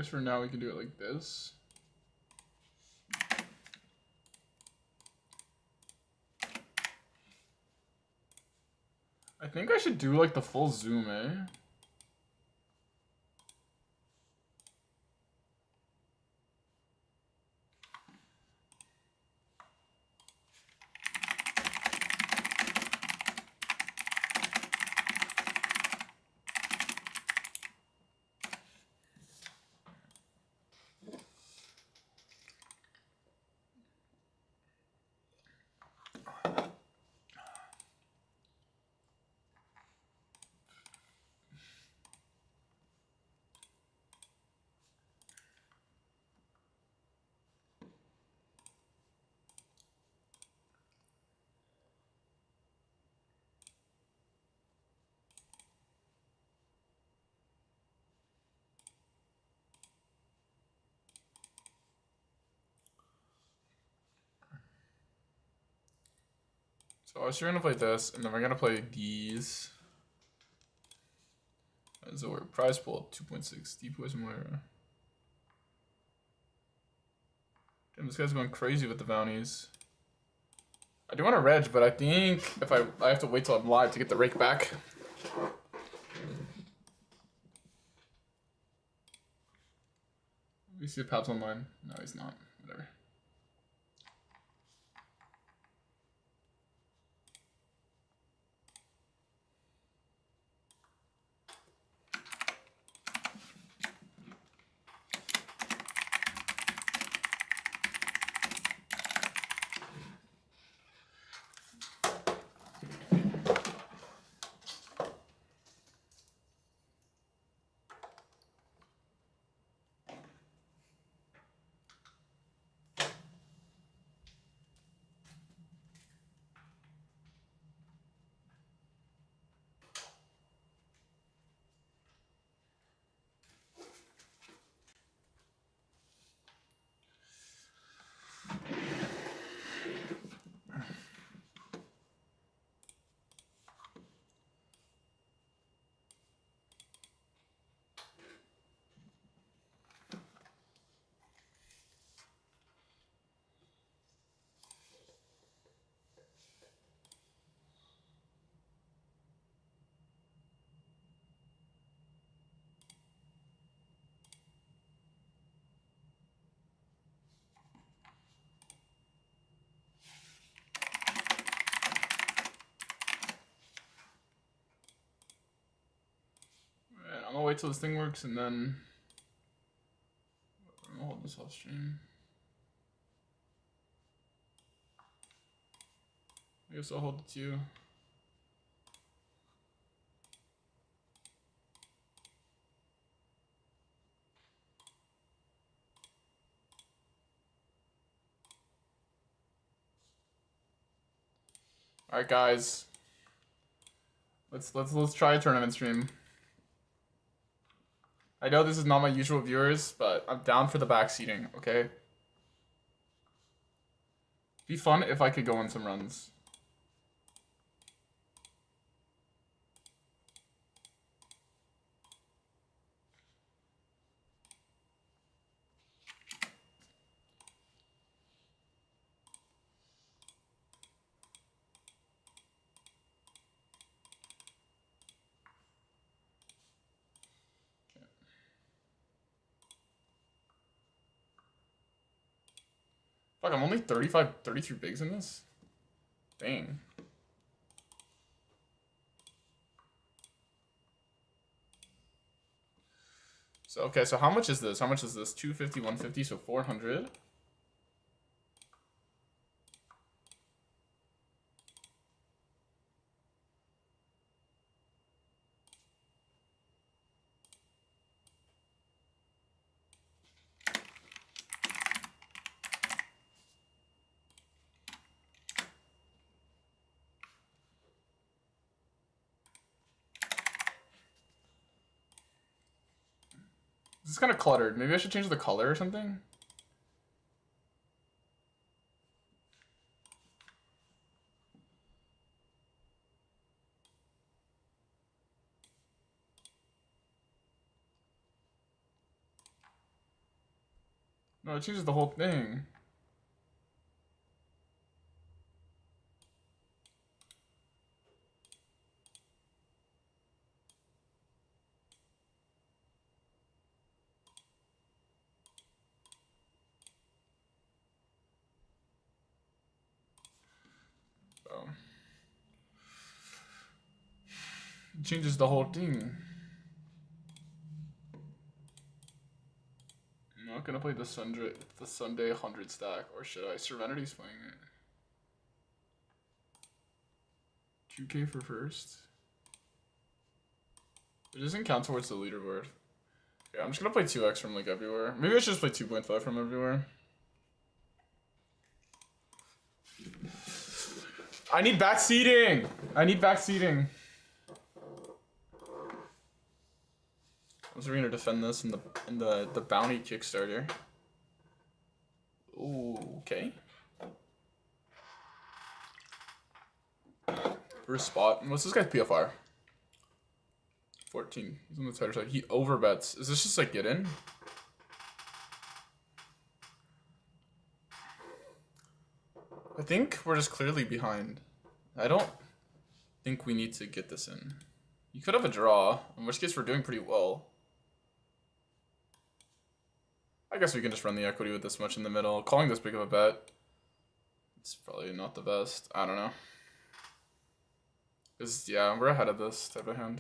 guess for now we can do it like this. I think I should do like the full zoom, eh? So I was trying to play this, and then we're gonna play these. So we're prize pool 2.6, deep wisdom layer. Damn, this guy's going crazy with the bounties. I do want to reg, but I think if I have to wait till I'm live to get the rake back. We see if Pap's online. No, he's not. Whatever. I'm gonna wait till this thing works and then I'm gonna hold this off stream. I guess I'll hold it to you. All right, guys. Let's try a tournament stream. I know this is not my usual viewers, but I'm down for the backseating, okay? Be fun if I could go on some runs. Fuck, I'm only 33 bigs in this? Dang. So, okay, so how much is this? How much is this? 250, 150, so 400. This is kind of cluttered. Maybe I should change the color or something? No, it changes the whole thing. It changes the whole thing. I'm not gonna play the Sunday 100 stack, or should I? Serenity's playing it. 2K for first. It doesn't count towards the leaderboard. Yeah, I'm just gonna play 2x from like everywhere. Maybe I should just play 2.5 from everywhere. I need back seating. I need back seating. We're gonna defend this in the bounty Kickstarter. Ooh, okay. First spot. What's this guy's PFR? 14. He's on the tighter side. He overbets. Is this just like get in? I think we're just clearly behind. I don't think we need to get this in. You could have a draw, in which case we're doing pretty well. I guess we can just run the equity with this much in the middle. Calling this big of a bet, it's probably not the best. I don't know. Because, yeah, we're ahead of this type of hand.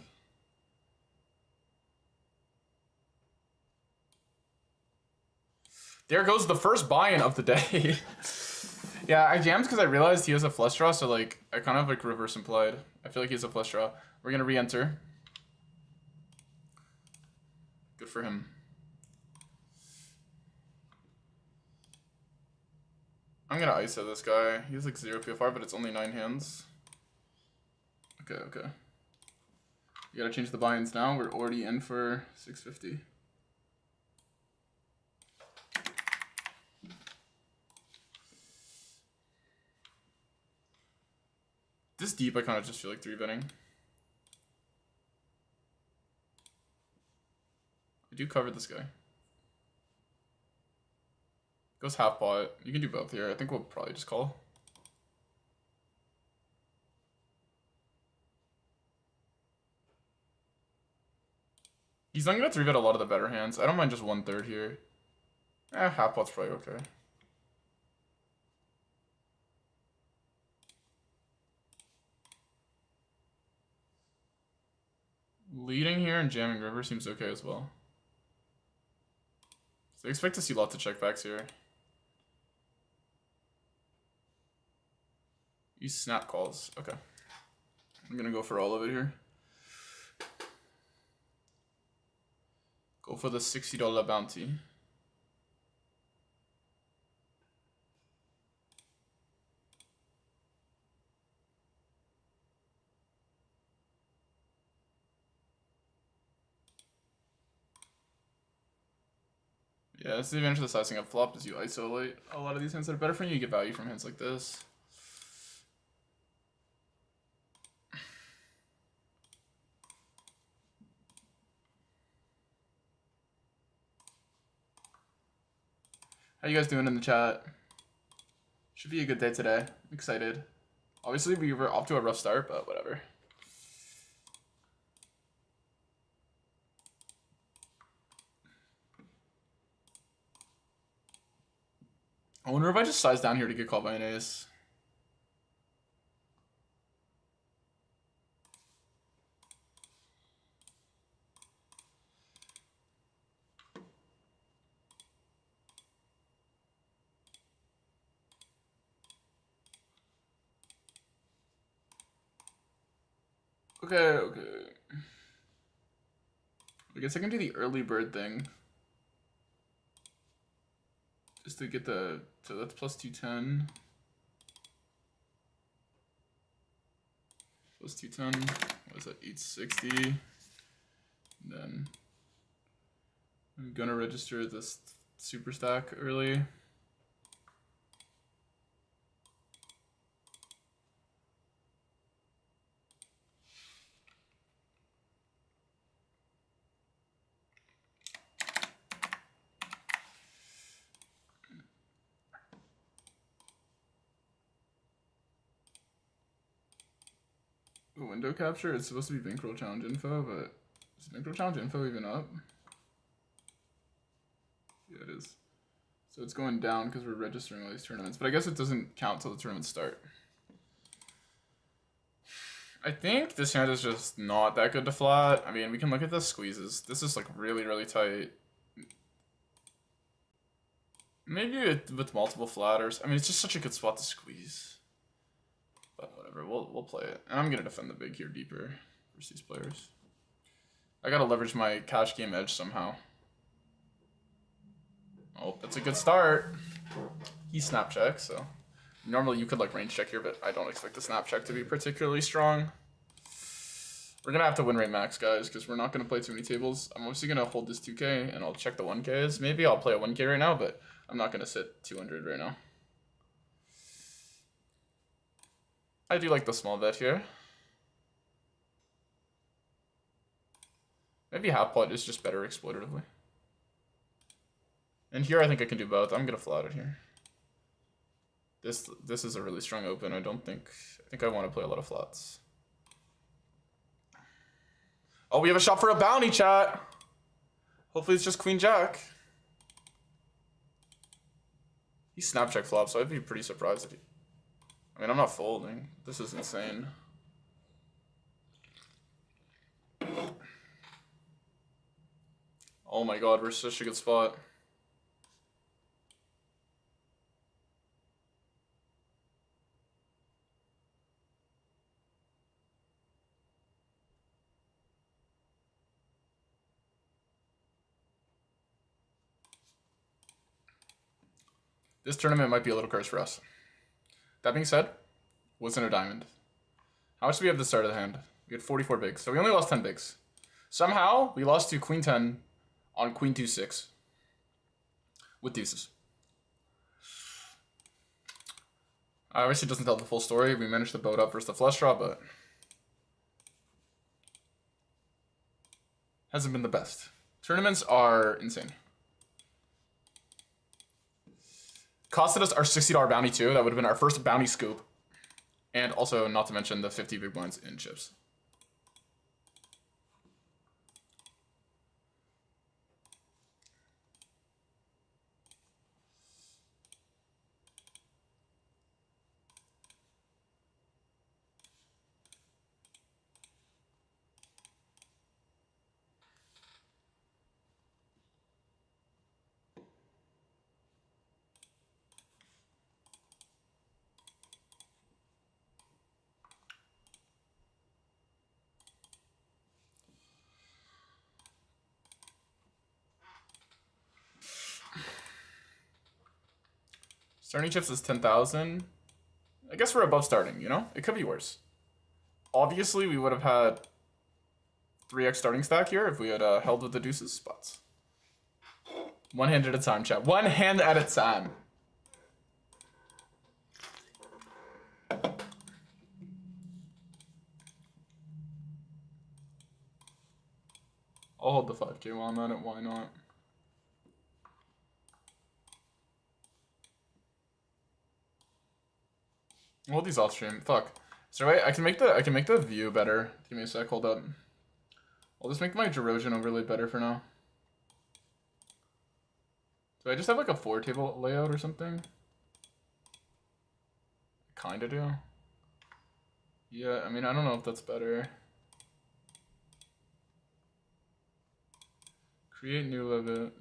There goes the first buy-in of the day. Yeah, I jammed because I realized he has a flush draw, so like I kind of like reverse implied. I feel like he has a flush draw. We're gonna re-enter. Good for him. I'm gonna ISO this guy. He has like 0 PFR, but it's only 9 hands. Okay, okay. You gotta change the buy-ins now. We're already in for 650. This deep, I kind of just feel like 3-betting. I do cover this guy. Goes half pot. You can do both here. I think we'll probably just call. He's not gonna 3-bet a lot of the better hands. I don't mind just 1/3 here. Half pot's probably okay. Leading here and jamming river seems okay as well. So I expect to see lots of checkbacks here. Use snap calls. Okay. I'm gonna go for all of it here. Go for the $60 bounty. Yeah, that's the advantage of the sizing up flop is you isolate a lot of these hands that are better for you. You get value from hands like this. How you guys doing in the chat? Should be a good day today. I'm excited. Obviously, we were off to a rough start, but whatever. I wonder if I just size down here to get called by an ace. Okay, okay. I guess I can do the early bird thing. Just to get the, so that's plus 210. Plus 210, what is that, 860. And then I'm gonna register this super stack early. Window capture, it's supposed to be bankroll challenge info, but is bankroll challenge info even up? Yeah, it is. So it's going down because we're registering all these tournaments, but I guess it doesn't count till the tournaments start. I think this hand is just not that good to flat. I mean, we can look at the squeezes. This is like really, really tight. Maybe with multiple flatters. I mean, it's just such a good spot to squeeze. But whatever, we'll play it. And I'm gonna defend the big here deeper versus these players. I gotta leverage my cash game edge somehow. Oh, that's a good start. He snap checks, so normally you could like range check here, but I don't expect the snap check to be particularly strong. We're gonna have to win rate max, guys, because we're not gonna play too many tables. I'm obviously gonna hold this 2K and I'll check the 1Ks. Maybe I'll play a 1K right now, but I'm not gonna sit 200 right now. I do like the small bet here. Maybe half pot is just better exploitatively. And here I think I can do both. I'm gonna flat it here. This is a really strong open. I think I want to play a lot of flats. Oh, we have a shot for a bounty, chat. Hopefully it's just queen jack. He snap check flops, so I'd be pretty surprised if he... I mean, I'm not folding. This is insane. Oh my god, we're such a good spot. This tournament might be a little cursed for us. That being said, wasn't a diamond. How much do we have at the start of the hand? We had 44 bigs, so we only lost 10 bigs. Somehow, we lost to queen 10 on queen 2-6 with deuces. Obviously, it doesn't tell the full story. We managed to boat up versus the flush draw, but hasn't been the best. Tournaments are insane. Costed us our $60 bounty too. That would have been our first bounty scoop. And also, not to mention the 50 big blinds in chips. Starting chips is 10,000. I guess we're above starting, you know? It could be worse. Obviously, we would have had 3x starting stack here if we had held with the deuces spots. One hand at a time, chat. One hand at a time. I'll hold the 5K while I'm at it. Why not? I'll hold these off stream. Fuck. Is there a way I can make the view better? Give me a sec. Hold up. I'll just make my Gerosion overlay better for now. Do I just have like a 4 table layout or something? Kinda do. Yeah, I mean, I don't know if that's better. Create new logo.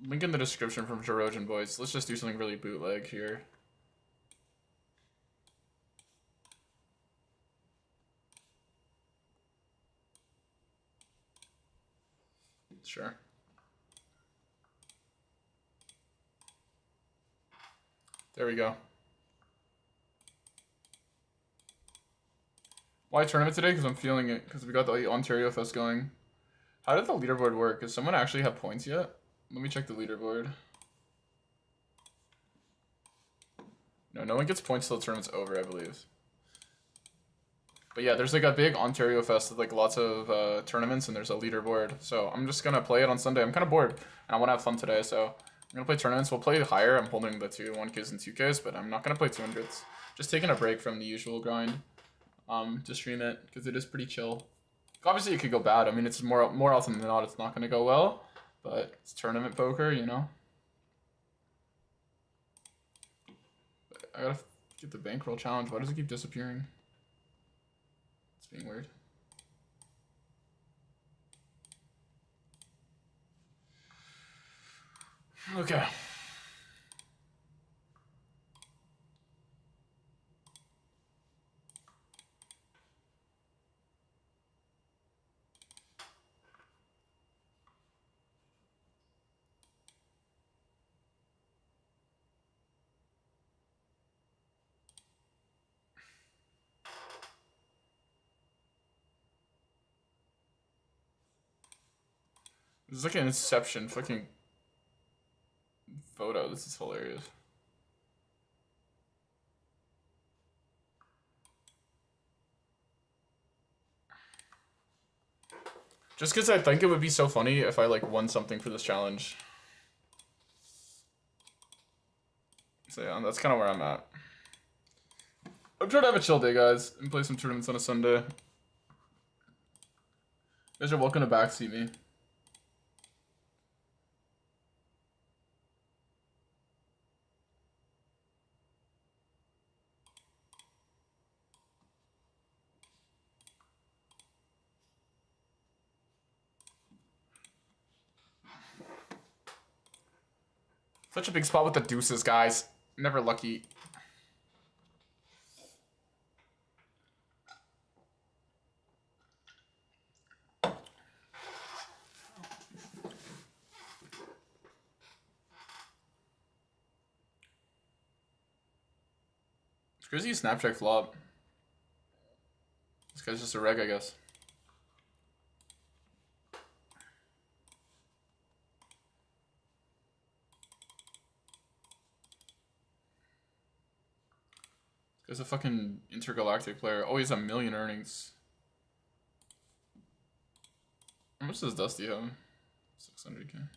Link in the description from Gerosion boys. Let's just do something really bootleg here. Sure. There we go. Why tournament today? Because I'm feeling it. Because we got the Ontario Fest going. How did the leaderboard work? Does someone actually have points yet? Let me check the leaderboard. No one gets points till the tournament's over, I believe. But yeah, there's like a big Ontario Fest with like lots of tournaments, and there's a leaderboard. So I'm just gonna play it on Sunday. I'm kind of bored, and I want to have fun today. So I'm gonna play tournaments. We'll play higher. I'm holding the 1Ks and 2Ks, but I'm not gonna play 200s. Just taking a break from the usual grind. to stream it because it is pretty chill. Obviously, it could go bad. I mean, it's more often than not, it's not going to go well, but it's tournament poker, you know. But I gotta get the bankroll challenge. Why does it keep disappearing? It's being weird. Okay. This is like an Inception fucking photo. This is hilarious. Just because I think it would be so funny if I like won something for this challenge. So yeah, that's kind of where I'm at. I'm trying to have a chill day, guys, and play some tournaments on a Sunday. You guys are welcome to backseat me. Such a big spot with the deuces, guys. Never lucky. It's crazy Snapchat flop. This guy's just a reg, I guess. This guy's a fucking intergalactic player. Oh, he's a million earnings. How much does Dusty have? 600k.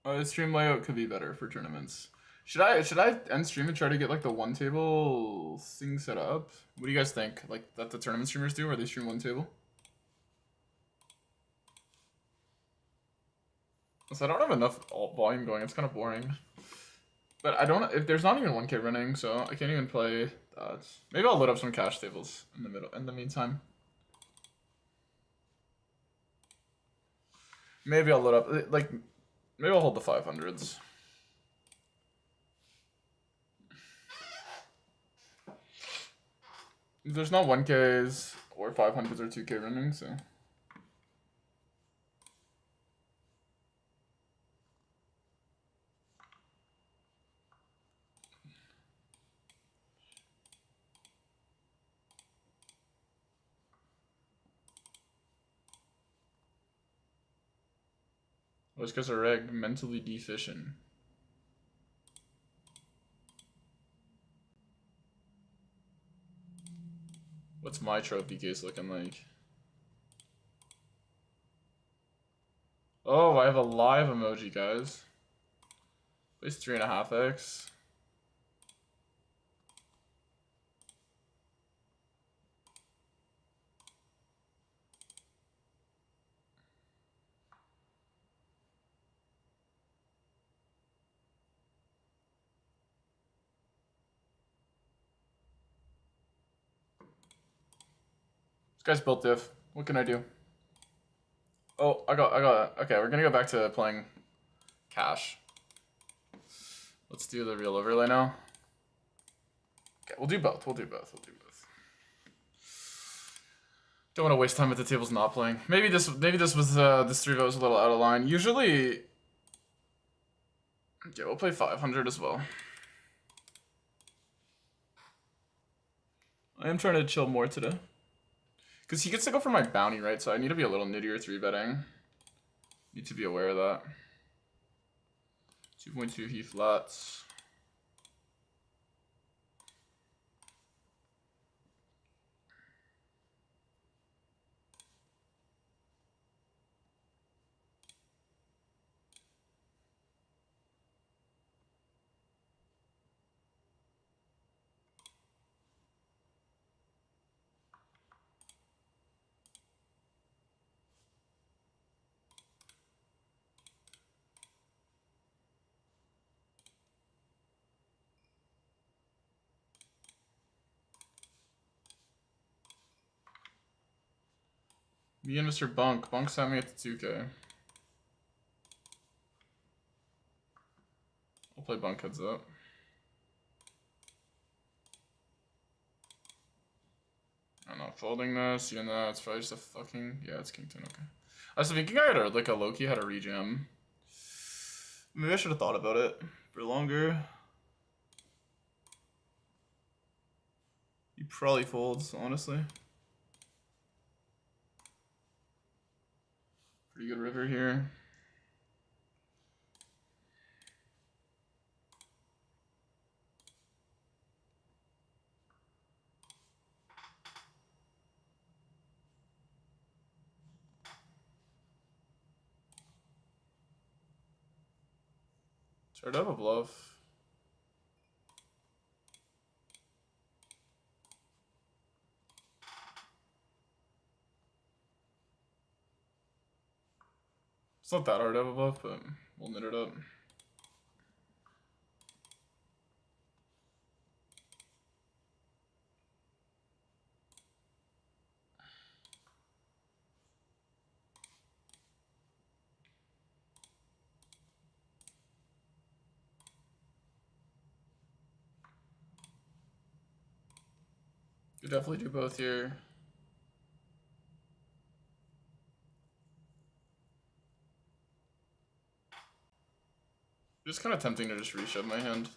The stream layout could be better for tournaments. Should I end stream and try to get like the one table thing set up? What do you guys think? Like that the tournament streamers do, where they stream one table? So I don't have enough volume going. It's kind of boring. But I don't. If there's not even 1K running, so I can't even play that. Maybe I'll load up some cash tables in the middle. In the meantime. Maybe I'll load up like. Maybe I'll hold the 500s. There's not 1Ks or 500s or 2K running, so. Those guys are reg, mentally deficient. What's my trophy case looking like? Oh, I have a live emoji, guys. Place 3.5x. This guy's built diff. What can I do? Oh, I got okay, we're gonna go back to playing cash. Let's do the real overlay now. Okay, we'll do both. We'll do both. Don't want to waste time at the tables not playing. Maybe this was this 3-vote was a little out of line. Usually, okay, we'll play 500 as well. I am trying to chill more today. Because he gets to go for my bounty, right? So I need to be a little nittier 3-betting. Need to be aware of that. 2.2 he flats. Me and Mr. Bunk. Bunk sent me at the 2K. I'll play Bunk heads up. I'm not folding this. You know, it's probably just a fucking... Yeah, it's King 10, okay. I was thinking I had a, like a low-key had a rejam. Maybe I should have thought about it for longer. He probably folds, honestly. Pretty good river here. Tried to have a bluff. It's not that hard to have a bluff, but we'll knit it up. Could definitely do both here. Just kind of tempting to just reshove my hand.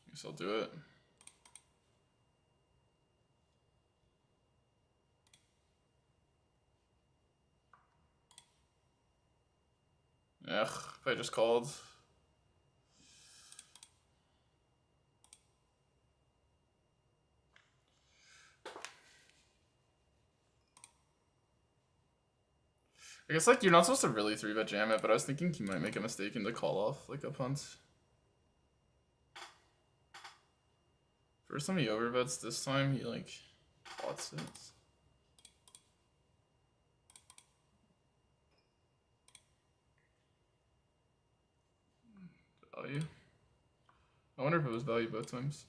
Guess I'll do it. Ugh, if I just called. I guess like you're not supposed to really 3-bet jam it, but I was thinking he might make a mistake and to call off like a punt. First time he overbets, this time he like pots it. Value. I wonder if it was value both times.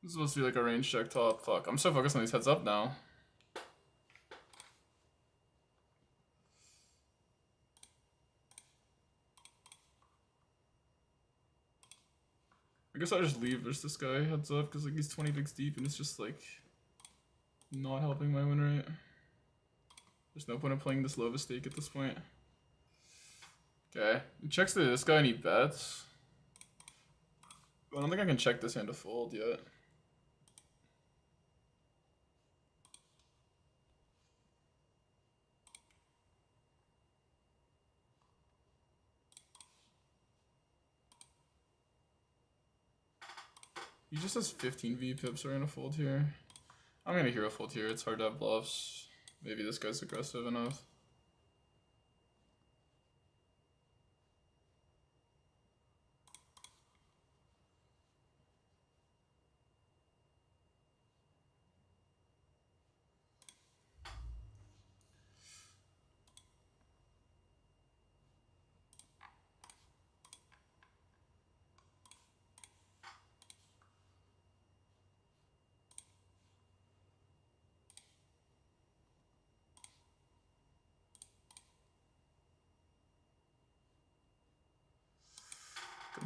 This is supposed to be like a range check top. Fuck, I'm so focused on these heads up now. I guess I just leave versus this guy heads up because like he's 20 bigs deep and it's just like not helping my win rate. There's no point in playing this low of a stake at this point. Okay, he checks to this guy and he bets. I don't think I can check this hand to fold yet. He just has 15 V pips are gonna fold here. I'm gonna hero fold here. It's hard to have bluffs. Maybe this guy's aggressive enough.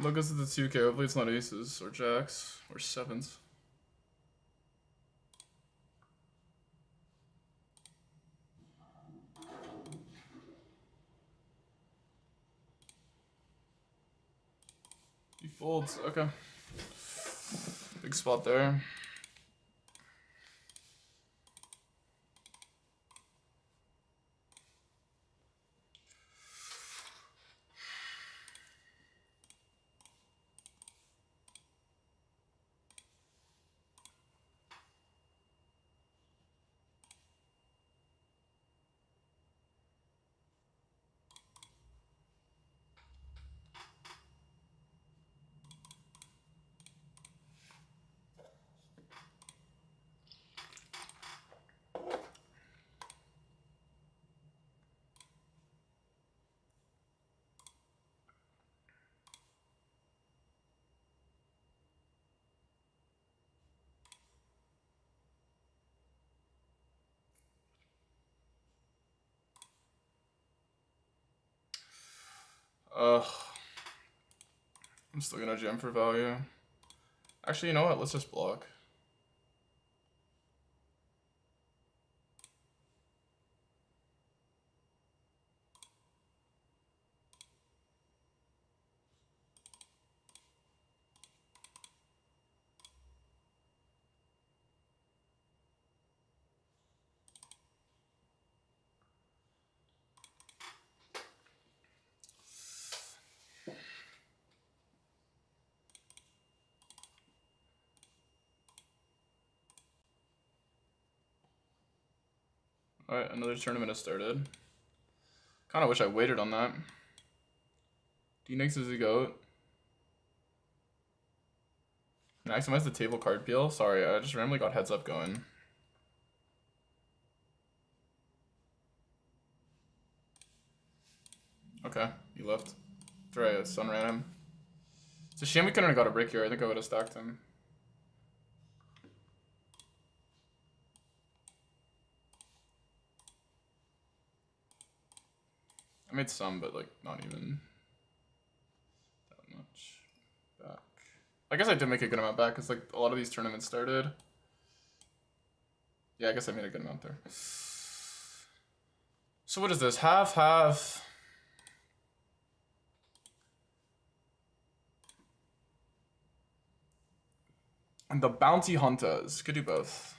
Look us at the 2K. Hopefully it's not aces or jacks or sevens. He folds. Okay. Big spot there. I'm still gonna jam for value. Actually, you know what? Let's just block. Alright, another tournament has started. Kinda wish I waited on that. D-Nix is a goat. Maximize the table card peel. Sorry, I just randomly got heads up going. Okay, he left. That's right, Sun ran him. It's a shame we couldn't have got a break here. I think I would have stacked him. I made some, but like not even that much back. I guess I did make a good amount back because like a lot of these tournaments started. Yeah, I guess I made a good amount there. So what is this? Half. And the bounty hunters could do both.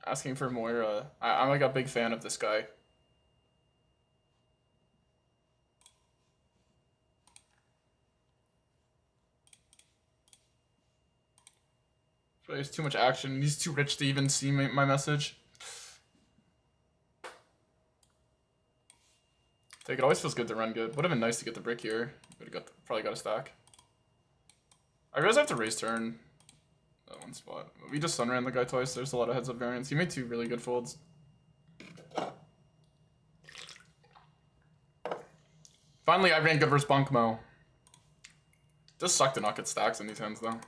Asking for more. I'm like a big fan of this guy. But there's too much action. He's too rich to even see my message. Take it always feels good to run good. Would have been nice to get the brick here. Would have probably got a stack. I realize I have to raise turn. That one spot. We just sun ran the guy twice. There's a lot of heads up variance. He made 2 really good folds. Finally, I ran good versus Bunkmo. Does suck to not get stacks in these hands though.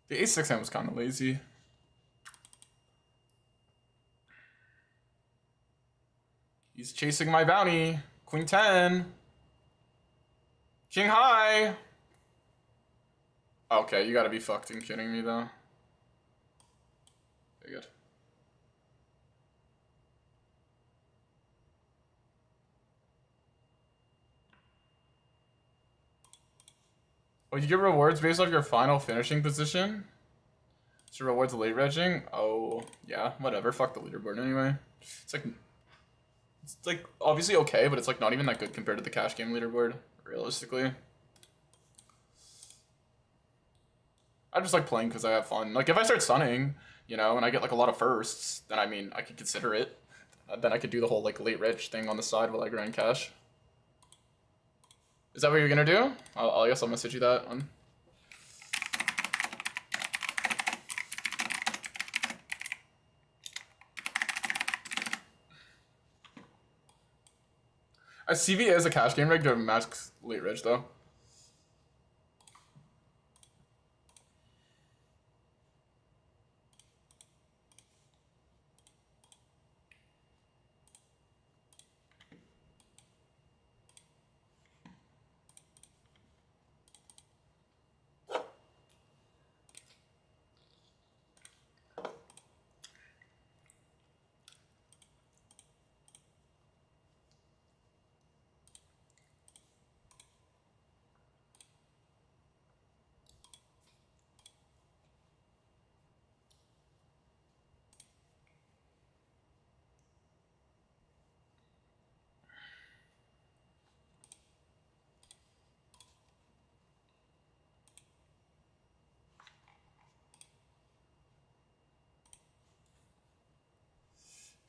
The ace-6 hand was kind of lazy. He's chasing my bounty. Queen 10. King high. Okay, you gotta be fucking kidding me though. Very good. Oh, you get rewards based off your final finishing position? So rewards late regging? Oh, yeah, whatever. Fuck the leaderboard anyway. It's like obviously okay, but it's like not even that good compared to the cash game leaderboard, realistically. I just like playing because I have fun. Like if I start sunning, you know, and I get like a lot of firsts, then I mean, I could consider it. Then I could do the whole like late reg thing on the side while I grind cash. Is that what you're gonna do? I guess I'll message you that one. A CVA is a cash game rig to max late reg though.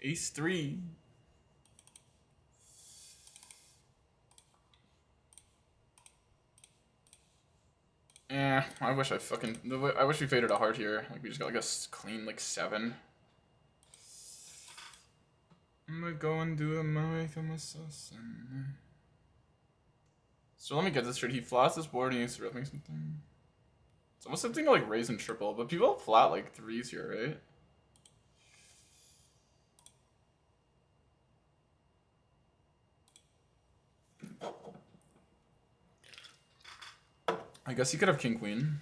Ace 3. I wish I wish we faded a heart here. Like we just got like a clean like 7. I'm gonna go and do a mouth on my sauce. So let me get this straight. He flats this board and he's ripping something. It's almost something to like raise and triple, but people flat like 3s here, right? I guess he could have king queen.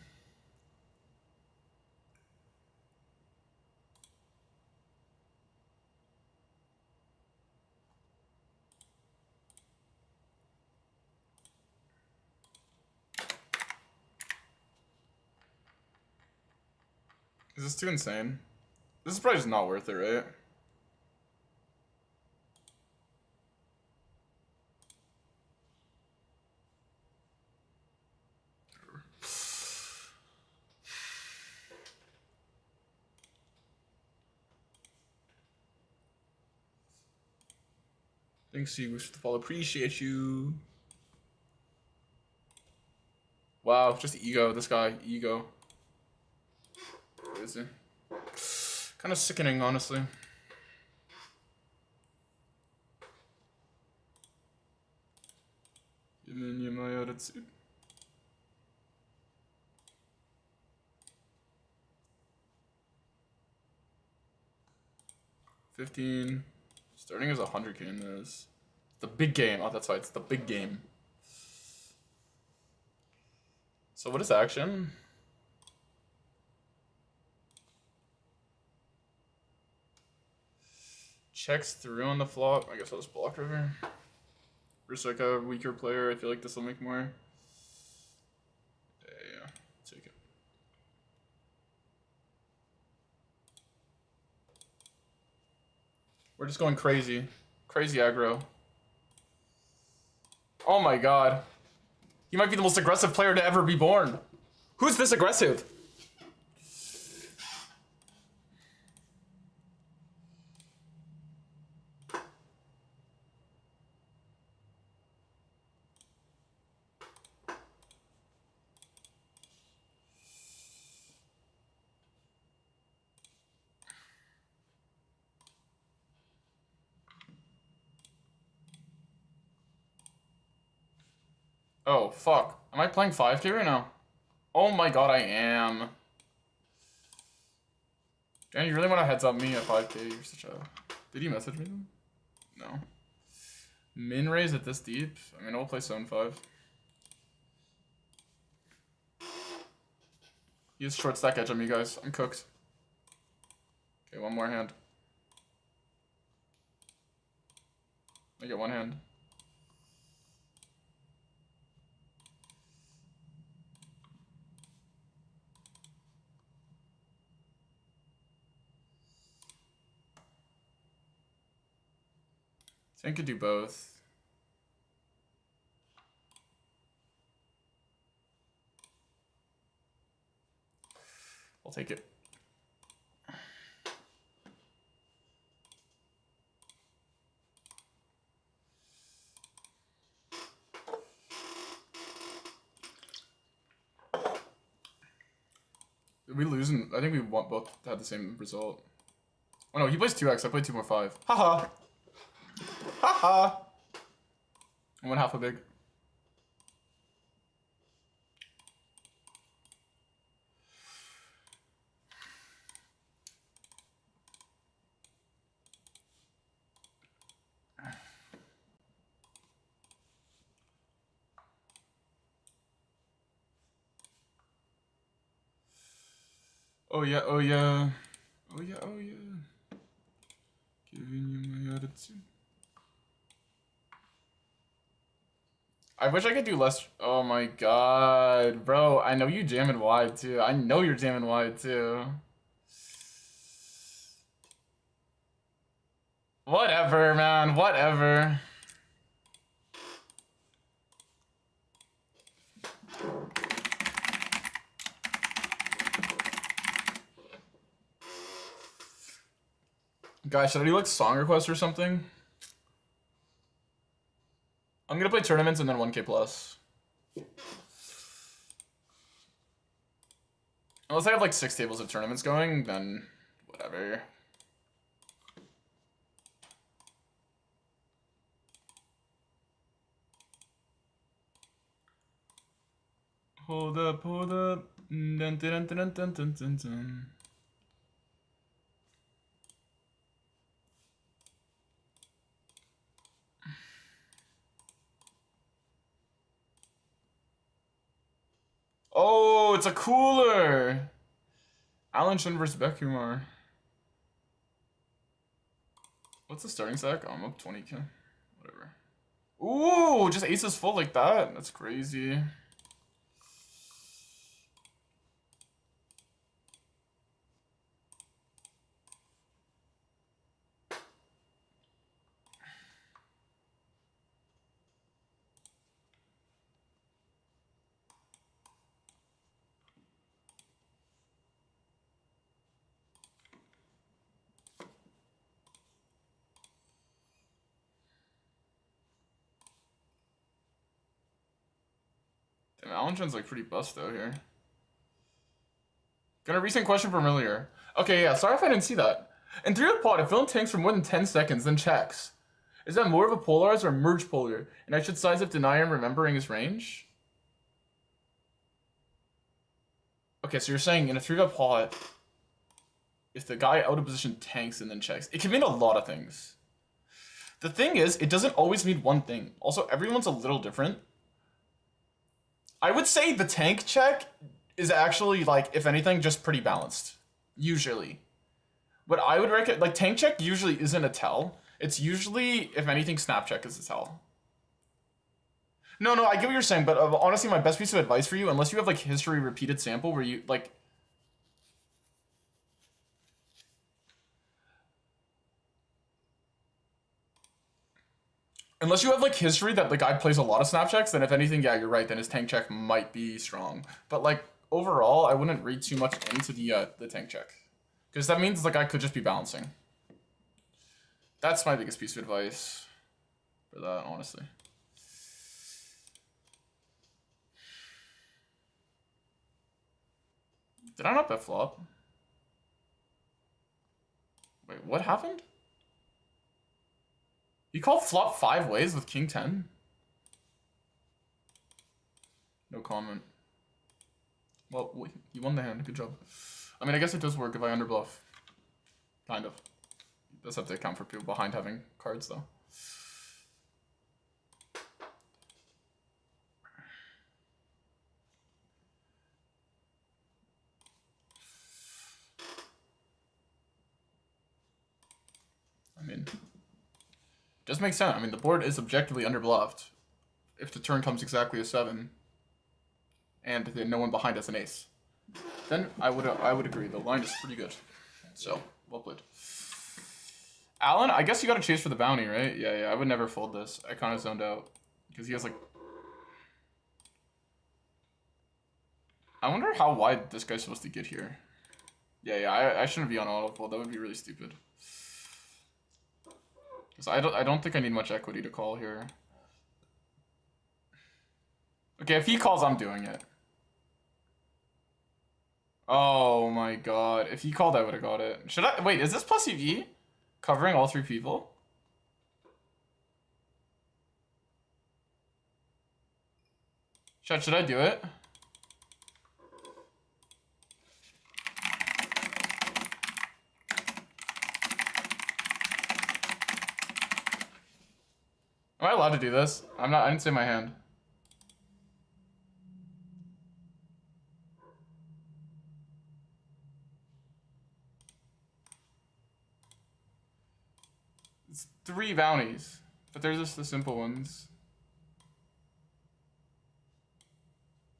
Is this too insane? This is probably just not worth it, right? Thanks, you wish to follow. Appreciate you. Wow, just ego. This guy, ego. What is he? Kind of sickening, honestly. Giving you my attitude. $15. Starting as 100k in this. The big game. Oh, that's right. It's the big game. So what is action? Checks through on the flop. I guess I'll just block river. Versus like a weaker player, I feel like this will make more. Yeah, take it. We're just going crazy. Crazy aggro. Oh my god. He might be the most aggressive player to ever be born. Who's this aggressive? Oh, fuck. Am I playing 5k right now? Oh my god, I am. Dan, you really want to heads up me at 5k? You're such a... Did you message me then? No. Min raise at this deep? I mean, I'll play 7-5. He has short stack edge on me, guys. I'm cooked. Okay, one more hand. I get one hand. I could do both. I'll take it. Did we lose? I think we both had the same result. Oh no, he plays 2x. I played 2 more 5. Haha. Haha. I went half a big. Oh yeah, oh yeah. Oh yeah, oh yeah. Giving you my attitude. I wish I could do less. Oh my god, bro. I know you jamming wide too. I know you're jamming wide too. Whatever, man. Whatever. Guys, should I do like song requests or something? I'm gonna play tournaments and then 1K plus. Unless I have like 6 tables of tournaments going, then whatever. Hold up, hold up. Dun, dun, dun, dun, dun, dun, dun, dun. Oh, it's a cooler. Alan Shin versus Bekumar. What's the starting stack? Oh, I'm up 20k. Whatever. Ooh, just aces full like that. That's crazy. Damn, Alan Shin's like pretty bust though here. Got a recent question from earlier. Okay, yeah, sorry if I didn't see that. In 3 of pot, if villain tanks for more than 10 seconds, then checks. Is that more of a polarized or merge polar? And I should size up deny him remembering his range? Okay, so you're saying in a 3 of pot, if the guy out of position tanks and then checks, it can mean a lot of things. The thing is, it doesn't always mean one thing. Also, everyone's a little different. I would say the tank check is actually, like, if anything, just pretty balanced. Usually. What I would recommend, like, tank check usually isn't a tell. It's usually, if anything, snap check is a tell. No, I get what you're saying, but honestly, my best piece of advice for you, unless you have, like, history repeated sample where you, like... Unless you have, like, history that the guy plays a lot of snap checks, then if anything, yeah, you're right, then his tank check might be strong. But, like, overall, I wouldn't read too much into the tank check. Because that means the guy could just be balancing. That's my biggest piece of advice for that, honestly. Did I not bet flop? Wait, what happened? You called flop 5 ways with king 10? No comment. Well, you won the hand. Good job. I mean, I guess it does work if I underbluff. Kind of. It does have to account for people behind having cards, though. I mean, it does make sense. I mean, the board is objectively underbluffed if the turn comes exactly a 7 and then no one behind has an ace. Then I would agree. The line is pretty good. So, well played. Alan, I guess you gotta chase for the bounty, right? Yeah, I would never fold this. I kind of zoned out. Because he has, like... I wonder how wide this guy's supposed to get here. Yeah, I shouldn't be on auto fold. That would be really stupid. Because I don't think I need much equity to call here. Okay, if he calls, I'm doing it. Oh my god. If he called, I would have got it. Should I... Wait, is this plus EV? Covering all 3 people? Should I do it? Am I allowed to do this? I'm not... I didn't say my hand. It's 3 bounties. But they're just the simple ones.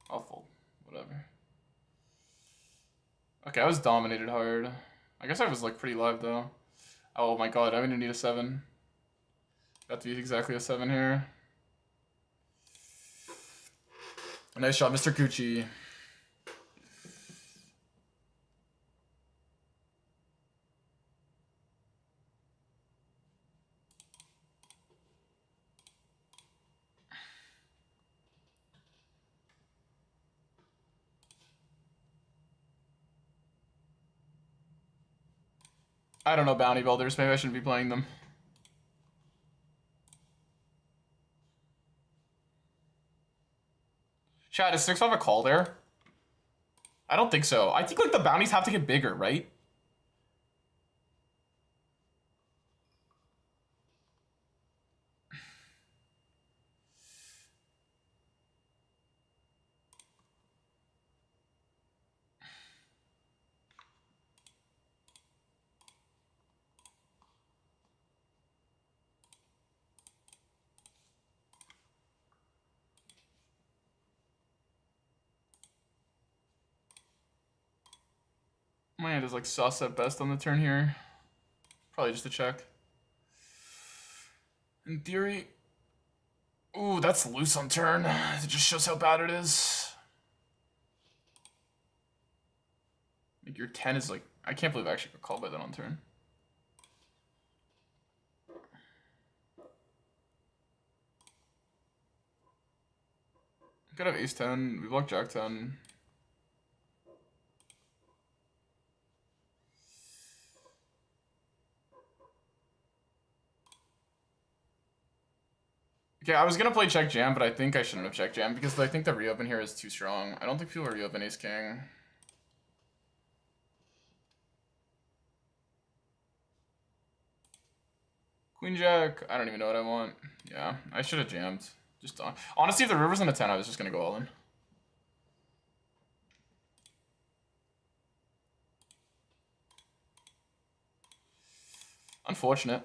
I'll fold. Whatever. Okay, I was dominated hard. I guess I was, like, pretty live, though. Oh my god, I'm gonna need a 7. Got to be exactly a 7 here. Nice shot, Mr. Gucci. I don't know bounty builders. Maybe I shouldn't be playing them. Chad, is 6-5 a call there? I don't think so. I think like the bounties have to get bigger, right? My hand is like sus at best on the turn here. Probably just a check. In theory. Ooh, that's loose on turn. It just shows how bad it is. Like your 10 is like, I can't believe I actually got called by that on turn. Could have ace 10. We block jack 10. Okay, I was gonna play check jam, but I think I shouldn't have check jam because I think the reopen here is too strong. I don't think people reopen ace king. Queen jack. I don't even know what I want. Yeah, I should have jammed. Just honestly, if the river's on a 10, I was just gonna go all in. Unfortunate.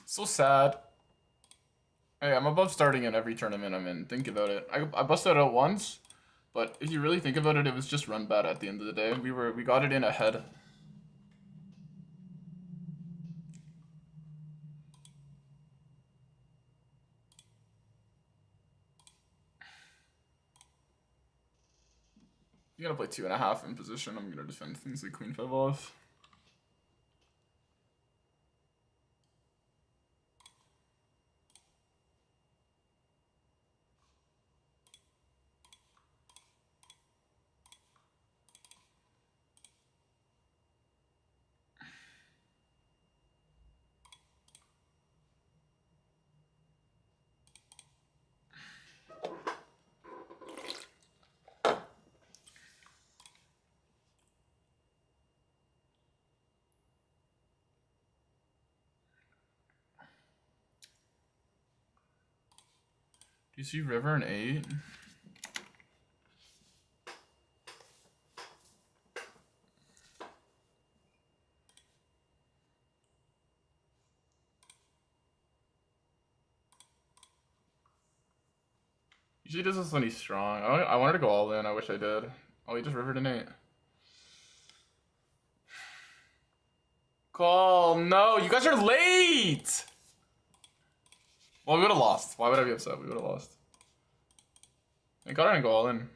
So sad. Hey, I'm above starting in every tournament I'm in. Think about it. I busted out once, but if you really think about it, it was just run bad at the end of the day. We got it in ahead. You're gonna play 2.5 in position. I'm gonna defend things like queen 5 off. Do you see river and 8? Usually does this when he's strong. I wanted to go all in. I wish I did. Oh, he just rivered an 8. Call. No, you guys are late! Well, we would have lost. Why would I be upset? We would have lost. Thank God I didn't go all in.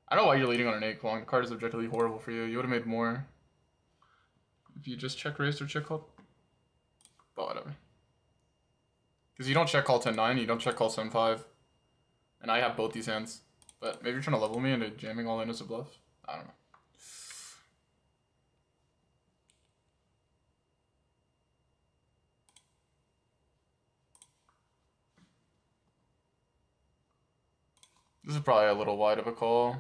I don't know why you're leading on an 8 long. The card is objectively horrible for you. You would have made more if you just check raised or check called. But whatever. Because you don't check call 10-9, you don't check call 7-5. And I have both these hands. But maybe you're trying to level me into jamming all in as a bluff. I don't know. This is probably a little wide of a call.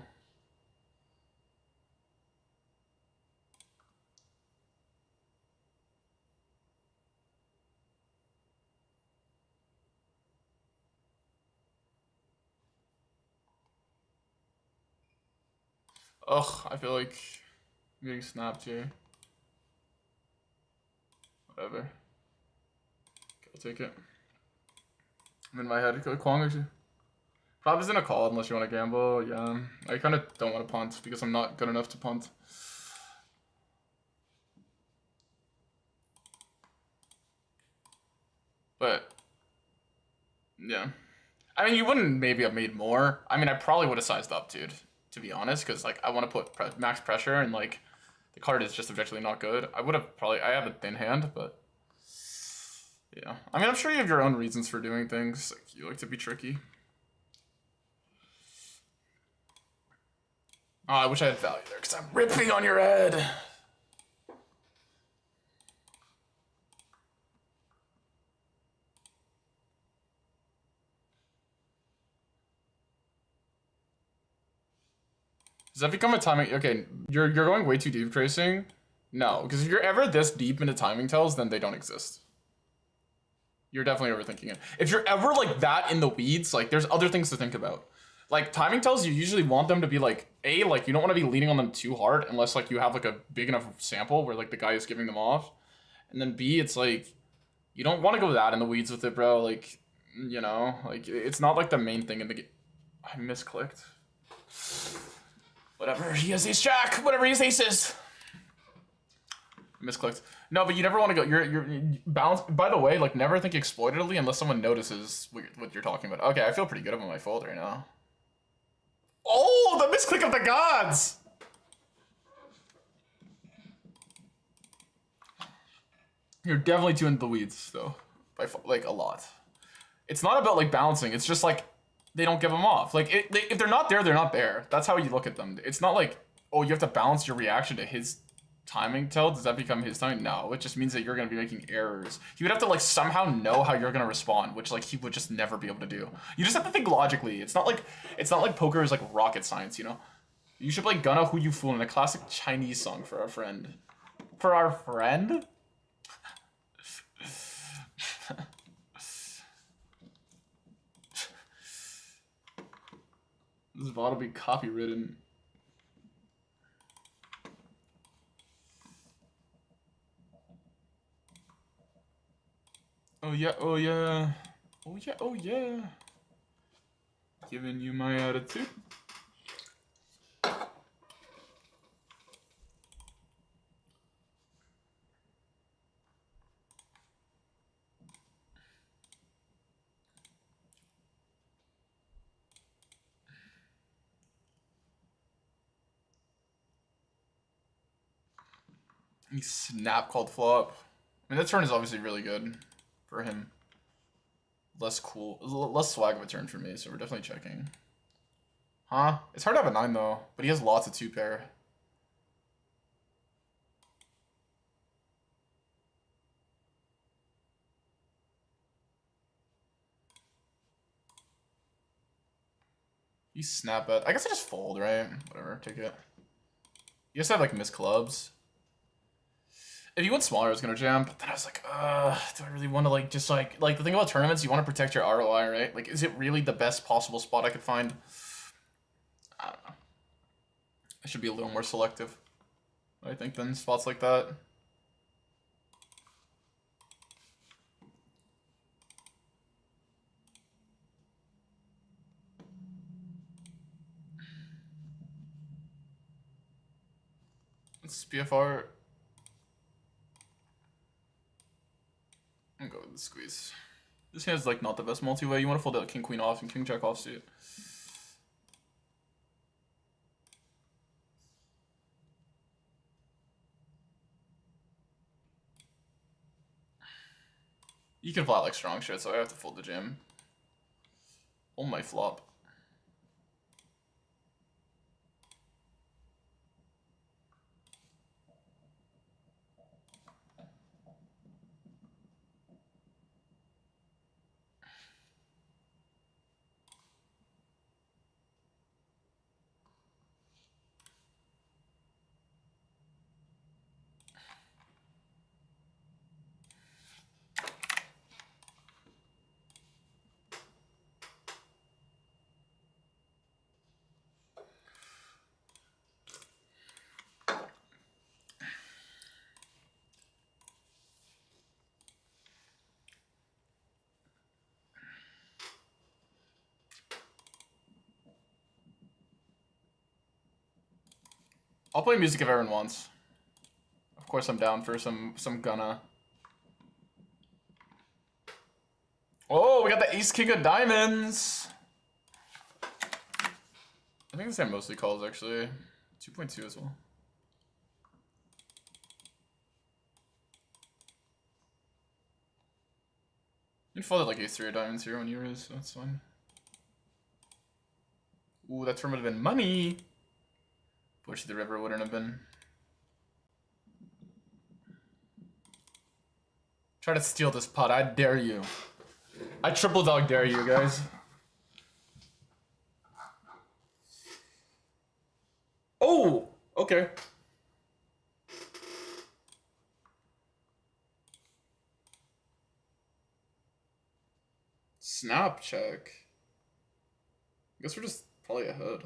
Ugh, I feel like I'm getting snapped here. Whatever. Okay, I'll take it. I'm in my head. Kwong actually. Flop isn't a call unless you want to gamble. Yeah, I kind of don't want to punt because I'm not good enough to punt. But yeah, I mean, you wouldn't maybe have made more. I mean, I probably would have sized up, dude, to be honest, because like I want to put max pressure and like the card is just objectively not good. I would have probably, I have a thin hand, but yeah. I mean, I'm sure you have your own reasons for doing things. Like you like to be tricky. Oh, I wish I had value there because I'm ripping on your head. Does that become a timing? Okay, you're going way too deep tracing. No, because if you're ever this deep into timing tells, then they don't exist. You're definitely overthinking it. If you're ever like that in the weeds, like there's other things to think about. Like timing tells, you usually want them to be like like you don't want to be leaning on them too hard unless like you have like a big enough sample where like the guy is giving them off. And then B, it's like you don't want to go that in the weeds with it, bro. Like, you know, like it's not like the main thing in the game. I misclicked. Whatever, he has ace jack, whatever his aces. Misclicked. No, but you never want to go, you're balanced. By the way, like never think exploitatively unless someone notices what you're talking about. Okay, I feel pretty good about my fold right now. Oh, the misclick of the gods! You're definitely too into the weeds, though. By like a lot. It's not about like balancing, it's just like they don't give them off. Like if they're not there, they're not there. That's how you look at them. It's not like, oh, you have to balance your reaction to his timing tell. Does that become his timing? No, it just means that you're gonna be making errors. He would have to like somehow know how you're gonna respond, which like he would just never be able to do. You just have to think logically. It's not like poker is like rocket science, you know? You should play Gunna Who You Fool in a classic Chinese song for our friend. For our friend? This VOD will be copywritten. Oh yeah, oh yeah. Oh yeah, oh yeah. Giving you my attitude. He snap called flop. I mean, that turn is obviously really good for him. Less cool, less swag of a turn for me, so we're definitely checking. Huh? It's hard to have a 9 though, but he has lots of 2-pair. You snap it. I guess I just fold, right? Whatever, take it. You just have like missed clubs. If you went smaller, I was gonna jam, but then I was like, do I really want to like just like the thing about tournaments, you want to protect your ROI, right? Like, is it really the best possible spot I could find? I don't know. I should be a little more selective, I think, than spots like that. It's BFR. I'm going with the squeeze. This hand's like not the best multi-way. You want to fold out king queen off and king jack off suit. You can flat like strong shit, so I have to fold the jam. Oh my flop. I'll play music if everyone wants. Of course, I'm down for some Gunna. Oh, we got the Ace King of Diamonds. I think this hand mostly calls actually. 2.2 as well. You folded like Ace 3 of Diamonds here when you raise, so that's fine. Ooh, that turn would have been money. Push the river wouldn't have been. Try to steal this pot, I dare you. I triple dog dare you guys. Oh, okay. Snap check. I guess we're just probably ahead.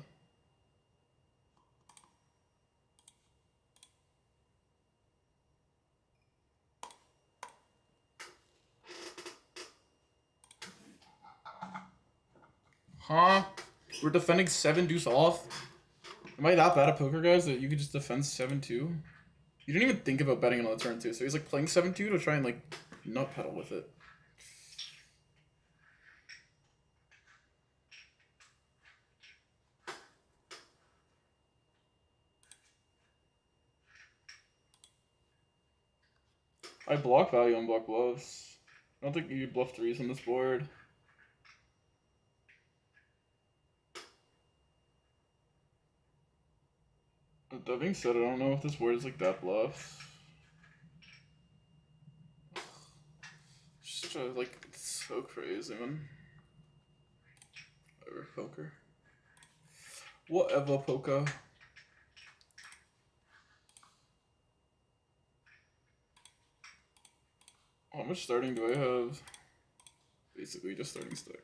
Huh? We're defending 7 deuce off? Am I that bad at poker, guys, that you could just defend 7-2? You didn't even think about betting on the turn, too. So he's like playing 7-2 to try and like nut pedal with it. I block value on block bluffs. I don't think you could bluff 3s on this board. But that being said, I don't know if this board is like that bluff. Just like, it's so crazy, man. Whatever, poker. Whatever, poker. How much starting do I have? Basically just starting stack.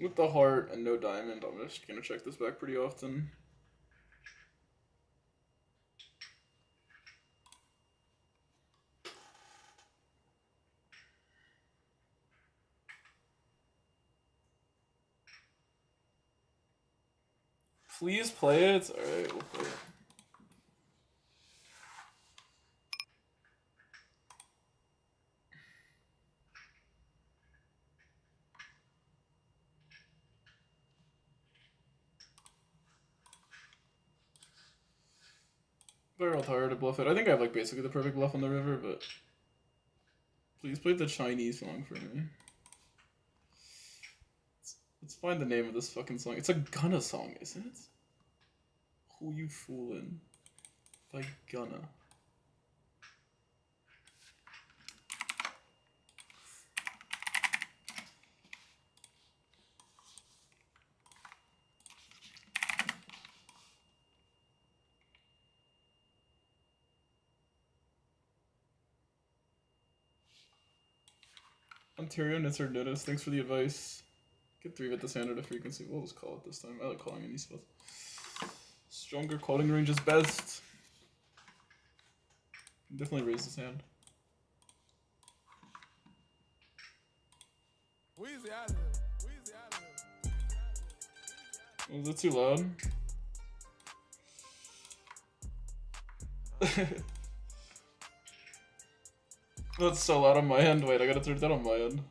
With the heart and no diamond, I'm just gonna check this back pretty often. Please play it. Alright, we'll play it. Very tired to bluff it. I think I have like basically the perfect bluff on the river, but please play the Chinese song for me. Let's find the name of this fucking song. It's a Gunna song, isn't it? Who You Foolin' by Gunna. Ontario Nitzer Notice, thanks for the advice. Get 3-bet this hand at a frequency. We'll just call it this time. I like calling any spot. Stronger calling range is best. Definitely raise this hand. Weezy out of here. Weezy out of here. Was it too loud? That's so loud on my end. Wait, I gotta turn it down on my end.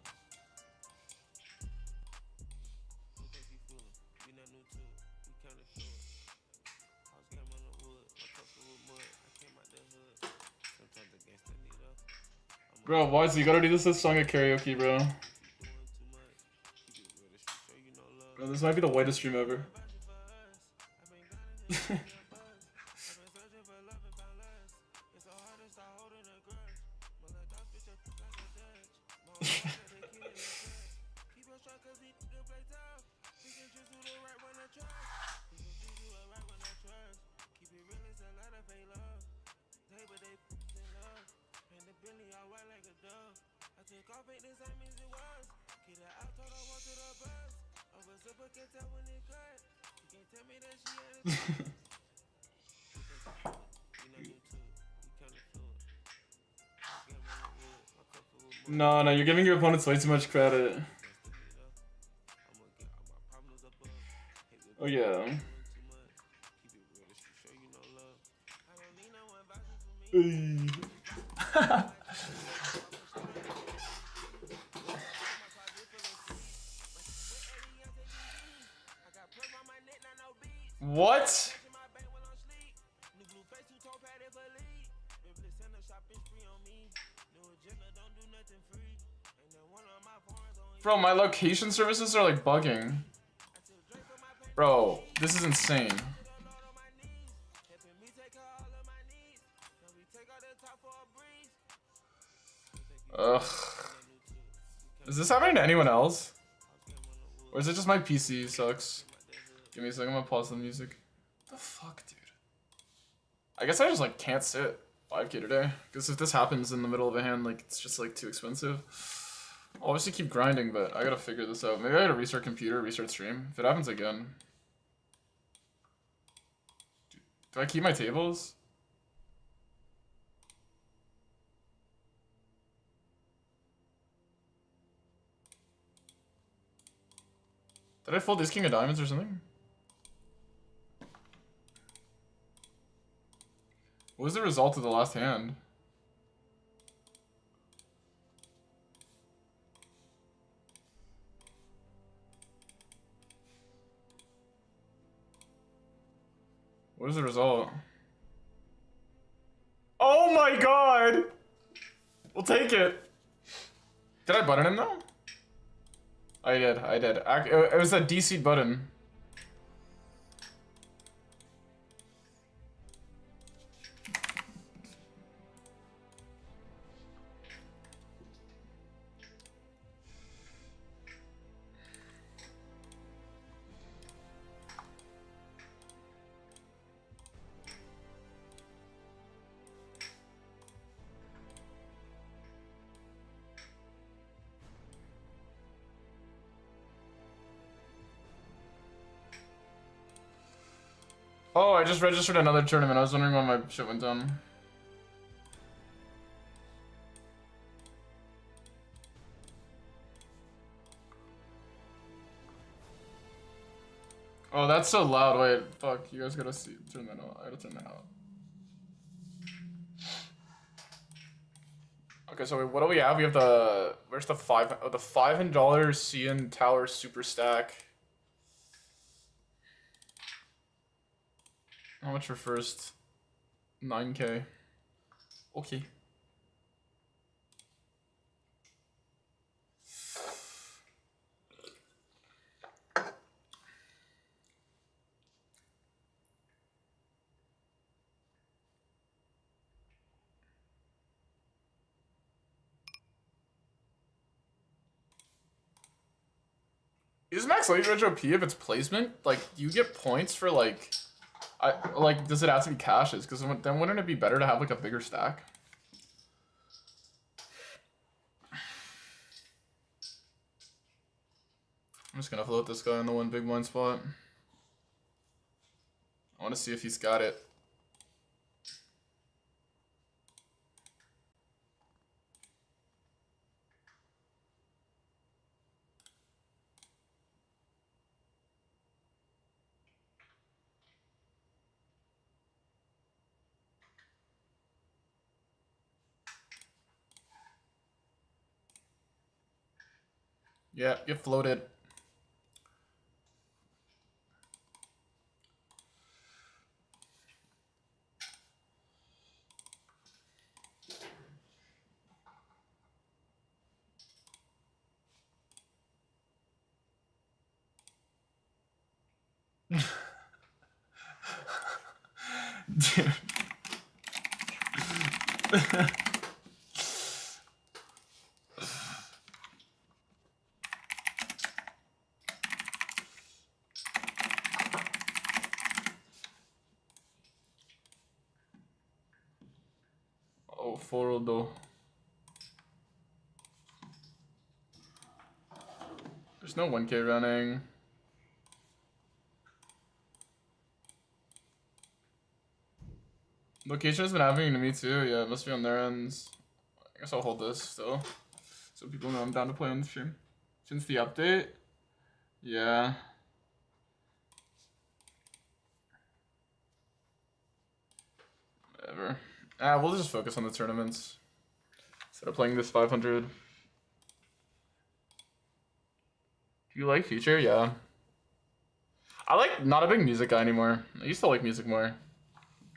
Bro, Wisely, you gotta do this song at karaoke, bro. Bro, this might be the whitest stream ever. Really, I white like a dove. No, no, you're giving your opponents way too much credit. Oh yeah. What? Bro, my location services are like bugging. Bro, this is insane. Ugh. Is this happening to anyone else? Or is it just my PC sucks? Give me a second, I'm gonna pause the music. What the fuck, dude? I guess I just like can't sit 5K today. Because if this happens in the middle of a hand, like it's just like too expensive. I'll obviously keep grinding, but I gotta figure this out. Maybe I gotta restart computer, restart stream. If it happens again. Do I keep my tables? Did I fold this king of diamonds or something? What was the result of the last hand? What is the result? Oh my god! We'll take it. Did I button him though? I did. It was a DC button. Oh, I just registered another tournament. I was wondering why my shit went down. Oh, that's so loud. Wait, fuck. You guys gotta see. Turn that out. I gotta turn that out. Okay, so wait, what do we have? We have the... Where's the the $500 CN Tower Super Stack. How much for first? 9K. Okay. Is Max Late Retro P if it's placement? Like, do you get points for like... does it have to be cashes? Because then wouldn't it be better to have like a bigger stack? I'm just gonna float this guy on the one big blind spot. I want to see if he's got it. Yeah, get floated. Dude. Oh, forward though. no 1K running. Location has been happening to me too. Yeah, it must be on their ends. I guess I'll hold this still, so people know I'm down to play on the stream. Since the update, yeah. Whatever. We'll just focus on the tournaments instead of playing this 500. Do you like Future? Yeah. I like not a big music guy anymore. I used to like music more.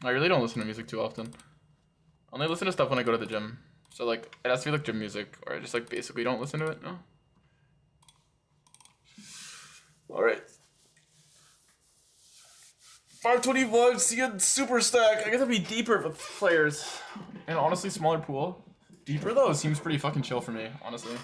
I really don't listen to music too often. I only listen to stuff when I go to the gym. So like, it has to be like gym music, or I just like basically don't listen to it. No. All right. 525, see a super stack. I gotta be deeper with players. And honestly, smaller pool. Deeper though seems pretty fucking chill for me, honestly.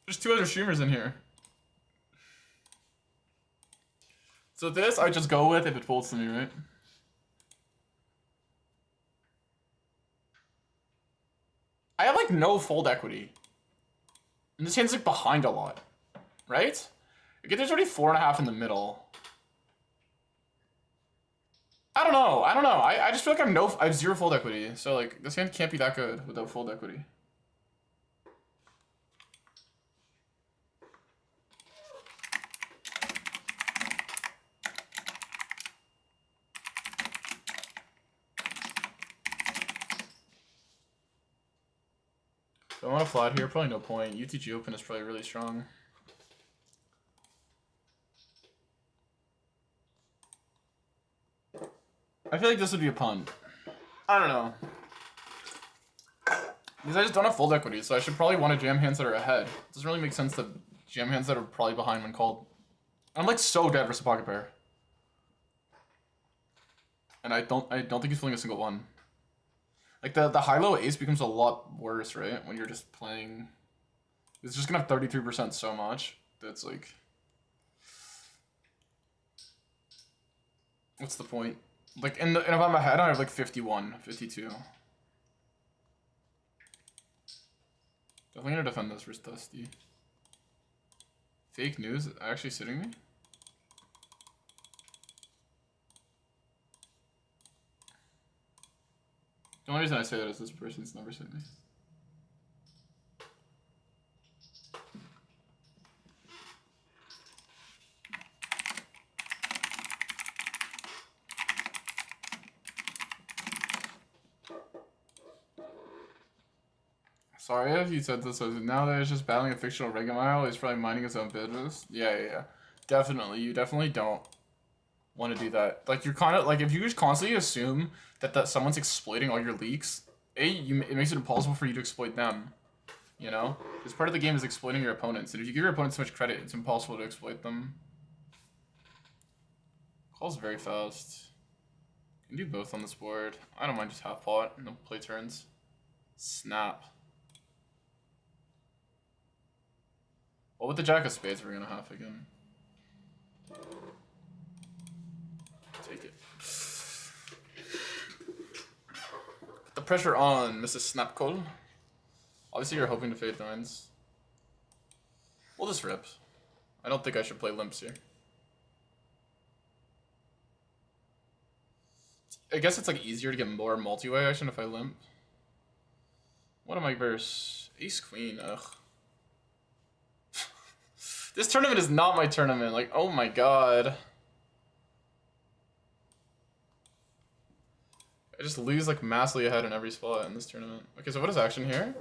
There's 2 other streamers in here. So this I just go with if it folds to me, right? I have like no fold equity. And this hand's like behind a lot, right? Okay, there's already 4.5 in the middle. I don't know. I just feel like I have 0 fold equity. So like this hand can't be that good without fold equity. Do I want to flat here? Probably no point. UTG open is probably really strong. I feel like this would be a punt. I don't know. Because I just don't have fold equity, so I should probably want to jam hands that are ahead. It doesn't really make sense to jam hands that are probably behind when called. I'm like so dead versus pocket pair. And I don't think he's feeling a single one. Like the high-low ace becomes a lot worse, right? When you're just playing. It's just gonna have 33% so much. That's like. What's the point? Like and if I'm ahead, I have like 51, 52. Definitely gonna defend this versus Dusty. Fake news actually sitting me? The only reason I say that is this person's never sitting me. Sorry if you said this, now that he's just battling a fictional Regomile, he's probably minding his own business. Yeah. Definitely. You definitely don't want to do that. Like, you're kind of, like, if you just constantly assume that someone's exploiting all your leaks, it makes it impossible for you to exploit them. You know? Because part of the game is exploiting your opponents, and if you give your opponents too much credit, it's impossible to exploit them. Call's very fast. You can do both on this board. I don't mind just half pot and then play turns. Snap. What with the jack of spades we're gonna have again? Take it. Put the pressure on, Mrs. Snapcall. Obviously you're hoping to fade nines. We'll just rip. I don't think I should play limps here. I guess it's like easier to get more multi-way action if I limp. What am I verse? Ace queen, ugh. This tournament is not my tournament, like, oh my god. I just lose like massively ahead in every spot in this tournament. Okay, so what is action here?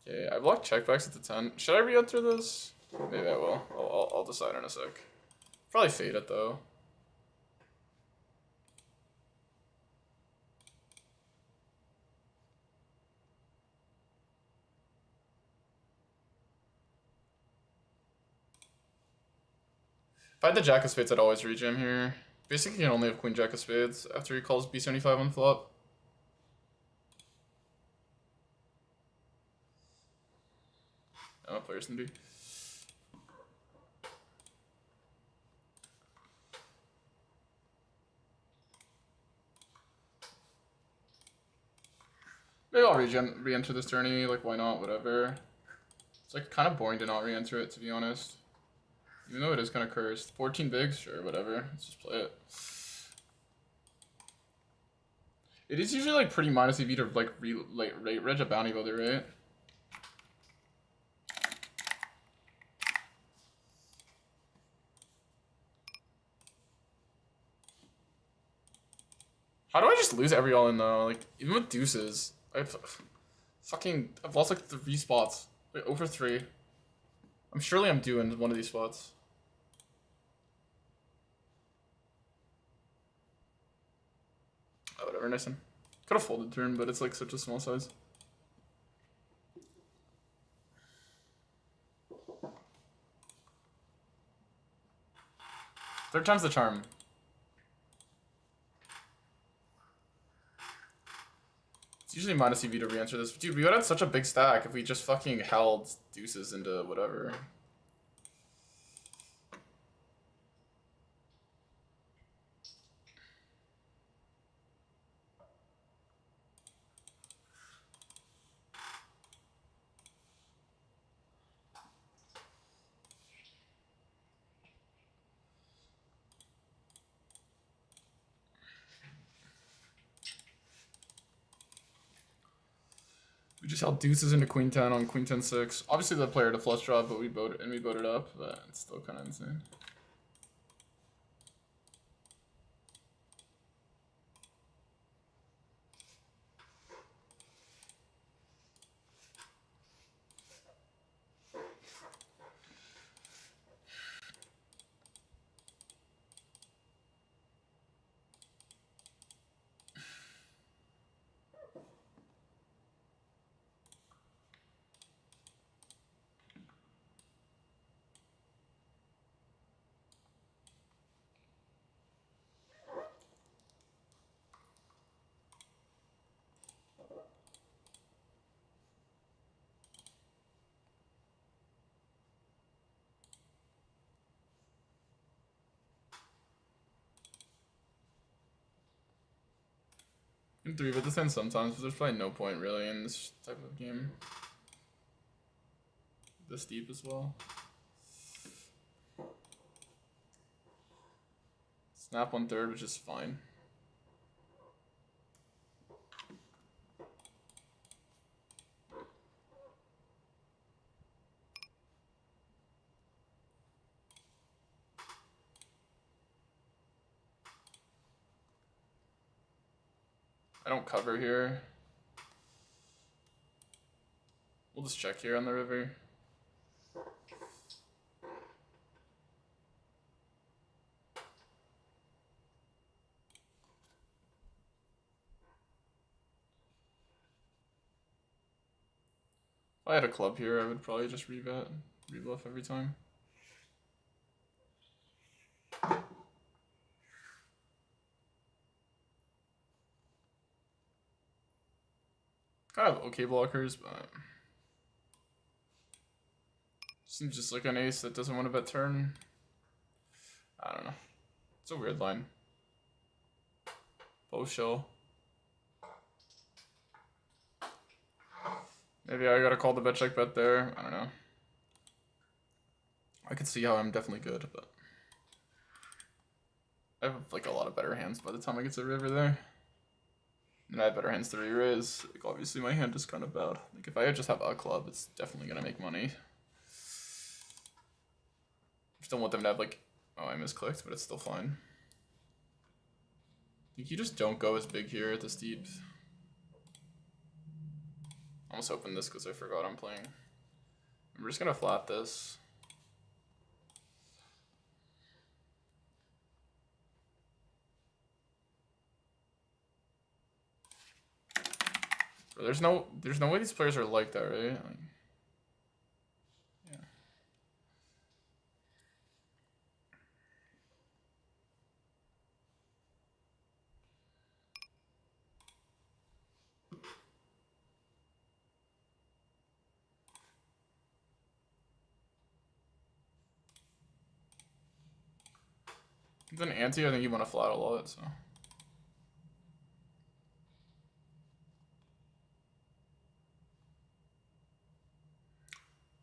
Okay, I blocked checkbacks at the 10. Should I re-enter this? Maybe I will. I'll decide in a sec. Probably fade it though. If I had the jack of spades, I'd always rejam here. Basically, you can only have queen jack of spades after he calls b75 on flop. players can be. Maybe I'll re-enter this tourney, like why not, whatever. It's like kind of boring to not re-enter it, to be honest. Even though it is kind of cursed. 14 bigs, sure, whatever. Let's just play it. It is usually like pretty minus EV to like rate reg a bounty builder, right? How do I just lose every all in though? Like even with deuces, I've lost like 3 spots, like over 3. I'm doing one of these spots. Oh, whatever, nice one. Could have folded turn, but it's like such a small size. Third time's the charm. It's usually minus EV to re-enter this. Dude, we would have such a big stack if we just fucking held deuces into whatever. We just held deuces into queen 10 on queen 10-6. Obviously the player to flush draw, but we voted up, but it's still kind of insane. In 3, but this ends sometimes, but there's probably no point really in this type of game. This deep as well. Snap 1/3, which is fine. I don't cover here. We'll just check here on the river. If I had a club here, I would probably just rebluff every time. Kind of okay blockers, but seems just like an ace that doesn't want to bet turn. I don't know. It's a weird line. Both show. Maybe I gotta call the bet check bet there. I don't know. I could see how I'm definitely good, but I have like a lot of better hands by the time I get to the river there. And I have better hands to re-raise. Like obviously my hand is kind of bad. Like if I just have a club, it's definitely gonna make money. Just don't want them to have like, oh I misclicked, but it's still fine. I think you just don't go as big here at this deep. I almost opened this because I forgot I'm playing. I'm just gonna flat this. There's no way these players are like that, right? Like, yeah. He's an ante, I think he won a flat a lot, so.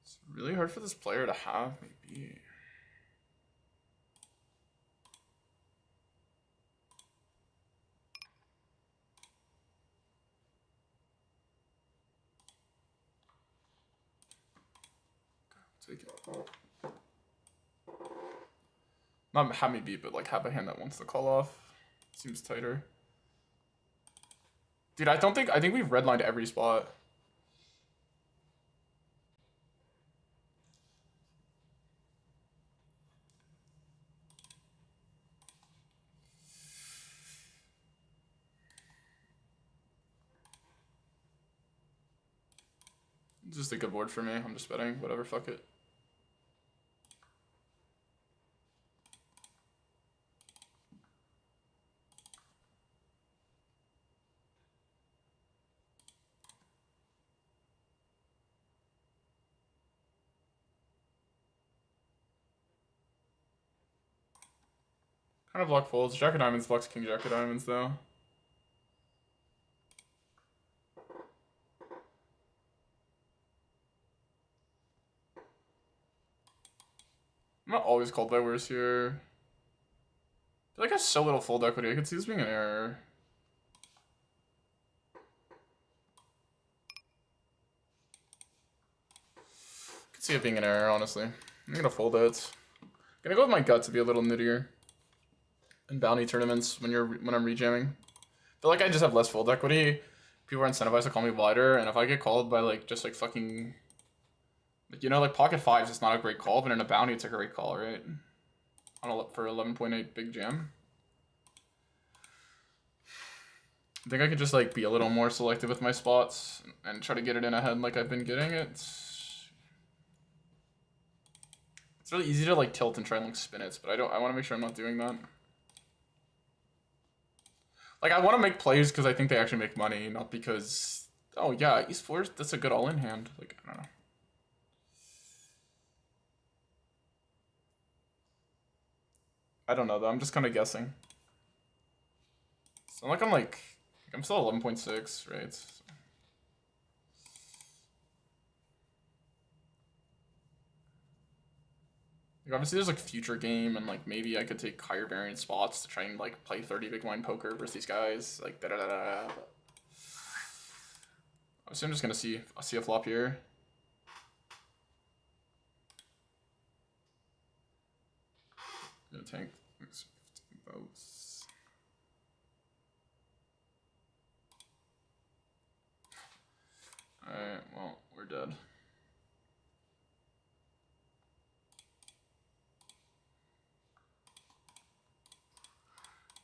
It's really hard for this player to have, maybe. Take it. Not have me beat, but like have a hand that wants to call off. Seems tighter. Dude, I think we've redlined every spot. Just a good board for me. I'm just betting. Whatever, fuck it. Kind of luck folds. Jack of diamonds blocks king jack of diamonds though. I'm not always called by worse here. I feel like I have so little fold equity. I could see this being an error. I could see it being an error, honestly. I'm gonna fold it. I'm gonna go with my gut to be a little nittier in bounty tournaments when I'm rejamming. I feel like I just have less fold equity. People are incentivized to call me wider, and if I get called by like just like fucking, like, you know, like pocket fives, it's not a great call, but in a bounty, it's a great call, right? For 11.8 big jam. I think I could just like be a little more selective with my spots and try to get it in ahead like I've been getting it. It's really easy to like tilt and try and like spin it, but I want to make sure I'm not doing that. Like, I want to make plays because I think they actually make money, not because, oh yeah, East 4, that's a good all-in hand. Like, I don't know. I don't know though, I'm just kind of guessing. So I'm still 11.6, right? So. Like, obviously there's like future game and like maybe I could take higher variance spots to try and like play 30 big blind poker versus these guys, like da da da da. Obviously I'm just gonna see a flop here. I'm gonna tank both. Alright, well, we're dead.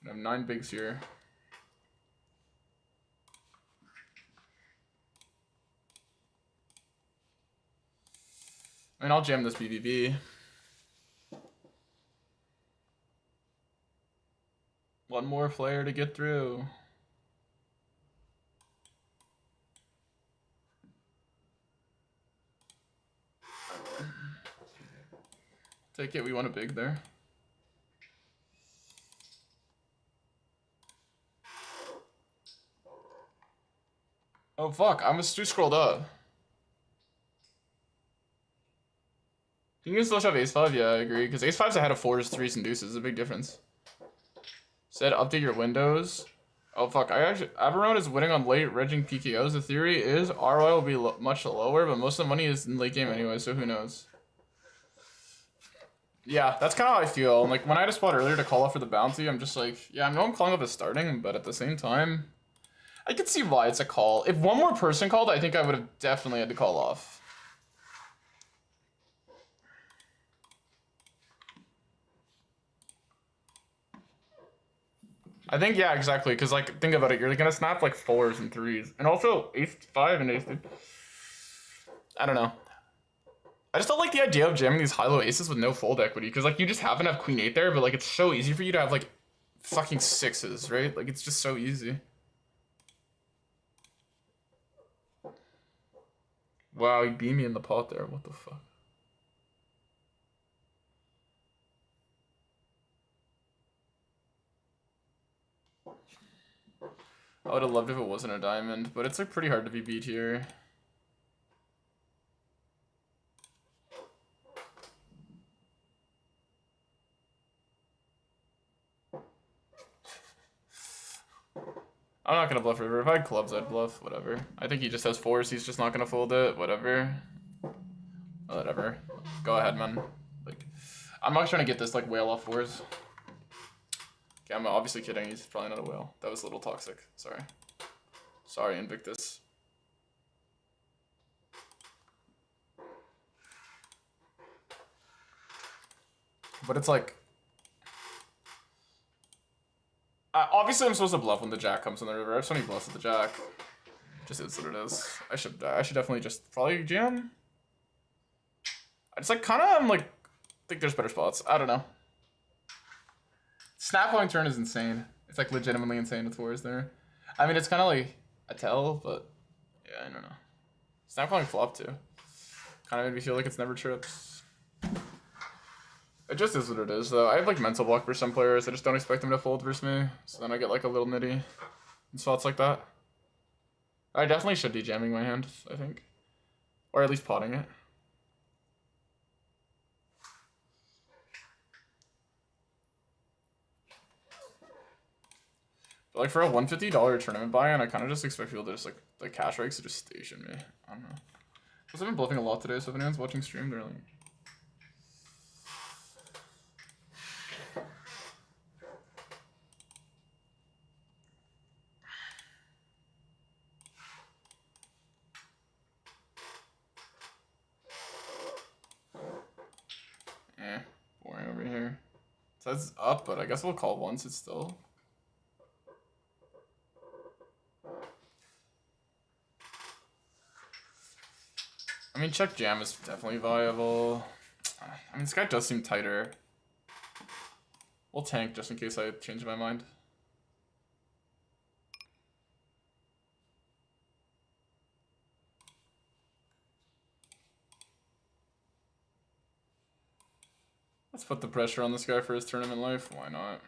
I have 9 bigs here. I mean, I'll jam this BBB. One more flare to get through. Take it, we want a big there. Oh fuck, I was too scrolled up. You can still shove ace-5? Yeah, I agree. Because ace-5's ahead of 4s, 3s, and deuces. It's a big difference. Said update your windows. Oh fuck, Averone is winning on late regging PKOs. The theory is ROI will be much lower, but most of the money is in late game anyway, so who knows. Yeah, that's kind of how I feel. Like, when I had a spot earlier to call off for the bounty, I'm just like, yeah, I know I'm calling off as starting, but at the same time, I can see why it's a call. If one more person called, I think I would have definitely had to call off. I think, yeah, exactly, because, like, think about it, you're gonna snap, like, 4s and 3s, and also ace-5 and ace-2. I don't know. I just don't like the idea of jamming these high-low aces with no fold equity, because, like, you just happen to have queen-8 there, but, like, it's so easy for you to have, like, fucking 6s, right? Like, it's just so easy. Wow, he beat me in the pot there, what the fuck? I would have loved if it wasn't a diamond, but it's like pretty hard to be beat here. I'm not gonna bluff river. If I had clubs, I'd bluff. Whatever. I think he just has fours. He's just not gonna fold it. Whatever. Whatever. Go ahead, man. Like, I'm not trying to get this like whale off fours. Okay, I'm obviously kidding. He's probably not a whale. That was a little toxic. Sorry. Sorry, Invictus. But it's like, obviously I'm supposed to bluff when the jack comes in the river. I have so many bluffs with the jack. Just is what it is. I should definitely just probably jam. I just like kind of am like think there's better spots. I don't know. Snap calling turn is insane. It's like legitimately insane with fours there. I mean, it's kind of like a tell, but yeah, I don't know. Snap calling flop too. Kind of made me feel like it's never trips. It just is what it is, though. I have like mental block for some players. I just don't expect them to fold versus me, so then I get like a little nitty in spots like that. I definitely should be jamming my hand, I think, or at least potting it. But like for a $150 tournament buy-in, I kind of just expect people to just like cash rakes to just station me. I don't know. Because I've been bluffing a lot today, so if anyone's watching stream, they're like. Boring over here. It says up, but I guess we'll call once. It's still. I mean, check jam is definitely viable. I mean, this guy does seem tighter. We'll tank just in case I change my mind. Let's put the pressure on this guy for his tournament life. Why not?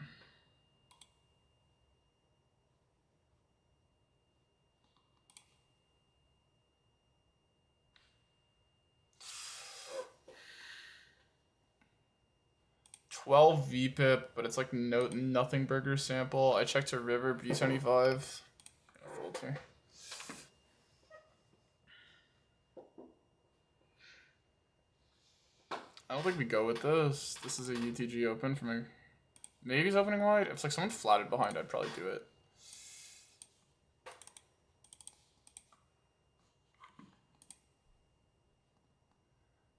$12 VPIP, but it's like nothing burger sample. I checked to river B75. Fold here. I don't think we go with this. This is a UTG open for me. Maybe he's opening wide. If it's like someone flatted behind, I'd probably do it.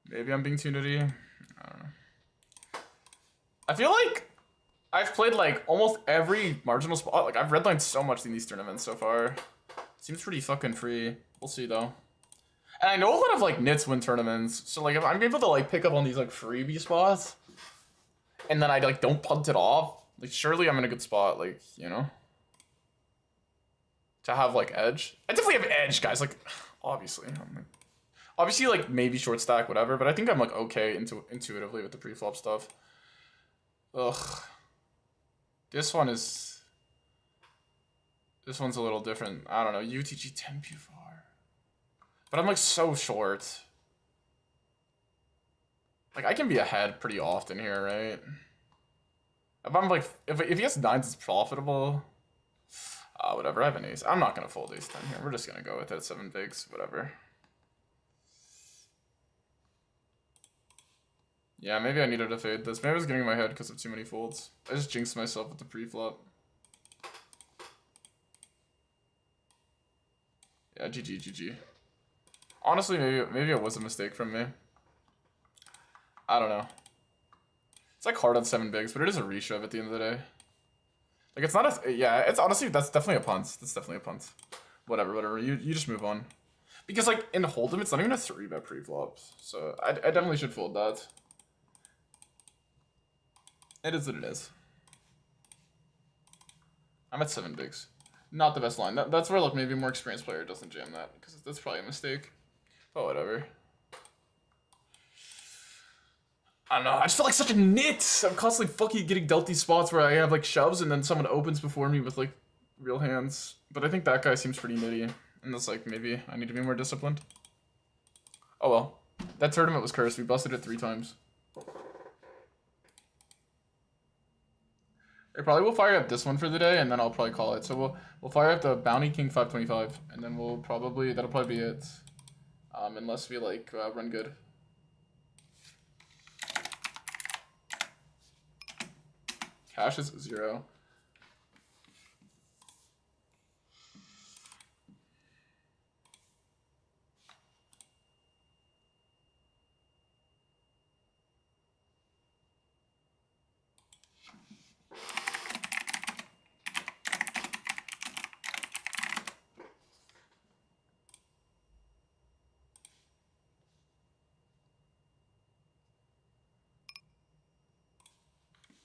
Maybe I'm being too nitty. I don't know. I feel like I've played like almost every marginal spot. Like I've redlined so much in these tournaments so far. Seems pretty fucking free. We'll see though. And I know a lot of like nits win tournaments, so like if I'm able to like pick up on these like freebie spots, and then I like don't punt it off, like surely I'm in a good spot, like, you know, to have like edge. I definitely have edge, guys. Like obviously, obviously like maybe short stack, whatever. But I think I'm like okay intuitively with the pre-flop stuff. Ugh, this one's a little different. I don't know. UTG 10 P4. But I'm like so short. Like I can be ahead pretty often here, right? If I'm like, if he has nines, it's profitable. Whatever, I have an ace. I'm not gonna fold ace 10 here. We're just gonna go with it, 7 bigs, whatever. Yeah, maybe I needed to fade this. Maybe I was getting in my head because of too many folds. I just jinxed myself with the pre-flop. Yeah, GG. Honestly, maybe it was a mistake from me. I don't know. It's like hard on 7 bigs, but it is a reshove at the end of the day. Like it's not a, yeah, it's honestly, that's definitely a punt. That's definitely a punt. Whatever. You just move on. Because like in Hold'em, it's not even a 3-bet pre-flop. So I definitely should fold that. It is what it is. I'm at 7 bigs. Not the best line. That's where like maybe a more experienced player doesn't jam that, because that's probably a mistake. But whatever. I don't know. I just feel like such a nit. I'm constantly fucking getting dealt these spots where I have like shoves and then someone opens before me with like real hands. But I think that guy seems pretty nitty. And it's like, maybe I need to be more disciplined. Oh well. That tournament was cursed. We busted it 3 times. I probably will fire up this one for the day, and then I'll probably call it. So we'll fire up the Bounty King 525, and then that'll probably be it. Unless we like run good. Cash is 0.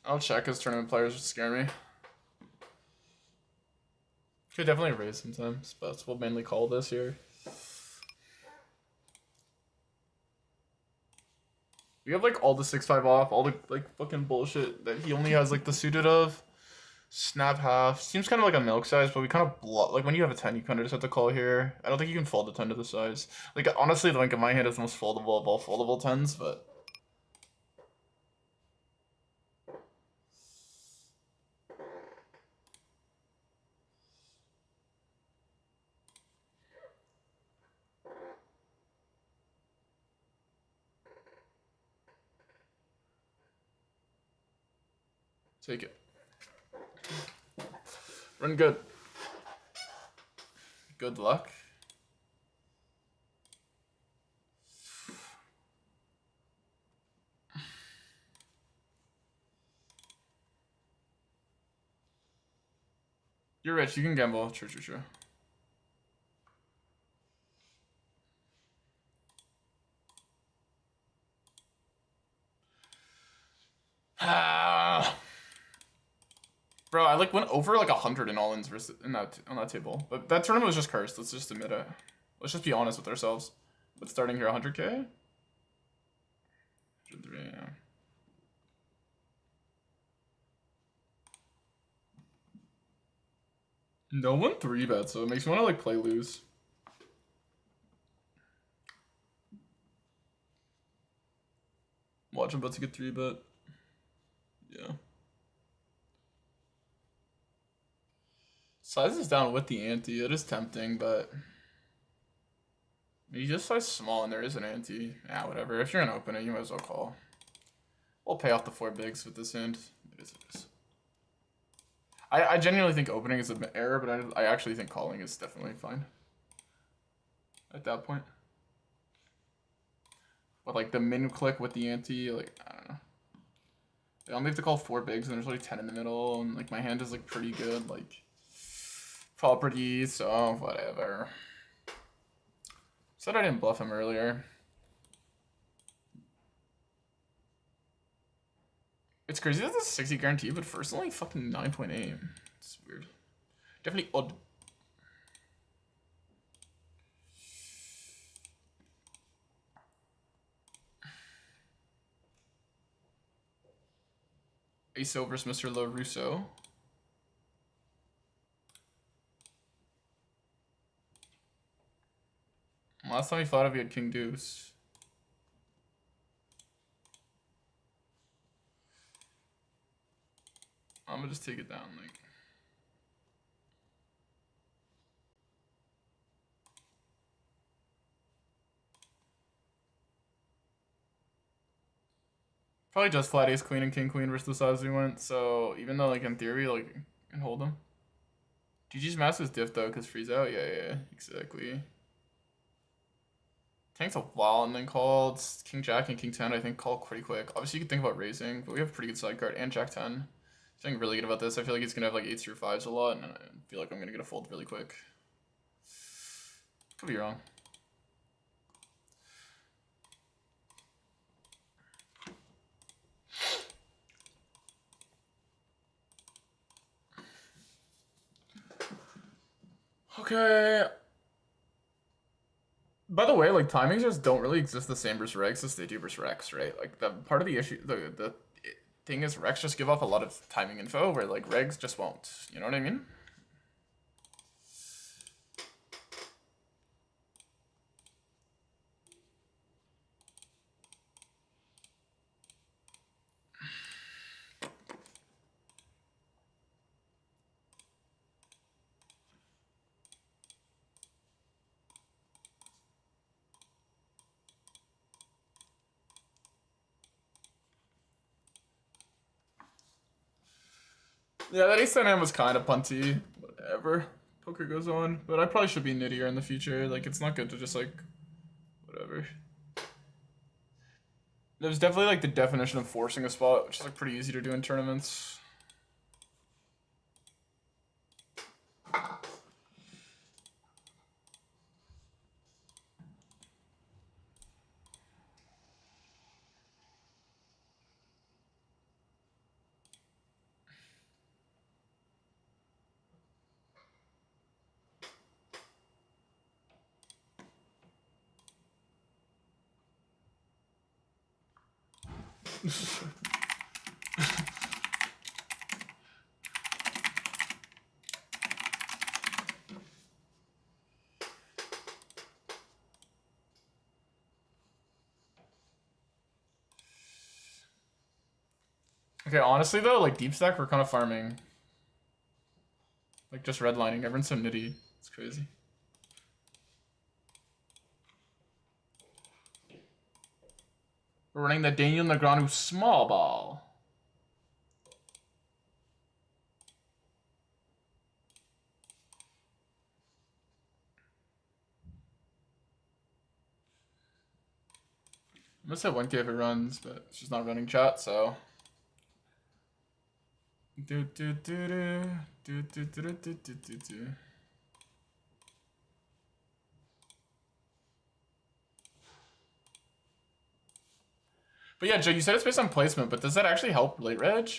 I'll check as tournament players scare me. Could definitely raise sometimes, but we'll mainly call this here. We have like all the 6-5 off, all the like fucking bullshit that he only has like the suited of. Snap half. Seems kind of like a milk size, but we kind of block. Like when you have a 10, you kind of just have to call here. I don't think you can fold a 10 to the size. Like honestly, the link of my hand is the most foldable of all foldable 10s, but. Take it. Run good. Good luck. You're rich, you can gamble. True, true, true. Bro, I like went over like 100 in all-ins versus on that table. But that tournament was just cursed. Let's just admit it. Let's just be honest with ourselves. But starting here 100k? 103, yeah. No one 3-bet, so it makes me want to like play loose. Watch, I'm about to get 3-bet. Yeah. Size is down with the ante. It is tempting, but you just size small and there is an ante. Yeah, whatever. If you're gonna open it, you might as well call. We'll pay off the 4 bigs with this hand. It is. I genuinely think opening is an error, but I actually think calling is definitely fine at that point. But like the min click with the ante, like I don't know. I only have to call 4 bigs and there's like 10 in the middle, and like my hand is like pretty good, like properties, so whatever. Said I didn't bluff him earlier. It's crazy that it's a 60 guarantee, but first only fucking 9.8. It's weird. Definitely odd. Ace versus Mr. LaRusso. Last time he thought of he had King Deuce. I'm gonna just take it down, like. Probably just flat ace queen and king queen versus the size we went. So even though like in theory like I can hold them. GG's mask is diff though because freeze out. Yeah, exactly. Tank's a while and then called king jack and king 10. I think call pretty quick. Obviously you could think about raising, but we have a pretty good side card and jack 10. Feeling really good about this. I feel like he's gonna have like 8s through 5s a lot, and I feel like I'm gonna get a fold really quick. Could be wrong. Okay. By the way, like timings just don't really exist the same versus regs as they do versus rex, right? Like the part of the issue, the thing is rex just give off a lot of timing info where like regs just won't. You know what I mean? Yeah, that ace 10 hand was kind of punty. Whatever. Poker goes on. But I probably should be nittier in the future. Like, it's not good to just, like, whatever. There's definitely, like, the definition of forcing a spot, which is, like, pretty easy to do in tournaments. Okay, honestly though, like deep stack, we're kind of farming. Like just redlining. Everyone's so nitty. It's crazy. We're running the Daniel Negreanu small ball. I'm gonna say 1K if it runs, but it's just not running chat, so. Do do do do do do do do do do do. But yeah, Joe, you said it's based on placement, but does that actually help late reg?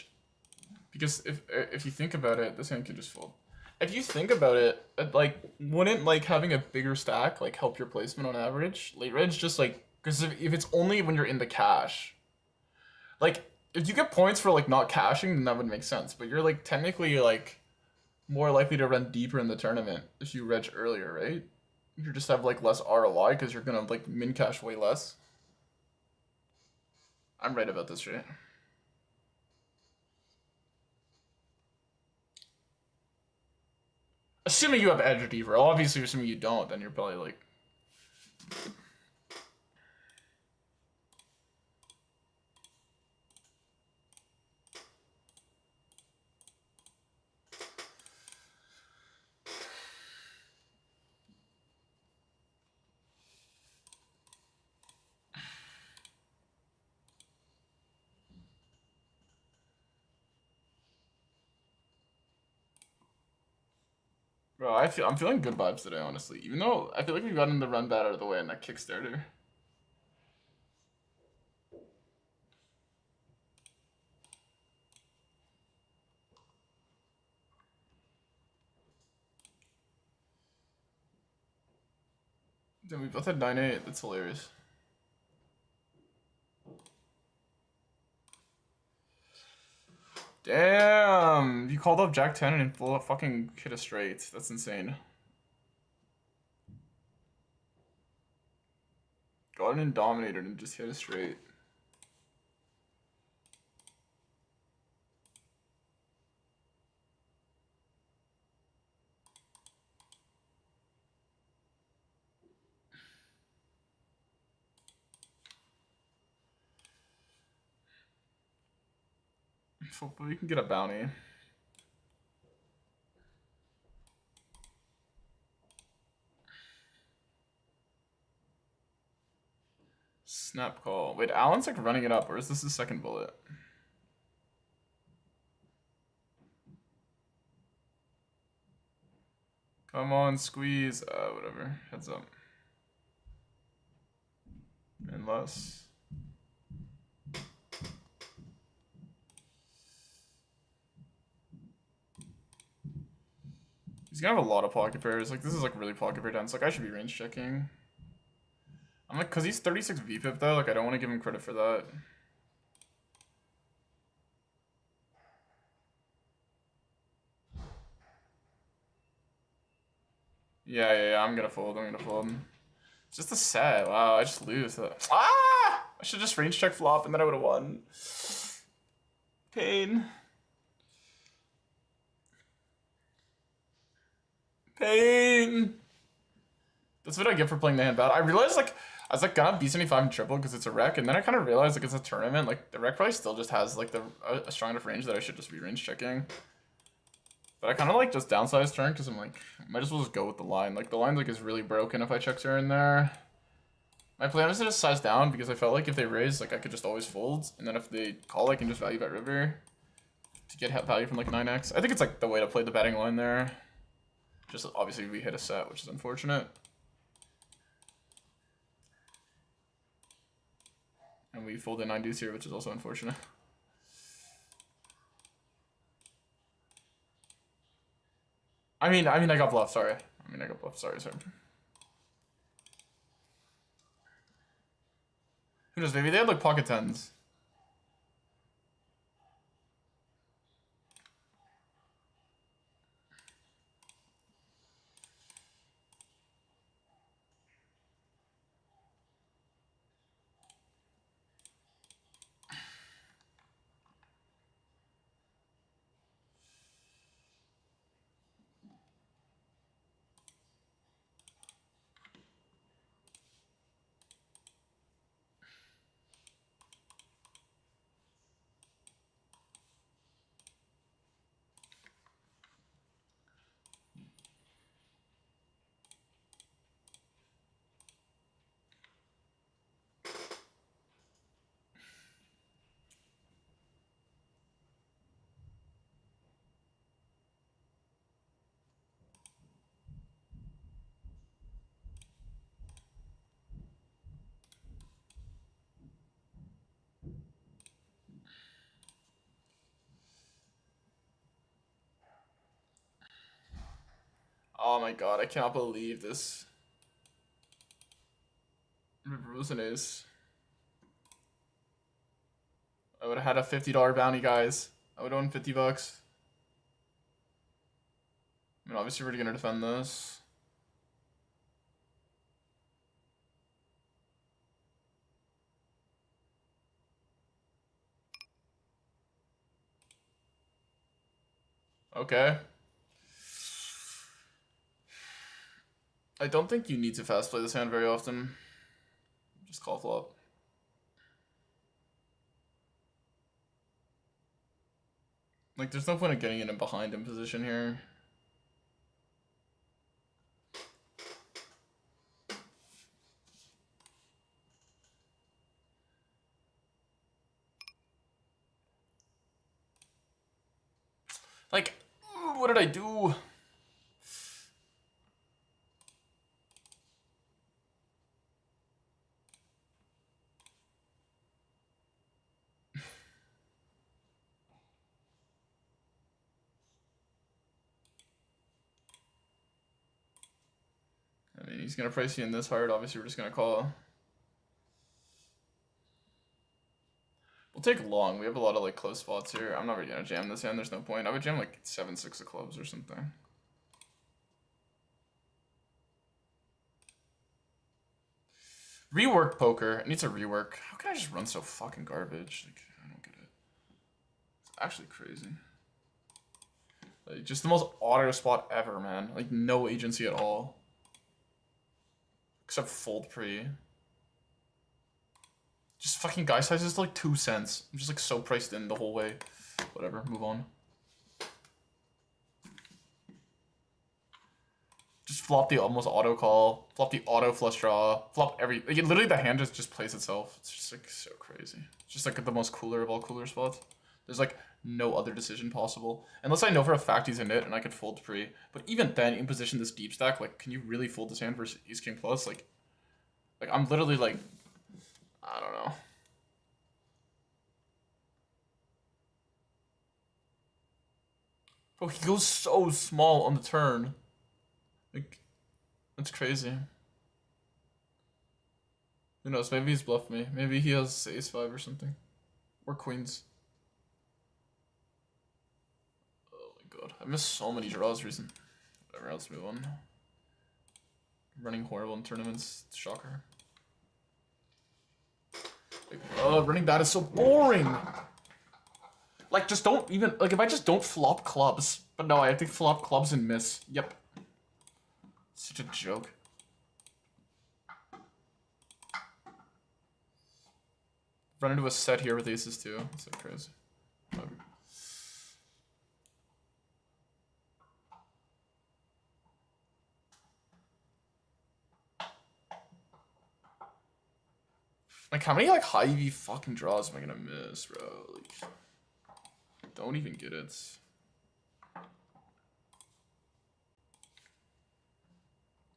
Because if you think about it, this hand can just fold. If you think about it, like, wouldn't like having a bigger stack like help your placement on average? Late reg just like, because if it's only when you're in the cash, like if you get points for like not cashing, then that would make sense. But you're like technically like more likely to run deeper in the tournament if you reg earlier, right? You just have like less ROI because you're gonna like min cash way less. I'm right about this, right? Assuming you have edge or deeper. Obviously, assuming you don't, then you're probably like. Bro, I'm feeling good vibes today, honestly. Even though I feel like we've gotten the run bat out of the way in that Kickstarter. Then we both had 9-8. That's hilarious. Damn! You called up Jack 10 and full fucking hit a straight. That's insane. Got an Indominator and just hit a straight. Hopefully we can get a bounty. Snap call. Wait, Alan's like running it up, or is this the second bullet? Come on, squeeze. Whatever. Heads up. Unless. He's gonna have a lot of pocket pairs. Like, this is like really pocket pair dense. Like, I should be range checking. I'm like, cause he's 36 VPIP though. Like, I don't want to give him credit for that. Yeah, I'm gonna fold. It's just a set. Wow, I just lose. Ah! I should just range check flop and then I would have won. Pain. Pain. That's what I get for playing the hand bad. I realized like I was like gonna B75 and triple because it's a rec, and then I kind of realized like it's a tournament. Like the rec probably still just has like a strong enough range that I should just be range checking. But I kind of like just downsize turn because I'm like, might as well just go with the line. Like the line like is really broken if I check turn there. My plan was to just size down because I felt like if they raise, like I could just always fold, and then if they call, I can just value bet river to get value from like 9x. I think it's like the way to play the betting line there. Just obviously we hit a set, which is unfortunate. And we folded 9 deuce here, which is also unfortunate. I mean, I got bluffed, sorry. Sorry. Who knows, maybe they had like pocket tens. Oh my god, I cannot believe this. River was an ace. I would have had a $50 bounty, guys. I would own 50 bucks. I mean, obviously we're gonna defend this. Okay. I don't think you need to fast play this hand very often. Just call flop. Like, there's no point in getting in behind in position here. Like, what did I do? I mean, he's gonna price you in this hard. Obviously, we're just gonna call. We'll take long. We have a lot of like close spots here. I'm not really gonna jam this hand. There's no point. I would jam like 7-6 of clubs or something. Rework poker. It needs a rework. How can I just run so fucking garbage? Like, I don't get it. It's actually crazy. Like, just the most auto spot ever, man. Like, no agency at all. Except fold pre. Just fucking guy size is like 2 cents. I'm just like so priced in the whole way. Whatever, move on. Just flop the almost auto call, flop the auto flush draw, flop every. Like, literally, the hand just plays itself. It's just like so crazy. It's just like the most cooler of all cooler spots. There's like no other decision possible unless I know for a fact he's in it and I could fold pre. But even then, in position this deep stack, like, can you really fold this hand versus Ace King plus? Like I'm literally like, I don't know. Bro, he goes so small on the turn. Like, that's crazy. Who knows? Maybe he's bluffed me. Maybe he has ace 5 or something. Or queens. Oh my god. I missed so many draws recently. Whatever, let's move on. Running horrible in tournaments. Shocker. Like, running bad is so boring! Like, just don't even... Like, if I just don't flop clubs. But no, I have to flop clubs and miss. Yep. Such a joke. Run into a set here with aces too. It's like crazy. Like, how many like high EV fucking draws am I gonna miss, bro? Like, don't even get it.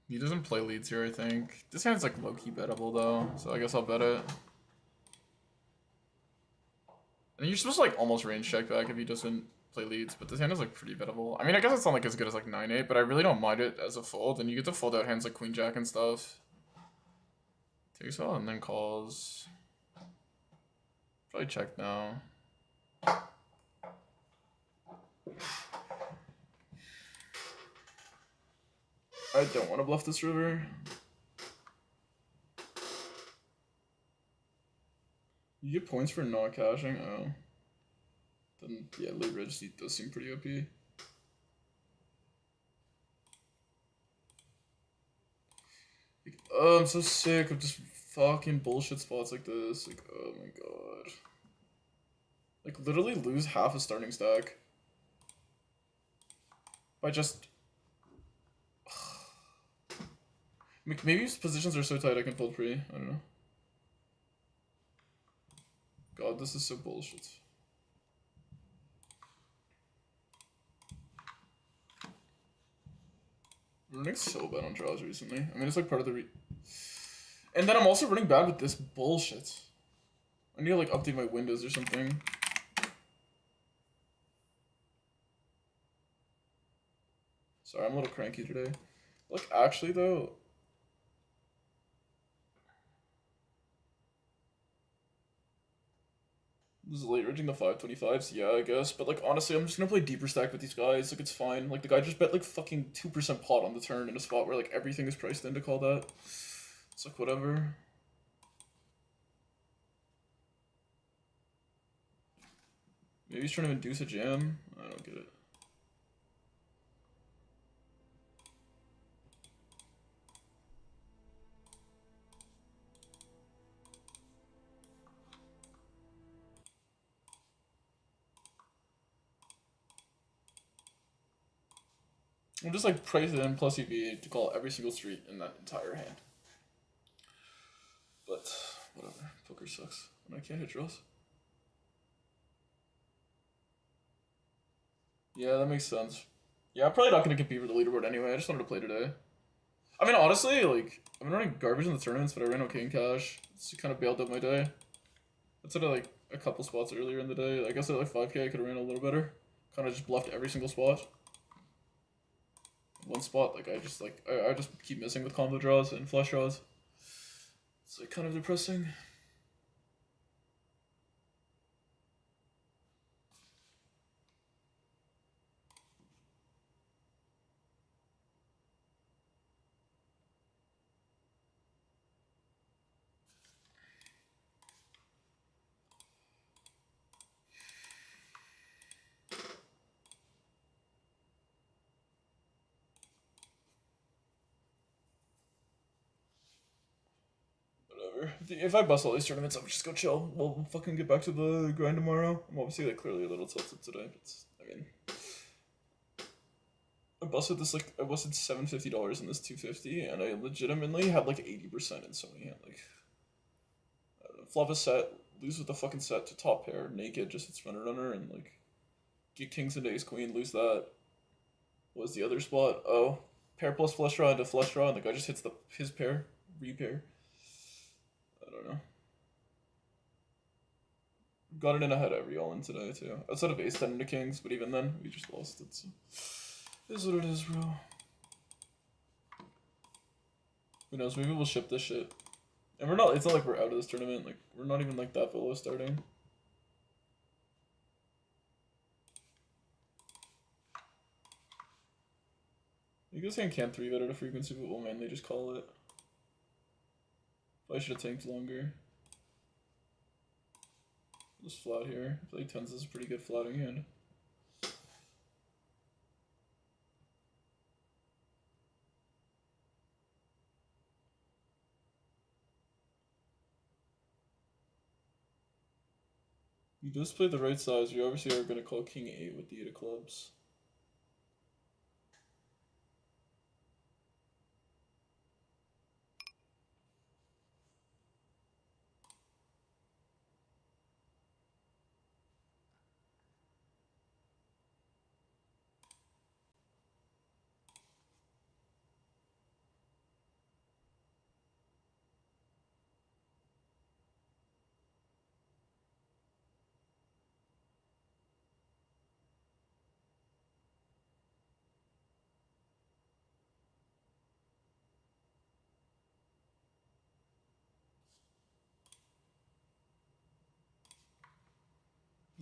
He doesn't play leads here, I think. This hand's like low-key bettable though, so I guess I'll bet it. And you're supposed to like almost range check back if he doesn't play leads, but this hand is like pretty bettable. I mean, I guess it's not like as good as like 9-8, but I really don't mind it as a fold. And you get to fold out hands like Queen Jack and stuff. Takes all and then calls. Probably check now. I don't want to bluff this river. You get points for not cashing? Oh. Then, yeah, late reg does seem pretty OP. Like, oh, I'm so sick of just fucking bullshit spots like this. Like, oh my god. Like, literally lose half a starting stack. By just... Maybe his positions are so tight I can fold pre. I don't know. God, this is so bullshit. I'm running so bad on draws recently. I mean, it's like part of the And then I'm also running bad with this bullshit. I need to like update my windows or something. Sorry, I'm a little cranky today. Like, actually though... This is late reaching the 525s, yeah, I guess. But, like, honestly, I'm just gonna play deeper stack with these guys. Like, it's fine. Like, the guy just bet, like, fucking 2% pot on the turn in a spot where, like, everything is priced in to call that. It's like, whatever. Maybe he's trying to induce a jam. I don't get it. I'm just like price it in plus EV to call every single street in that entire hand. But whatever, poker sucks when I can't hit draws. Yeah, that makes sense. Yeah, I'm probably not gonna compete for the leaderboard anyway. I just wanted to play today. I mean, honestly, like I've been running garbage in the tournaments, but I ran okay in cash. It's kind of bailed up my day. That's at like a couple spots earlier in the day. I guess at like 5K I could have ran a little better. Kind of just bluffed every single spot. One spot, like I just keep missing with combo draws and flush draws. It's like kind of depressing. If I bust all these tournaments, I'll just go chill. We'll fucking get back to the grind tomorrow. I'm obviously like clearly a little tilted today, but I mean, I busted $750 in this 250, and I legitimately had like 80% in so many hands. Like, I don't know, flop a set, lose with the fucking set to top pair, naked, just hits runner, and like get kings into ace queen, lose that. What was the other spot? Oh, pair plus flush draw into flush draw, and the guy just hits his pair, repair. I don't know. Got it in ahead every all in today too. Outside of ace 10 into kings, but even then we just lost it. So it is what it is, bro. Who knows? Maybe we'll ship this shit. And we're not. It's not like we're out of this tournament. Like we're not even like that below starting. I guess I can't 3-bet at a frequency, but we'll mainly just call it. I should have tanked longer. Just flat here. I feel like 10s is a pretty good flatting hand. You just play the right size. You obviously are going to call king 8 with the 8 of clubs.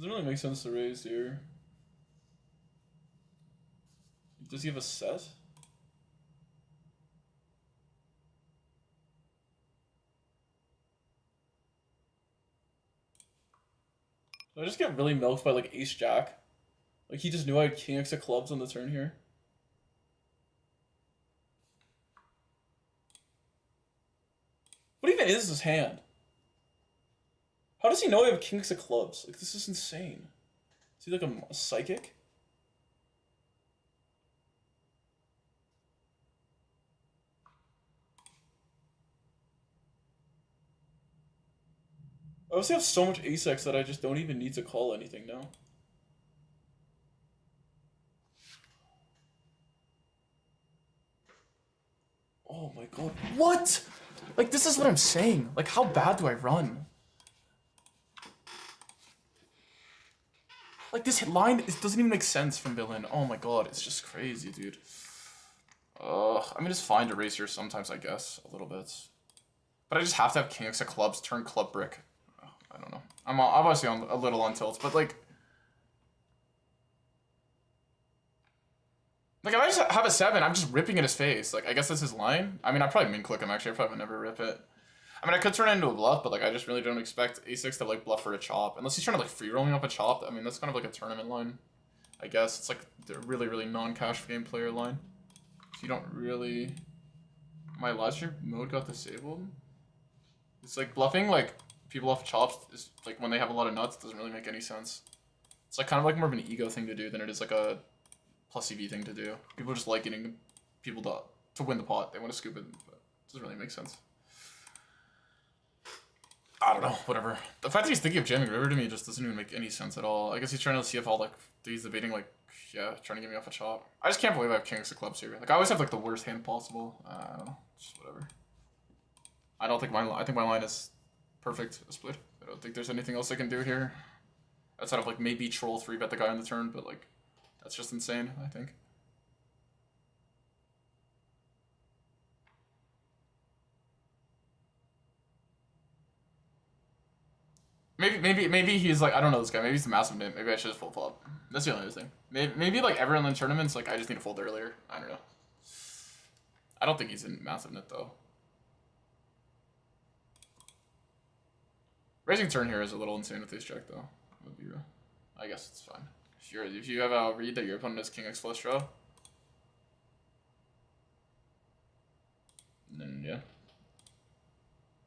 Doesn't really make sense to raise here. Does he have a set? Did I just get really milked by like ace jack? Like he just knew I had king x of clubs on the turn here. What even is this hand? How does he know I have king x of clubs? Like this is insane. Is he like a psychic? I obviously have so much ace x that I just don't even need to call anything now. Oh my god. What? Like, this is what I'm saying. Like, how bad do I run? Like, this line doesn't even make sense from villain. Oh my god, it's just crazy, dude. I mean, it's fine to raise here sometimes, I guess, a little bit. But I just have to have king x of clubs, turn club brick. I don't know. I'm obviously on a little on tilt, but like... Like, if I just have a 7, I'm just ripping in his face. Like, I guess that's his line. I mean, I probably min click him, actually. I probably would never rip it. I mean, I could turn it into a bluff, but, like, I just really don't expect a6 to, like, bluff for a chop. Unless he's trying to, like, free rolling up a chop. I mean, that's kind of like a tournament line, I guess. It's, like, the really, really non-cash game player line. So you don't really... My last year mode got disabled. It's, like, bluffing, like, people off chops is, like, when they have a lot of nuts, it doesn't really make any sense. It's, like, kind of like more of an ego thing to do than it is, like, a... plus EV thing to do. People just like getting people to win the pot. They want to scoop it, but it doesn't really make sense. I don't know, whatever. The fact that he's thinking of jamming river to me just doesn't even make any sense at all. I guess he's trying to see if all like he's debating like, yeah, trying to get me off a chop. I just can't believe I have king x of clubs here. Like I always have like the worst hand possible. I don't know, just whatever. I think my line is perfect split. I don't think there's anything else I can do here. Outside of like maybe troll 3-bet the guy on the turn, but like that's just insane, I think. Maybe he's like, I don't know this guy. Maybe he's a massive nit. Maybe I should just full flop. That's the only other thing. Maybe like everyone in tournaments, like I just need to fold earlier. I don't know. I don't think he's in massive nit though. Raising turn here is a little insane with ace jack though. I guess it's fine. If you have a read that your opponent has king x flush draw, then yeah.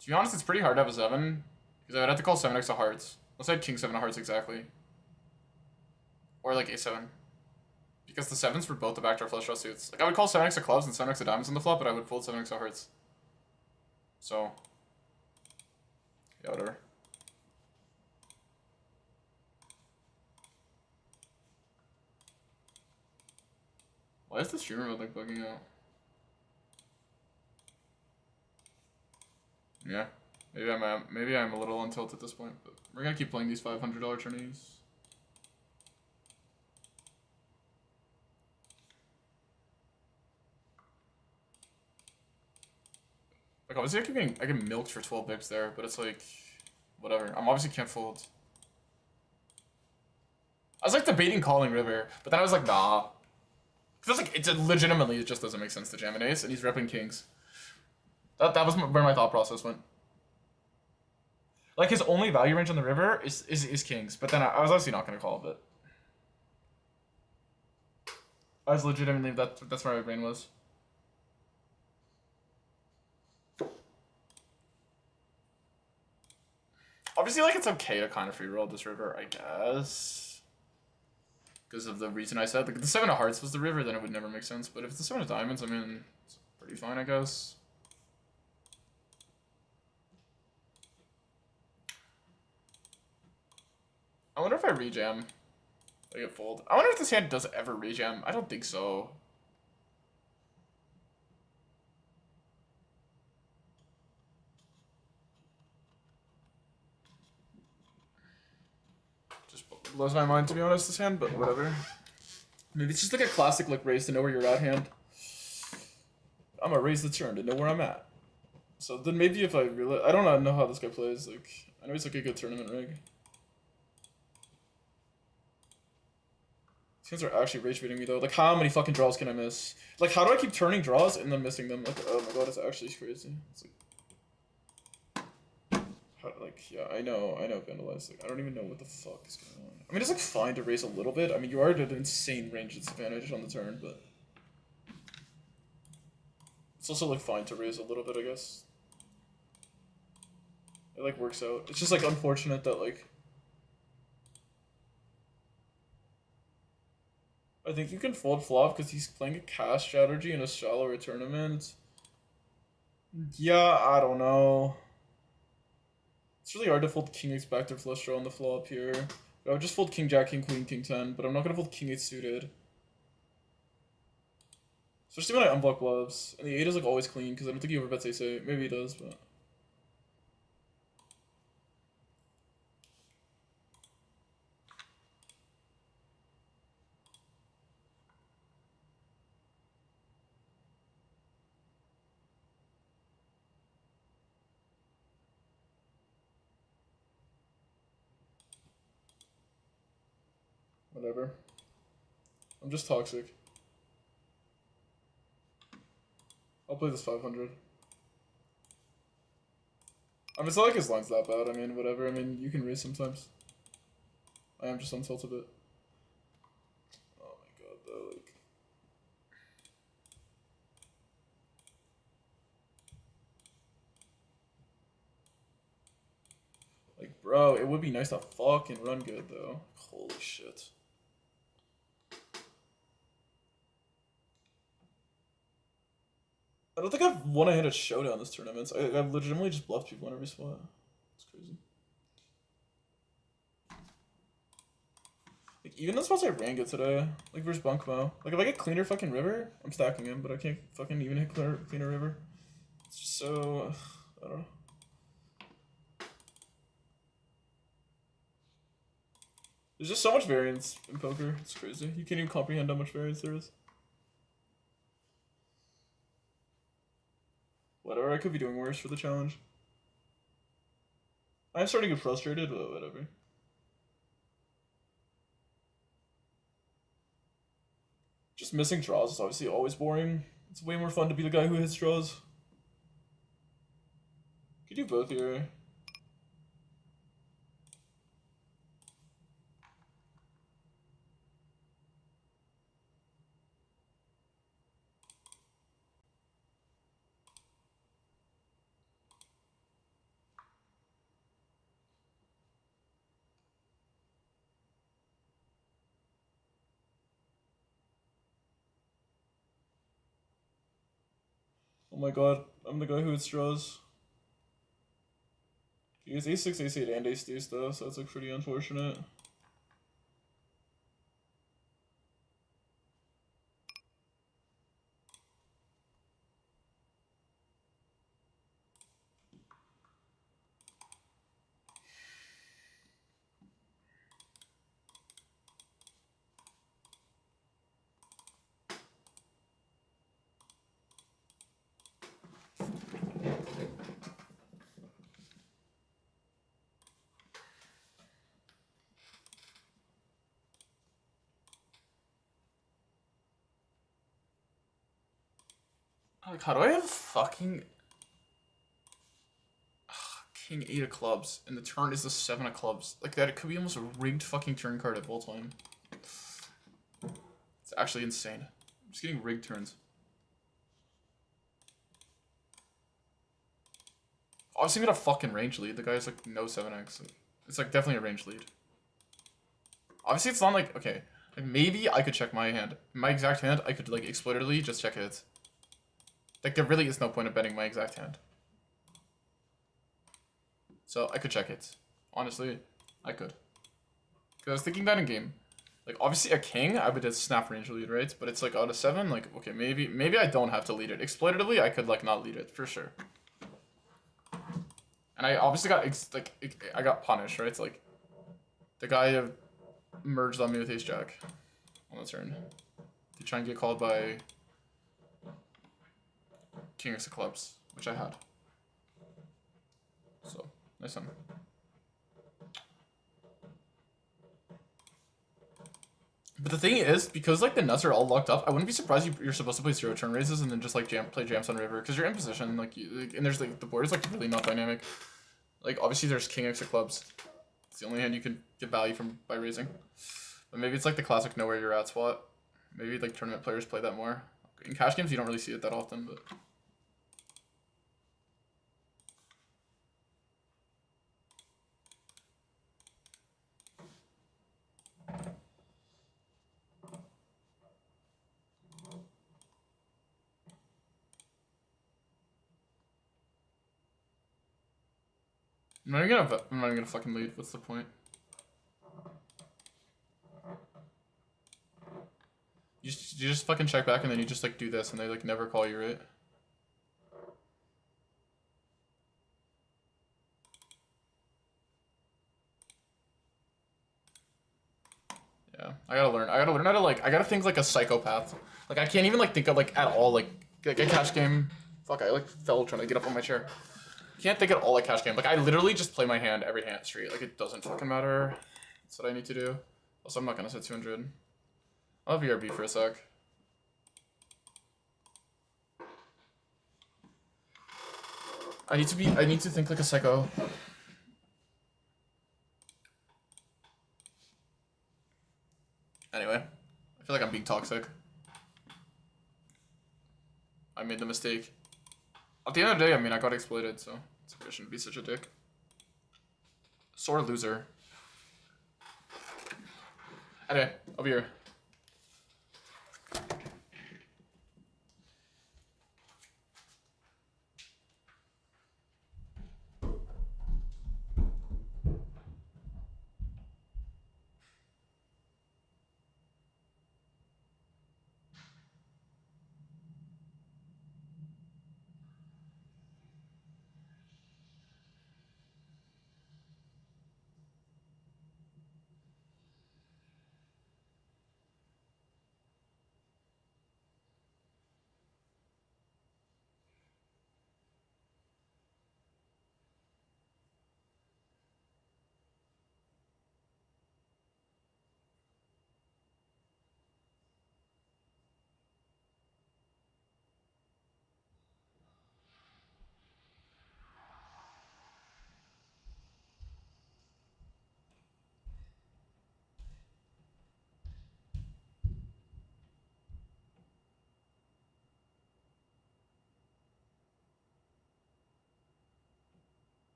To be honest, it's pretty hard to have a 7, because I would have to call 7x of hearts. Let's say I had king 7 of hearts exactly. Or like a7. Because the 7s were both the backdoor flush draw suits. Like I would call 7x of clubs and 7x of diamonds on the flop, but I would fold 7x of hearts. So, yeah, whatever. Why is the streamer mode like bugging out? Yeah, maybe I'm a little on tilt at this point, but we're gonna keep playing these $500 tourneys. Like obviously I get milked for 12 bigs there, but it's like whatever. I'm obviously can't fold. I was like debating calling river, but then I was like nah. Cause like legitimately it just doesn't make sense to jam an ace, and he's repping kings. That was where my thought process went. Like his only value range on the river is kings, but then I was obviously not gonna call it. I was legitimately that's where my brain was. Obviously, like it's okay to kind of free roll this river, I guess. Because of the reason I said, like the 7 of hearts was the river, then it would never make sense. But if it's the 7 of diamonds, I mean, it's pretty fine, I guess. I wonder if I rejam, I get fold. I wonder if this hand does ever rejam. I don't think so. Just blows my mind to be honest, this hand, but whatever. Maybe it's just like a classic like raise to know where you're at hand. I'm gonna raise the turn to know where I'm at. So then maybe if I really, I don't know how this guy plays. Like I know he's like a good tournament rig. These are actually rage baiting me though. Like, how many fucking draws can I miss? Like, how do I keep turning draws and then missing them? Like, oh my god, it's actually crazy. It's like, yeah, I know, Vandalize. Like, I don't even know what the fuck is going on. I mean, it's like fine to raise a little bit. I mean, you are at an insane range disadvantage on the turn, but it's also like fine to raise a little bit, I guess. It like works out. It's just like unfortunate that like. I think you can fold flop because he's playing a cash strategy in a shallower tournament. Yeah, I don't know. It's really hard to fold king x backdoor flush draw on the flop here. I would just fold king jack, king queen, king 10, but I'm not gonna fold king 8 suited. Especially when I unblock bluffs. And the 8 is like always clean because I don't think he overbets ace 8. Maybe he does, but. Whatever. I'm just toxic. I'll play this 500. I mean, it's not like his line's that bad. I mean, whatever. I mean, you can raise sometimes. I am just on tilt a bit. Oh my god, though. Like, bro, it would be nice to fucking run good, though. Holy shit. I don't think I've won a hand at Showdown this tournament. I've legitimately just bluffed people in every spot. It's crazy. Like, even the spots I ran good today, like versus Bunkmo. Like, if I get cleaner fucking river, I'm stacking him, but I can't fucking even hit cleaner river. It's just so... I don't know. There's just so much variance in poker. It's crazy. You can't even comprehend how much variance there is. Whatever, I could be doing worse for the challenge. I'm starting to get frustrated, but whatever. Just missing draws is obviously always boring. It's way more fun to be the guy who hits draws. Could do both here. Oh my god, I'm the guy who hits draws. He has ace6, ace8, and ace deuce though, so that's like pretty unfortunate. Like, how do I have fucking king 8 of clubs and the turn is the 7 of clubs? Like that, it could be almost a rigged fucking turn card at full time. It's actually insane. I'm just getting rigged turns. Obviously, we got a fucking range lead. The guy's like no 7x. It's like definitely a range lead. Obviously, it's not like, okay, like maybe I could check my hand. My exact hand, I could like exploitatively just check it. Like there really is no point of betting my exact hand. So I could check it. Honestly, I could. Because I was thinking that in game. Like obviously a king, I would just snap range lead, right? But it's like out of 7, like okay, maybe I don't have to lead it. Exploitatively, I could like not lead it for sure. And I obviously got I got punished, right? It's like the guy merged on me with ace jack on the turn to try and get called by king x of clubs, which I had. So nice one. But the thing is, because like the nuts are all locked up, I wouldn't be surprised you're supposed to play 0 turn raises and then just like play jams on river because you're in position. Like, and there's like the board is like really not dynamic. Like obviously there's king x of clubs. It's the only hand you can get value from by raising. But maybe it's like the classic know where you're at spot. Maybe like tournament players play that more. In cash games you don't really see it that often, but. I'm not even gonna fucking lead. What's the point? You just fucking check back and then you just like do this and they like never call you, right? Yeah, I gotta learn how to like, I gotta think like a psychopath. Like I can't even like think of like at all like a cash game. Fuck, I like fell trying to get up on my chair. Can't think at all like cash game. Like I literally just play my hand every hand straight. Like it doesn't fucking matter. That's what I need to do. Also, I'm not gonna set 200. I'll have BRB for a sec. I need to think like a psycho. Anyway, I feel like I'm being toxic. I made the mistake. At the end of the day, I mean, I got exploited, so I shouldn't be such a dick. Sore loser. Anyway, I'll be here.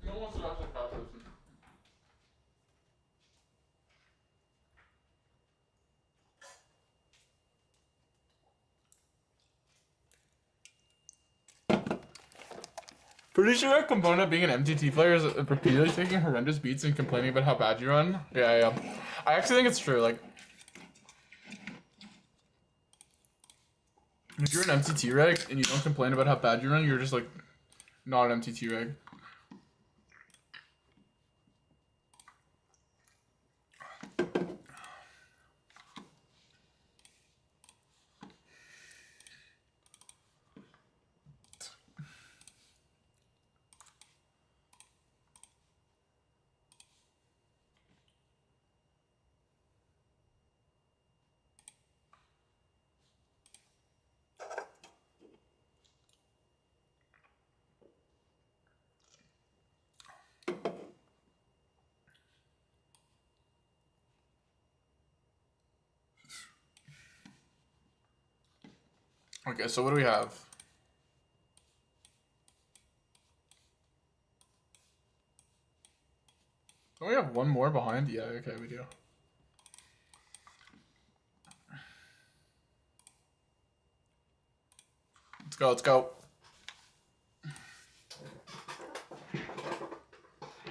No one wants to ask about this. Pretty sure a component of being an MTT player is repeatedly taking horrendous beats and complaining about how bad you run. Yeah. I actually think it's true. Like, if you're an MTT reg and you don't complain about how bad you run, you're just like not an MTT reg. Okay, so what do we have? Don't we have one more behind? Yeah, okay, we do. Let's go, let's go.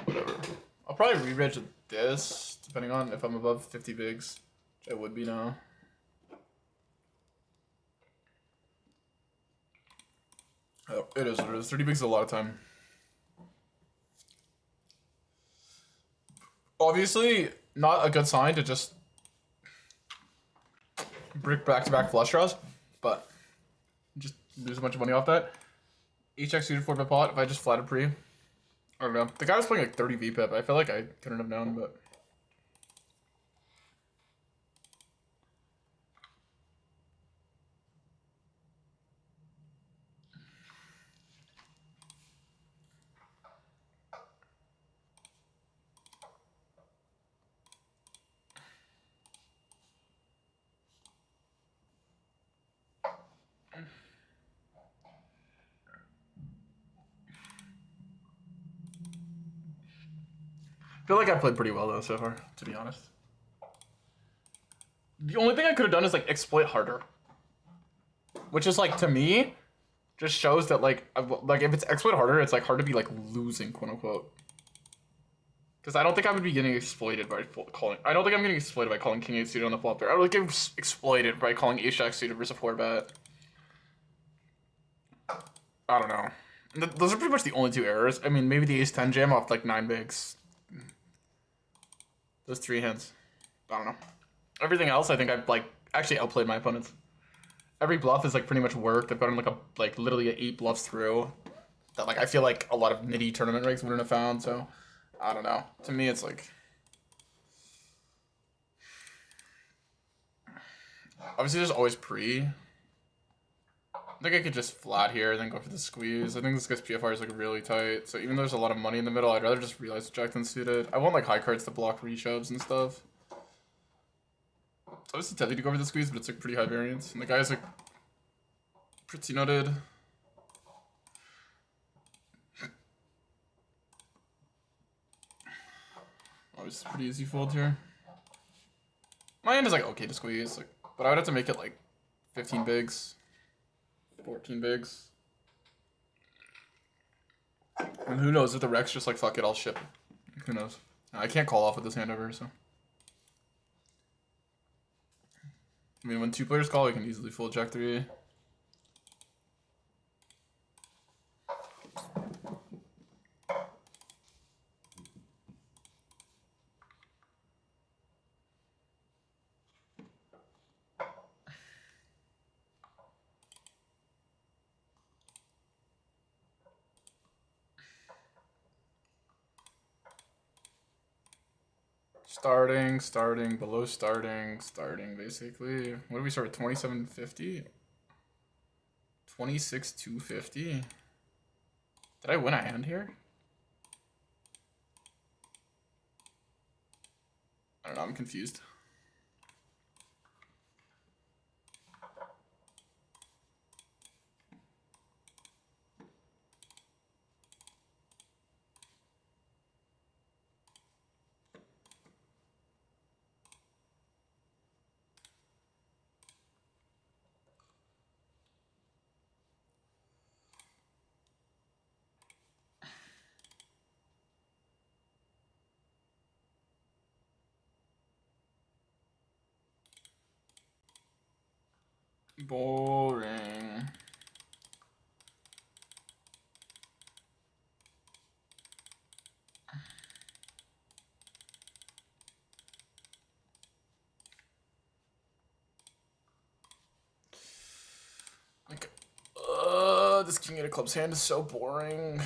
Whatever. I'll probably re-reg this, depending on if I'm above 50 bigs, which I would be now. Oh, it is what it is. 30 bigs is a lot of time. Obviously, not a good sign to just brick back-to-back flush draws, but just lose a bunch of money off that. HX suited 4-bet pot, if I just flatted pre. I don't know. The guy was playing like 30 VPIP. I feel like I couldn't have known, but... I feel like I played pretty well though so far, to be honest. The only thing I could have done is like exploit harder, which is like to me, just shows that like if it's exploit harder, it's like hard to be like losing, quote unquote. Because I don't think I would be getting exploited by calling. I don't think I'm getting exploited by calling King 8 suited on the flop there. I would get exploited by calling Ace Jack suited versus a 4-bet. I don't know. Those are pretty much the only two errors. I mean, maybe the Ace 10 jam off like 9 bigs. Those 3 hands. I don't know. Everything else, I think I've like actually outplayed my opponents. Every bluff is like pretty much worked. I've gotten like literally 8 bluffs through that like I feel like a lot of midi tournament rigs wouldn't have found. So I don't know. To me, it's like obviously there's always pre. I think I could just flat here and then go for the squeeze. I think this guy's PFR is like really tight. So even though there's a lot of money in the middle, I'd rather just realize Jack than suited. I want like high cards to block reshoves and stuff. So obviously tempting to go for the squeeze, but it's like pretty high variance. And the guy's like pretty nutted. Oh, it's pretty easy fold here. My hand is like okay to squeeze, like, but I would have to make it like 15 bigs, 14 bigs. And who knows if the Rex just like fuck it, I'll ship. Who knows? I can't call off with this hand over, so. I mean, when 2 players call, we can easily fold Jack 3. Starting, below starting, basically. What do we start with? 2750? 26,250? Did I win a hand here? I don't know, I'm confused. Boring. Like, this King 8 of clubs hand is so boring.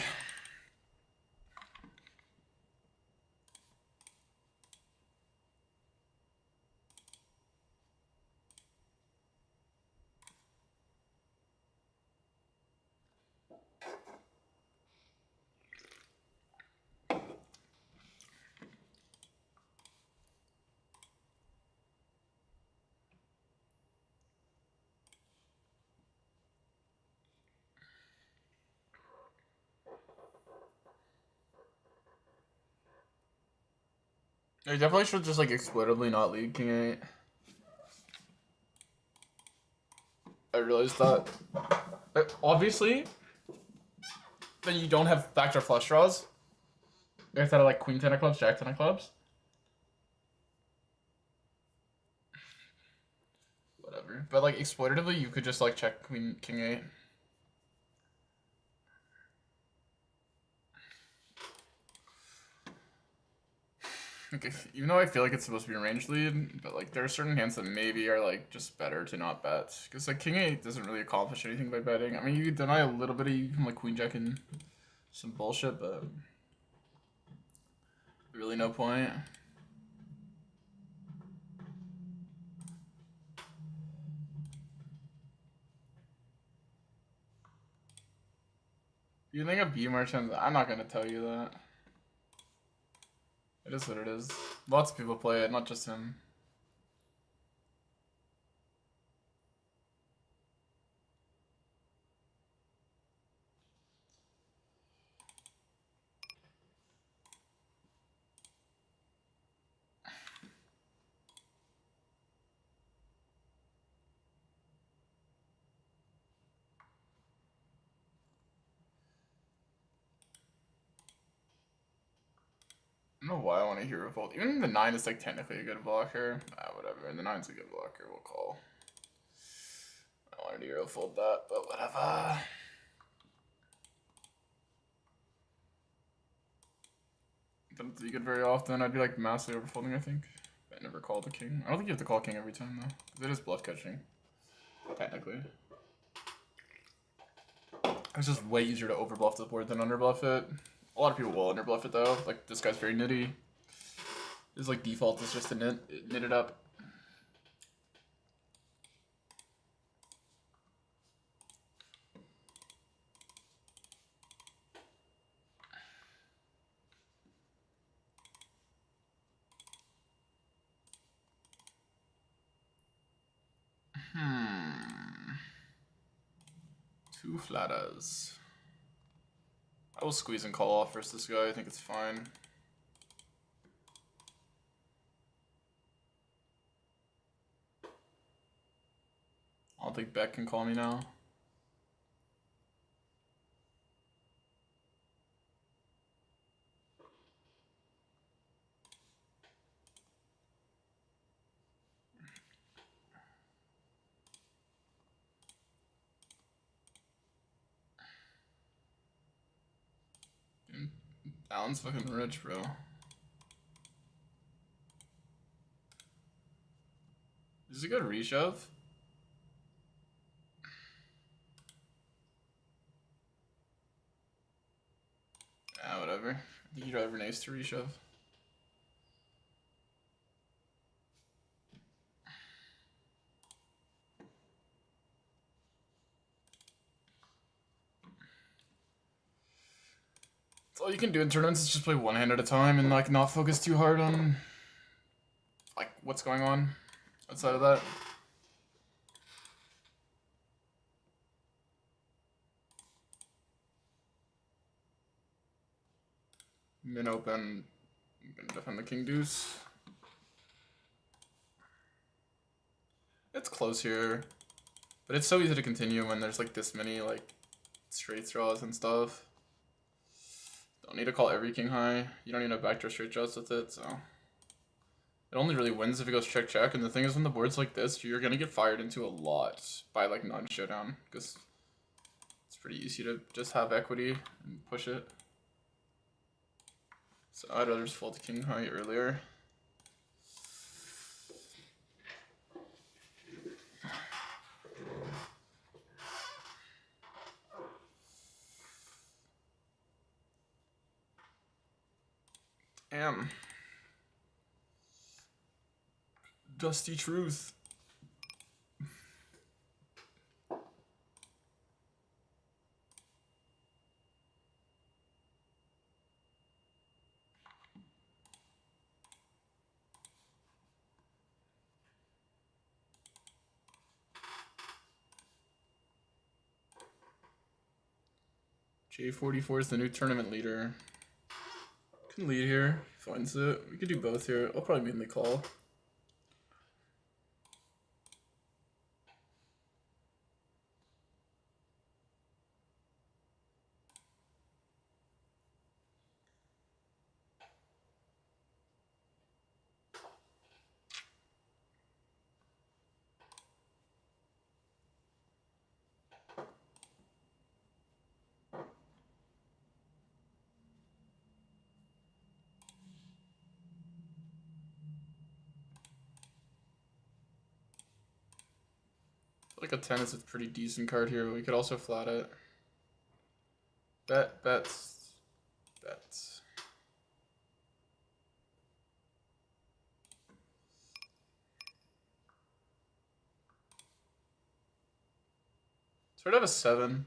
I definitely should just like exploitively not lead king 8. I realized that. Obviously, then you don't have backdoor flush draws. Instead of like queen 10 of clubs, jack 10 of clubs. Whatever. But like exploitatively, you could just like check queen king 8. Okay, even though I feel like it's supposed to be a range lead, but like there are certain hands that maybe are like just better to not bet. Because like king 8 doesn't really accomplish anything by betting. I mean, you could deny a little bit of like queen jack and some bullshit, but really no point. You think a B merchant? I'm not gonna tell you that. It is what it is. Lots of people play it, not just him. I don't know why I want to hero fold. Even the 9 is like technically a good blocker. Whatever. And the 9's a good blocker. We'll call. I wanted to hero fold that, but whatever. Doesn't do good very often. I'd be like massively overfolding, I think. I never call the king. I don't think you have to call king every time though, because it is bluff catching. Technically. It's just way easier to overbluff the board than underbluff it. A lot of people will underbluff it though. Like this guy's very nitty. His like default is just to knit it up. Two flatters. I will squeeze and call off versus this guy. I think it's fine. I don't think Beck can call me now. Alan's fucking rich, bro. Is it a good reshove? Whatever. I think you'd rather an ace to reshove. All you can do in tournaments is just play one hand at a time and like not focus too hard on like what's going on outside of that. Min open, I'm gonna defend the king deuce. It's close here, but it's so easy to continue when there's like this many like straight draws and stuff. Don't need to call every king high. You don't need to backdoor straight draws with it, so. It only really wins if it goes check check, and the thing is when the board's like this, you're gonna get fired into a lot by like non-showdown, because it's pretty easy to just have equity and push it. So I'd rather just fold the king high earlier. Damn. Dusty truth. J44 is the new tournament leader. Can lead here. finds it. We could do both here. I'll probably mainly call. Like a 10 is a pretty decent card here. We could also flat it. Bets. Sort of a 7.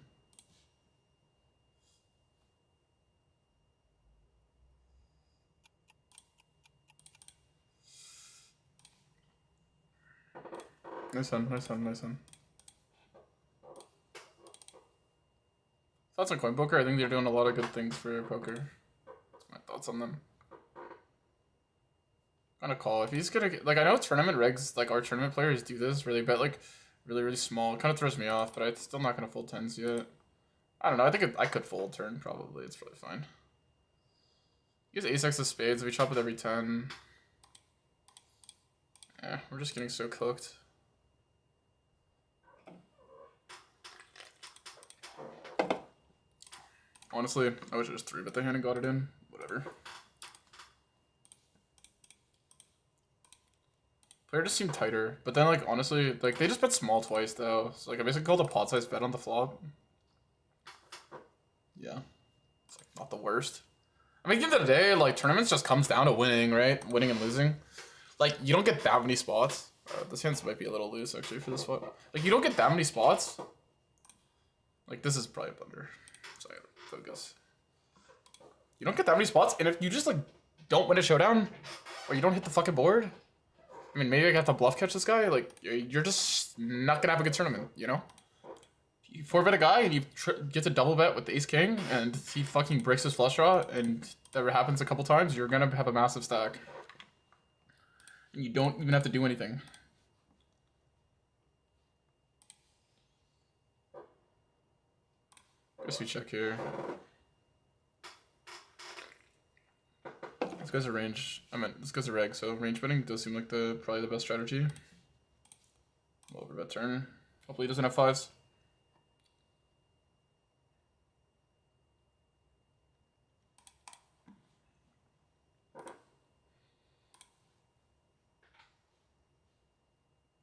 Nice one. Thoughts on coin poker? I think they're doing a lot of good things for poker. That's my thoughts on them. Gonna call if he's gonna get, like, I know tournament regs, like our tournament players do this where they bet like really small. It kind of throws me off, but I'm still not gonna fold 10s yet. I don't know. I think I could fold turn probably. It's probably fine. He has ace-x of spades. We chop with every 10. Yeah, we're just getting so cooked. Honestly, I wish it was 3-bet the hand and got it in. Whatever. Player just seemed tighter, but then, like, honestly, like, they just bet small twice, though. So, like, I basically called a pot size bet on the flop. Yeah. It's, like, not the worst. I mean, at the end of the day, like, tournaments just comes down to winning, right? Winning and losing. Like, you don't get that many spots. This hand might be a little loose, actually, for this spot. Like, you don't get that many spots. Like, this is probably a blunder. So I gotta focus. You don't get that many spots, and if you just, like, don't win a showdown, or you don't hit the fucking board, I mean, maybe I got to bluff catch this guy, like, you're just not gonna have a good tournament, you know? You 4-bet a guy, and you get to double bet with the ace-king, and he fucking breaks his flush draw, and that happens a couple times, you're gonna have a massive stack. And you don't even have to do anything. Guess we check here. This guy's a range. This guy's a reg, so range betting does seem like probably the best strategy. We'll overbet turn. Hopefully he doesn't have 5s.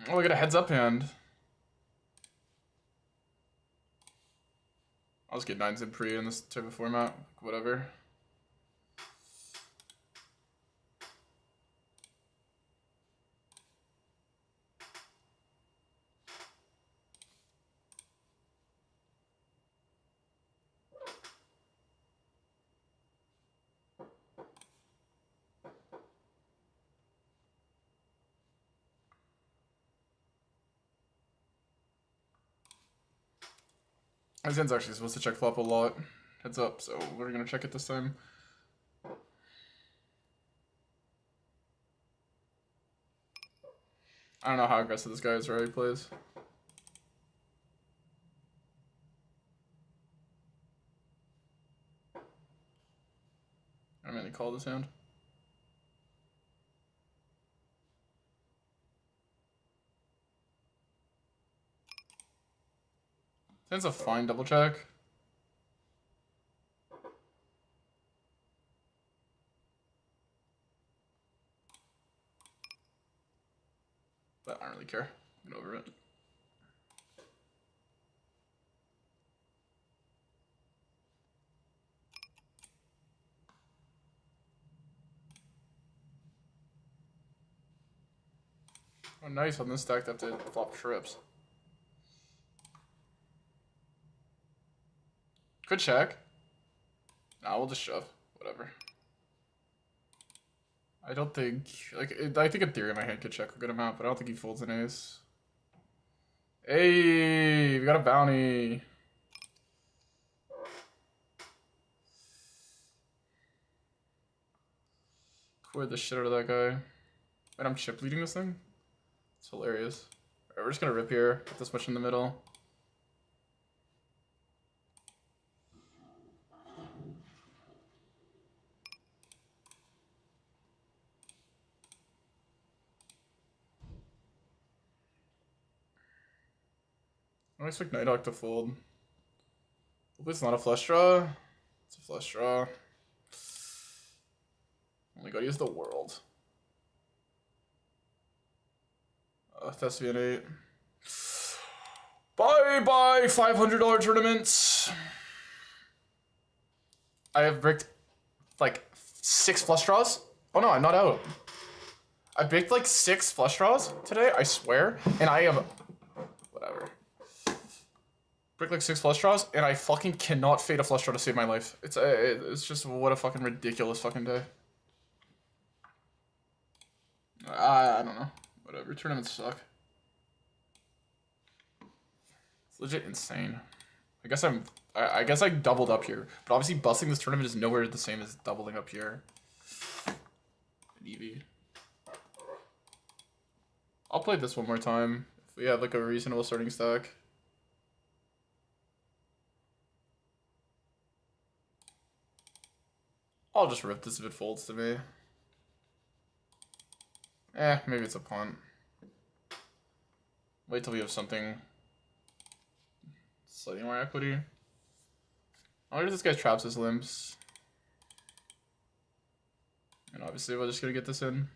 Oh, we got a heads up hand. I'll just get 9s in pre in this type of format. Whatever. This hand's actually supposed to check flop a lot. Heads up, so we're gonna check it this time. I don't know how aggressive this guy is or how he plays. I mainly call this hand. This hand's a fine double check. But I don't really care. Get over it. Oh, nice. On this stack, they have to flop trips. Could check. Nah, we'll just shove. Whatever. I don't think... Like, I think in theory my hand could check a good amount, but I don't think he folds an ace. Hey, we got a bounty. 4 the shit out of that guy. And I'm chip leading this thing? It's hilarious. Alright, we're just gonna rip here. Put this much in the middle. I don't expect Nighthawk to fold. Hopefully it's not a flush draw. It's a flush draw. Oh my god, he has the world. Thespian 8. Bye bye $500 tournaments. I have bricked like 6 flush draws. Oh no, I'm not out. I bricked like 6 flush draws today, I swear. And I have whatever. Brick like 6 flush draws, and I fucking cannot fade a flush draw to save my life. It's just what a fucking ridiculous fucking day. I don't know. Whatever. Tournaments suck. It's legit insane. I guess I doubled up here, but obviously busting this tournament is nowhere the same as doubling up here. An EV. I'll play this one more time if we have like a reasonable starting stack. I'll just rip this if it folds to me. Maybe it's a punt. Wait till we have something slightly more equity. I wonder if this guy traps his limps. And obviously we're just gonna get this in.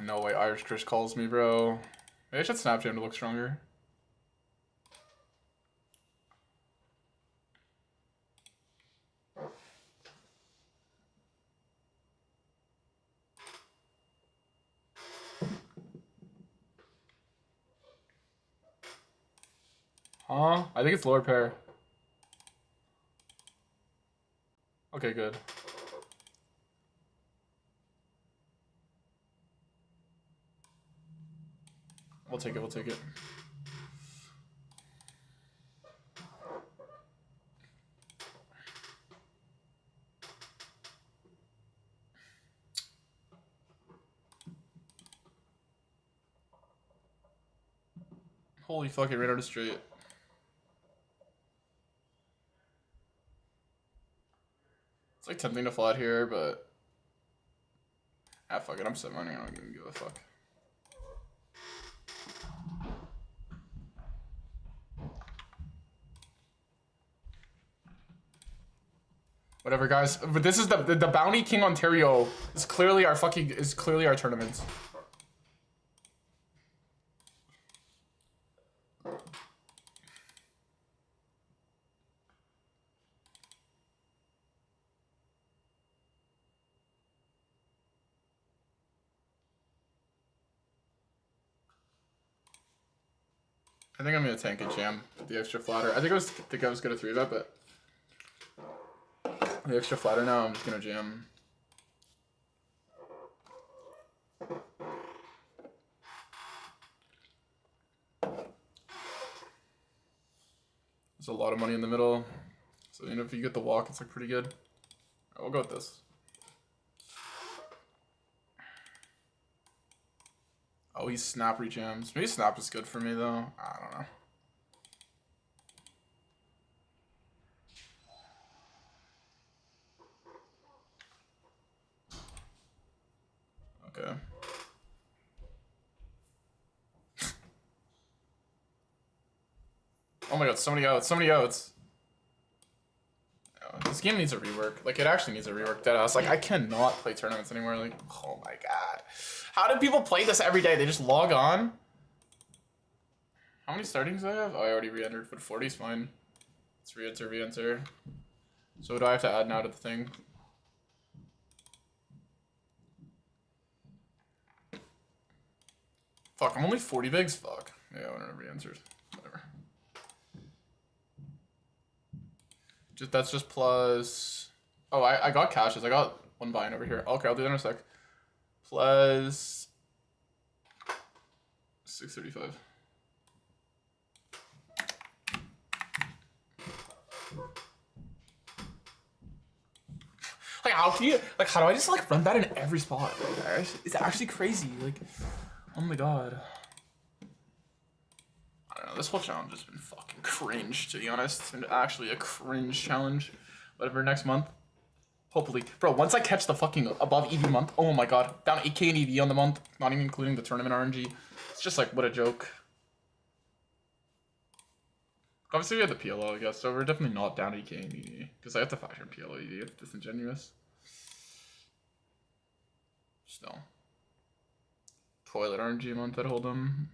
No way Irish Chris calls me, bro. Maybe I should snap jam to look stronger. Huh? I think it's lower pair. Okay, good. We'll take it, we'll take it. Holy fuck, it ran out of straight. It's like tempting to flat here, but fuck it, I'm set money, I don't even give a fuck. Whatever, guys. But this is the Bounty King Ontario is clearly our tournament. I think I'm gonna tank a jam with the extra flatter. I think I was gonna 3-bet, but the extra flatter now, I'm just gonna jam. There's a lot of money in the middle, so you know if you get the walk, it's like pretty good. Alright, we'll go with this. Oh, he snap rejams. Maybe snap is good for me though. I don't know. Okay. Oh my god, so many outs, so many outs. Oh, this game needs a rework. Like, it actually needs a rework. Deadass. Like, I cannot play tournaments anymore. Like, oh my god. How do people play this every day? They just log on? How many startings do I have? Oh, I already re-entered, but 40 is fine. Let's re-enter, re-enter. So what do I have to add now to the thing? Fuck, I'm only 40 bigs? Fuck. Yeah, I wouldn't have re-entered. Whatever. That's just plus... Oh, I got cashes. I got one buy-in over here. Okay, I'll do that in a sec. Plus... 635. Like how can you, like how do I just like run that in every spot? Like, it's actually crazy. Like, oh my god. I don't know, this whole challenge has been fucking cringe, to be honest. It's been actually a cringe challenge. Whatever, next month. Hopefully. Bro, once I catch the fucking above EV month, oh my god. Down 8k in EV on the month, not even including the tournament RNG. It's just like, what a joke. Obviously we had the PLO, I guess, so we're definitely not down 8k in EV. Because I have to factor in PLO EV, it's disingenuous. Still. Toilet RNG month at Hold'em.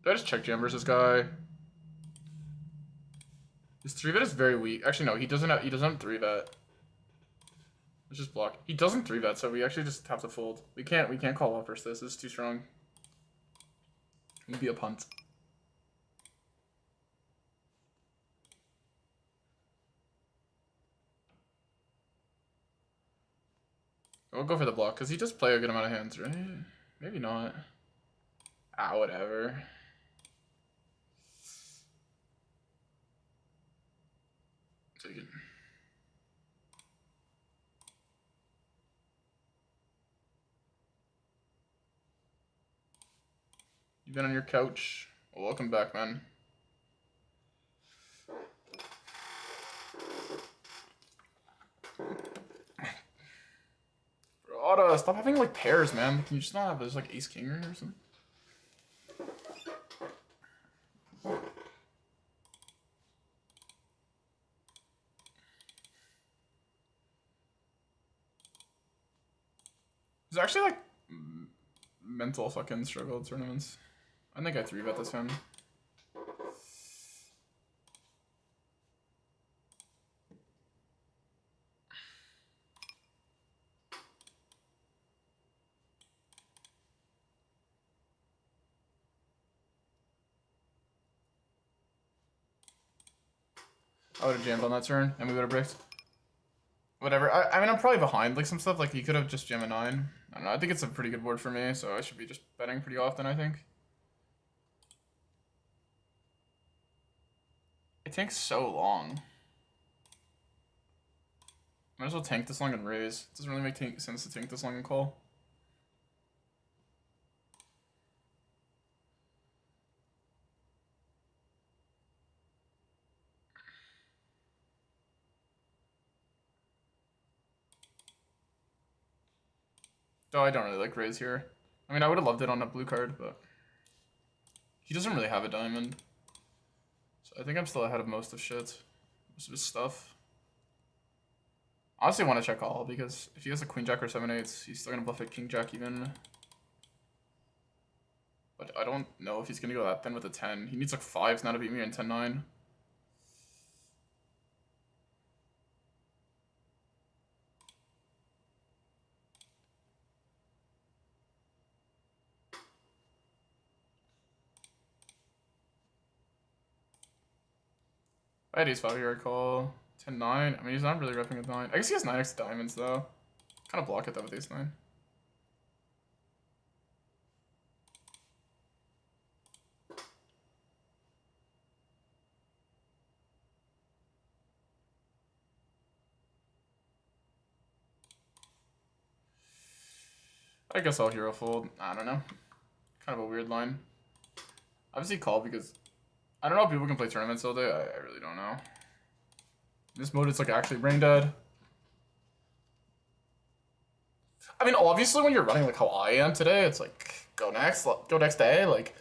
Do I just check jam versus guy? His 3-bet is very weak. Actually, no, he doesn't have 3-bet. Let's just block. He doesn't 3-bet, so we actually just have to fold. We can't call off versus this. This is too strong. It'd be a punt. We'll go for the block, because he does play a good amount of hands, right? Maybe not. Ah, whatever. Take it. You've been on your couch. Well, welcome back, man. Bro, stop having like pairs, man. Can you just not have this like ace king or something? It's actually like mental fucking struggle tournaments. I think I 3-bet this one. I would have jammed on that turn and we would have bricked. Whatever. I mean, I'm probably behind like some stuff. Like he could have just jammed a 9. I don't know. I think it's a pretty good board for me, so I should be just betting pretty often, I think. It takes so long. Might as well tank this long and raise. It doesn't really make sense to tank this long and call. Oh, I don't really like raise here. I mean, I would have loved it on a blue card, but he doesn't really have a diamond. So I think I'm still ahead of most of shit. Most of his stuff. Honestly, I want to check call because if he has a queen jack or 7/8, he's still gonna bluff it king jack even. But I don't know if he's gonna go that thin with a 10. He needs like 5s now to beat me in 10-9. I had ace 5 here, I call. 10-9. I mean, he's not really repping with 9. I guess he has 9x diamonds, though. Kind of block it, though, with ace 9. I guess I'll hero fold. I don't know. Kind of a weird line. Obviously call because I don't know if people can play tournaments all day. I really don't know. This mode, it's like actually brain dead. I mean, obviously when you're running like how I am today, it's like go next day. Like,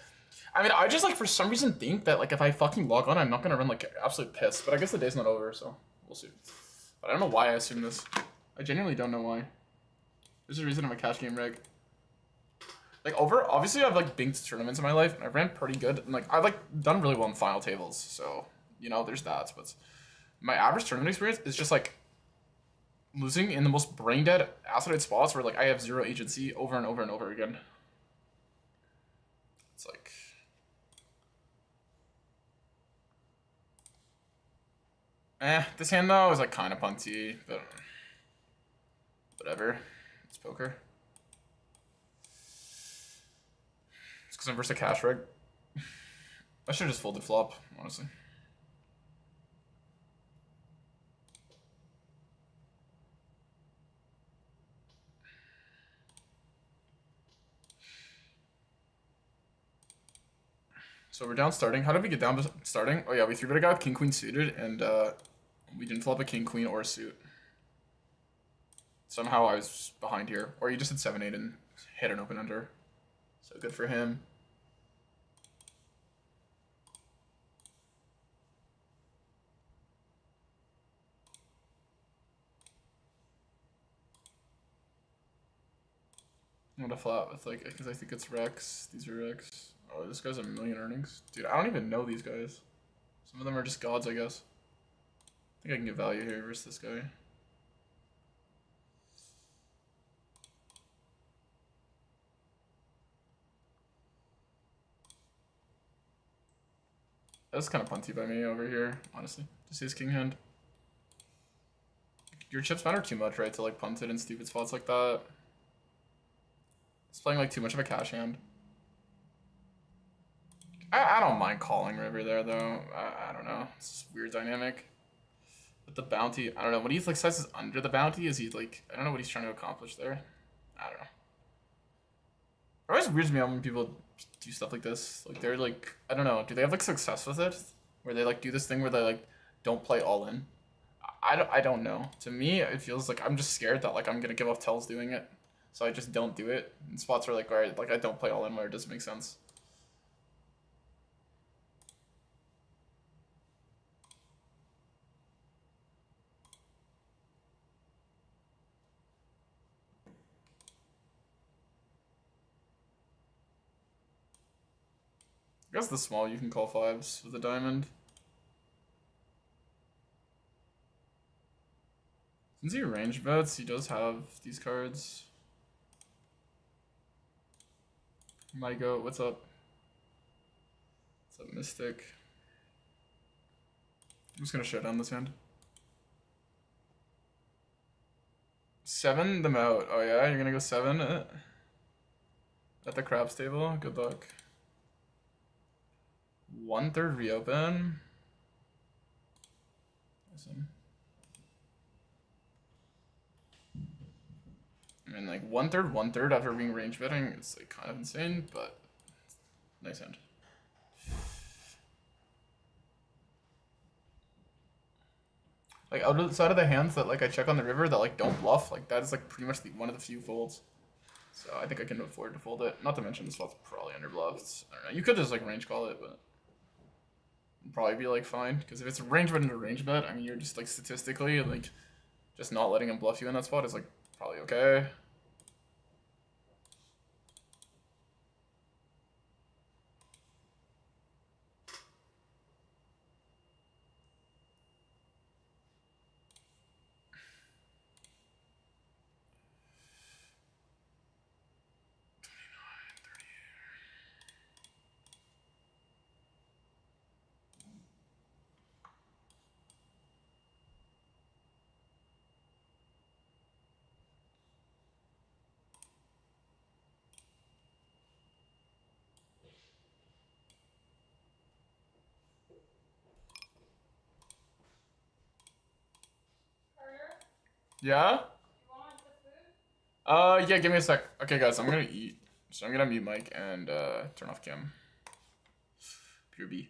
I mean, I just like for some reason think that like if I fucking log on, I'm not gonna run like absolute piss. But I guess the day's not over, so we'll see. But I don't know why I assume this. I genuinely don't know why. There's a reason I'm a cash game reg. Like obviously I've like binked tournaments in my life and I ran pretty good and like I've like done really well in final tables, so you know there's that. But my average tournament experience is just like losing in the most brain dead acidate spots where like I have zero agency over and over and over again. It's like this hand though is like kind of punty, but whatever. It's poker. Because I'm versus a cash reg. I should have just folded flop, honestly. So we're down starting. How did we get down starting? Oh yeah, we 3-bet a guy with king queen suited, and we didn't flop a king queen or a suit. Somehow I was behind here, or he just had 7-8 and hit an open under. So good for him. I'm gonna flat with like, because I think it's Rex. These are Rex. Oh, this guy's a million earnings. Dude, I don't even know these guys. Some of them are just gods, I guess. I think I can get value here versus this guy. That's kind of punty by me over here, honestly. Just his king hand. Your chips matter too much, right, to like punt it in stupid spots like that. It's playing like too much of a cash hand. I don't mind calling river there though. I don't know. It's just a weird dynamic. But the bounty, I don't know. When he like sizes under the bounty, is he like, I don't know what he's trying to accomplish there. I don't know. It always weirds me out when people do stuff like this. Like they're like, I don't know. Do they have like success with it? Where they like do this thing where they like don't play all in. I don't know. To me, it feels like I'm just scared that like I'm gonna give off tells doing it. So I just don't do it. In spots where like, alright, like I don't play all in where it doesn't make sense. I guess the small you can call fives with a diamond. Since he range bets, he does have these cards. My goat, what's up? What's up, Mystic? I'm just gonna shut down this hand. 7 them out. Oh yeah, you're gonna go 7 at the craps table. Good luck. 1/3 reopen. Awesome. I mean, like 1/3 after being range betting, it's like kind of insane, but nice hand. Like outside of the hands that like I check on the river that like don't bluff, like that is like pretty much one of the few folds. So I think I can afford to fold it. Not to mention this spot's probably under bluffed. I don't know. You could just like range call it, but it'd probably be like fine. Because if it's range bet into range bet, I mean you're just like statistically like just not letting him bluff you in that spot is like probably okay. Yeah? Yeah, give me a sec. Okay, guys, I'm gonna eat. So I'm gonna mute mic and turn off cam. Pure B.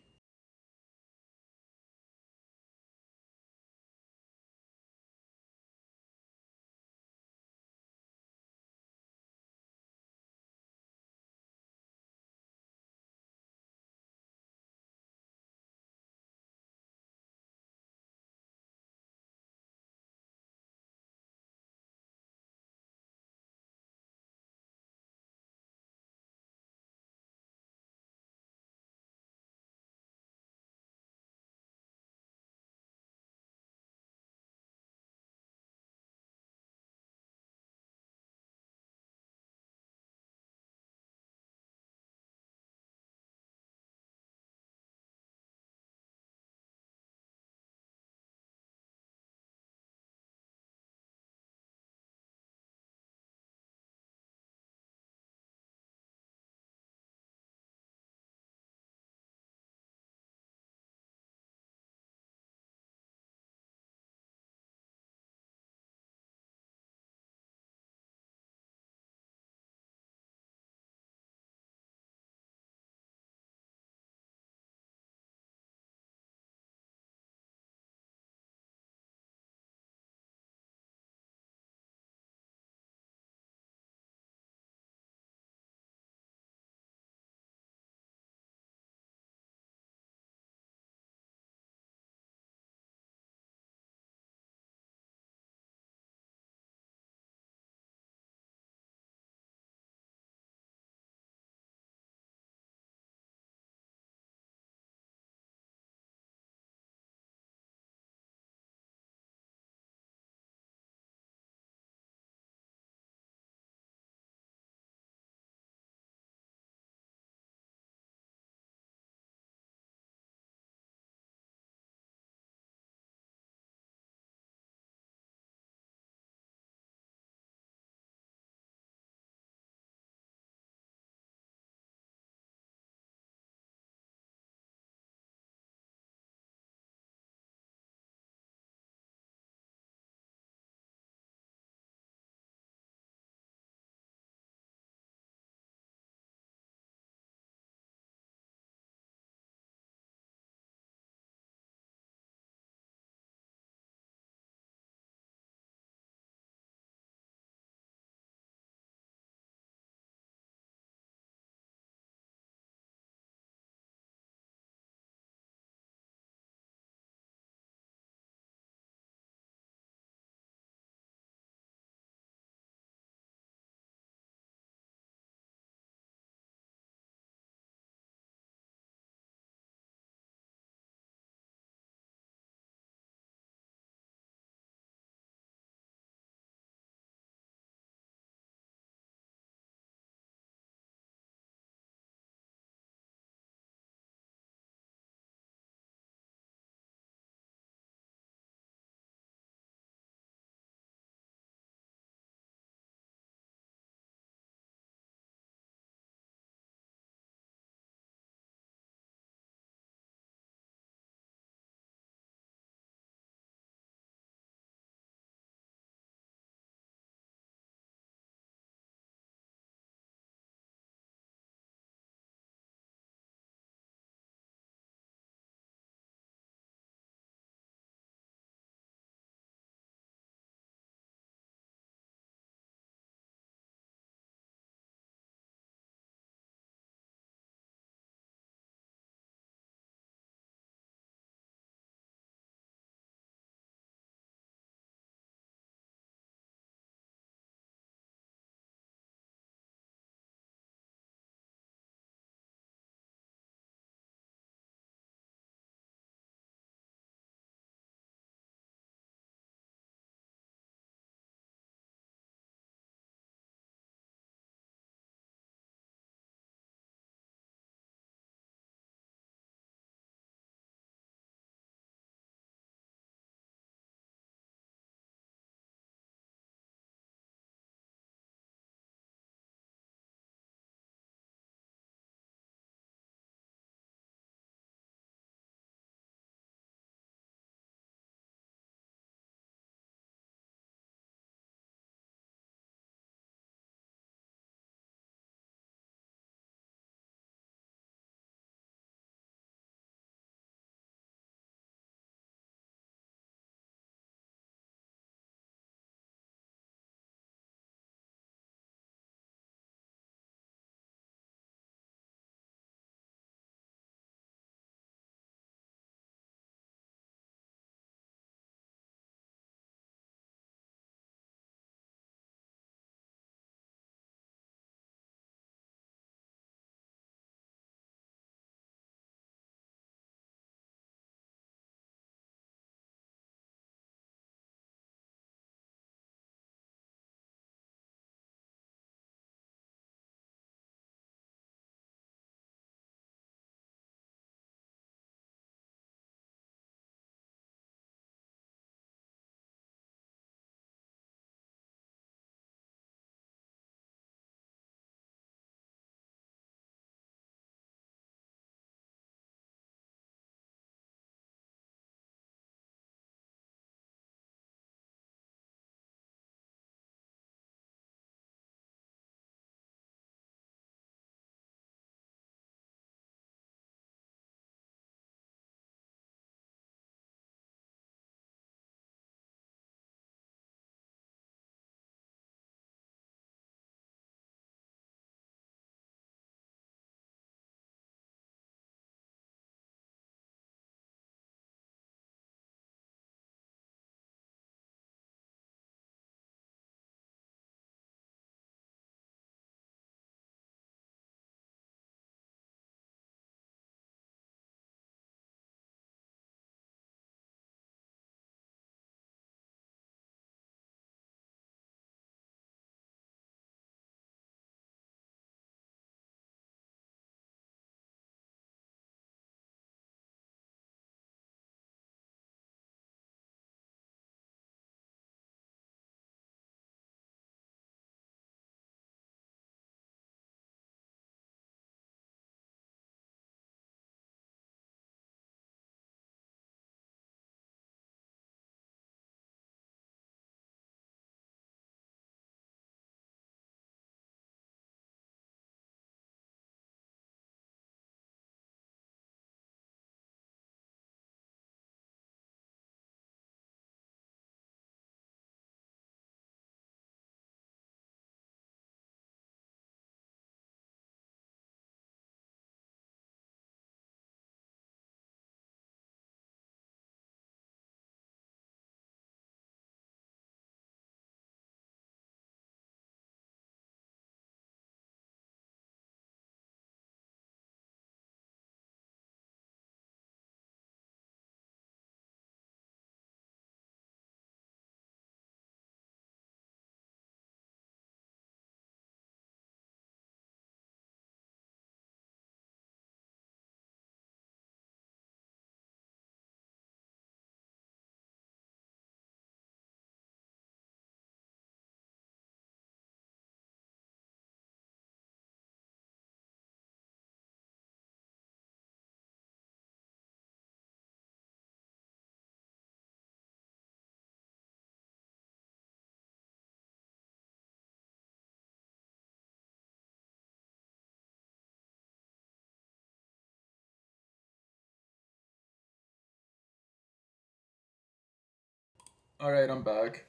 Alright, I'm back.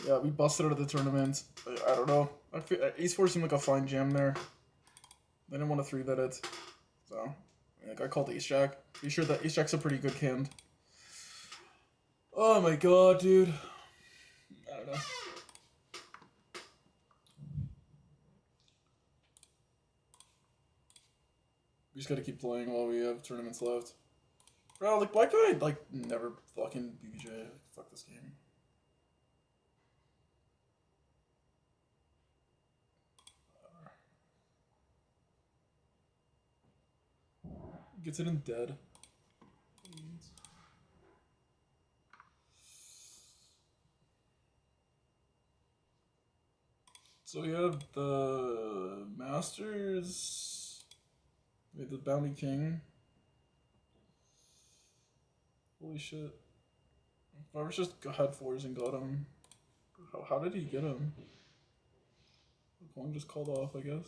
Yeah, we busted out of the tournament. I don't know. I feel, Ace-4 seemed like a fine jam there. They didn't want to 3-bet it. So, like, I called Ace-Jack. Be sure that Ace-Jack's a pretty good hand. Oh my god, dude. I don't know. We just gotta keep playing while we have tournaments left. Bro, like, why could I, like, never fucking BBJ? Fuck this game. Gets it in dead. So we have the Masters. Wait, the Bounty King. Holy shit. If I was just had 4s and got him. How did he get him? The pawn just called off, I guess.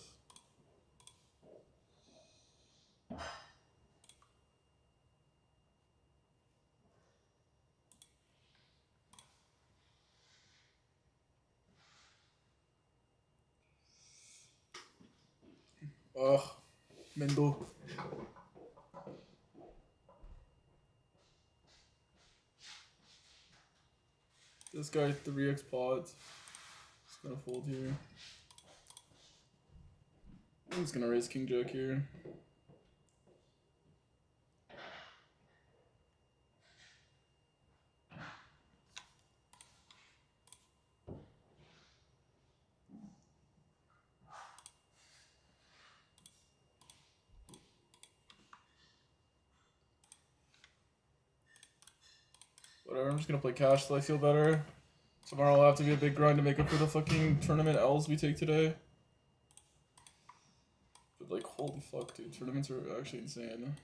Ugh. Mendo. This guy 3x pods. He's gonna fold here. He's gonna raise King Jack here. Whatever, I'm just gonna play cash till I feel better. Tomorrow will have to be a big grind to make up for the fucking tournament L's we take today. But like, holy fuck, dude, tournaments are actually insane.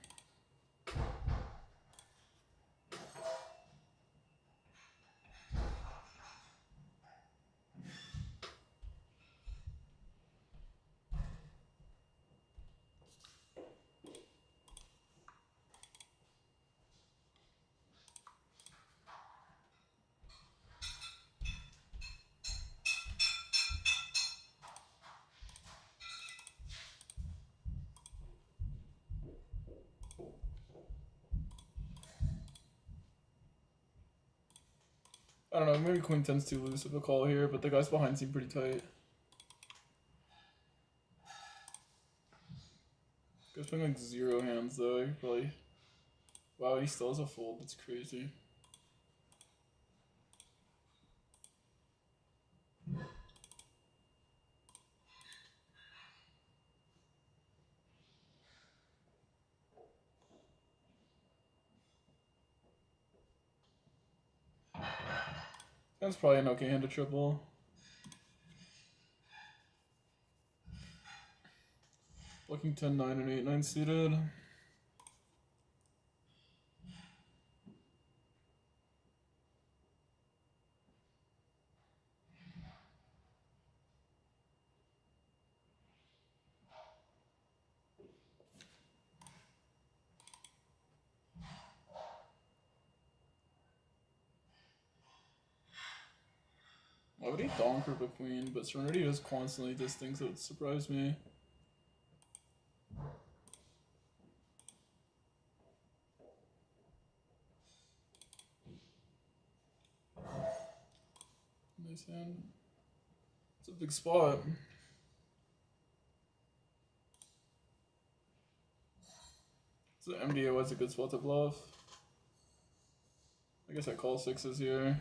I don't know, maybe Queen 10's too loose of a call here, but the guys behind seem pretty tight. Guy's playing like 0 hands though, probably. Wow, he still has a fold, that's crazy. That's probably an okay hand to triple. Looking 10-9 and 8-9 suited. Why would he donk for the queen? But Serenity just constantly does things that would surprise me. Nice hand. It's a big spot. So MDA was a good spot to bluff. I guess I call 6s here.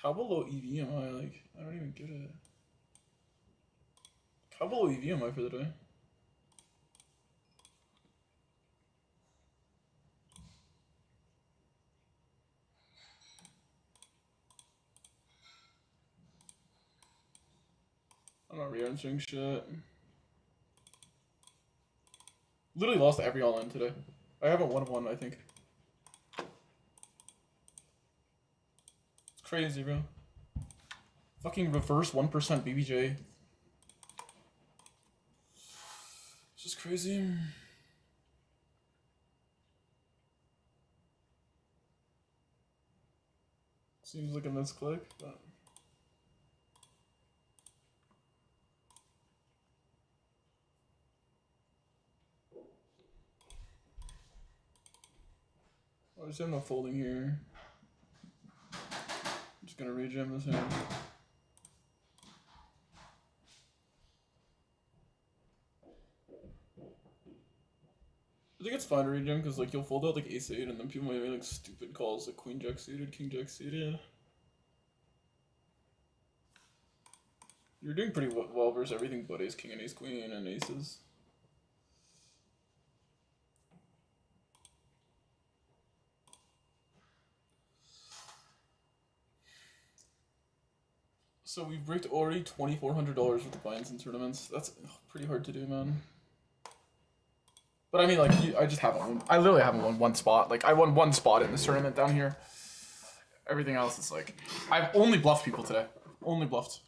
How below EV am I? Like, I don't even get it. How below EV am I for the day? I'm not re-answering shit. Literally lost every all-in today. I haven't won one, I think. It's crazy, bro. Fucking reverse 1% BBJ. It's just crazy. Seems like a misclick, but. I just have no folding here. I'm just gonna rejam this hand. I think it's fine to rejam because like you'll fold out like ace-8 and then people might make like stupid calls like queen-jack suited, king-jack suited. You're doing pretty well versus everything but ace-king and ace-queen and aces. So we've bricked already $2,400 with the buy-ins in tournaments. That's pretty hard to do, man. But I mean, like, I just haven't won. I literally haven't won one spot. Like, I won one spot in this tournament down here. Everything else is like, I've only bluffed people today. Only bluffed.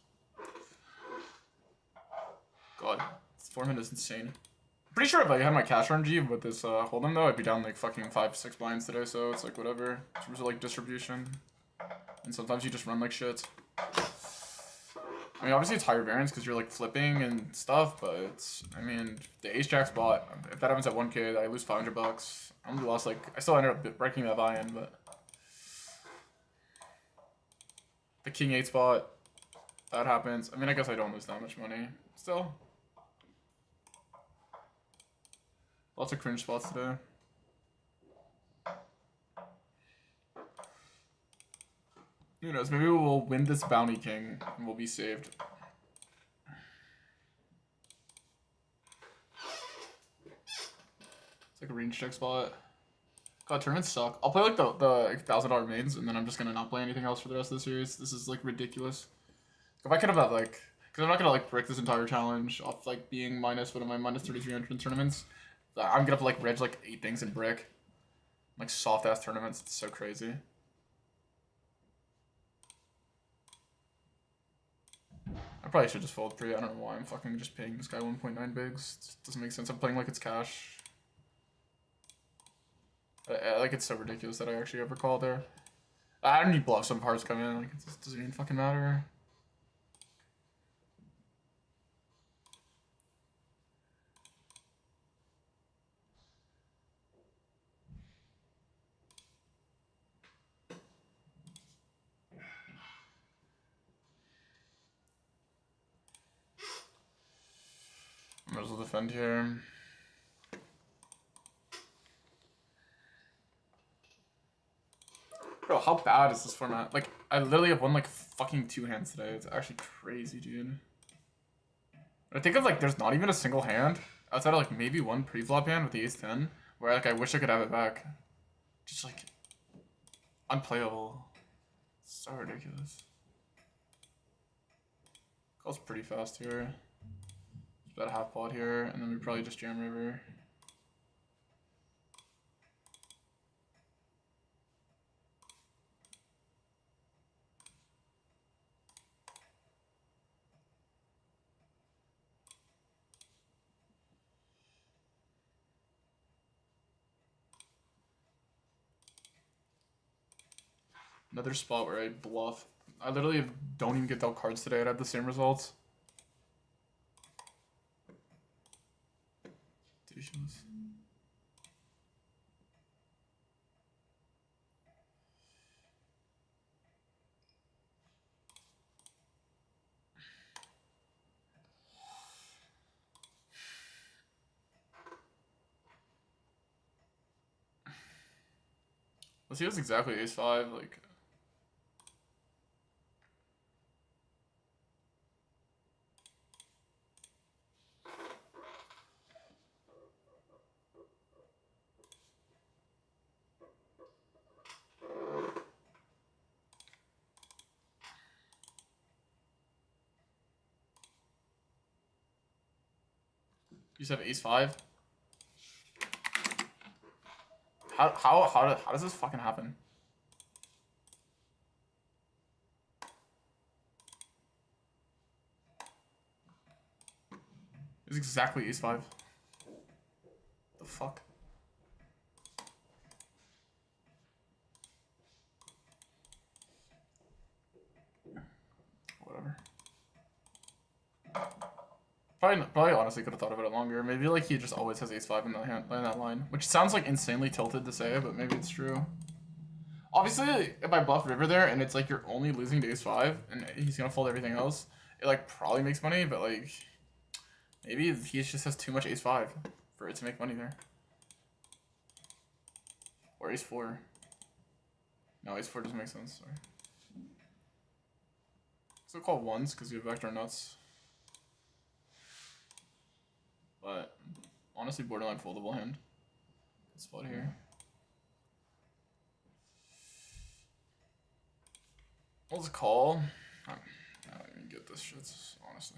God, this forehand is insane. Pretty sure if I had my cash RNG with this hold'em though, I'd be down like fucking 5-6 blinds today. So it's like whatever in terms of like distribution. And sometimes you just run like shit. I mean, obviously it's higher variance because you're like flipping and stuff, but it's, I mean, the ace-jack spot, if that happens at 1K, I lose $500. I only lost like, I still ended up breaking that buy-in, but. The king-8 spot, that happens. I mean, I guess I don't lose that much money. Still. Lots of cringe spots today. Who knows, maybe we'll win this bounty king and we'll be saved. It's like a range check spot. God, tournaments suck. I'll play like the $1,000 mains and then I'm just gonna not play anything else for the rest of the series. This is like ridiculous. If I could have had like, because I'm not gonna like brick this entire challenge off like being minus, what am I, minus 3,300 in tournaments. I'm gonna have to like reg like 8 things in brick. Like soft ass tournaments, it's so crazy. I probably should just fold pre. I don't know why I'm fucking just paying this guy 1.9 bigs. It just doesn't make sense. I'm playing like it's cash. Like it's so ridiculous that I actually ever call there. I don't need bluffs when parts come in. Like it just doesn't even fucking matter. I might as well defend here. Bro, how bad is this format? Like, I literally have won like fucking 2 hands today. It's actually crazy, dude. I think of like, there's not even a single hand outside of like maybe one pre-flop hand with the ace-10 where like I wish I could have it back. Just like unplayable. So ridiculous. Calls pretty fast here. Just about a half pot here, and then we probably just jam river. Another spot where I bluff. I literally don't even get dealt cards today. I'd have the same results. Ridiculous. Let's see what's exactly ace-5, like. You just have ace-5? How does this fucking happen? It's exactly ace-5. The fuck? Whatever. Probably honestly could have thought of it longer. Maybe like he just always has ace-5 in that line, which sounds like insanely tilted to say, but maybe it's true. Obviously, if I bluff river there and it's like you're only losing to ace-5 and he's gonna fold everything else, it like probably makes money, but like maybe he just has too much ace-5 for it to make money there. Or ace-4. No, ace-4 doesn't make sense. Sorry. So call ones because you have vector nuts. But honestly, borderline foldable hand. Good spot here. Let's call. I don't even get this shit, honestly.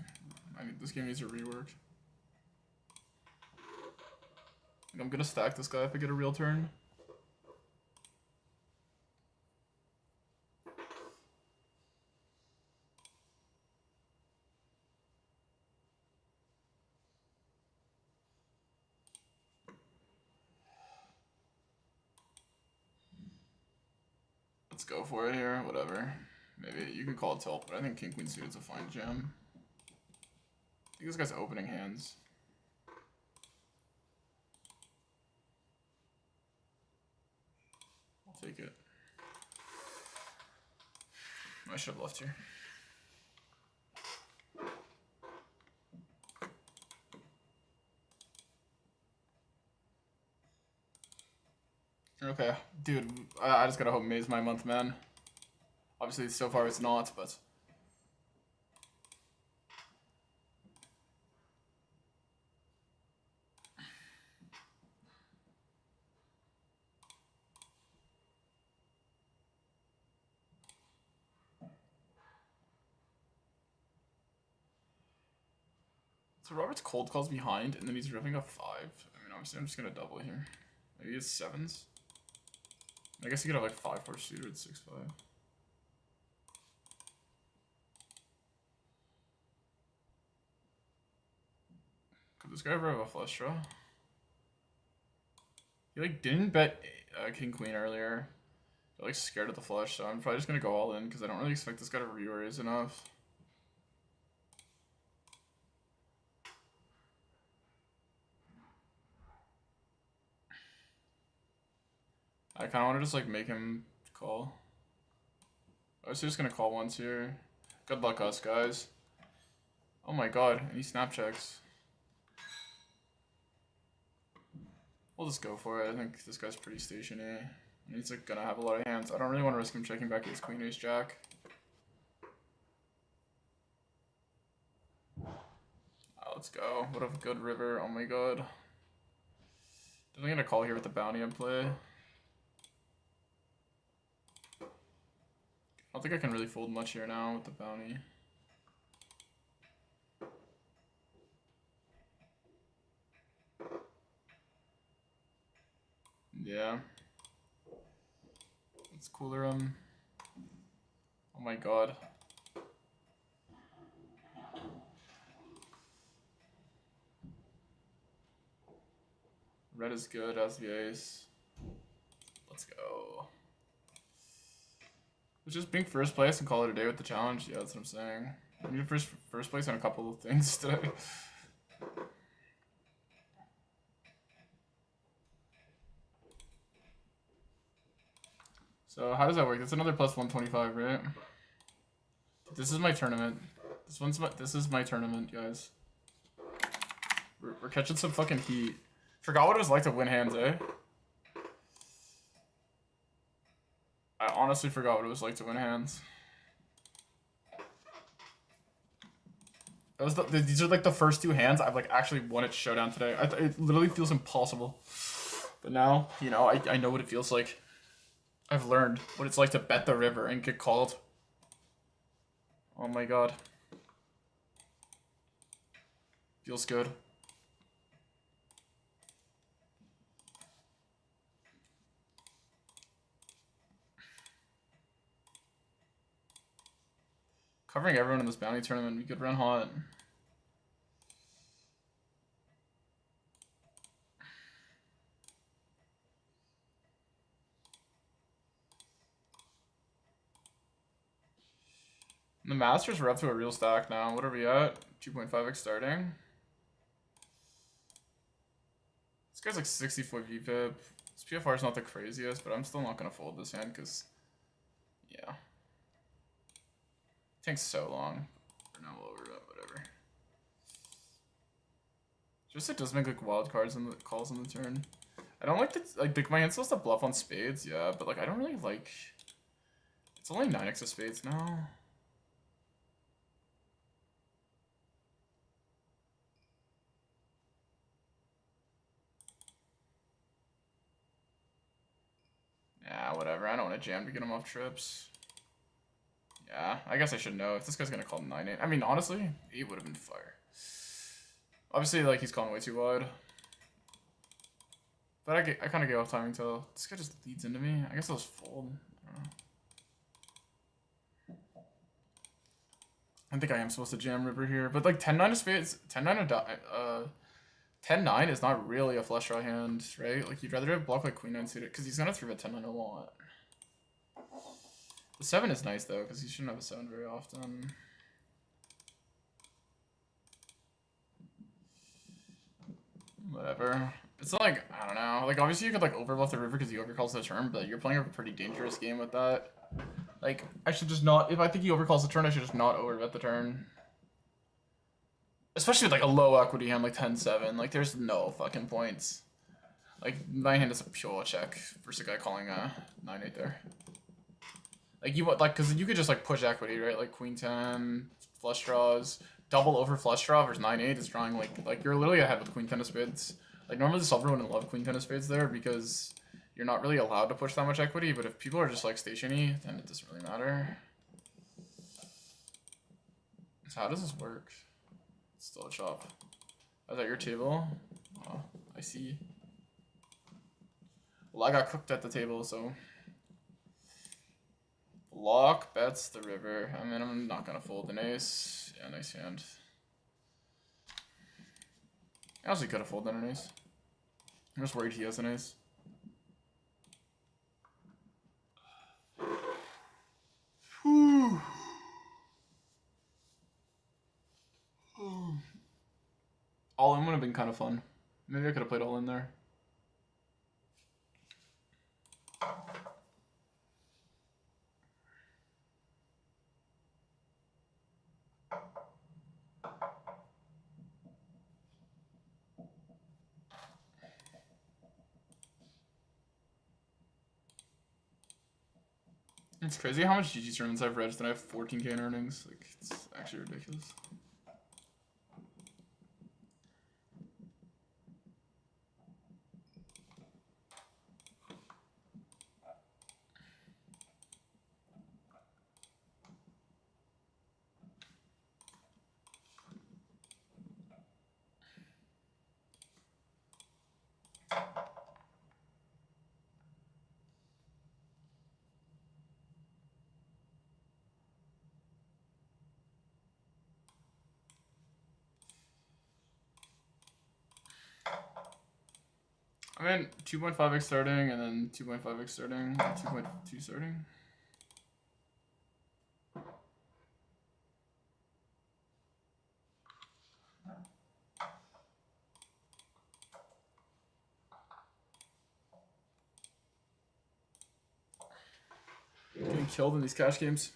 This game needs a rework. I'm gonna stack this guy if I get a real turn. Let's go for it here, whatever. Maybe you could call it tilt, but I think king queen suited's a fine jam. I think this guy's opening hands. I'll take it. I should have left here. Okay, dude, I just gotta hope May's my month, man. Obviously, so far it's not, but... So Robert's cold calls behind, and then he's ripping a 5. I mean, obviously I'm just gonna double here. Maybe it's 7s. I guess you could have like 5-4 suited, 6-5. Could this guy ever have a flush draw? He like didn't bet king queen earlier. They're like scared of the flush, so I'm probably just gonna go all in because I don't really expect this guy to re-raise enough. I kind of want to just like make him call. I was just gonna call once here. Good luck, us guys. Oh my god, and he snap checks. We'll just go for it. I think this guy's pretty stationary. And he's like gonna have a lot of hands. I don't really want to risk him checking back ace queen, ace jack. Let's go. What a good river. Oh my god. Definitely gonna call here with the bounty in play. I don't think I can really fold much here now with the bounty. Yeah. Let's cooler him. Oh my god. Red is good as the ace. Let's go. Let's just being first place and call it a day with the challenge. Yeah, that's what I'm saying. I need first place on a couple of things today. So how does that work? That's another plus 125, right? This is my tournament. This is my tournament, guys. We're catching some fucking heat. Forgot what it was like to win hands, eh? I honestly forgot what it was like to win hands. That was these are like the first 2 hands I've like actually won at Showdown today. It literally feels impossible. But now, you know, I know what it feels like. I've learned what it's like to bet the river and get called. Oh my god. Feels good. Covering everyone in this bounty tournament, we could run hot. The Masters, we're up to a real stack now. What are we at? 2.5x starting. This guy's like 64 VPIP. His PFR is not the craziest, but I'm still not gonna fold this hand because, yeah, it takes so long. For now, lower it, whatever. Just it does make like wild cards and calls on the turn. I don't like like my hand's supposed to bluff on spades, yeah, but like I don't really like. It's only 9x of spades now. Yeah, whatever. I don't want to jam to get him off trips. Yeah, I guess I should know. If this guy's gonna call 9-8. I mean, honestly, 8 would have been fire. Obviously, like, he's calling way too wide. But I kind of gave off timing till this guy just leads into me. I guess I'll just fold. I don't know. I think I am supposed to jam river here. But, like, 10-9 of spades, 10-9 of 10-9 is not really a flush draw hand, right? Like, you'd rather have block like Queen 9 suited, because he's gonna 3-bet 10-9 a lot. The 7 is nice, though, because he shouldn't have a 7 very often. Whatever. It's like, I don't know. Like, obviously you could, like, overbluff the river because he overcalls the turn, but you're playing a pretty dangerous game with that. Like, I should just not, if I think he overcalls the turn, I should just not overbet the turn. Especially with, like, a low equity hand, like 10-7. Like, there's no fucking points. Like, my hand is a pure check versus a guy calling a 9-8 there. Like, you want, like, because you could just, like, push equity, right? Like, Queen 10, flush draws, double over flush draw versus 9-8 is drawing, like, you're literally ahead with Queen 10 of spades. Like, normally the solver wouldn't love Queen 10 of spades there because you're not really allowed to push that much equity, but if people are just, like, stationary, then it doesn't really matter. So how does this work? It's still a chop. Oh, is that your table? Oh, I see. Well, I got cooked at the table, so... Block bets the river. I mean, I'm not gonna fold an ace. Yeah, nice hand. I also could have folded an ace. I'm just worried he has an ace. Whew. All in would have been kind of fun. Maybe I could have played all in there. It's crazy how much GG tournaments I've read and I have 14k in earnings. Like, it's actually ridiculous. I'm in 2.5x starting and then 2.5x starting, 2.2 starting. Getting killed in these cash games.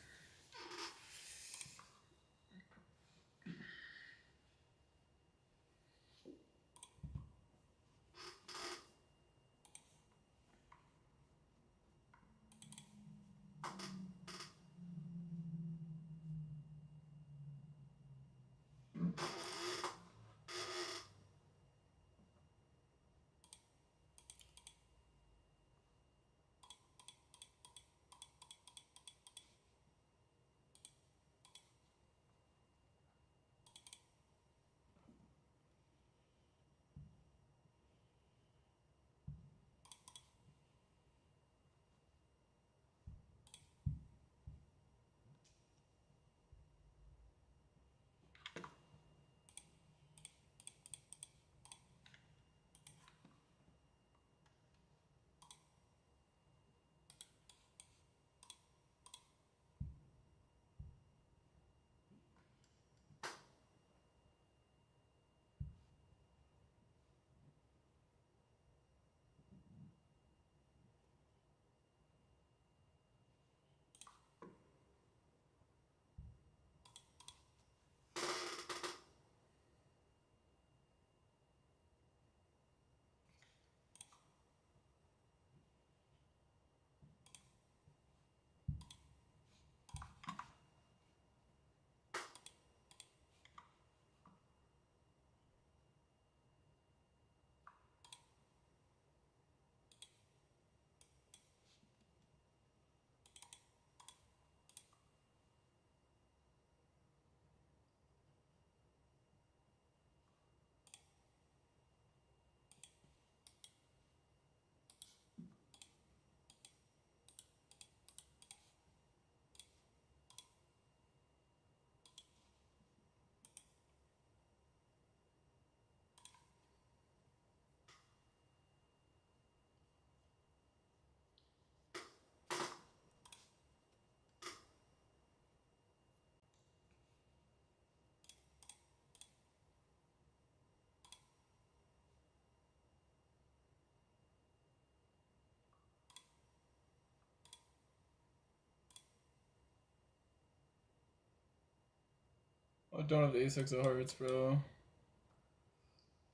I don't have the ace-X of hearts, bro.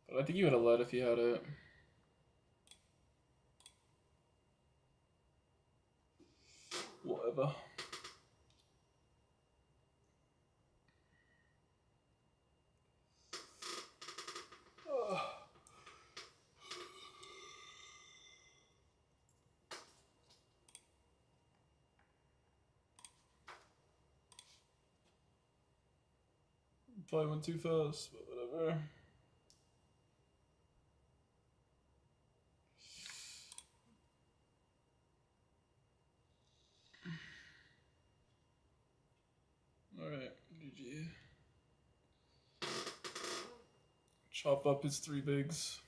But I think you would have led if you had it. Whatever. Probably went too fast, but whatever. Alright, GG. Chop up his 3 bigs.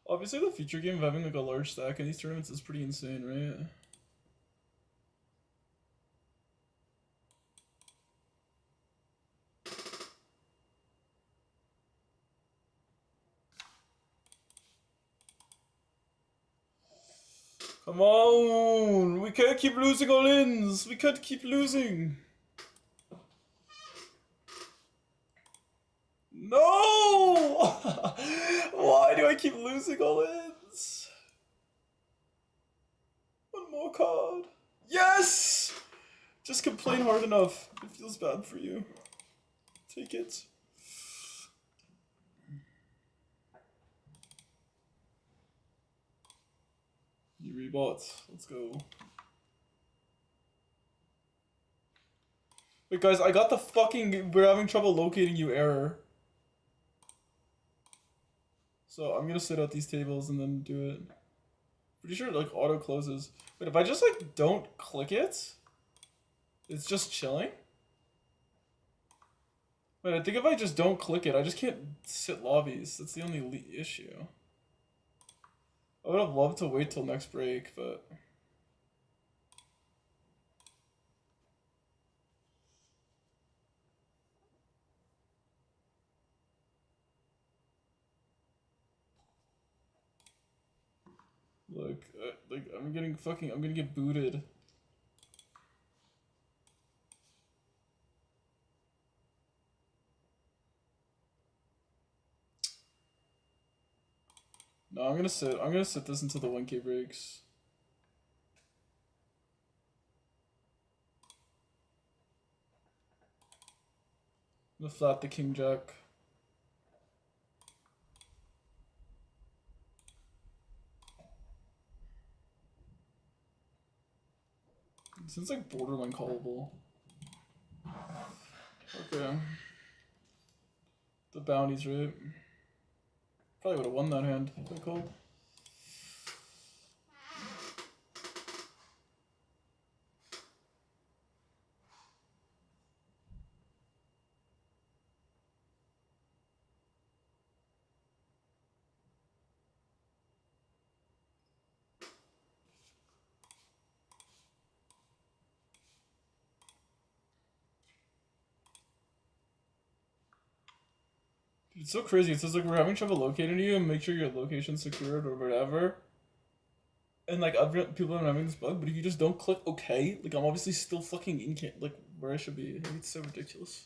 Obviously, the feature game of having like a large stack in these tournaments is pretty insane, right? Come on! We can't keep losing all ins! We can't keep losing! No! Why do I keep losing all ins? One more card. Yes! Just complain hard enough. It feels bad for you. Take it. You rebought. Let's go. Wait, guys, I got the fucking we're having trouble locating you error. So I'm gonna sit at these tables and then do it. Pretty sure it like auto closes. But if I just like don't click it, it's just chilling. But I think if I just don't click it, I just can't sit lobbies. That's the only issue. I would have loved to wait till next break, but like I'm gonna get booted. No, I'm gonna sit this until the 1K breaks. I'm gonna flat the king jack. It sounds like borderline callable. Okay. The bounty's right. Probably would have won that hand if I called. Dude, it's so crazy. It says like we're having trouble locating you and make sure your location's secured or whatever. And like other people are having this bug, but if you just don't click OK, like I'm obviously still fucking in like where I should be. Like, it's so ridiculous.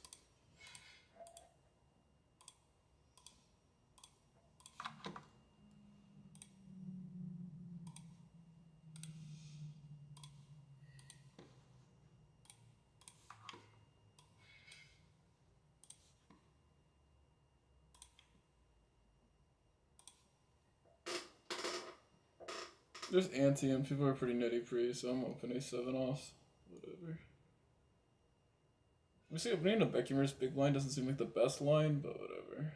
There's ante and people are pretty nitty pre, so I'm open A7 off. Whatever. Let me see, opening a Beckymer's big blind doesn't seem like the best line, but whatever.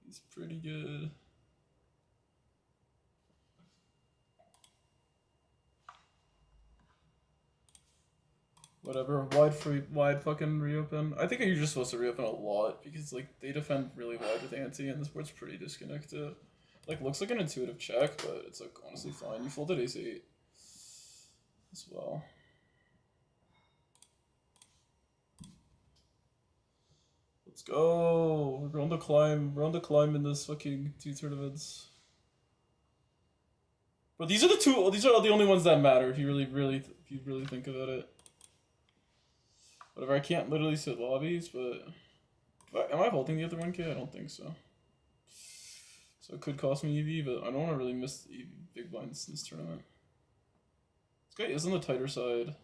He's pretty good. Whatever, wide fucking reopen. I think you're just supposed to reopen a lot because like they defend really wide with ante, and this board's pretty disconnected. Like looks like an intuitive check, but it's like honestly fine. You folded ace-8 as well. Let's go. We're on the climb. We're on the climb in this fucking 2 tournaments. But these are the two. These are the only ones that matter if you really think about it. Whatever. I can't literally sit lobbies, but am I holding the other 1K? I don't think so. So it could cost me EV, but I don't want to really miss the EV big blinds in this tournament. This guy is on the tighter side.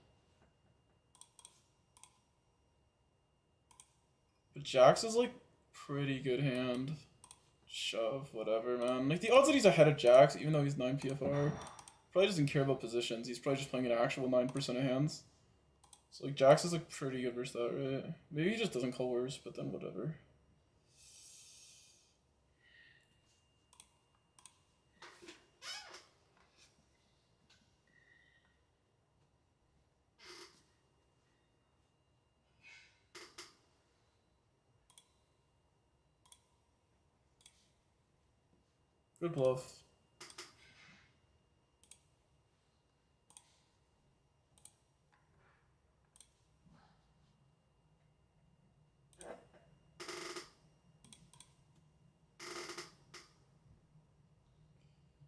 But Jax is like pretty good hand. Shove, whatever, man. Like the odds that he's ahead of Jax, even though he's 9 PFR, probably doesn't care about positions. He's probably just playing an actual 9% of hands. So like Jax is like pretty good versus that, right? Maybe he just doesn't call worse, but then whatever. Good bluff.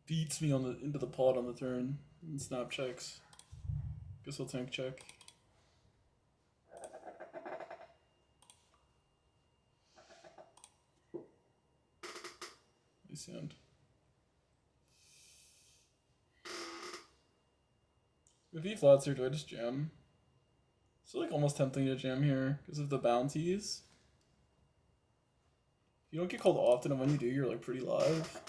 Beats me on the into the pot on the turn and snap checks. Guess I'll tank check. Nice hand. If he flats here, do I just jam? It's like almost tempting to jam here because of the bounties. You don't get called often, and when you do, you're like pretty live.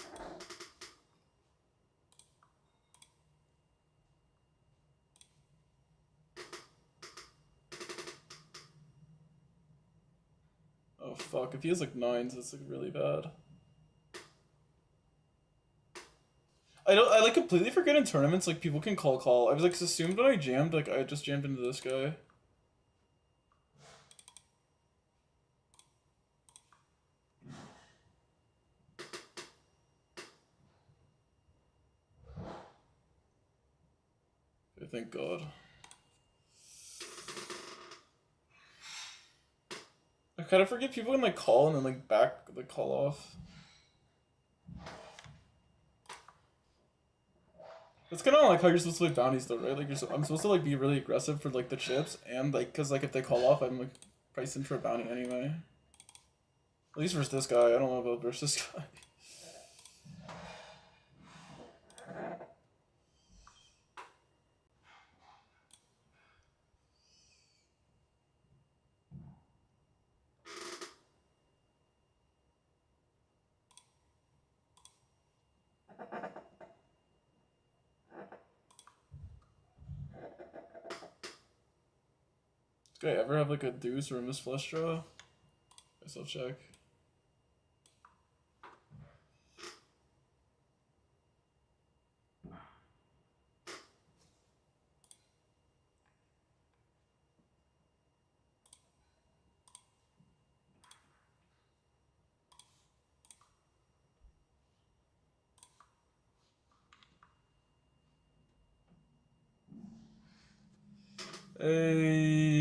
Oh fuck, if he has like 9s, it's like really bad. I like completely forget in tournaments like people can call. I was like assumed when I jammed, like I just jammed into this guy. Okay, thank God. I kind of forget people can like call and then like back the call off. That's kind of like how you're supposed to play bounties though, right? Like I'm supposed to like be really aggressive for like the chips and like cause like if they call off, I'm like priced in for a bounty anyway. At least versus this guy. I don't know about versus this guy. Guy ever have like a deuce or a miss flush draw? Guess I'll check. Hey,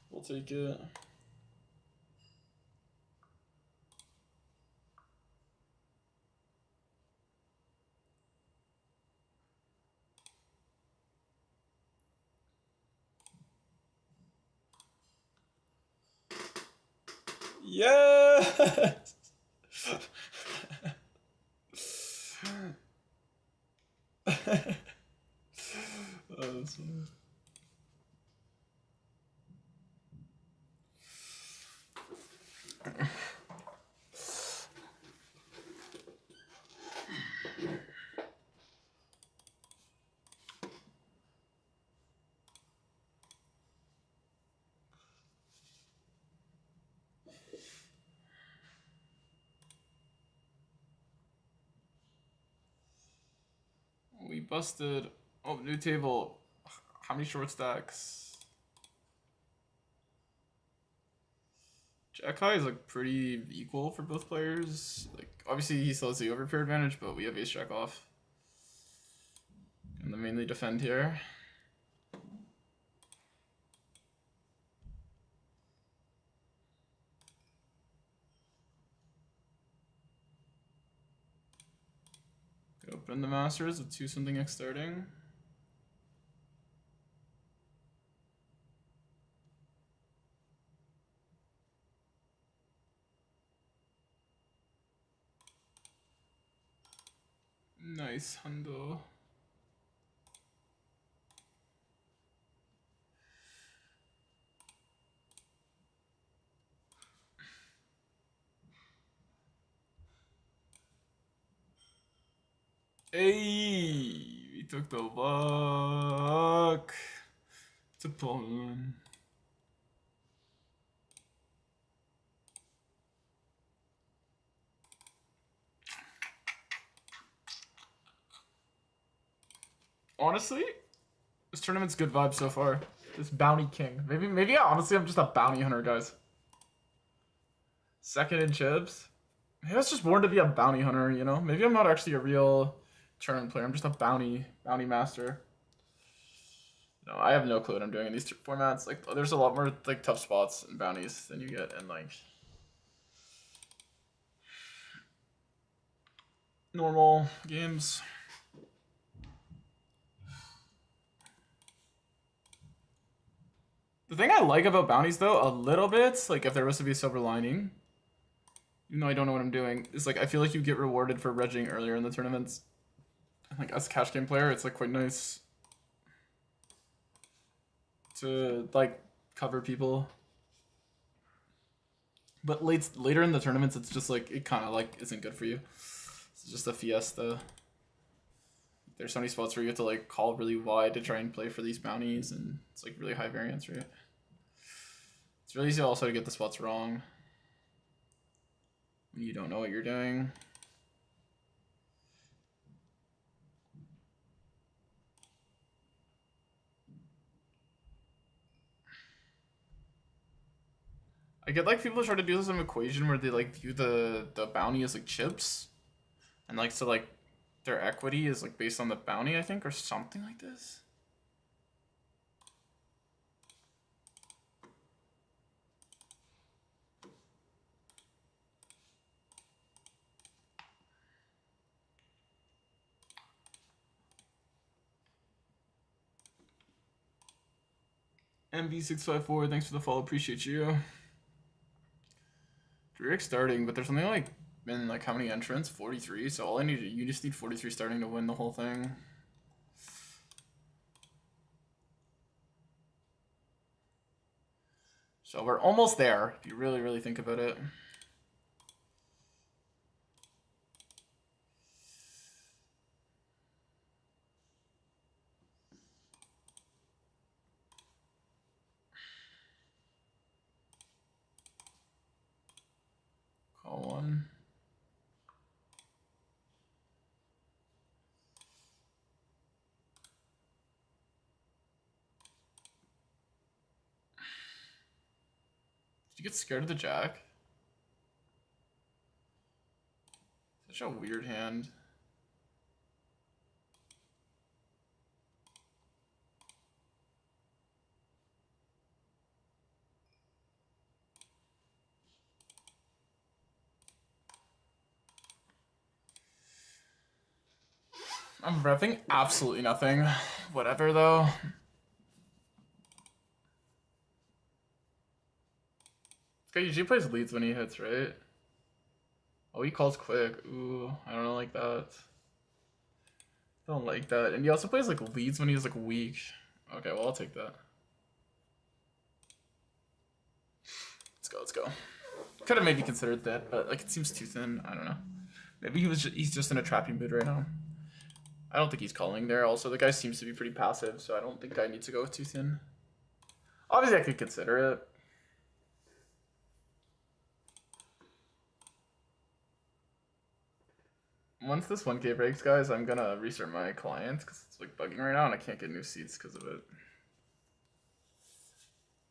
we'll take it. Yes! Oh, that's funny. We busted. Oh, new table. How many short stacks? Jack high is like pretty equal for both players. Like obviously he still has the overpair advantage, but we have ace jack off. And then mainly defend here. Open the masters with 2 x starting. Nice hundo. Hey, we took the luck to pawn. Honestly, this tournament's good vibes so far. This bounty king. Maybe honestly I'm just a bounty hunter, guys. Second in chips. Maybe I was just born to be a bounty hunter, you know? Maybe I'm not actually a real tournament player. I'm just a bounty master. No, I have no clue what I'm doing in these formats. Like, there's a lot more like tough spots and bounties than you get in like normal games. The thing I like about bounties, though, a little bit, like if there was to be a silver lining, even though I don't know what I'm doing, is like I feel like you get rewarded for regging earlier in the tournaments. Like as a cash game player, it's like quite nice to like cover people. But later in the tournaments, it's just like it kind of like isn't good for you. It's just a fiesta. There's so many spots where you have to like call really wide to try and play for these bounties, and it's like really high variance, right? It's really easy also to get the spots wrong when you don't know what you're doing. I get like people try to do some equation where they like view the bounty as like chips, and like so like their equity is like based on the bounty, I think, or something like this. MV654, thanks for the follow, appreciate you. Drake starting, but there's only like been like how many entrants? 43. So all I need, you just need 43 starting to win the whole thing. So we're almost there if you really think about it. Call one. Did you get scared of the jack? Such a weird hand. I'm revving absolutely nothing. Whatever though. This guy usually plays leads when he hits, right? Oh, he calls quick. Ooh, I don't like that. Don't like that. And he also plays like leads when he's like weak. Okay, well I'll take that. Let's go. Could have maybe considered that, but like it seems too thin. I don't know. Maybe he's just in a trapping mood right now. I don't think he's calling there. Also, the guy seems to be pretty passive, so I don't think I need to go with too thin. Obviously, I could consider it. Once this 1K breaks, guys, I'm gonna restart my client because it's like bugging right now and I can't get new seats because of it.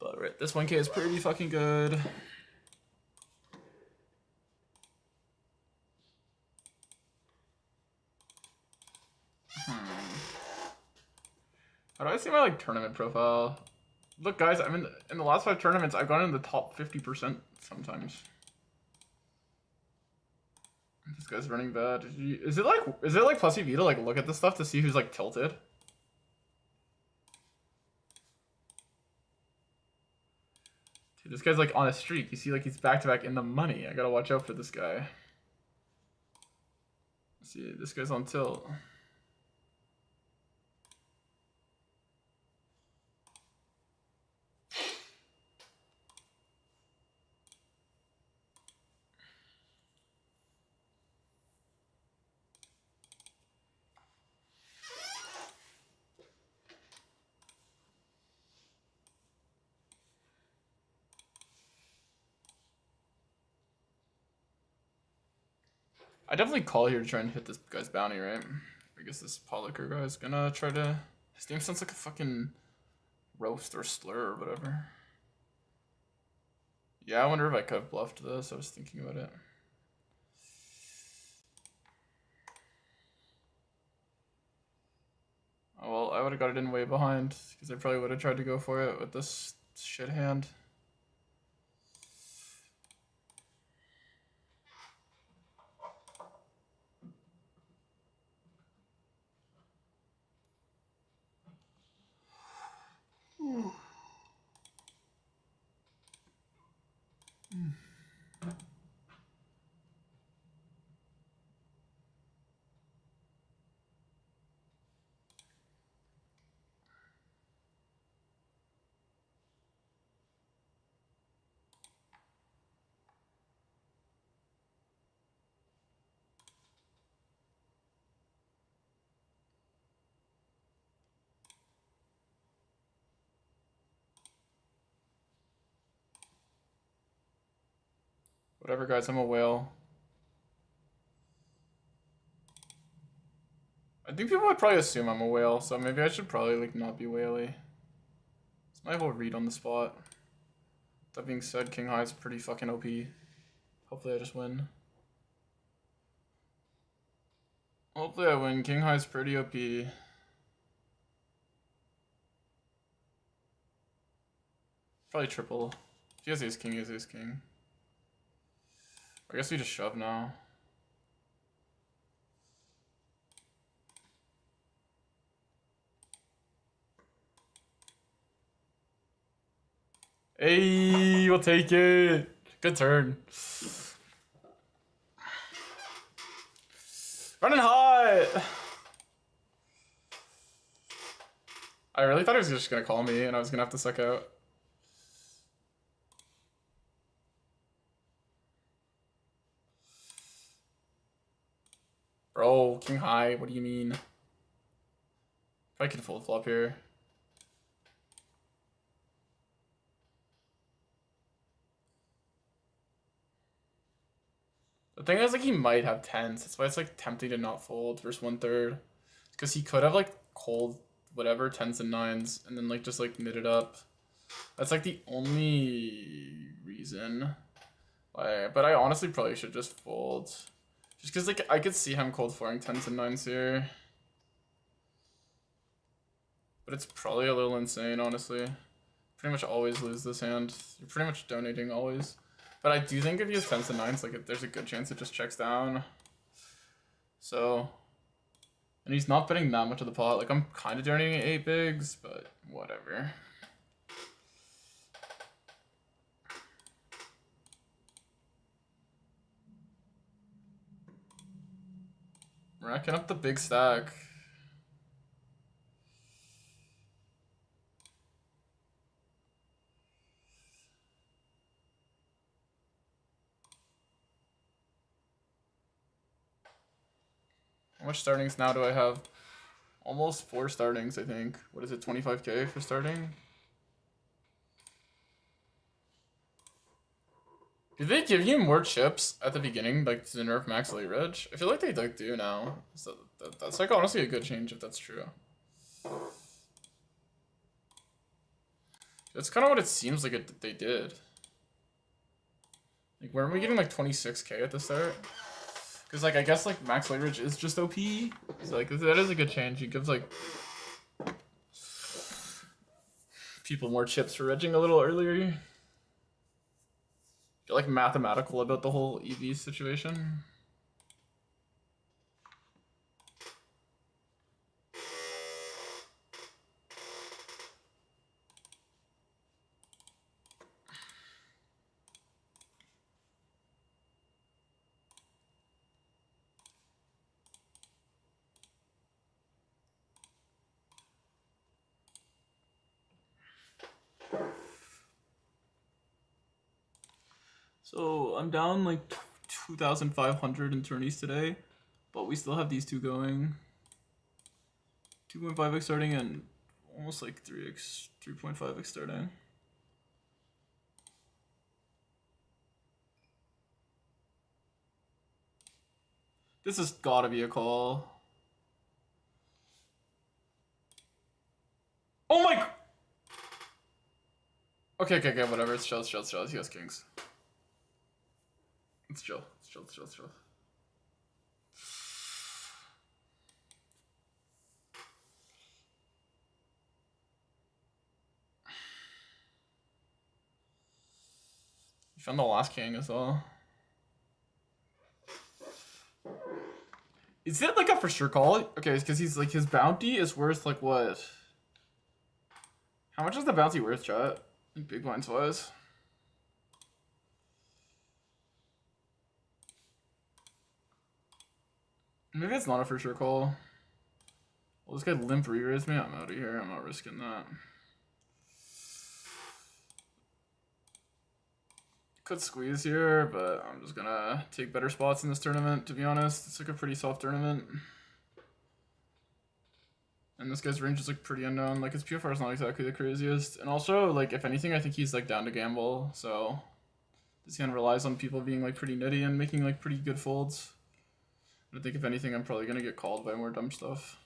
But right, this 1K is pretty fucking good. How do I see my like tournament profile? Look, guys, I'm in the last 5 tournaments. I've gone in the top 50% sometimes. This guy's running bad. Is it like plus EV to like look at this stuff to see who's like tilted? Dude, this guy's like on a streak. You see, like he's back to back in the money. I gotta watch out for this guy. Let's see, this guy's on tilt. I definitely call here to try and hit this guy's bounty, right? I guess this Pollicker guy's gonna try to... His name sounds like a fucking roast or slur or whatever. Yeah, I wonder if I could have bluffed this. I was thinking about it. Oh, well, I would have got it in way behind because I probably would have tried to go for it with this shit hand. Whatever, guys, I'm a whale. I think people would probably assume I'm a whale, so maybe I should probably like not be whaley. It's my whole read on the spot. That being said, King High is pretty fucking OP. Hopefully I just win. Hopefully I win. King High is pretty OP. Probably triple. If he has ace king, he has ace king. I guess we just shove now. Hey, we'll take it. Good turn. Running hot. I really thought he was just gonna call me and I was gonna have to suck out. Bro, king high, what do you mean? I can fold flop here. The thing is, like, he might have tens. That's why it's like tempting to not fold versus 1/3. Because he could have like called whatever, tens and nines, and then like just like knit it up. That's like the only reason why. But I honestly probably should just fold. Just because like I could see him cold flooring tens and nines here. But it's probably a little insane, honestly. Pretty much always lose this hand. You're pretty much donating always. But I do think if he has tens and nines, like there's a good chance it just checks down. So, and he's not betting that much of the pot. Like I'm kind of donating 8 bigs, but whatever. Racking up the big stack. How much startings now do I have? Almost 4 startings, I think. What is it, 25K for starting? Do they give you more chips at the beginning, like to nerf max late reg? I feel like they like do now. So that's like honestly a good change if that's true. That's kind of what it seems like they did. Like, weren't we getting like 26k at the start? Because, like, I guess, like, Max Lightridge is just OP. So, like, that is a good change. He gives, like, people more chips for edging a little earlier. You're, like, mathematical about the whole EV situation. So I'm down like 2,500 in tourneys today, but we still have these two going. 2.5x starting and almost like 3.5x starting. This has gotta be a call. Oh my! Okay, whatever. It's chill. He has kings. It's chill. You found the last king as well. Is it like a for sure call? Okay, because he's like, his bounty is worth like what? How much is the bounty worth, chat? Like big blinds wise. Maybe it's not a for sure call. Well, this guy limp re-raise me. I'm out of here. I'm not risking that. Could squeeze here, but I'm just gonna take better spots in this tournament, to be honest. It's like a pretty soft tournament. And this guy's range is like pretty unknown. Like his PFR is not exactly the craziest. And also, like, if anything, I think he's like down to gamble. So this hand relies on people being like pretty nitty and making like pretty good folds. I think if anything, I'm probably gonna get called by more dumb stuff.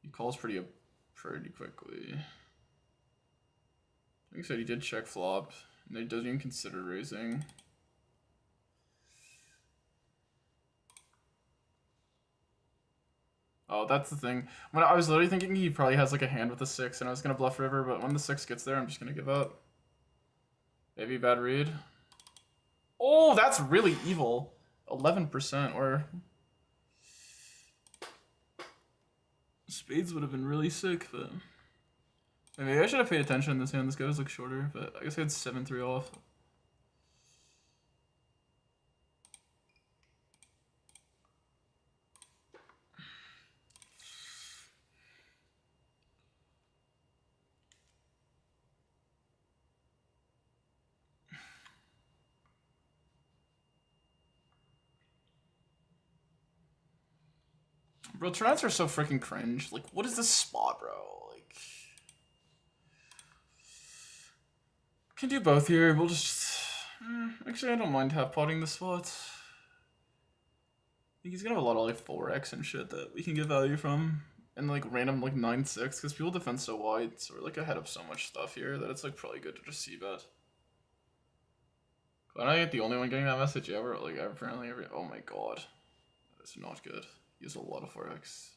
He calls pretty quickly. I think he said he did check flop, and he doesn't even consider raising. Oh, that's the thing. When I was literally thinking he probably has like a hand with a 6, and I was gonna bluff river, but when the 6 gets there, I'm just gonna give up. Maybe bad read. Oh, that's really evil. 11%, or spades would have been really sick, but maybe I should have paid attention in this hand. This guy was like shorter, but I guess I had 7-3 off. Bro, turnouts are so freaking cringe. Like, what is this spot, bro? Like, can do both here. We'll just. Actually, I don't mind half potting the spot. I think he's gonna have a lot of like 4x and shit that we can get value from, and like random like 9-6 because people defend so wide, so we're like ahead of so much stuff here that it's like probably good to just see bet. Am I the only one getting that message ever? Like apparently every. Oh my god, that is not good. He has a lot of 4x.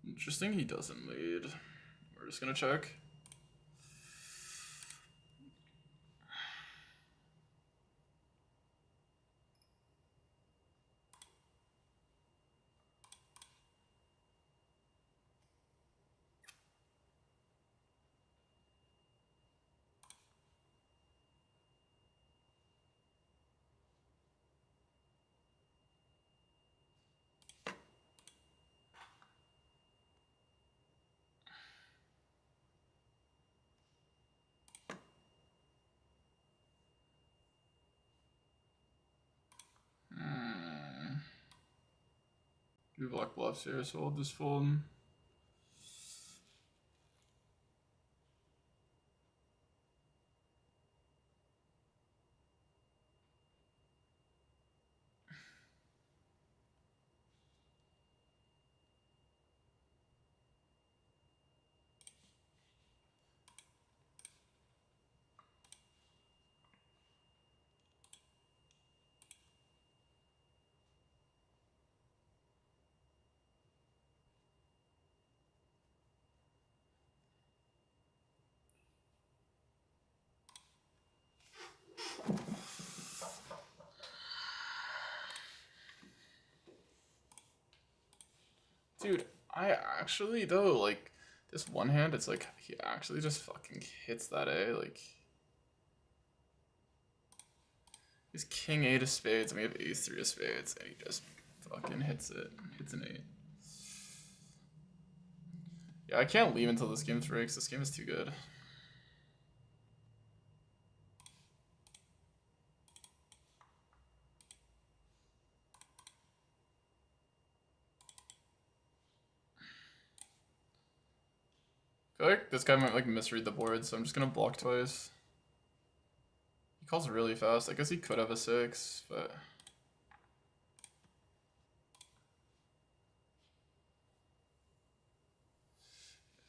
Interesting, he doesn't lead. We're just gonna check. We block bluffs here, so I'll just fold. Dude, I actually though, like, this one hand, it's like he actually just fucking hits that A, like. He's king 8 of spades, and we have ace 3 of spades, and he just fucking hits it. Hits an 8. Yeah, I can't leave until this game's rigged, 'cause this game is too good. I feel like this guy might like misread the board, so I'm just gonna block twice. He calls really fast. I guess he could have a 6, but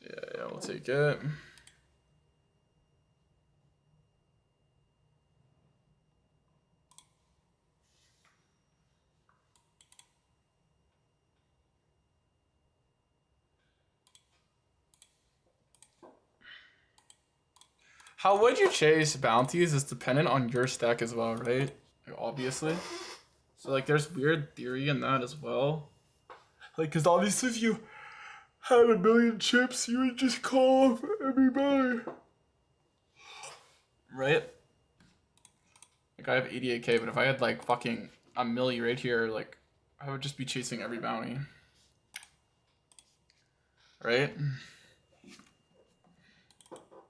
yeah, we'll take it. How would you chase bounties is dependent on your stack as well, right? Like, obviously. So like there's weird theory in that as well. Like, cause obviously if you had a million chips, you would just call off everybody. Right? Like I have 88k, but if I had like fucking a milli right here, like I would just be chasing every bounty. Right?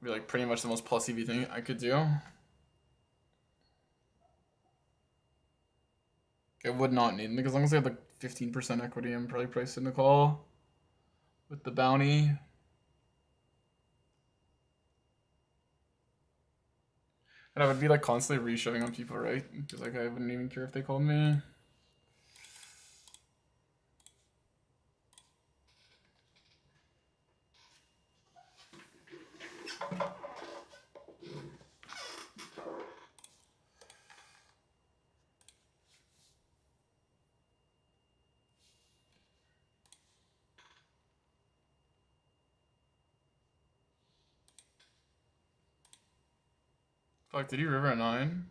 Be like pretty much the most plus EV thing I could do. I would not need it, as long as I have like 15% equity, I'm probably priced in the call with the bounty. And I would be like constantly reshoving on people, right? Because like I wouldn't even care if they called me. Fuck, did he river a 9?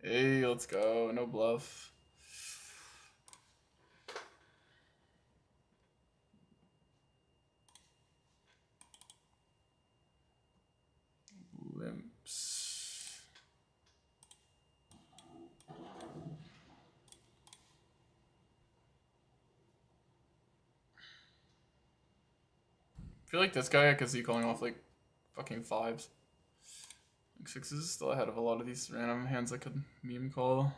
Hey, let's go. No bluff. Limps. I feel like this guy I could see calling off like fucking 5s. Like 6s is still ahead of a lot of these random hands I could meme call.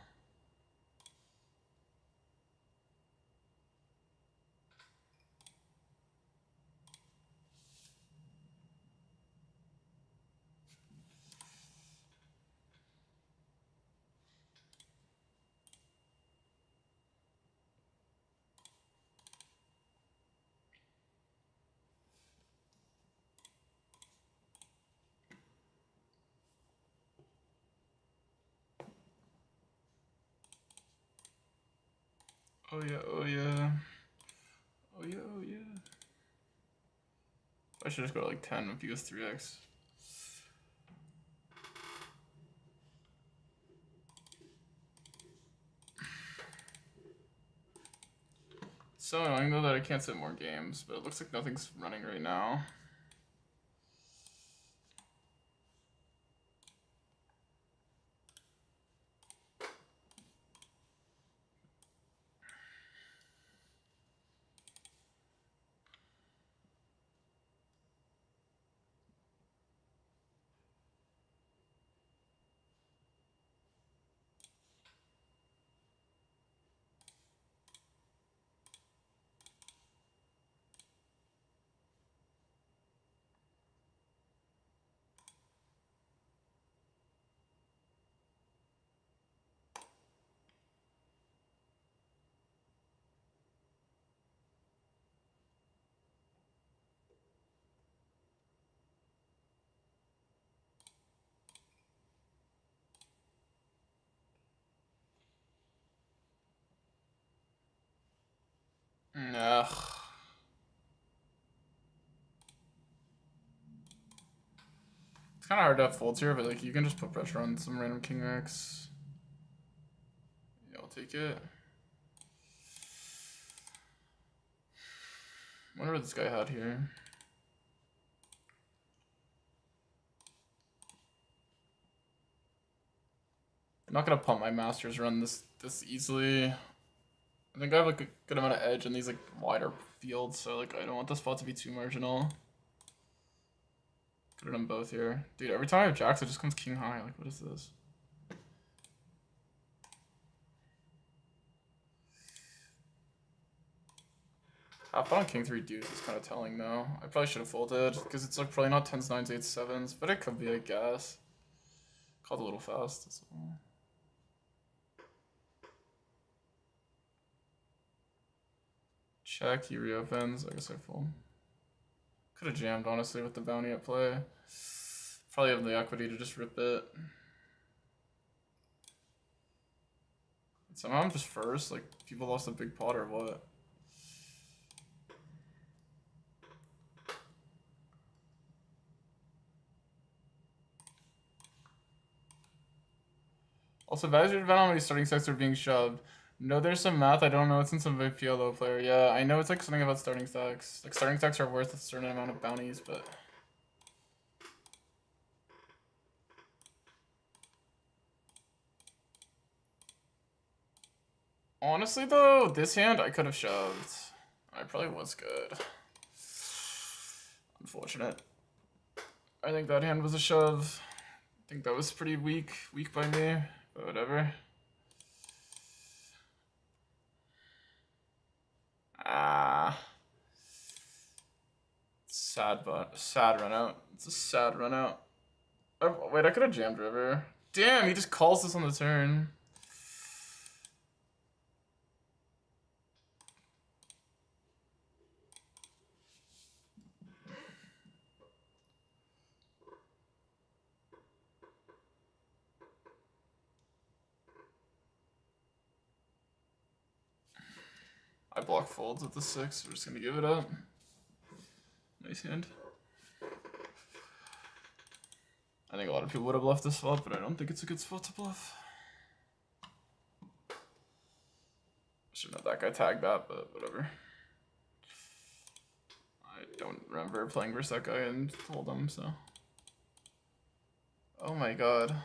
Oh yeah, oh yeah. Oh yeah, oh yeah. I should just go to like 10 if he goes 3x. So annoying though that I can't sit more games, but it looks like nothing's running right now. Ugh. It's kind of hard to have folds here, but like you can just put pressure on some random king x. Yeah, I'll take it. Wonder what this guy had here. I'm not gonna pump my Masters run this easily. I think I have like a good amount of edge in these like wider fields, so like I don't want the spot to be too marginal. Could have done both here. Dude, every time I have jacks, it just comes king high. Like, what is this? Half on king 3 deuce is kind of telling though. I probably should have folded because it's like probably not 10s, 9s, 8s, 7s, but it could be, I guess. Called a little fast. That's all. Check, he reopens. I guess I fold. Could have jammed honestly with the bounty at play. Probably have the equity to just rip it. Somehow I'm just first. Like, people lost a big pot or what? Also, advise you to depend on how many starting stacks are being shoved. No, there's some math I don't know. It's in some VPLO player. Yeah, I know it's like something about starting stacks. Like, starting stacks are worth a certain amount of bounties, but... Honestly, though, this hand I could have shoved. I probably was good. Unfortunate. I think that hand was a shove. I think that was pretty weak by me, but whatever. Sad run out. It's a sad run out. Oh, wait, I could have jammed river. Damn, he just calls this on the turn. I block folds at the 6. We're just gonna give it up. Nice hand. I think a lot of people would have bluffed this spot, but I don't think it's a good spot to bluff. Shouldn't have that guy tag that, but whatever. I don't remember playing versus that guy and told him, so. Oh my god.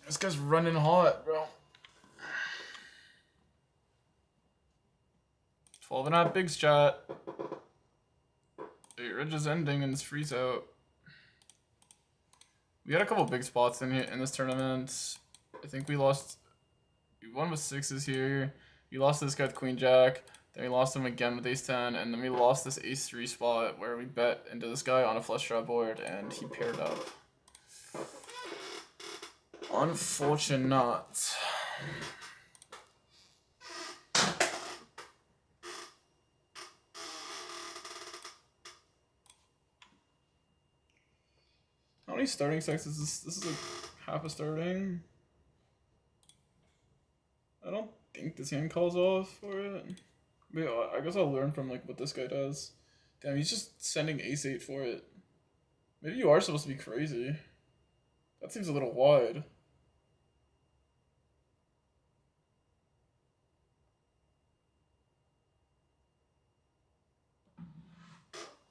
This guy's running hot, bro. 12.5 bigs, chat. 8 ridge is ending and it's freeze out. We had a couple big spots in here in this tournament. I think we lost. We won with 6s here. We lost this guy with queen jack. Then we lost him again with ace 10, and then we lost this ace 3 spot where we bet into this guy on a flush draw board and he paired up. Unfortunate. How many starting stacks is this? This is like half a starting. I don't think this hand calls off for it. But I guess I'll learn from like what this guy does. Damn, he's just sending ace 8 for it. Maybe you are supposed to be crazy. That seems a little wide.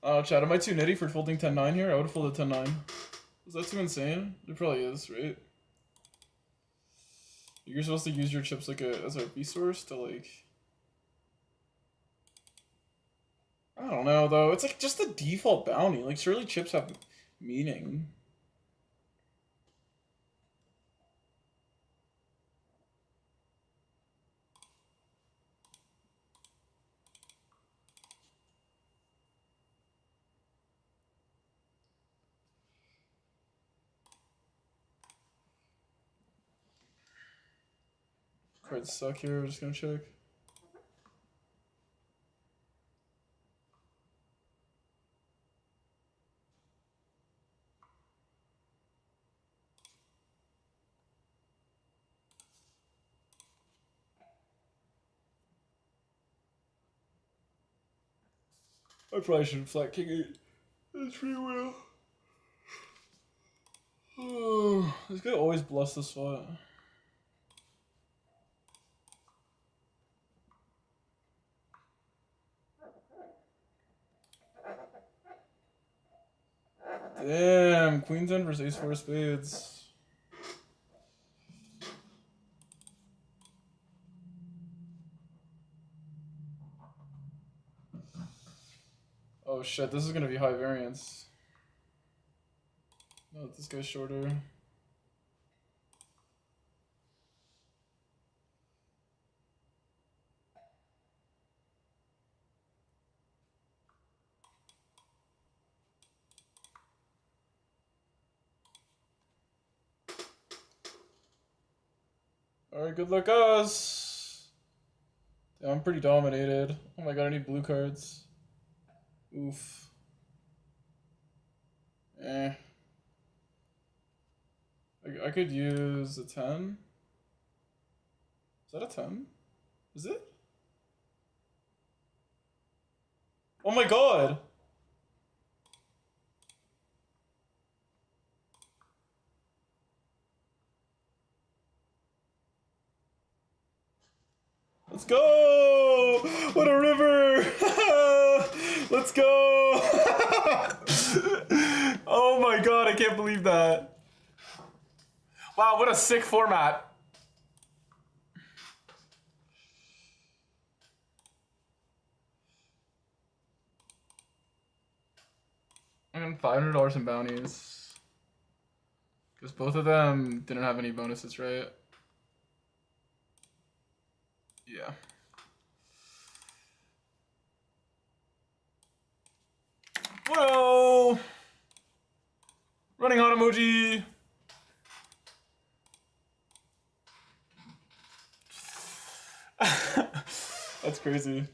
Oh, Chad, am I too nitty for folding 10-9 here? I would have folded 10-9. Is that too insane? It probably is, right? You're supposed to use your chips like as a resource to like... I don't know, though. It's like just the default bounty. Like, surely chips have meaning. Cards suck here. We're just gonna check. I probably shouldn't flat king 8. That's pretty well. Oh, this guy always bluffs the spot. Damn, queen 10 versus ace 4 spades. Oh shit, this is gonna be high variance. No, this guy's shorter. Alright, good luck us. Damn, I'm pretty dominated. Oh my god, I need blue cards. Oof. Eh. I could use a 10. Is that a 10? Is it? Oh my god! Let's go! What a river! Let's go! Oh my god, I can't believe that. Wow, what a sick format. And $500 in bounties. Because both of them didn't have any bonuses, right? Yeah. Whoa! Running on emoji. That's crazy.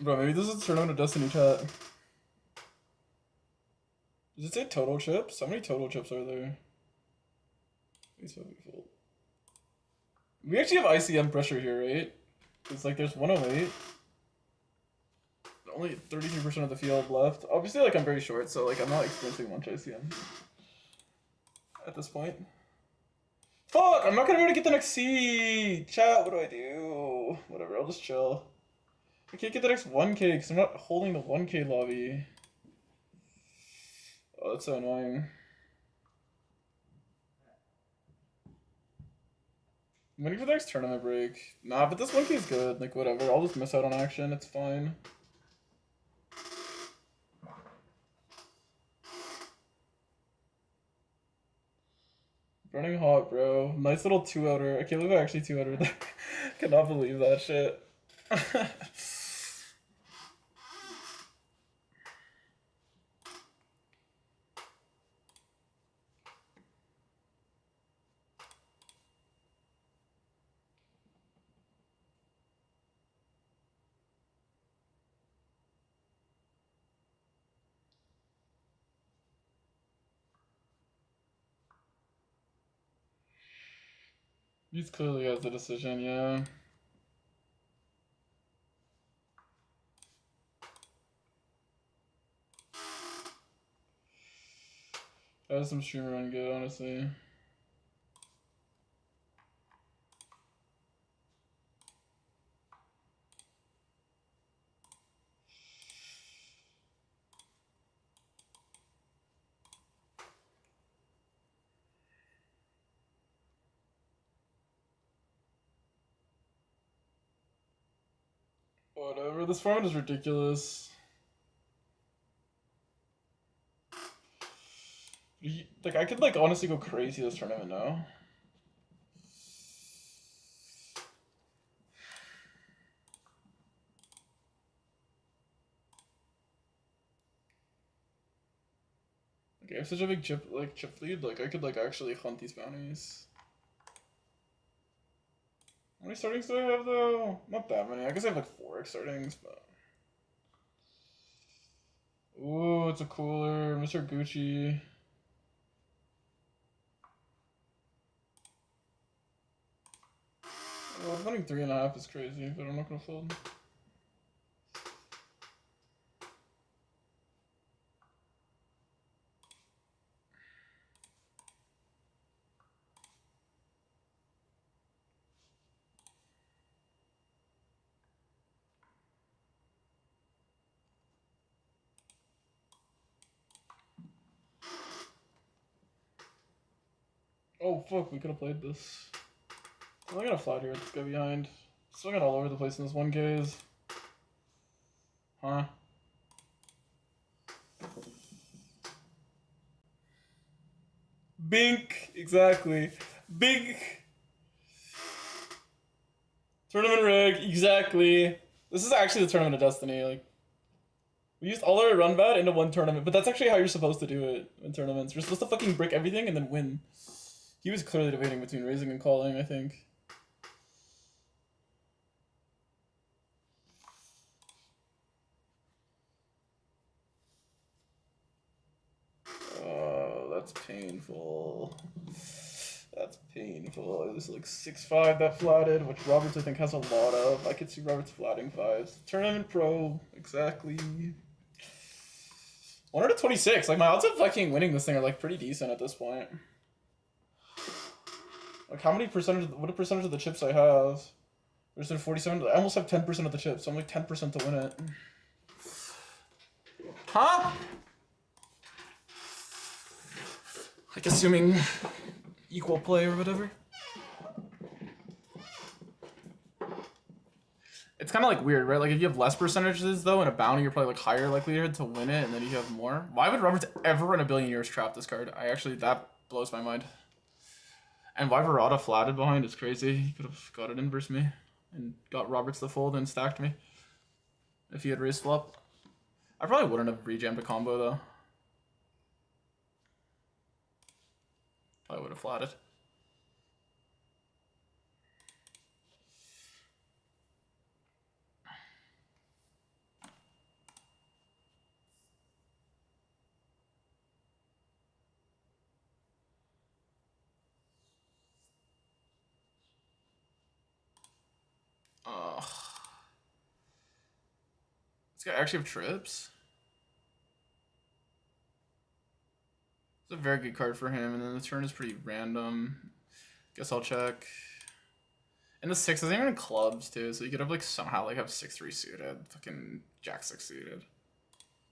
Bro, maybe this is Tournament of Destiny chat. Does it say total chips? How many total chips are there? We actually have ICM pressure here, right? It's like there's 108. Only 33% of the field left. Obviously, like I'm very short, so like I'm not experiencing much ICM at this point. Fuck! I'm not gonna be able to get the next C! Chat, what do I do? Whatever, I'll just chill. I can't get the next 1K because I'm not holding the 1K lobby. Oh, that's so annoying. I'm waiting for the next tournament break. Nah, but this 1K is good. Like, whatever. I'll just miss out on action. It's fine. Running hot, bro. Nice little 2-outer. I can't believe I actually 2-outer there. Cannot believe that shit. He's clearly has the decision, yeah. That was some streamer run good, honestly. Whatever, this format is ridiculous. Like, I could, like, honestly go crazy this tournament now. Like, I have such a big chip lead, like, I could, like, actually hunt these bounties. How many startings do I have, though? Not that many. I guess I have, like, 4 startings, but... Ooh, it's a cooler. Mr. Gucci. Well, winning 3.5 is crazy, but I'm not gonna fold. Oh fuck, we could have played this. I'm gonna flat here with this guy behind. Swinging all over the place in this 1Ks. Huh? Bink! Exactly. Bink! Tournament rig, exactly. This is actually the Tournament of Destiny, like. We used all our run bat into one tournament, but that's actually how you're supposed to do it in tournaments. You're supposed to fucking brick everything and then win. He was clearly debating between raising and calling, I think. Oh, that's painful. That's painful. It was like 6-5 that flatted, which Roberts I think has a lot of. I could see Roberts flatting 5s. Tournament Pro, exactly. 126. Like my odds of fucking winning this thing are like pretty decent at this point. Like how many percentage? What a percentage of the chips I have? There's 47. I almost have 10% of the chips, so I'm like 10% to win it. Huh? Like assuming equal play or whatever. It's kind of like weird, right? Like if you have less percentages though in a bounty, you're probably like higher likelihood to win it, and then you have more. Why would Roberts ever in a billion years trap this card? That blows my mind. And why Verada flatted behind is crazy. He could have got it in versus me and got Roberts the fold and stacked me if he had raised flop. I probably wouldn't have rejammed a combo though. Probably would have flatted. This guy actually have trips. It's a very good card for him, and then the turn is pretty random. Guess I'll check. And the 6 isn't even in clubs too, so you could have like somehow like have 6-3 suited, fucking Jack 6 suited.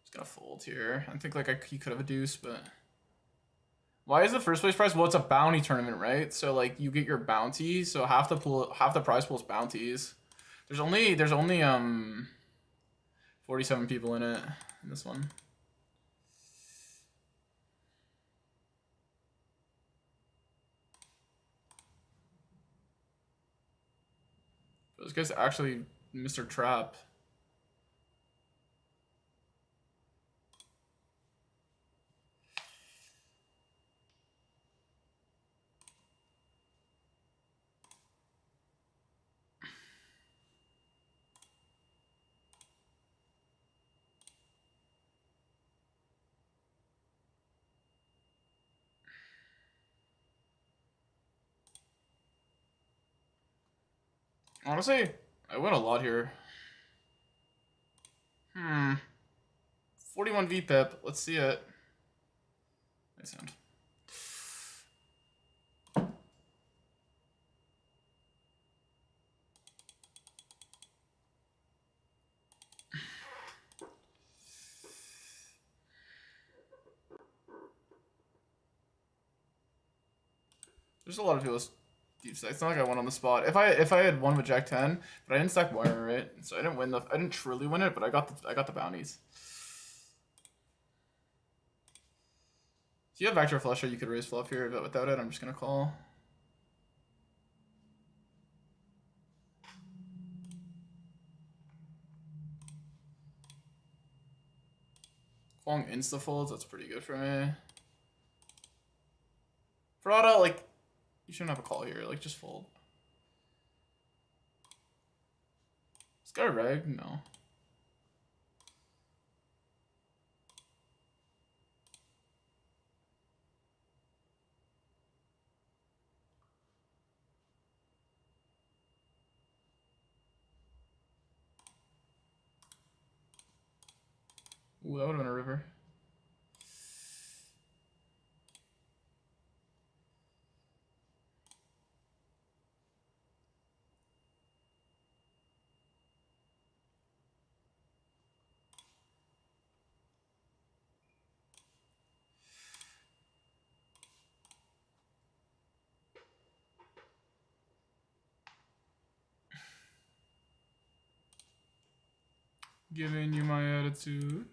Just gonna fold here. I think like he could have a deuce, but why is the first place prize? Well, it's a bounty tournament, right? So like you get your bounty, so half the prize pool is bounties. There's only 47 people in it in this one. This guy's actually Mr. Trap. Honestly, I win a lot here. 41 VPIP. Let's see it. Nice hand. There's a lot of people deep stack. It's not like I won on the spot. If I had won with Jack 10, but I didn't stack wire, right? So I didn't truly win it, but I got the bounties. If you have Vector Flusher, you could raise flop here, but without it, I'm just gonna call. Calling insta folds, that's pretty good for me. Verada, like, you shouldn't have a call here. Like, just fold. This guy reg? No. Ooh, that would have been a river. Giving you my attitude.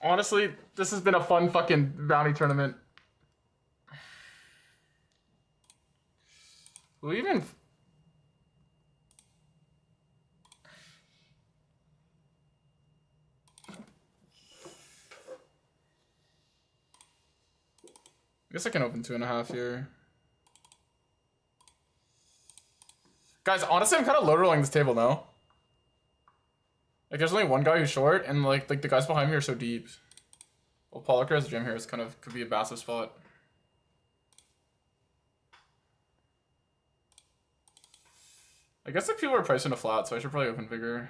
Honestly, this has been a fun fucking bounty tournament. Who even... I guess I can open 2.5 here. Guys, honestly, I'm kind of low rolling this table now. Like, there's only one guy who's short, and like the guys behind me are so deep. Well, Pollocker as a jam here is kind of could be a massive spot. I guess like people are pricing a flat, so I should probably open bigger.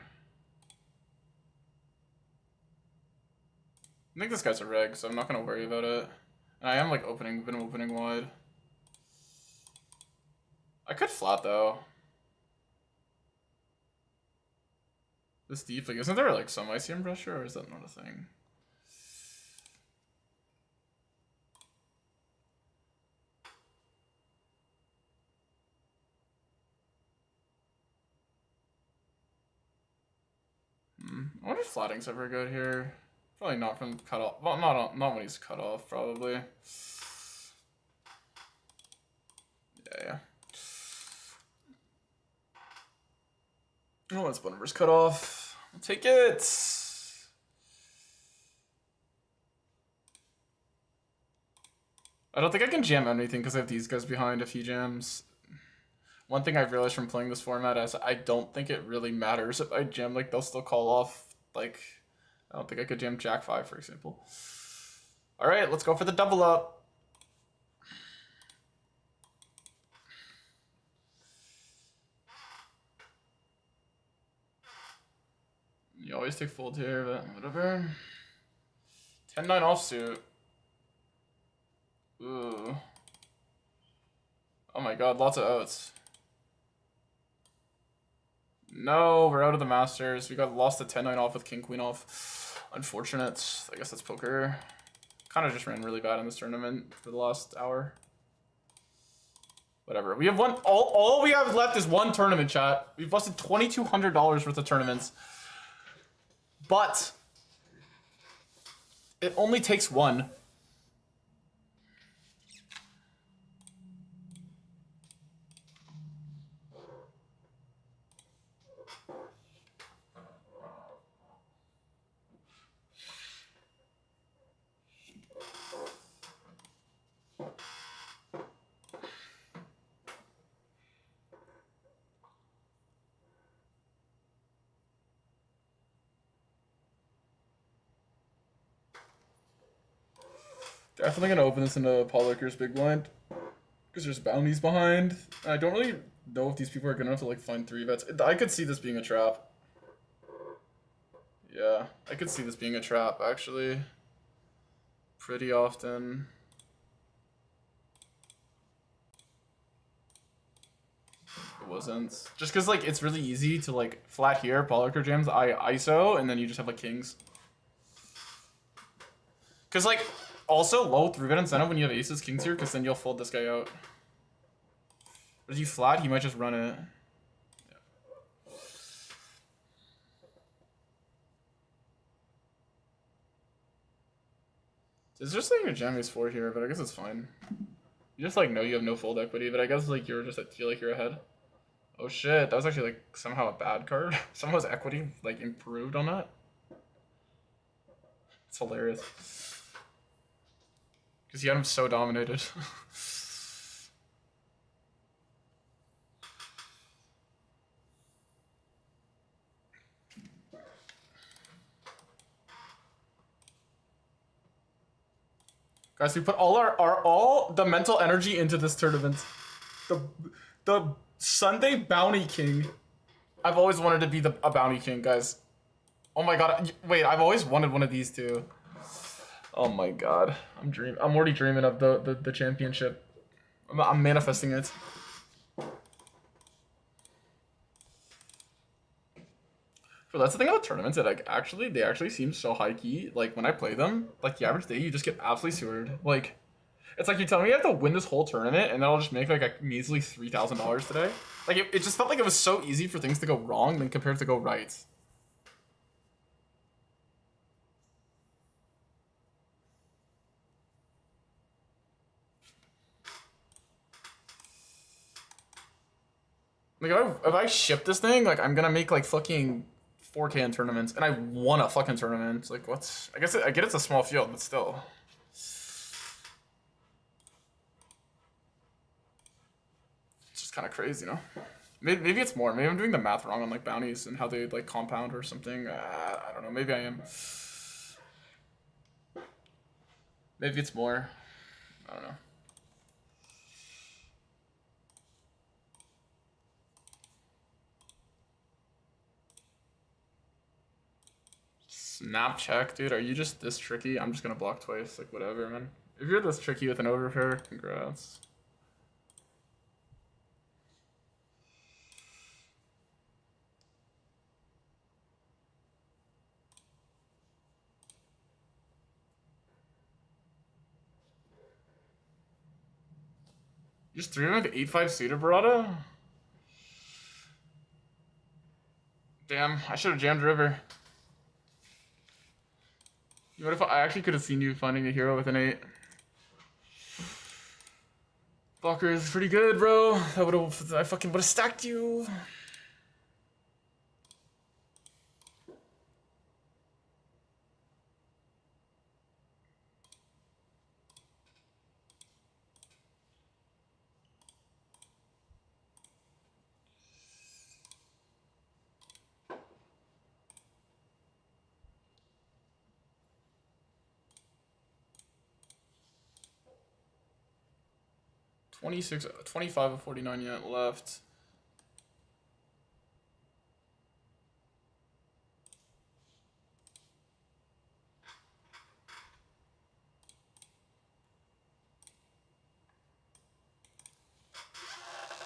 I think this guy's a reg, so I'm not gonna worry about it. And I am like been opening wide. I could flat though. This deep, like, isn't there like some ICM pressure, or is that not a thing? I wonder if flatting's ever good here. Probably not from cut off. Well, not when he's cut off, probably. Yeah. Oh, it's Bunver's cut off. I'll take it. I don't think I can jam anything because I have these guys behind if he jams. One thing I've realized from playing this format is I don't think it really matters if I jam. Like, they'll still call off. Like, I don't think I could jam Jack 5, for example. All right, let's go for the double up. You always take fold here, but whatever. 10-9 offsuit. Ooh. Oh my god, lots of outs. No, we're out of the Masters. We got lost to 10-9 off with King Queen off. Unfortunate. I guess that's poker. Kind of just ran really bad in this tournament for the last hour. Whatever. We have one. All we have left is one tournament, chat. We've busted $2,200 worth of tournaments. But it only takes one. Definitely gonna open this into Paul Licker's big blind because there's bounties behind. I don't really know if these people are good enough to like find 3-bets. I could see this being a trap. Yeah, I could see this being a trap actually. Pretty often. It wasn't. Just because like it's really easy to like flat here, Paul Licker jams, ISO, and then you just have like kings. Because like also low 3-bet incentive when you have aces, kings here, because then you'll fold this guy out. But if you flat, he might just run it. Yeah. It's just like your jam is 4 here, but I guess it's fine. You just like know you have no fold equity, but I guess like you're just like feel like you're ahead. Oh shit, that was actually like somehow a bad card. Somehow equity like improved on that. It's hilarious. Because he had him so dominated. Guys, we put all the mental energy into this tournament. The Sunday Bounty King. I've always wanted to be a Bounty King, guys. Oh my god. Wait, I've always wanted one of these two. Oh my god. I'm already dreaming of the championship. I'm manifesting it. But that's the thing about tournaments, that like they actually seem so high key. Like when I play them, like the average day you just get absolutely sewered. Like it's like you're telling me I have to win this whole tournament and then I'll just make like a measly $3,000 today. Like it just felt like it was so easy for things to go wrong than compared to go right. Like if I ship this thing, like I'm gonna make like fucking 4K in tournaments, and I won a fucking tournament. Like what's? I get it's a small field, but still. It's just kind of crazy, you know. Maybe it's more. Maybe I'm doing the math wrong on like bounties and how they like compound or something. I don't know. Maybe I am. Maybe it's more. I don't know. Snap check, dude. Are you just this tricky? I'm just gonna block twice. Like whatever, man. If you're this tricky with an overpair, congrats. You just 3 8-5 Cedar Barada? Damn, I should have jammed river. What if I actually could have seen you finding a hero with an 8? Blocker is pretty good, bro. I fucking would have stacked you. $26, 25 of 49 yet left.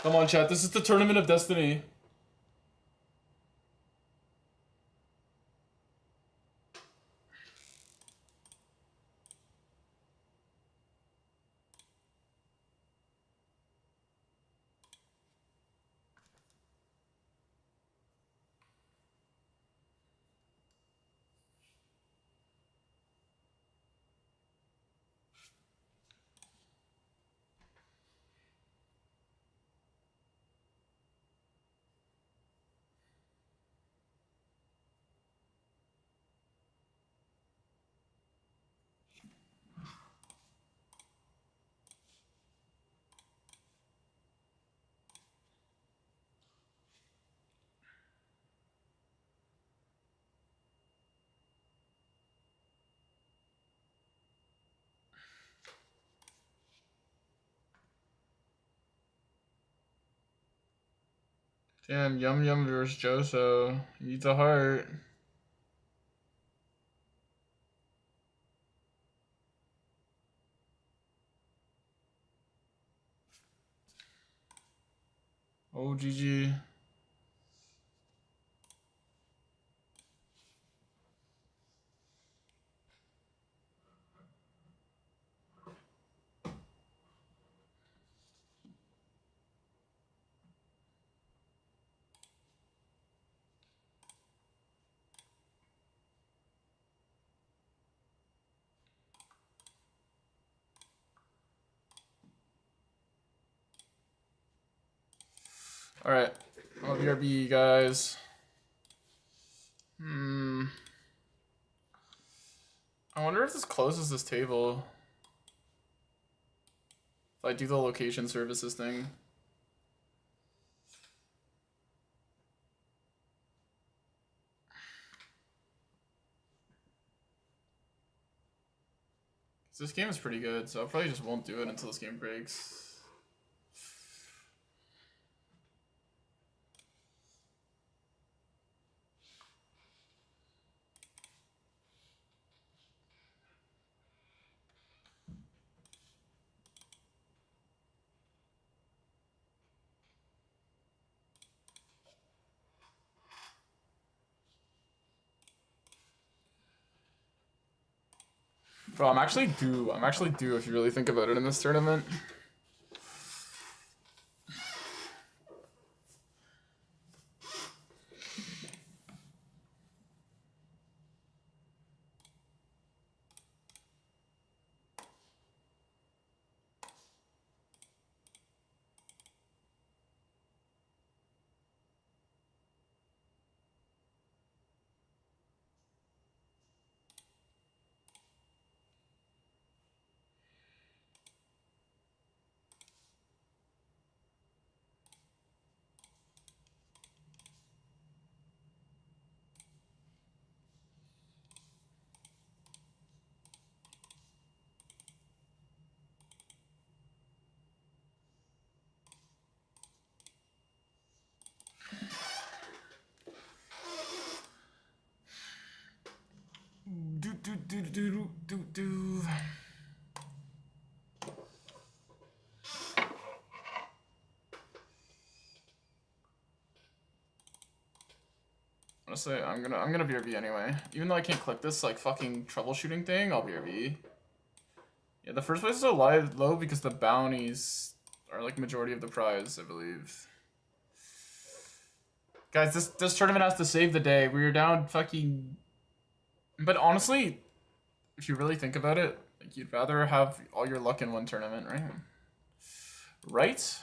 Come on, chat. This is the tournament of destiny. Damn, Yum Yum versus Joso. Needs a heart. Oh, GG. Alright. I'll BRB, guys. I wonder if this closes this table. If I do the location services thing. This game is pretty good, so I probably just won't do it until this game breaks. Bro, I'm actually due. I'm actually due if you really think about it in this tournament. Do. Honestly, I'm gonna BRB anyway. Even though I can't click this like fucking troubleshooting thing, I'll BRB. Yeah, the first place is so low because the bounties are like majority of the prize, I believe. Guys, this tournament has to save the day. We are down fucking. But honestly, if you really think about it, like you'd rather have all your luck in one tournament, right? Right?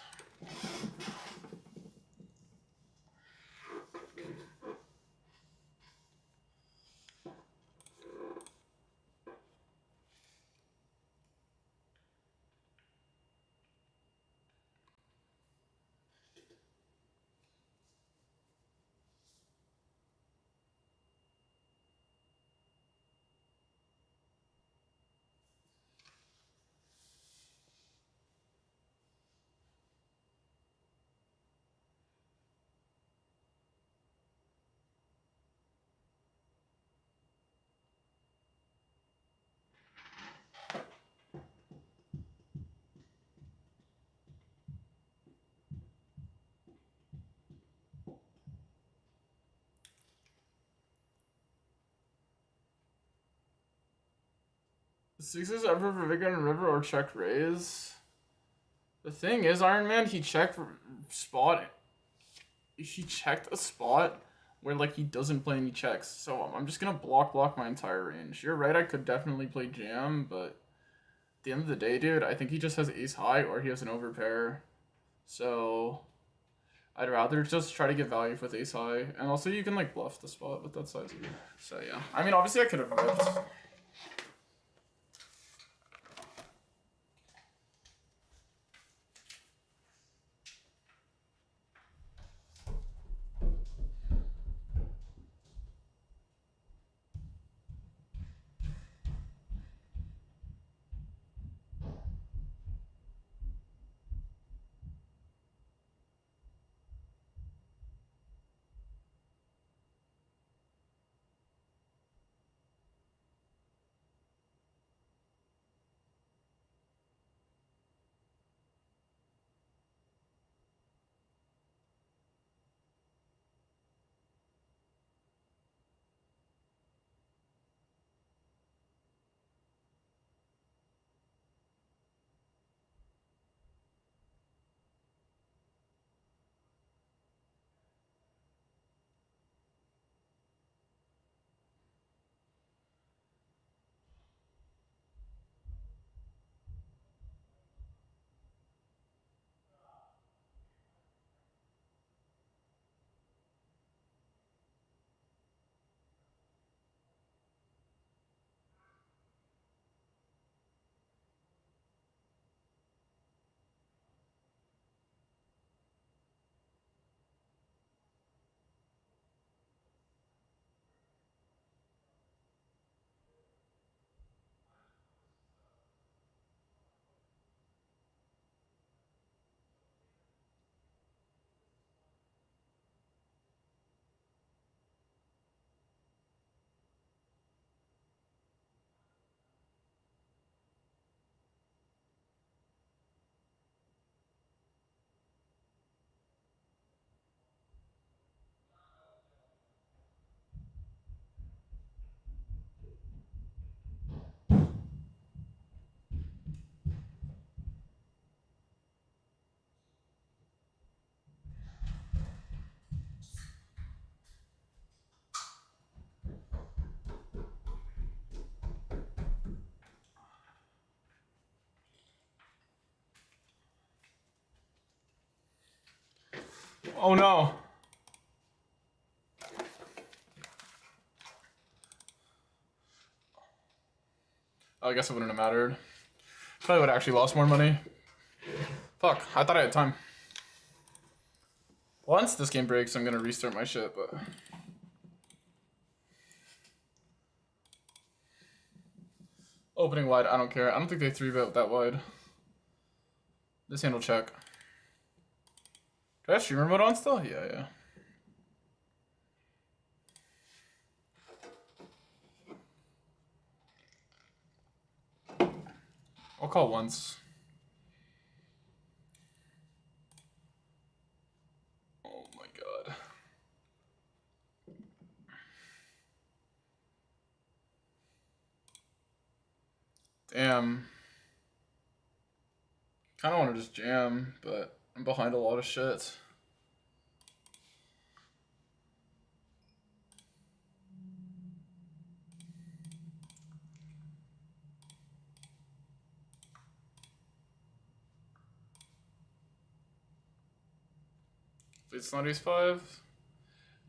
Sixes ever for Vigan and River or check raise? The thing is, Iron Man, he checked spot. He checked a spot where like he doesn't play any checks. So I'm just gonna block my entire range. You're right, I could definitely play jam, but at the end of the day, dude, I think he just has ace high or he has an overpair. So I'd rather just try to get value with ace high, and also you can like bluff the spot with that size. So yeah, I mean obviously I could have ripped. Oh no. I guess it wouldn't have mattered. Probably would have actually lost more money. Fuck, I thought I had time. Once this game breaks, I'm gonna restart my shit, but... Opening wide, I don't care. I don't think they 3-bet that wide. This hand will check. Do I have streamer mode on still? Yeah. I'll call once. Oh my god. Damn. Kinda wanna just jam, but I'm behind a lot of shit. It's not ace-5.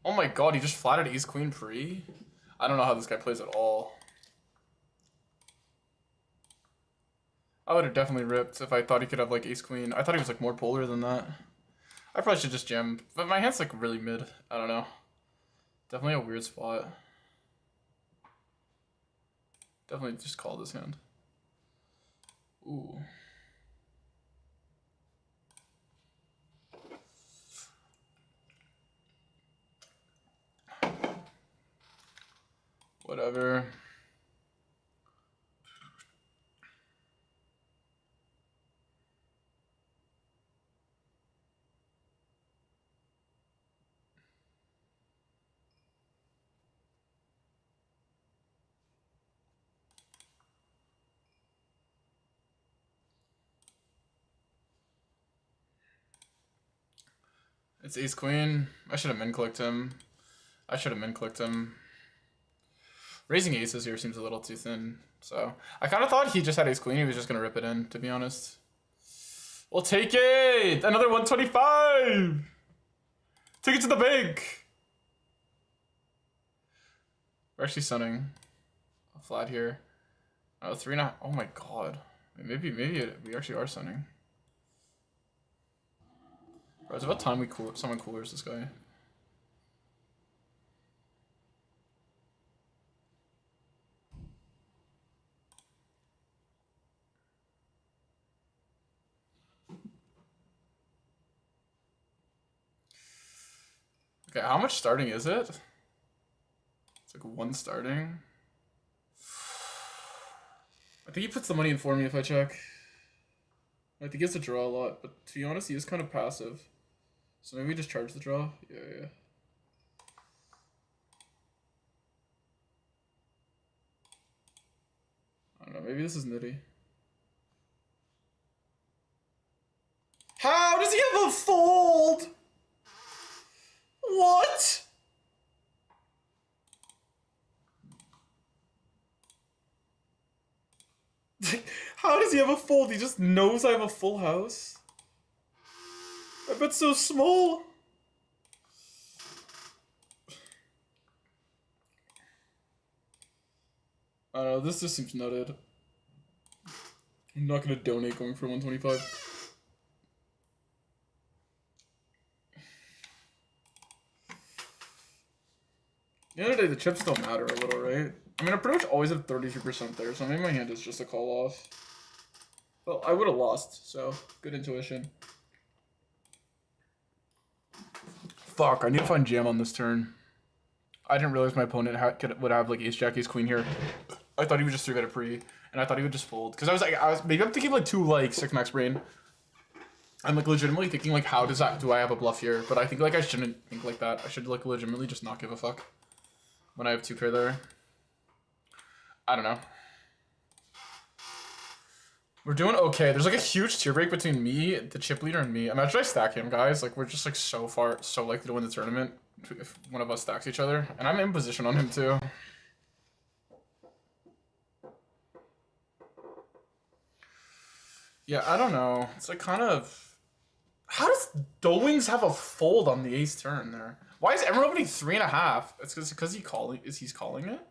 Oh my god, he just flatted ace-queen pre? I don't know how this guy plays at all. I would have definitely ripped if I thought he could have like ace-queen. I thought he was like more polar than that. I probably should just jam, but my hand's like really mid. I don't know. Definitely a weird spot. Definitely just call this hand. Ooh. Whatever. It's ace queen. I should have min clicked him. Raising aces here seems a little too thin. So I kind of thought he just had ace queen. He was just gonna rip it in, to be honest. We'll take it. Another 125. Take it to the bank. We're actually sunning a flat here. Oh, 3.5. Oh my god. Maybe we actually are sunning. Bro, it's about time we someone coolers this guy. Okay, how much starting is it? It's like 1 starting. I think he puts the money in for me if I check. I think he gets to draw a lot, but to be honest, he is kind of passive. So maybe we just charge the draw? Yeah. I don't know, maybe this is nitty. How does he have a fold? What? How does he have a fold? He just knows I have a full house? I bet so small. I don't know, this just seems nutted. I'm not gonna donate going for 125. The end of the day, the chips don't matter a little, right? I mean, I pretty much always have 33% there, so maybe my hand is just a call off. Well, I would have lost, so good intuition. Fuck, I need to find jam on this turn. I didn't realize my opponent would have like ace jack, ace queen here. I thought he would just 3-bet a pre, and I thought he would just fold. Because maybe I'm thinking like 2 like 6 max brain. I'm like legitimately thinking like do I have a bluff here? But I think like I shouldn't think like that. I should like legitimately just not give a fuck when I have 2 pair there. I don't know. We're doing okay. There's like a huge tier break between me, the chip leader, and me. Imagine I stack him, guys. Like we're just like so likely to win the tournament if one of us stacks each other. And I'm in position on him too. Yeah, I don't know. It's like kind of How does Dolwings have a fold on the ace turn there? Why is everyone opening 3.5? It's because he's calling it?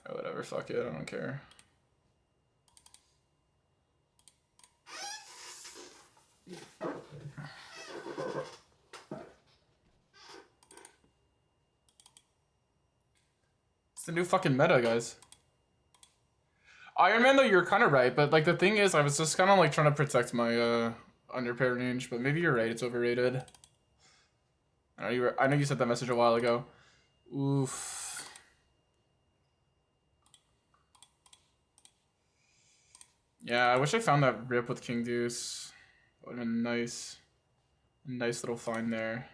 Oh, whatever, fuck it, I don't care. It's the new fucking meta, guys. Iron Man, though, you're kind of right, but like the thing is, I was just kind of like trying to protect my underpair range, but maybe you're right, it's overrated. I know you sent that message a while ago. Oof. Yeah, I wish I found that rip with King Deuce. That would have been nice. Nice little find there.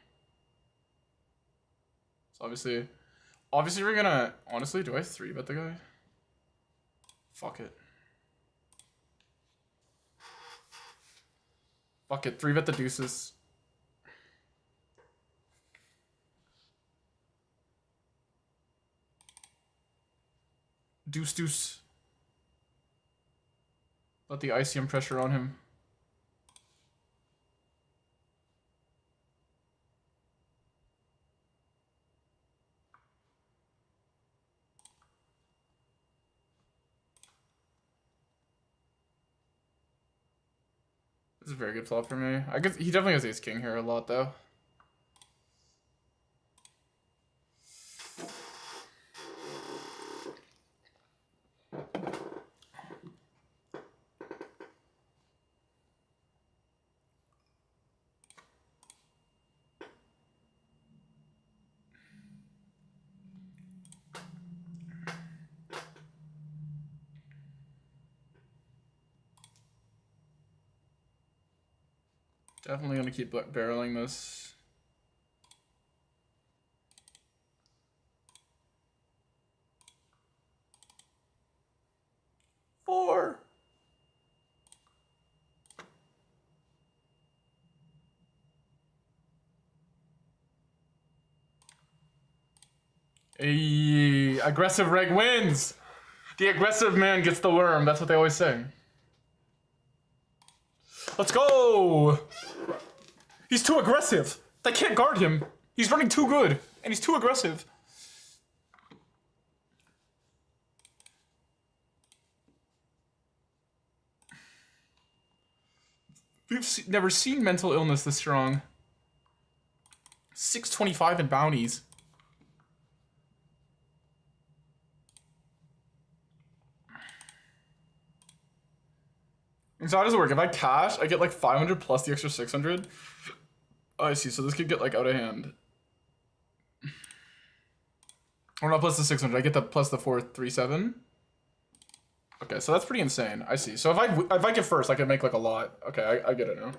So obviously we're gonna, honestly, do I 3-bet the guy? Fuck it. Fuck it, 3-bet the deuces. Deuce, deuce. Let the ICM pressure on him. This is a very good flop for me. I guess he definitely has ace king here a lot though. Definitely gonna keep barreling this. Four. Hey, aggressive reg wins. The aggressive man gets the worm. That's what they always say. Let's go. He's too aggressive. They can't guard him. He's running too good, and he's too aggressive. We've never seen mental illness this strong. 625 in bounties. And so how does it work? If I cash, I get like 500 plus the extra 600. Oh, I see. So this could get like out of hand. Or not plus the 600. I get the plus the 437. Okay, so that's pretty insane. I see. So if I get first, I can make like a lot. Okay, I get it now.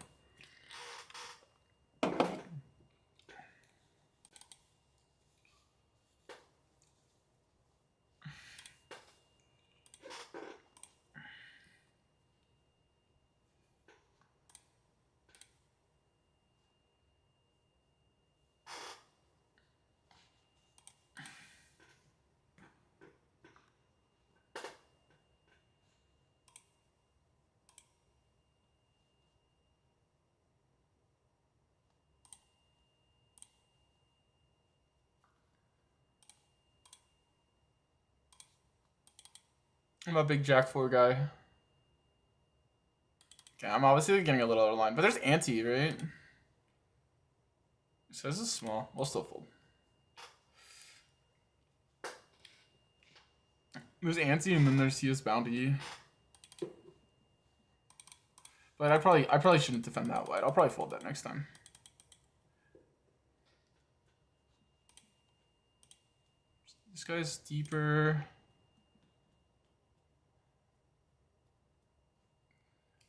I'm a big Jack 4 guy. Okay, I'm obviously getting a little out of line, but there's ante, right? So this is small. We'll still fold. There's ante and then there's CS bounty. But I probably shouldn't defend that wide. I'll probably fold that next time. This guy's deeper.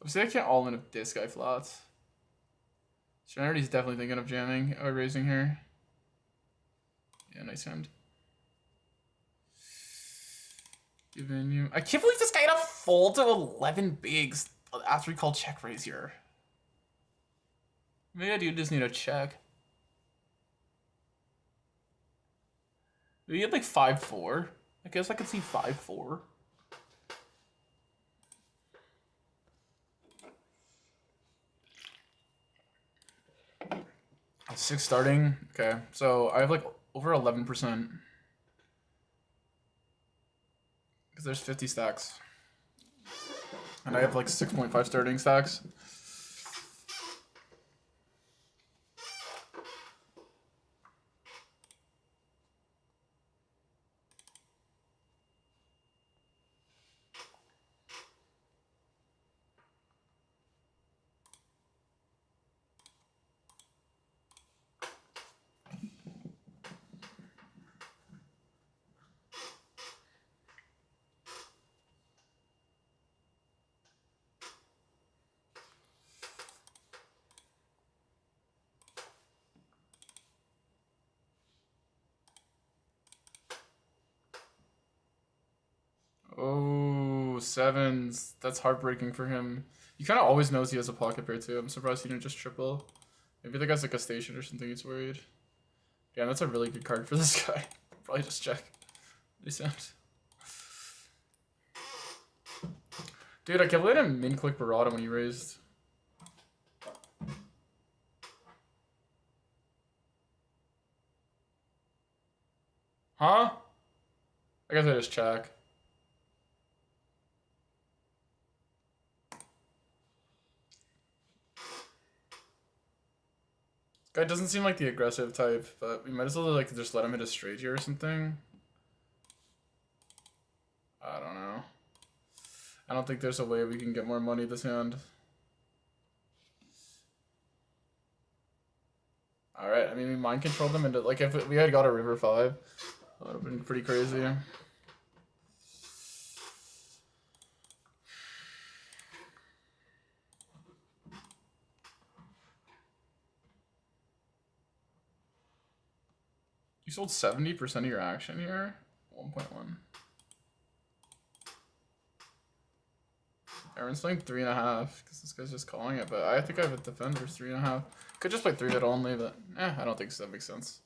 See, I can't all in if this guy flats. Serenity's definitely thinking of jamming or raising here. Yeah, nice hand. Giving you. I can't believe this guy had a fold to 11 bigs after we called check raise here. Maybe I do just need a check. Maybe he had like 5-4. I guess I could see 5-4. 6 starting. Okay, so I have like over 11%. Because there's 50 stacks. And I have like 6.5 starting stacks. Oh, sevens. That's heartbreaking for him. He kind of always knows he has a pocket pair too. I'm surprised he didn't just triple. Maybe the guy's like a station or something. He's worried. Yeah, that's a really good card for this guy. Probably just check. Decent. Dude, I can't believe I didn't min click Barada when he raised. Huh? I guess I just check. Guy doesn't seem like the aggressive type, but we might as well like just let him hit a straight here or something. I don't know. I don't think there's a way we can get more money this hand. Alright, I mean we mind controlled them into like if we had got a river 5, that would have been pretty crazy. You sold 70% of your action here? 1.1. Aaron's playing 3.5 because this guy's just calling it, but I think I have a defender 3.5. Could just play 3-bet only, but I don't think so. That makes sense.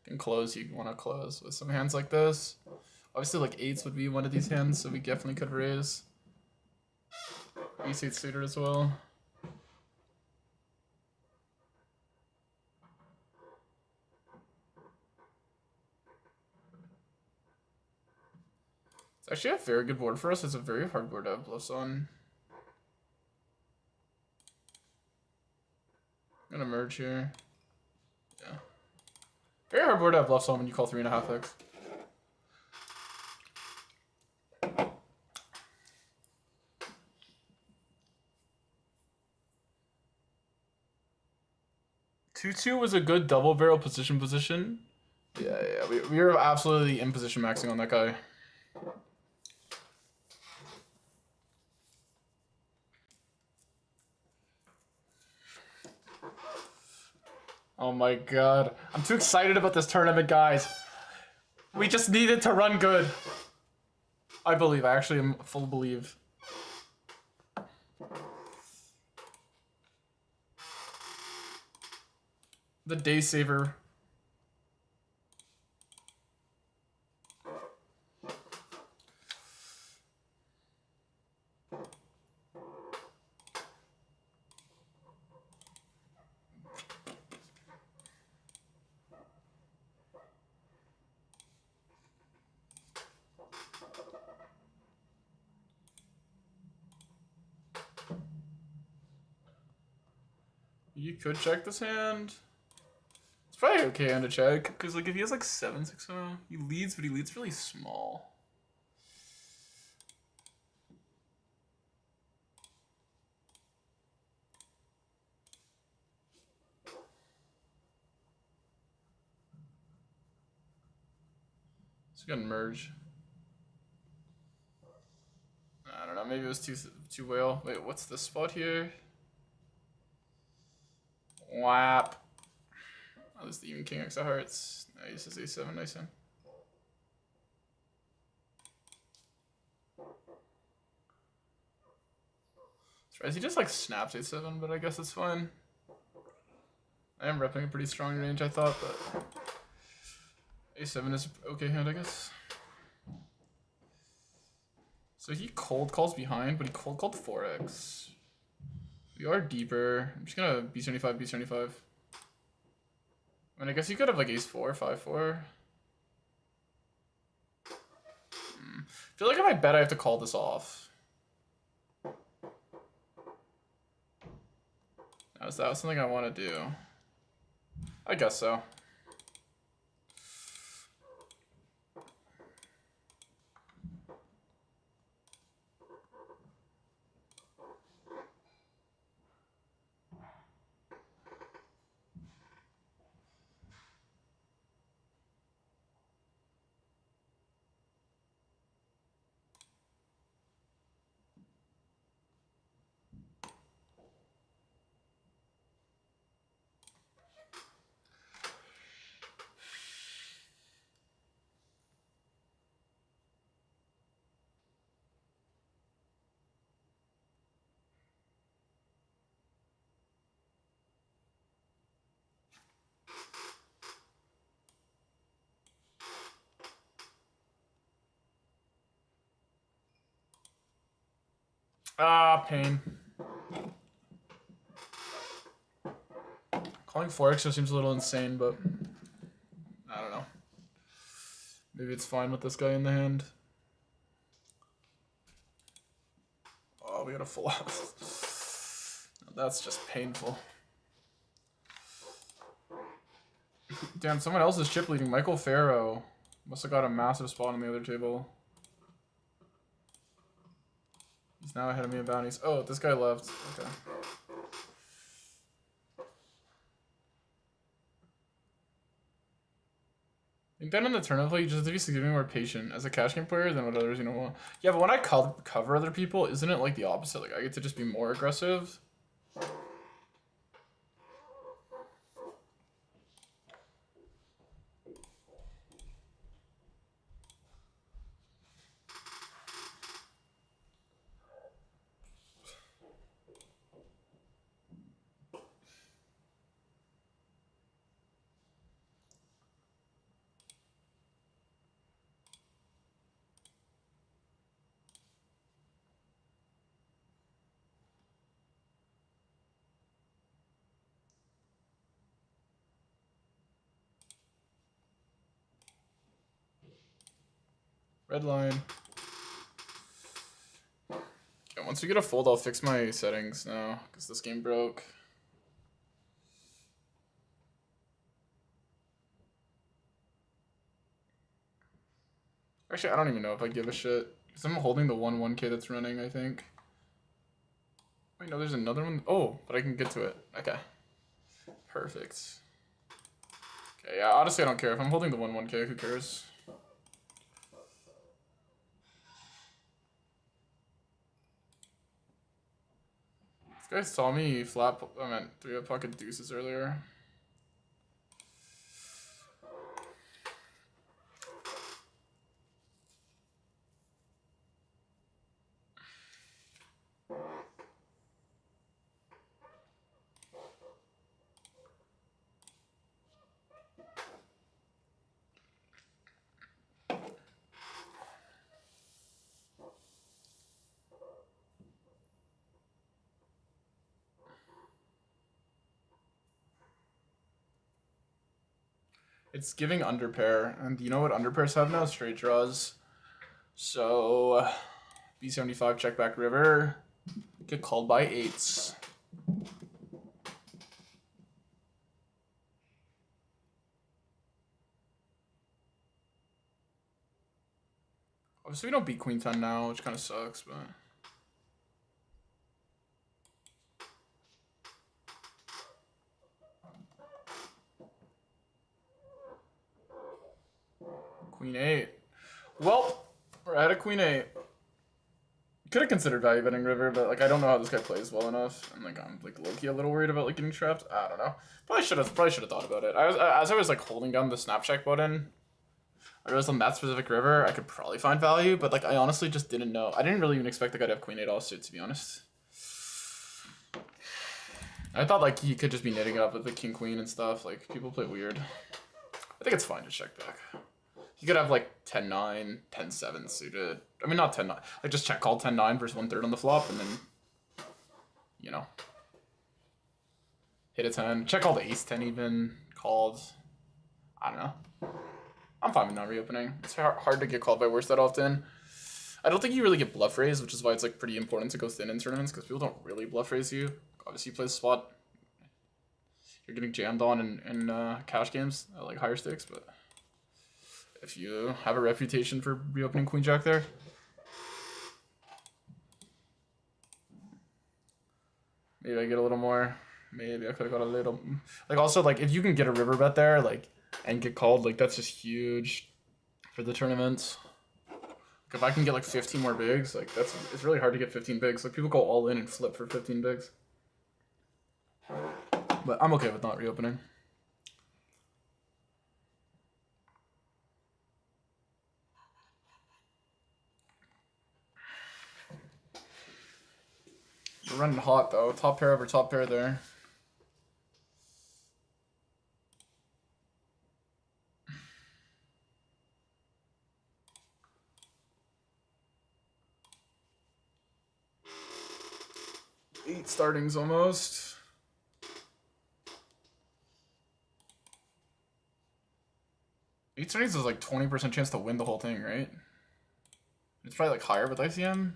Can close, you want to close with some hands like this. Obviously, like 8s would be one of these hands, so we definitely could raise. Ace-8 suited as well. It's actually a very good board for us. It's a very hard board to have bluffs on. I'm gonna merge here. Yeah. Very hard board to have bluffs on when you call 3.5x. Two was a good double barrel position. Yeah, we were absolutely in position maxing on that guy. Oh my god. I'm too excited about this tournament, guys. We just needed to run good. I believe. I actually am full believe. The day saver. You could check this hand. It's probably okay hand to check, because like if he has like 7-6-0, he leads, but he leads really small. It's gonna merge. I don't know, maybe it was too whale. Wait, what's this spot here? Whap. Oh, this is the even king X of hearts. Nice, this is A7, nice hand. Surprised he just like snaps A7, but I guess it's fine. I am repping a pretty strong range, I thought, but A7 is okay hand, I guess. So he cold calls behind, but he cold called 4x. We are deeper. I'm just gonna B75, B75. I mean, I guess you could have like ace 4, 5-4. I feel like if I bet, I have to call this off. Now, is that something I want to do? I guess so. Ah, pain. Calling 4x just seems a little insane, but I don't know. Maybe it's fine with this guy in the hand. Oh, we got a full house. That's just painful. Damn, someone else is chip leading. Michael Farrow must have got a massive spot on the other table. He's now ahead of me in bounties. Oh, this guy left. Okay. I think then in the tournament play, you just have to be significantly more patient as a cash game player than what others, you know, want. Yeah, but when I cover other people, isn't it like the opposite? Like, I get to just be more aggressive? Red line. Okay, once we get a fold, I'll fix my settings now, because this game broke. Actually, I don't even know if I give a shit. Because I'm holding the 1-1K that's running, I think. Wait, no, there's another one. Oh, but I can get to it. Okay. Perfect. Okay, yeah, honestly, I don't care. If I'm holding the 1-1K, who cares? This guy saw me flat, I meant 3-up pocket deuces earlier. It's giving underpair, and you know what underpairs have now? Straight draws. So, B75 check back river, get called by 8s. Obviously we don't beat queen 10 now, which kind of sucks, but... Queen 8. Well, we're at a queen 8. Could have considered value betting river, but like I don't know how this guy plays well enough, and like I'm like low-key a little worried about like getting trapped. I don't know. Probably should have thought about it. As I was like holding down the snap check button, I realized on that specific river I could probably find value, but like I honestly just didn't know. I didn't really even expect the guy to have queen 8 offsuit, to be honest. I thought like he could just be knitting it up with the king queen and stuff. Like people play weird. I think it's fine to check back. He could have like 10-9, 10-7 suited. I mean, not 10-9. Like just check call 10-9 versus 1/3 on the flop, and then, you know, hit a 10. Check call the ace 10 even called. I don't know. I'm fine with not reopening. It's hard to get called by worse that often. I don't think you really get bluff raised, which is why it's like pretty important to go thin in tournaments because people don't really bluff raise you. Obviously, you play the spot. You're getting jammed on in cash games at like higher stakes, but if you have a reputation for reopening queen jack there, maybe I get a little more. Maybe I could have got a little. Like also like if you can get a river bet there, like and get called, like that's just huge for the tournaments. If I can get like 15 more bigs, like it's really hard to get 15 bigs. Like people go all in and flip for 15 bigs. But I'm okay with not reopening. We're running hot though. Top pair over top pair there. Eight startings almost. Eight startings is like 20% chance to win the whole thing, right? It's probably like higher with ICM.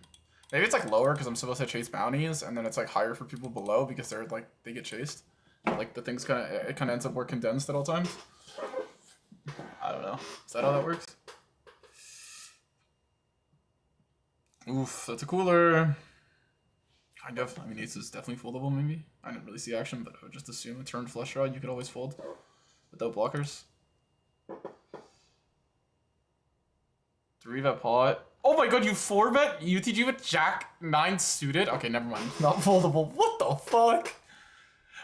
Maybe it's like lower because I'm supposed to chase bounties, and then it's like higher for people below because they're like they get chased. Like the things kind of ends up more condensed at all times. I don't know. Is that how that works? Oof, that's a cooler. Kind of. I mean, ace is definitely foldable, maybe. I didn't really see action, but I would just assume a turn flush draw, you could always fold without blockers. 3-bet pot. Oh my god, you 4-bet UTG with Jack 9 suited? Okay, never mind. Not foldable. What the fuck?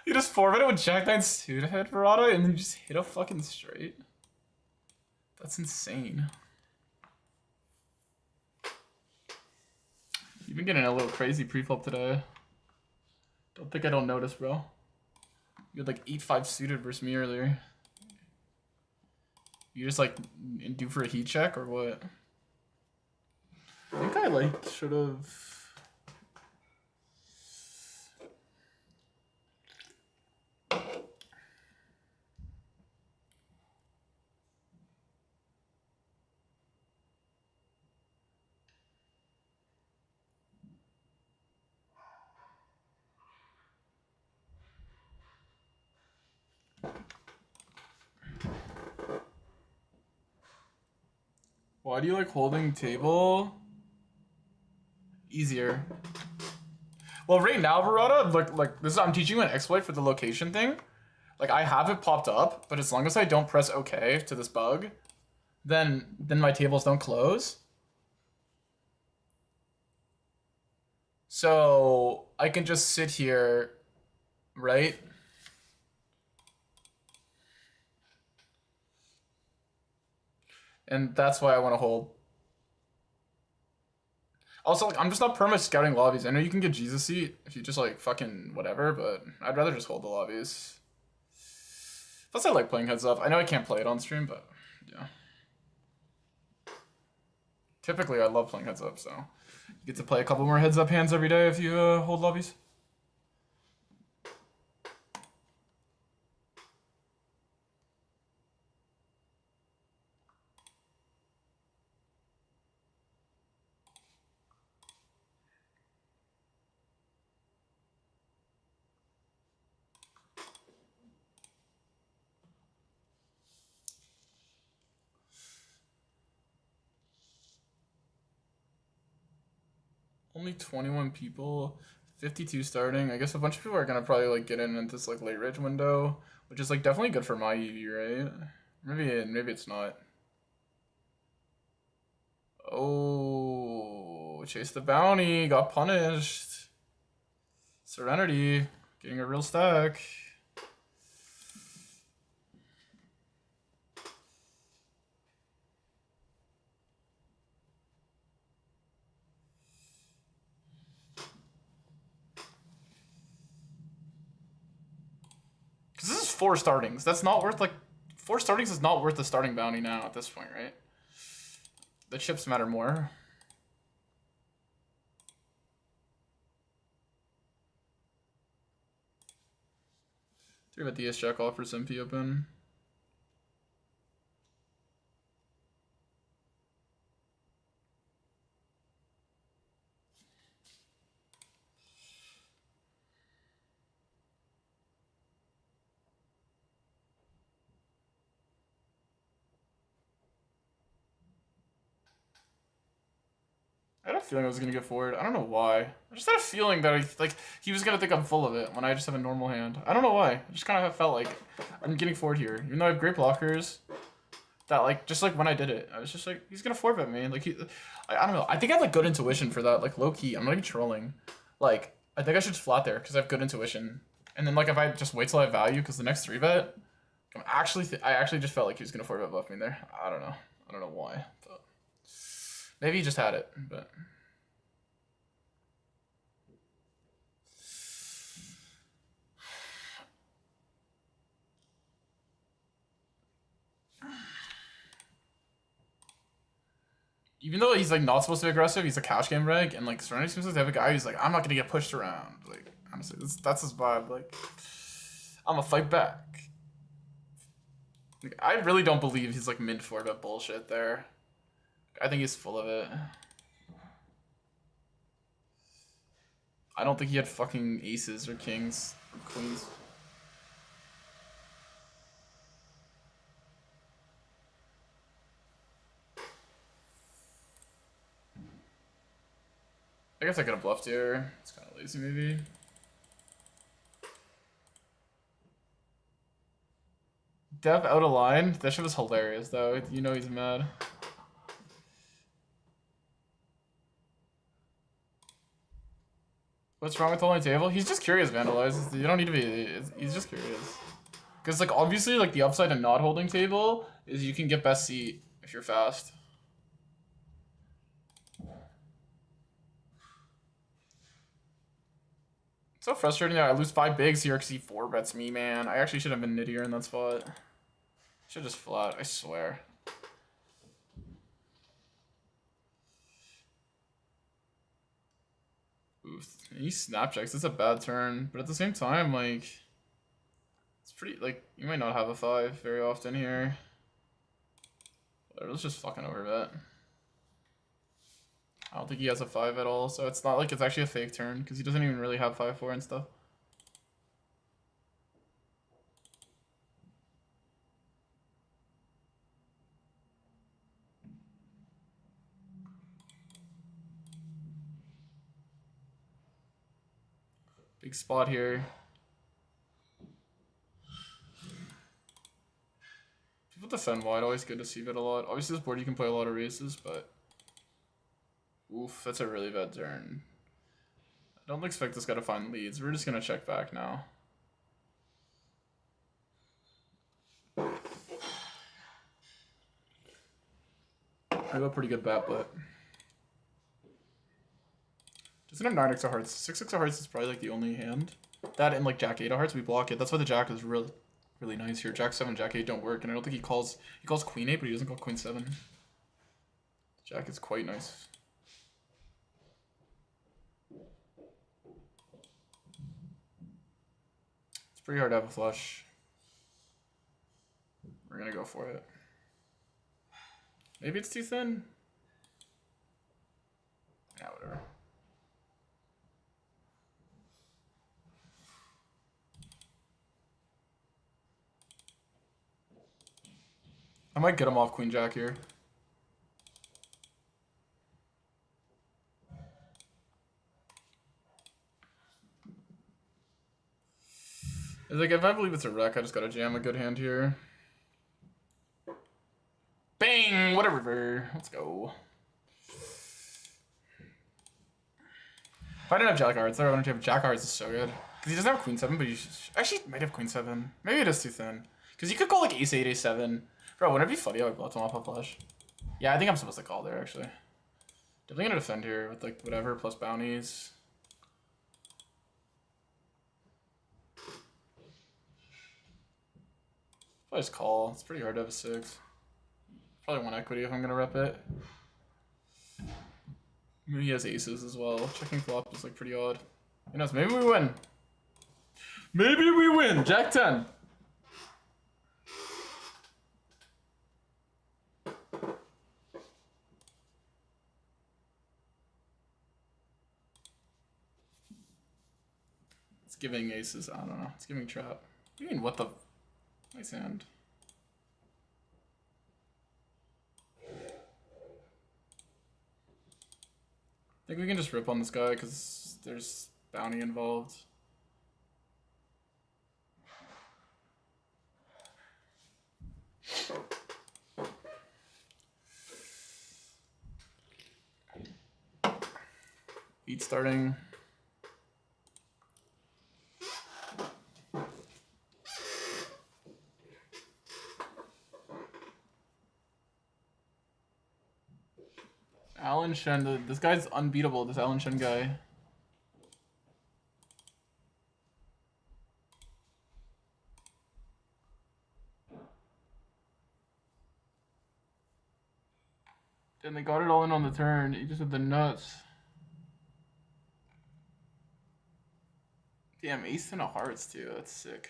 You just 4-bet it with Jack 9 suited, Verada, and then you just hit a fucking straight? That's insane. You've been getting a little crazy pre-flop today. Don't think I don't notice, bro. You had like 8-5 suited versus me earlier. You just like due for a heat check or what? I think I like should have. Why do you like holding table? Easier. Well, right now, Verada, like this is I'm teaching you an exploit for the location thing. Like I have it popped up, but as long as I don't press OK to this bug, then my tables don't close. So I can just sit here, right? And that's why I want to hold. Also, like, I'm just not perma scouting lobbies. I know you can get Jesus seat if you just like fucking whatever, but I'd rather just hold the lobbies. Plus, I like playing heads up. I know I can't play it on stream, but yeah. Typically, I love playing heads up, so you get to play a couple more heads up hands every day if you hold lobbies. Only 21 people, 52 starting. I guess a bunch of people are gonna probably like get in this like late rage window, which is like definitely good for my EV, right? Maybe it's not. Oh, chase the bounty, got punished. Serenity, getting a real stack. Because this is 4 startings. That's not worth like 4 startings is not worth the starting bounty now at this point, right? The chips matter more. Three about DS check offers MP open. I had a feeling I was gonna get forward. I don't know why. I just had a feeling that he was gonna think I'm full of it when I just have a normal hand. I don't know why. I just kind of felt like I'm getting forward here, even though I have great blockers. That like just like when I did it, I was just like he's gonna 4-bet me. Like I don't know. I think I have like good intuition for that. Like low key, I'm not even trolling. Like I think I should just flat there because I have good intuition. And then like if I just wait till I have value, because the next 3-bet, I actually just felt like he was gonna 4-bet bluff me there. I don't know. I don't know why. But maybe he just had it. But even though he's like not supposed to be aggressive, he's a cash game reg, and like Serenity seems like the type of guy who's like, I'm not gonna get pushed around. Like honestly, that's his vibe. Like I'm gonna fight back. Like, I really don't believe he's like mint 4-bet bullshit there. I think he's full of it. I don't think he had fucking aces or kings or queens. I guess I could have bluffed here. It's kind of lazy, maybe. Dev out of line. That shit was hilarious, though. You know he's mad. What's wrong with holding table? He's just curious, Vandalize. You don't need to be. He's just curious. Because, like, obviously, like, the upside of not holding table is you can get best seat if you're fast. So frustrating that I lose 5 bigs here because he 4-bets me, man. I actually should have been nittier in that spot. Should just flat, I swear. Oof, he snap checks. It's a bad turn, but at the same time, like, it's pretty, like, you might not have a 5 very often here. Whatever, let's just fucking overbet. I don't think he has a 5 at all, so it's not like it's actually a fake turn, because he doesn't even really have 5-4 and stuff. Big spot here. People defend wide, always good to see it a lot. Obviously this board you can play a lot of races, but oof, that's a really bad turn. I don't expect this guy to find leads. We're just gonna check back now. I have a pretty good bet, but doesn't have 9x of hearts. 6x of hearts is probably like the only hand. That and like Jack 8 of hearts, we block it. That's why the Jack is really nice here. Jack 7, Jack 8 don't work, and I don't think he calls Queen 8, but he doesn't call Queen 7. Jack is quite nice. It's pretty hard to have a flush. We're gonna go for it. Maybe it's too thin. Yeah, whatever. I might get him off Queen Jack here. It's like, if I believe it's a wreck, I just gotta jam a good hand here. Bang! Whatever. Let's go. If I didn't have Jack hearts, I would have Jack hearts is so good. Because he doesn't have Queen 7, but he actually might have Queen 7. Maybe it is too thin. Because you could go like Ace 8, Ace 7. Bro, wouldn't it be funny if I bluffed him off a flush? Yeah, I think I'm supposed to call there, actually. Definitely gonna defend here with like whatever plus bounties. Probably just call. It's pretty hard to have a 6. Probably 1 equity if I'm gonna rep it. Maybe he has aces as well. Checking flop is like pretty odd. Who knows? Maybe we win. Maybe we win. Jack 10. It's giving aces. I don't know. It's giving trap. What do you mean? What the? Nice hand. think we can just rip on this guy because there's bounty involved. Beat starting. Alan Shen, this guy's unbeatable, this Alan Shen guy. And they got it all in on the turn. He just had the nuts. Damn, ace ten of hearts too. That's sick.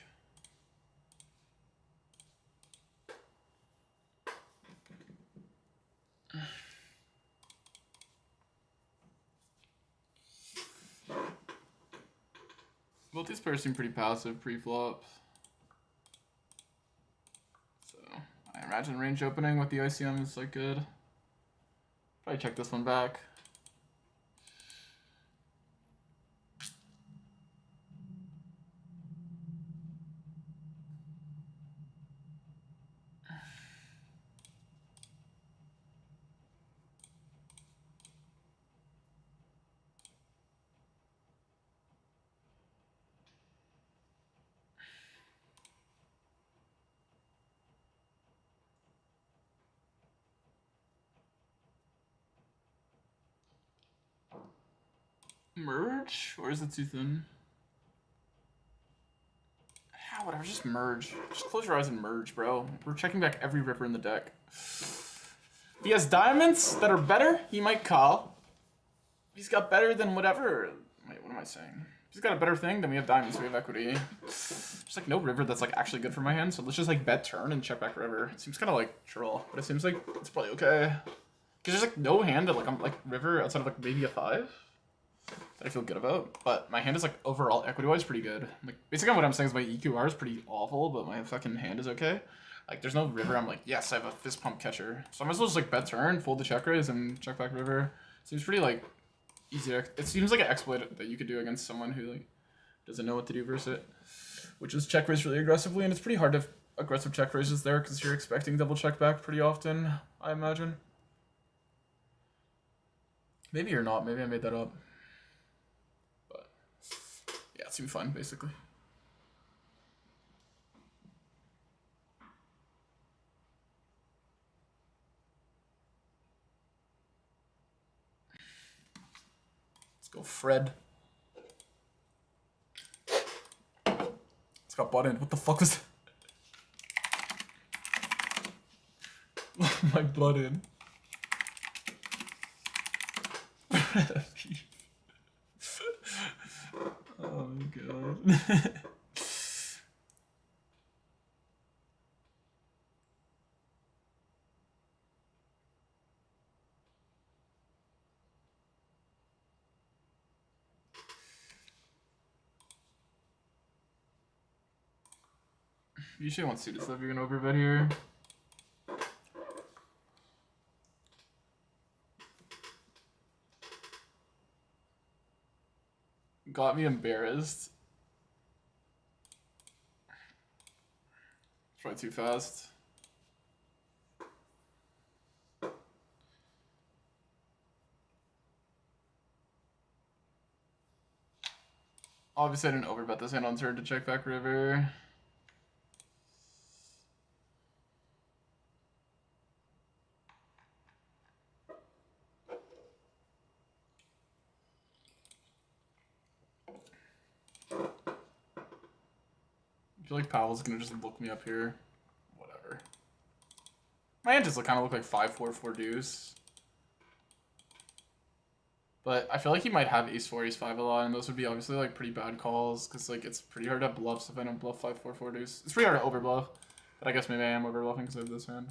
Both these players seem pretty passive pre-flop. So I imagine range opening with the ICM is like good. Probably check this one back. Merge? Or is it too thin? Yeah, whatever, just merge. Just close your eyes and merge, bro. We're checking back every river in the deck. If he has diamonds that are better, he might call. If he's got better than whatever. Wait, what am I saying? If he's got a better thing, then we have diamonds, we have equity. There's like no river that's like actually good for my hand, so let's just like bet turn and check back river. It seems kind of like troll, but it seems like it's probably okay. Because there's like no hand that like I'm like river outside of like maybe a 5. That I feel good about, but my hand is like overall equity-wise pretty good. Like basically what I'm saying is my EQR is pretty awful, but my fucking hand is okay. Like there's no river I'm like, yes, I have a fist pump catcher. So I might as well just like bet turn, fold the check raise, and check back river. Seems pretty like easy. It seems like an exploit that you could do against someone who like doesn't know what to do versus it. Which is check raise really aggressively, and it's pretty hard to aggressive check raises there because you're expecting double check back pretty often, I imagine. Maybe you're not, maybe I made that up. Yeah, it seemed fun, basically. Let's go, Fred. It's got butt in. What the fuck was that? My butt in. Oh my god. Usually I want suited stuff, you're gonna overbet here. Got me embarrassed. Try too fast. Obviously I didn't overbet this hand on turn to check back river. I feel like Powell's gonna just look me up here. Whatever. My hand just kind of look like 5-4-4 deuce. But I feel like he might have ace-4, ace-5 a lot, and those would be obviously like pretty bad calls, because like it's pretty hard to bluff if I don't bluff 5-4-4 deuce. It's pretty hard to overbluff, but I guess maybe I am overbluffing because I have this hand.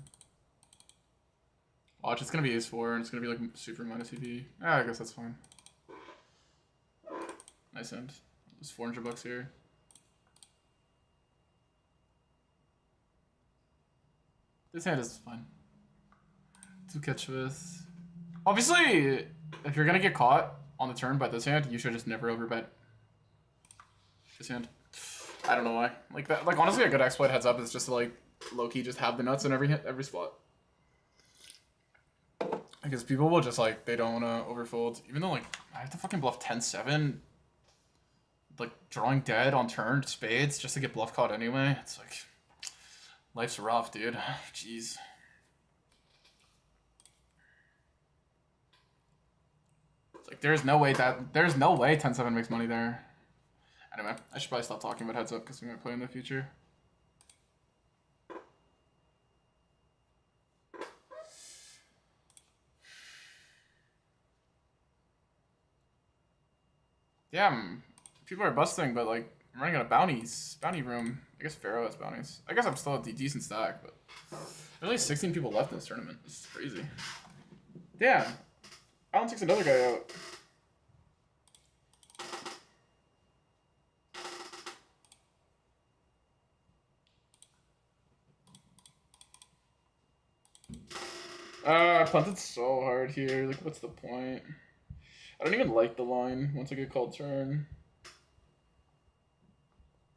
Watch, it's gonna be ace-4, and it's gonna be like super minus EV. Ah, I guess that's fine. Nice hand. There's $400 here. This hand is fine to catch with. Obviously, if you're gonna get caught, on the turn by this hand, you should just never overbet this hand. I don't know why. Like that. Like honestly, a good exploit heads up is just to like low key just have the nuts in every spot. Because people will just like they don't want to overfold, even though like I have to fucking bluff 10-7. Like drawing dead on turn spades just to get bluff caught anyway. It's like life's rough, dude. Jeez. It's like there's no way 10-7 makes money there. Anyway, I should probably stop talking about heads up because we might play in the future. Yeah, people are busting, but like I'm running out of bounty room. I guess Pharaoh has bounties. I guess I'm still a decent stack, but there's only 16 people left in this tournament. This is crazy. Damn, Alan takes another guy out. I punted so hard here. Like, what's the point? I don't even like the line once I get called turn.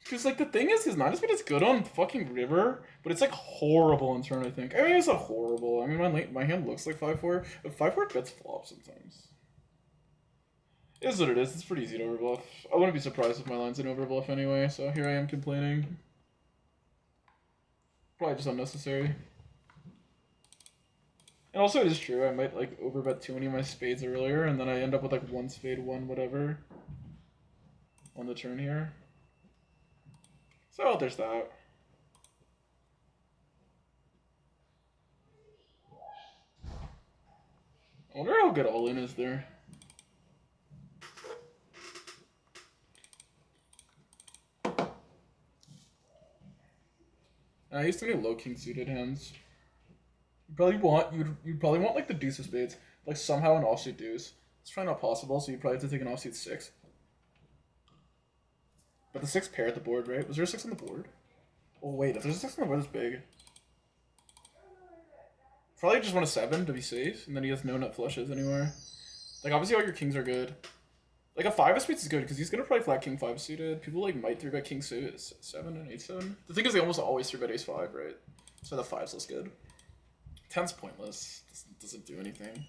Because, like, the thing is, his 9-of-spade is good on fucking river, but it's, like, horrible on turn, I think. I mean, it's not horrible. I mean, my hand looks like 5-4, but 5-4 bets flop sometimes. It is what it is. It's pretty easy to overbluff. I wouldn't be surprised if my line's an overbluff anyway, so here I am complaining. Probably just unnecessary. And also, it is true, I might, like, overbet too many of my spades earlier, and then I end up with, like, 1 spade, 1 whatever on the turn here. So, there's that. I wonder how good all-in is there. I used to many low king suited hands. You'd probably want like the deuce of spades, like somehow an offsuit deuce. It's probably not possible, so you'd probably have to take an offsuit 6. But the 6 pair at the board, right? Was there a 6 on the board? Oh wait, if there's a 6 on the board, it's big. Probably just want a 7 to be safe, and then he has no nut flushes anywhere. Like obviously all your kings are good. Like a 5 of spades is good because he's gonna probably flat king 5 suited. People like might 3-bet king 7 and 8-7. The thing is they almost always 3-bet ace 5, right? So the 5's less good. 10's pointless. Doesn't do anything.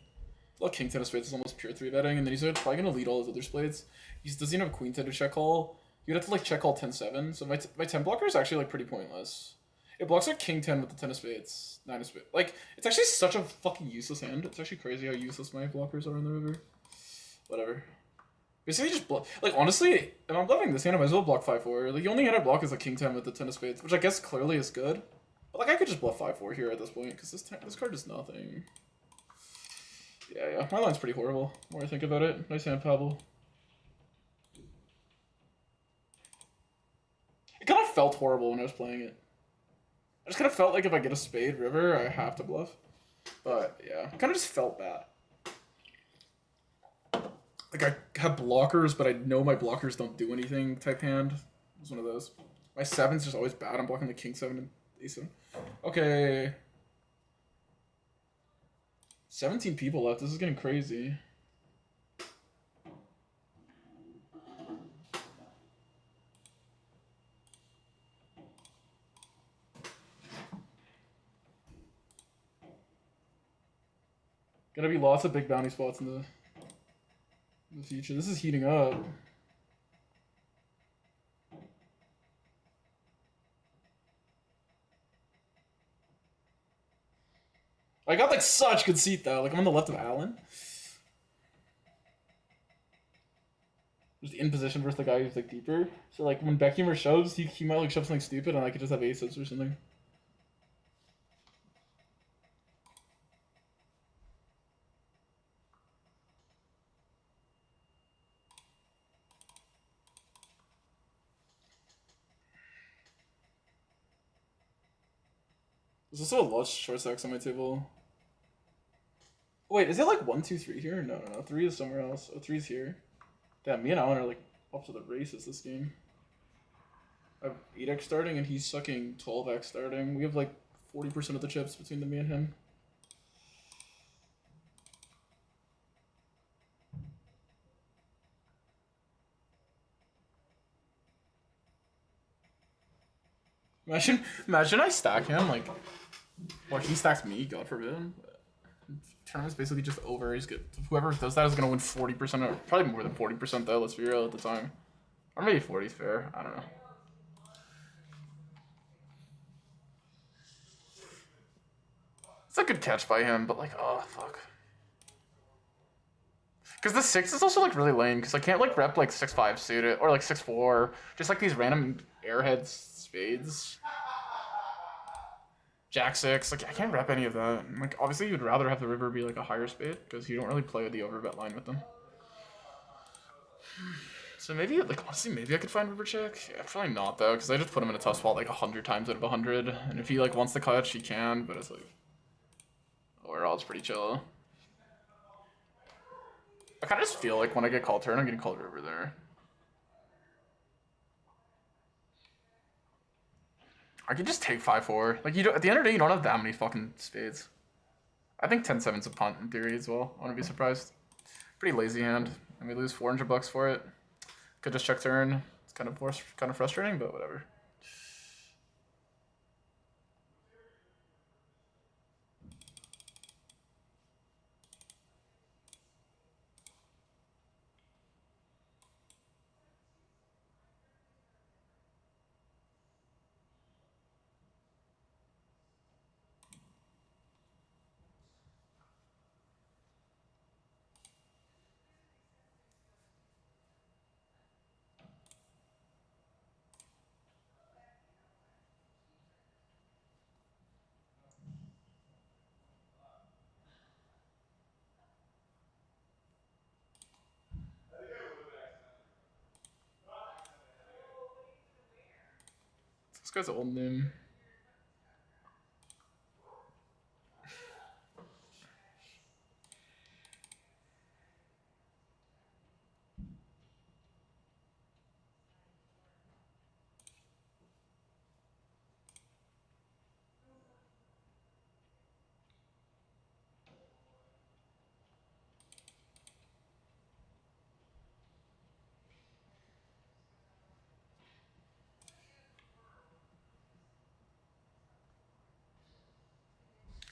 Well, king 10 of spades is almost pure 3-betting, and then he's probably gonna lead all his other spades. He doesn't have queen 10 to check call. You'd have to like check call 10-7. So my 10 blocker is actually like pretty pointless. It blocks like king 10 with the 10 of spades, 9 of spades. Like it's actually such a fucking useless hand. It's actually crazy how useless my blockers are in the river. Whatever. Basically just block. Like honestly, if I'm bluffing this hand, I might as well block 5-4. Like the only hand I block is like king 10 with the 10 of spades, which I guess clearly is good. But like I could just bluff 5-4 here at this point because this card is nothing. Yeah, my line's pretty horrible. The more I think about it. Nice hand, Pablo. It kind of felt horrible when I was playing it. I just kind of felt like if I get a spade river, I have to bluff. But yeah, it kind of just felt bad. Like I have blockers, but I know my blockers don't do anything type hand. It's one of those. My 7's just always bad. I'm blocking the king 7 and ace 7. Okay. 17 people left. This is getting crazy. Gonna be lots of big bounty spots in the future. This is heating up. I got like such good seat though. Like I'm on the left of Alan. Just in position versus the guy who's like deeper. So like when Beckheimer shoves, he might like shove something stupid and I could just have aces or something. There's also a lot of short stacks on my table. Wait, is it like 1, 2, 3 here? No. 3 is somewhere else. Oh, 3's here. Damn, me and Alan are like up to the races this game. I have 8x starting and he's sucking 12x starting. We have like 40% of the chips between me and him. Imagine I stack him, like, or he stacks me, God forbid. Tournament's basically just over. He's good. Whoever does that is gonna win 40%, or probably more than 40% though, let's be real at the time. Or maybe 40 is fair, I don't know. It's a good catch by him, but like, oh, fuck. Because the 6 is also like really lame, because I can't like rep like 6-5 suited, or like 6-4, just like these random airhead spades. Jack 6, like I can't rep any of that. And, like obviously you'd rather have the river be like a higher spade, because you don't really play with the overbet line with them. So maybe, like honestly, maybe I could find river check? Yeah, probably not though, because I just put him in a tough spot like 100 times out of 100, and if he like wants to clutch, he can, but it's like, overall it's pretty chill. I kind of just feel like when I get called turn, I'm getting called river there. I could just take 5-4. Like, you don't, at the end of the day, you don't have that many fucking spades. I think 10-7's a punt in theory as well. I wouldn't be surprised. Pretty lazy hand, and we lose 400 bucks for it. Could just check turn. It's kind of frustrating, but whatever. This guy's old name.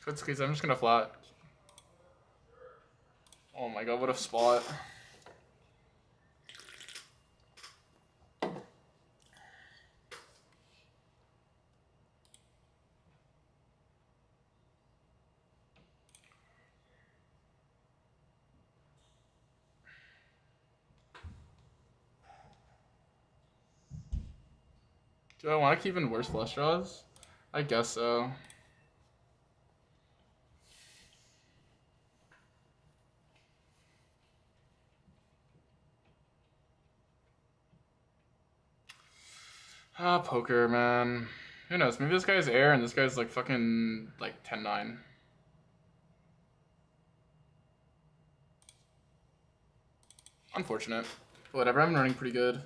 Good squeeze, I'm just gonna flat. Oh my god, what a spot. Do I want to keep in worse flush draws? I guess so. Ah, poker, man. Who knows? Maybe this guy's air and this guy's like fucking like 10-9. Unfortunate. But whatever, I'm running pretty good.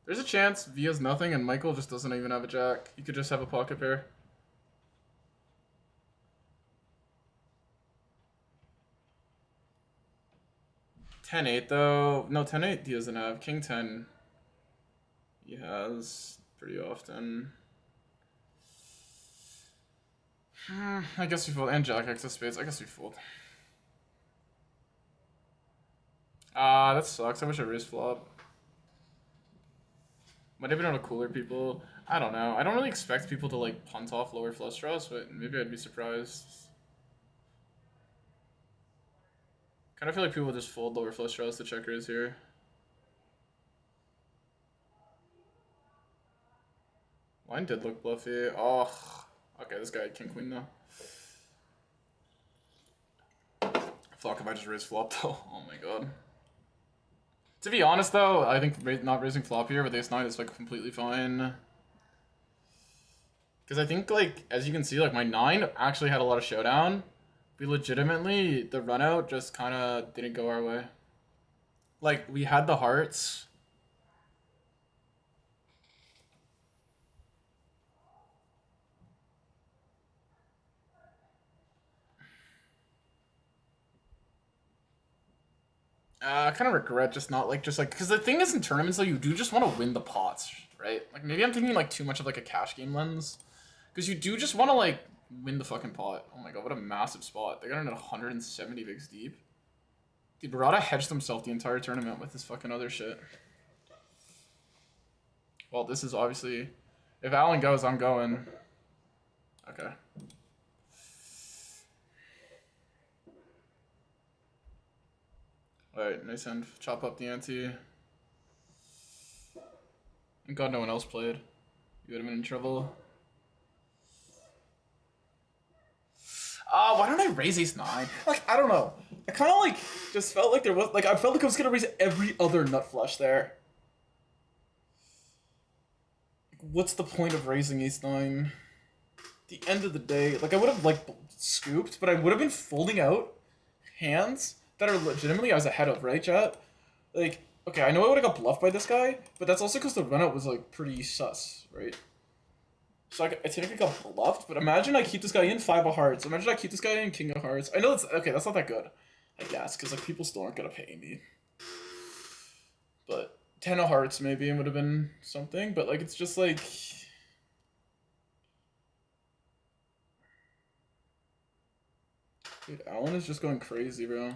There's a chance V has nothing and Michael just doesn't even have a jack. He could just have a pocket pair. Ten eight though. No, 10-8 he doesn't have. King 10 he has pretty often. I guess we fold. And Jack X of spades. I guess we fold. Ah, that sucks. I wish I raised flop. Might have been on a cooler people. I don't know. I don't really expect people to like punt off lower flush draws, but maybe I'd be surprised. Kind of feel like people just fold lower flush draws to checkers here. Line did look bluffy. Oh, okay, this guy had king queen now. Fuck if I just raise flop though. Oh my god. To be honest though, I think not raising flop here with ace-9 is like completely fine. Because I think like, as you can see, like my 9 actually had a lot of showdown. We legitimately, the run out just kind of didn't go our way. Like, we had the hearts. I kind of regret just not like because the thing is in tournaments though you do just want to win the pots, right? Like maybe I'm thinking like too much of like a cash game lens, because you do just want to like win the fucking pot. Oh my god, what a massive spot! They got in at 170 bigs deep. Dude, Barada hedged himself the entire tournament with his fucking other shit. Well, this is obviously, if Alan goes, I'm going. Okay. Alright, nice hand. Chop up the ante. Thank God no one else played. You would have been in trouble. Why don't I raise ace 9? Like, I don't know. I kind of like, just felt like there was, like, I felt like I was going to raise every other nut flush there. What's the point of raising ace 9? At the end of the day, like, I would have, like, scooped, but I would have been folding out hands that are legitimately I was ahead of, right, chat? Like, okay, I know I would have got bluffed by this guy, but that's also because the run out was, like, pretty sus, right? So I technically got bluffed, but imagine I keep this guy in 5 of hearts. Imagine I keep this guy in king of hearts. I know that's, okay, that's not that good, I guess, because, like, people still aren't going to pay me. But 10 of hearts maybe would have been something, but, like, it's just, like... Dude, Alan is just going crazy, bro.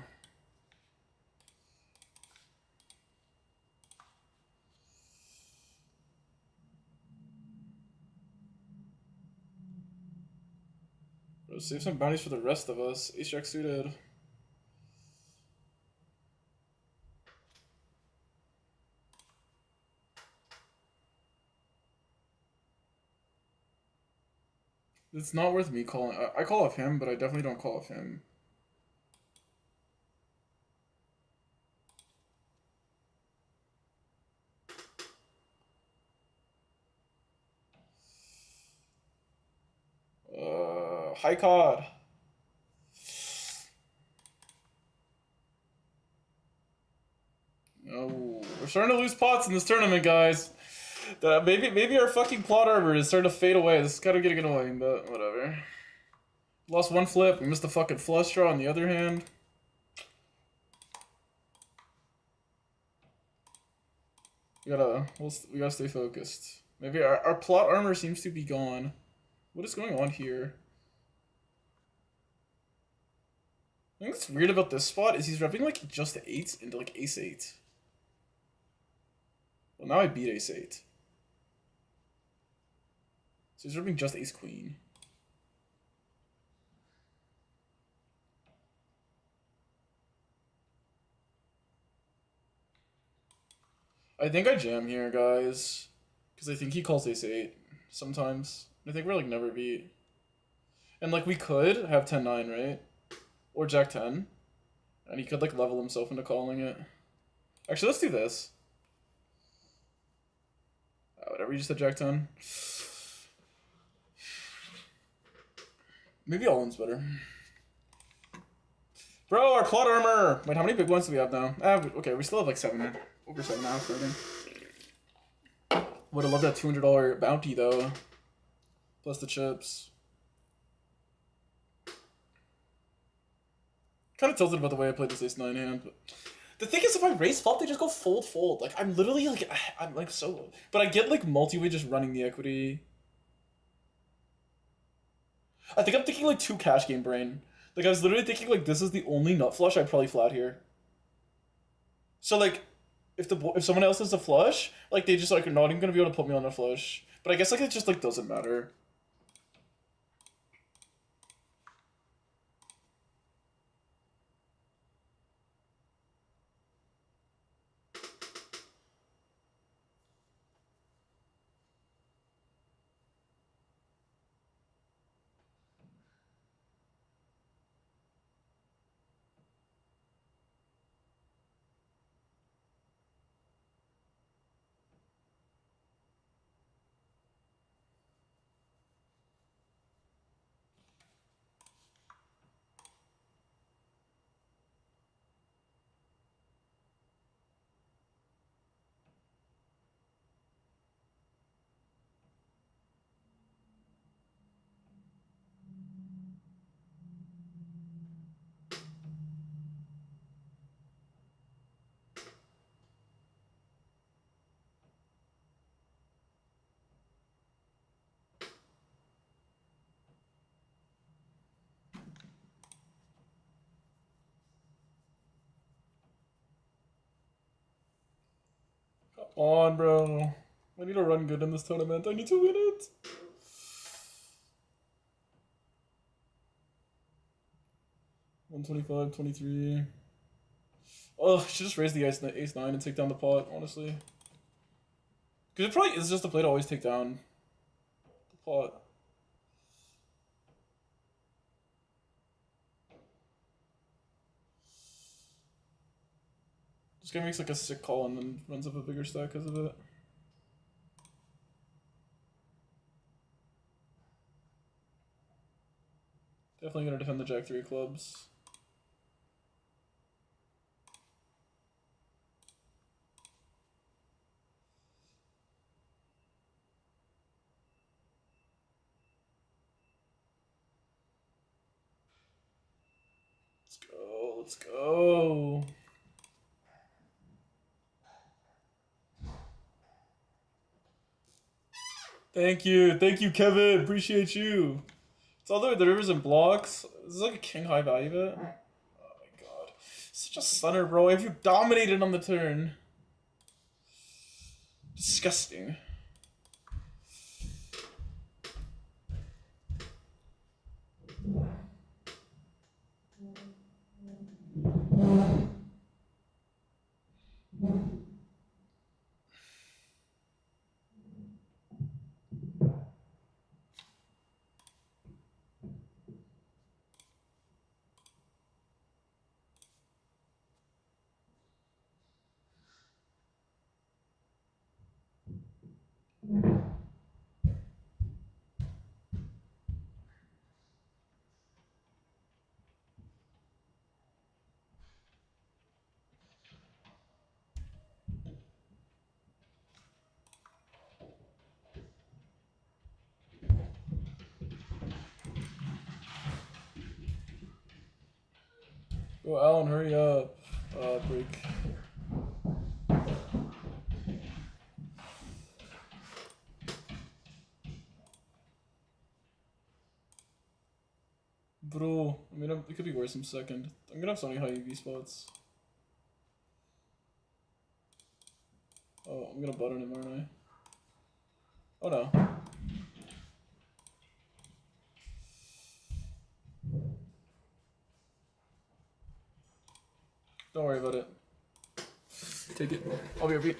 Bro, save some bounties for the rest of us. Ace Jack suited. It's not worth me calling. I call off him, but I definitely don't call off him. High card. Oh, we're starting to lose pots in this tournament, guys. Maybe our fucking plot armor is starting to fade away. This is kind of getting annoying, but whatever. Lost one flip. We missed a fucking flush draw on the other hand. We gotta stay focused. Maybe our plot armor seems to be gone. What is going on here? I think what's weird about this spot is he's repping like just the 8s into like ace 8. Well, now I beat ace 8. So he's repping just ace queen. I think I jam here, guys. Because I think he calls ace 8 sometimes. I think we're like never beat. And like we could have 10-9, right? Or jack 10. And he could like level himself into calling it. Actually, let's do this. Whatever, you just said jack 10. Maybe all in's better. Bro, our plot armor! Wait, how many big ones do we have now? Okay, we still have like 7. Over 7 now, starting. Would have loved that $200 bounty though. Plus the chips. Kind of tilted about the way I played this ace 9 hand, but the thing is, if I raise flop, they just go fold, fold. Like, I'm literally, like, I'm, like, so... But I get, like, multi-way just running the equity. I think I'm thinking, like, 2 cash game brain. Like, I was literally thinking, like, this is the only nut flush I'd probably flat here. So, like, if someone else has a flush, like, they just, like, are not even gonna be able to put me on a flush. But I guess, like, it just, like, doesn't matter. on, bro. I need to run good in this tournament. I need to win it. $125, 23. Oh, should just raise the ace 9 and take down the pot, honestly. Because it probably is just a play to always take down the pot. This guy makes like a sick call and then runs up a bigger stack because of it. Definitely gonna defend the Jack 3 clubs. Let's go, let's go. Thank you, Kevin. Appreciate you. It's all the rivers and blocks. This is like a king high value bet. Oh my god. Such a stunner, bro. Have you dominated on the turn? Disgusting. Go, Alan, hurry up. Break. Bro, I mean, it could be worse in second. I'm gonna have so many high EV spots. Oh, I'm gonna button him, aren't I? Oh no. Don't worry about it. Take it. I'll be your beat.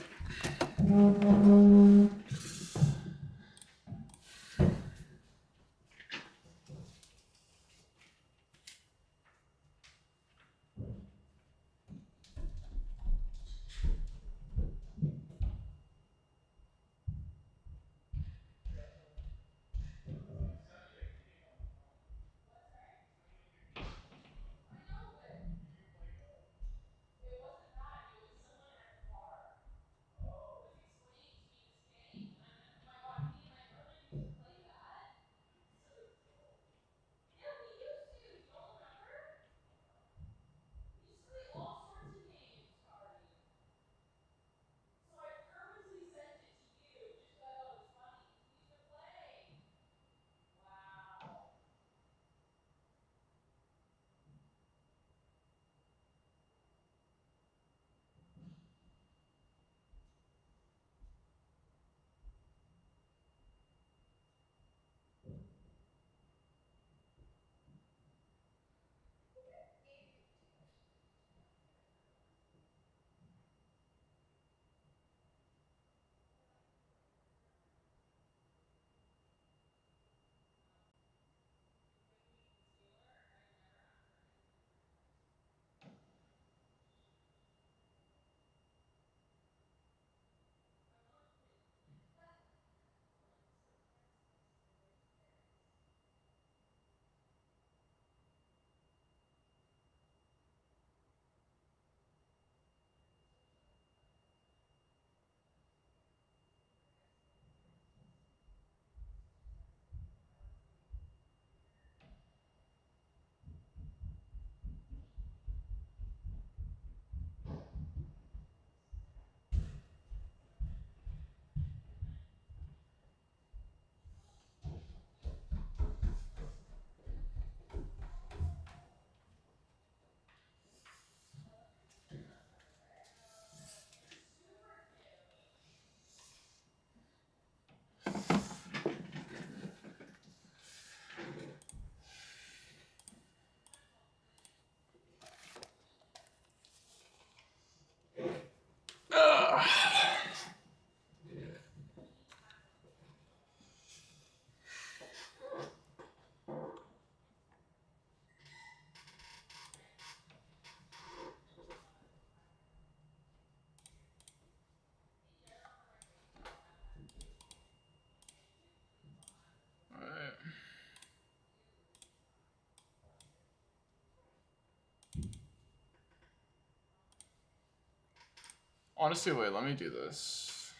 Honestly, wait, let me do this.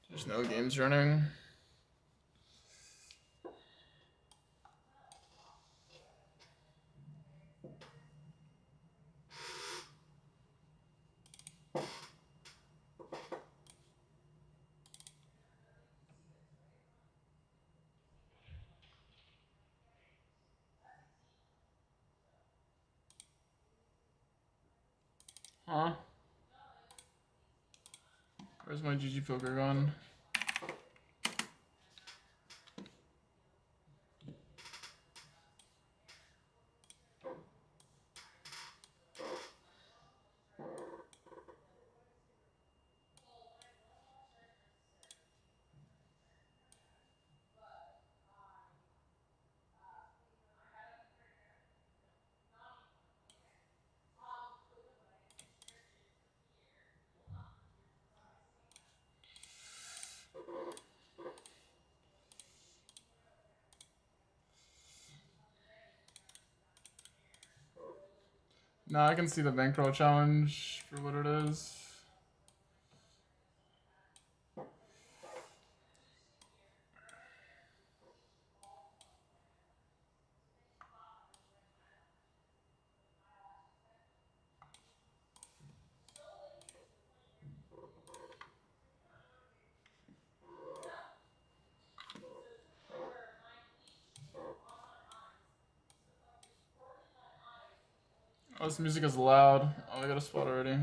There's no games running. Huh? Where's my GGPoker gone? No, I can see the bankroll challenge for what it is. Oh, this music is loud. Oh, I got a spot already. It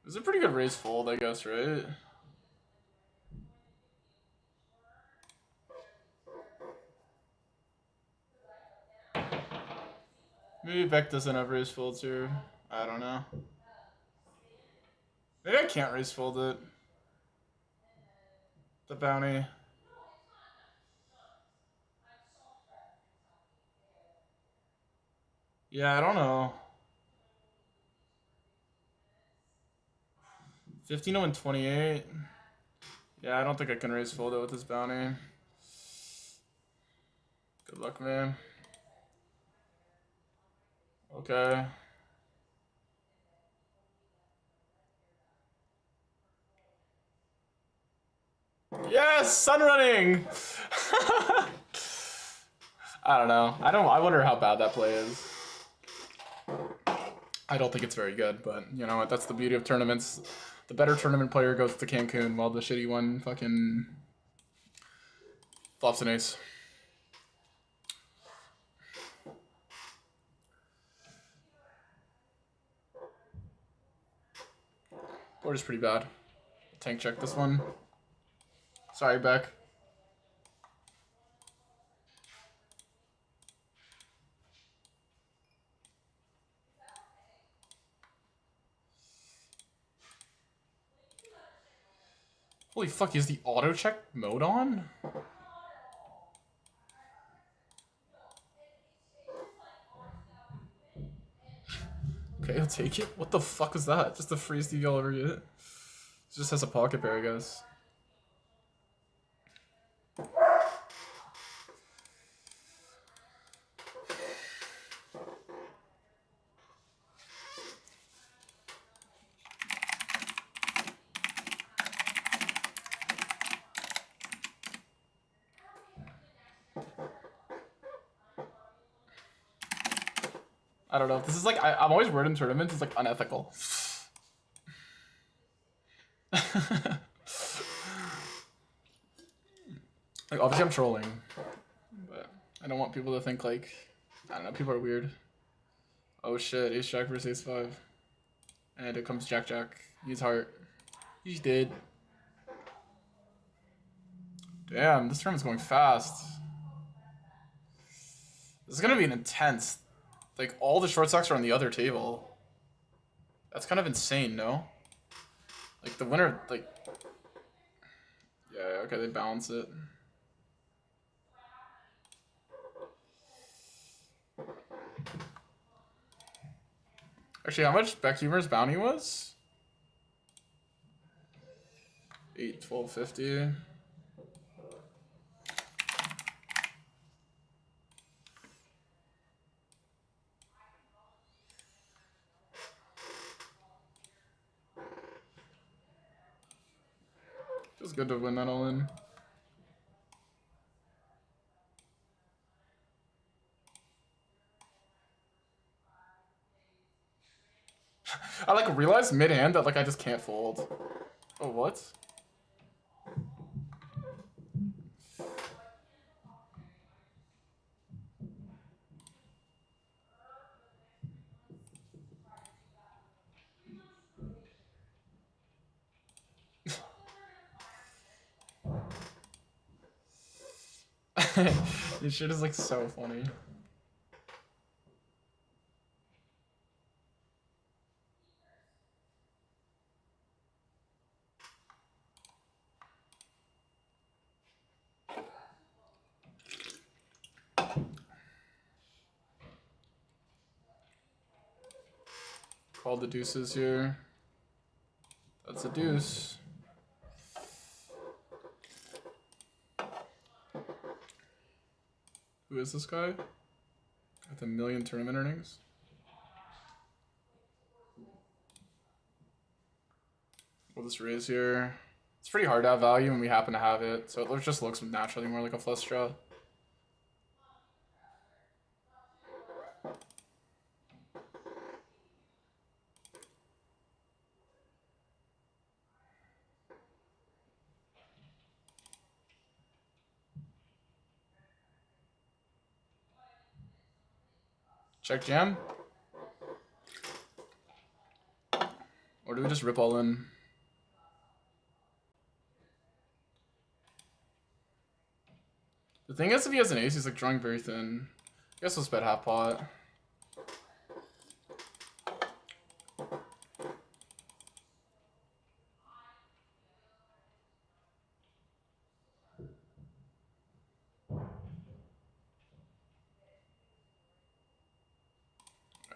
was a pretty good raise fold, I guess, right? Maybe Beck doesn't have raise folds here. I don't know. Maybe I can't raise fold it. The bounty. Yeah, I don't know. 15 and 28. Yeah, I don't think I can raise fold it with this bounty. Good luck, man. Okay. Yes, sun running. I don't know. I wonder how bad that play is. I don't think it's very good, but you know what? That's the beauty of tournaments. The better tournament player goes to Cancun while the shitty one fucking flops an ace. Board is pretty bad. Tank check this one. Sorry, Beck. Holy fuck, is the auto check mode on? Okay, I'll take it. What the fuck is that? Just the freest deal I'll ever get. It just has a pocket pair, I guess. I don't know. This is like, I'm always worried in tournaments, it's like unethical. Like, obviously I'm trolling, but I don't want people to think like, I don't know, people are weird. Oh shit, ace jack versus ace 5. And it comes jack jack. He's heart. He's dead. Damn, this tournament's going fast. This is gonna be an intense. Like, all the short stocks are on the other table. That's kind of insane, no? Like, the winner, like... Yeah, okay, they balance it. Actually, how much Beckhumer's bounty was? 8, 12, 50. Feels good to win that all in. I like realized mid-hand that like I just can't fold. Oh, what? This shit is like so funny. Call the deuces here. That's a deuce. Who is this guy? With 1 million tournament earnings? We'll just raise here. It's pretty hard to have value when we happen to have it, so it just looks naturally more like a flush draw. Check jam? Or do we just rip all in? The thing is, if he has an ace, he's like drawing very thin. I guess let's bet half pot.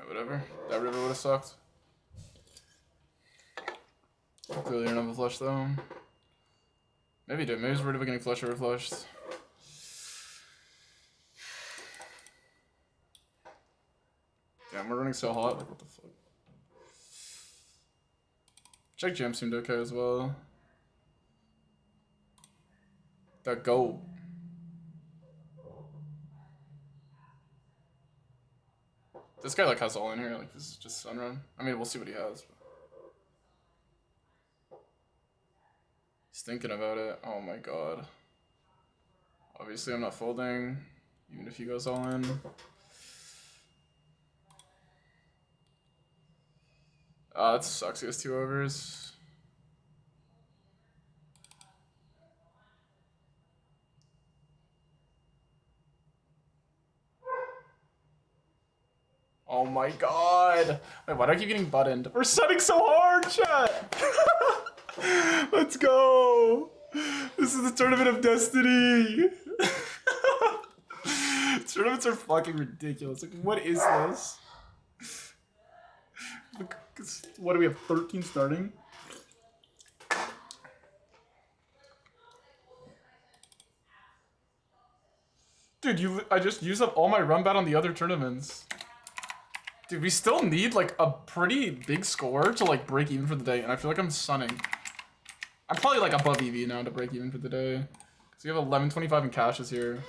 Whatever. That river would have sucked. Clearly don't have a flush though. Maybe he did. Maybe he's worried about getting flush over flushed. Damn, we're running so hot. Like, what the fuck? Check jam seemed okay as well. That goat. This guy like has all in here. Like this is just sunrun. I mean, we'll see what he has. But... He's thinking about it. Oh my god. Obviously, I'm not folding, even if he goes all in. That sucks. He has 2 overs. Oh my god. Wait, why do I keep getting buttoned? We're setting so hard, chat. Let's go. This is the tournament of destiny. Tournaments are fucking ridiculous. Like, what is this? What do we have? 13 starting? Dude, I just used up all my run bat on the other tournaments. Dude, we still need like a pretty big score to like break even for the day, and I feel like I'm sunning. I'm probably like above EV now to break even for the day. So we have 11.25 in cashes here.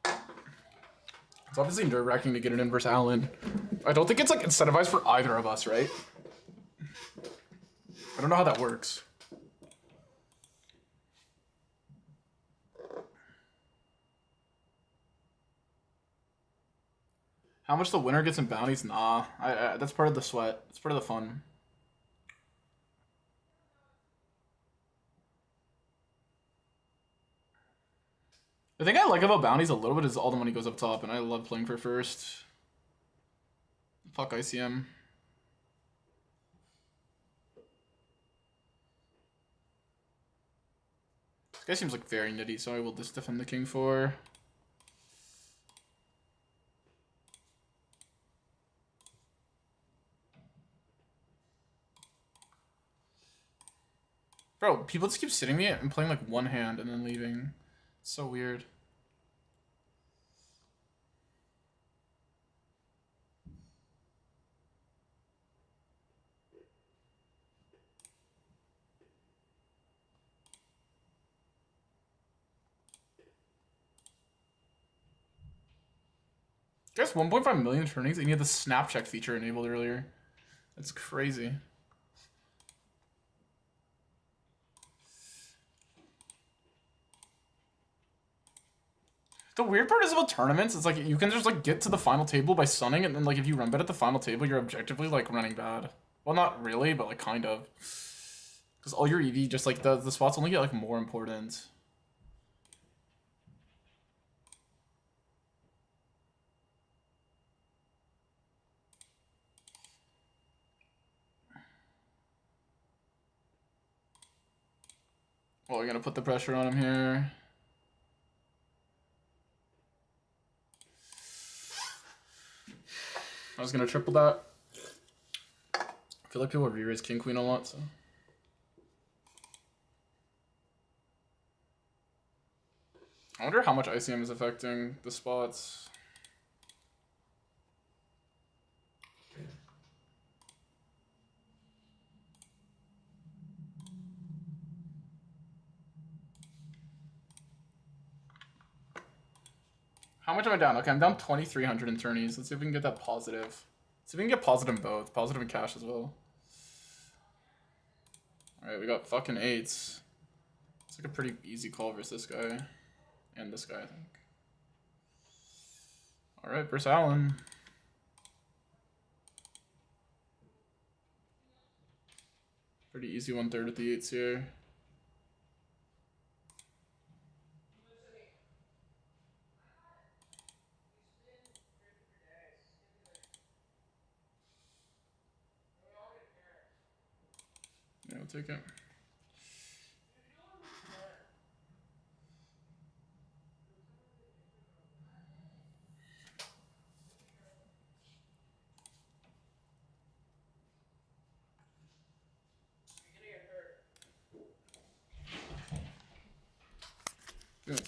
It's obviously nerve-wracking to get an inverse Allen. I don't think it's like incentivized for either of us, right? I don't know how that works. How much the winner gets in bounties? Nah, that's part of the sweat. It's part of the fun. The thing I like about bounties a little bit is all the money goes up top, and I love playing for first. Fuck ICM. This guy seems like very nitty, so I will just defend the king 4. Bro, people just keep sitting me and playing like one hand and then leaving. It's so weird. Guys, 1.5 million turnings and you had the snap check feature enabled earlier. That's crazy. The weird part is about tournaments, it's like you can just like get to the final table by sunning, and then like if you run bet at the final table, you're objectively like running bad. Well, not really, but like kind of. Because all your EV just like the spots only get like more important. Well, we're gonna put the pressure on him here. I was gonna triple that. I feel like people re-raise king queen a lot, so. I wonder how much ICM is affecting the spots. How much am I down? Okay, I'm down 2,300 in tourneys. Let's see if we can get that positive. Let's see if we can get positive in both. Positive in cash as well. Alright, we got fucking eights. It's like a pretty easy call versus this guy. And this guy, I think. Alright, versus Allen. Pretty easy 1/3 with the eights here. Yeah, we'll take it. Good.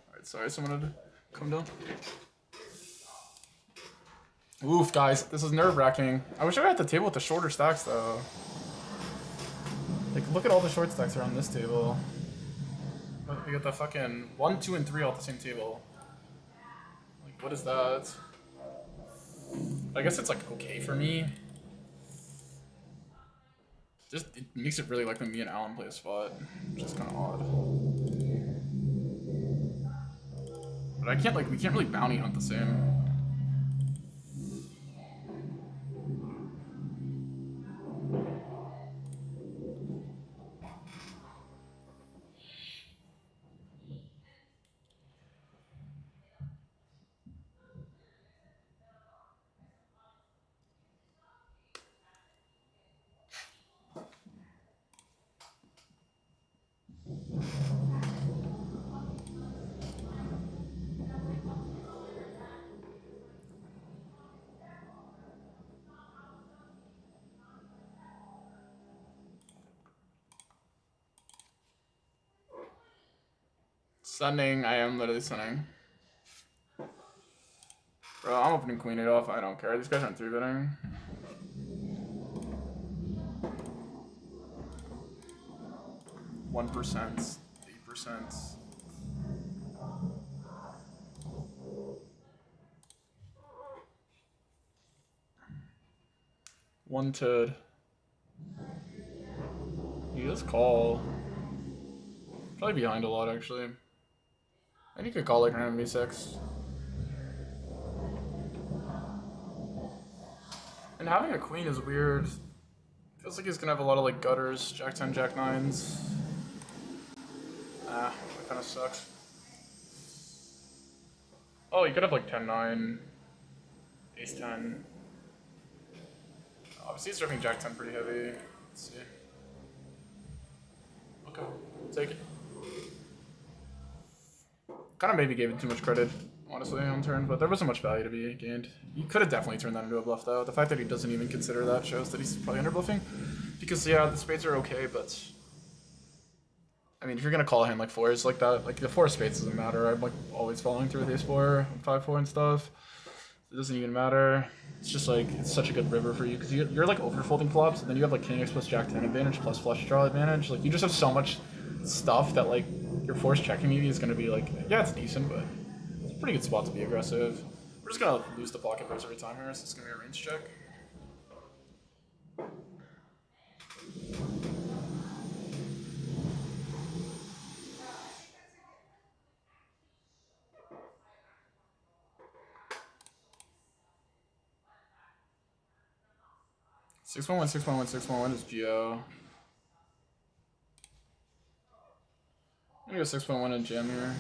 Alright, sorry, someone had to come down. Oof, guys, this is nerve-wracking. I wish I had the table with the shorter stacks, though. Like, look at all the short stacks around this table. We got the fucking 1, 2, and 3 all at the same table. Like, what is that? I guess it's, like, okay for me. Just, it makes it really like when me and Alan play a spot, which is kind of odd. But I can't, like, we can't really bounty hunt the same. Sunning, I am literally sunning. Bro, I'm opening queen 8 off, I don't care. These guys aren't 3-betting. %, 8%. One tud. He does call. Probably behind a lot, actually. I think he could call like round V6. And having a queen is weird. Feels like he's gonna have a lot of like gutters, jack 10, jack 9s. Ah, that kind of sucks. Oh, you could have like 10-9, ace 10. Obviously, he's ripping jack 10 pretty heavy. Let's see. Okay, take it. Kind of maybe gave it too much credit, honestly, on turn, but there wasn't much value to be gained. He could have definitely turned that into a bluff, though. The fact that he doesn't even consider that shows that he's probably underbluffing. Because, yeah, the spades are okay, but... I mean, if you're gonna call a hand like fours like that, like the four of spades doesn't matter. I'm like always following through with ace 4, 5-4 and stuff. It doesn't even matter. It's just like, it's such a good river for you, because you're like overfolding flops, and then you have like king x plus jack 10 advantage plus flush draw advantage. Like, you just have so much stuff that like, your force checking maybe is gonna be like, yeah, it's decent, but it's a pretty good spot to be aggressive. We're just gonna lose the pocket pairs every time here, so it's gonna be a range check. 6-1-1, 6-1-1, 6-1-1 is Geo. I'm gonna go 6.1 and jam here.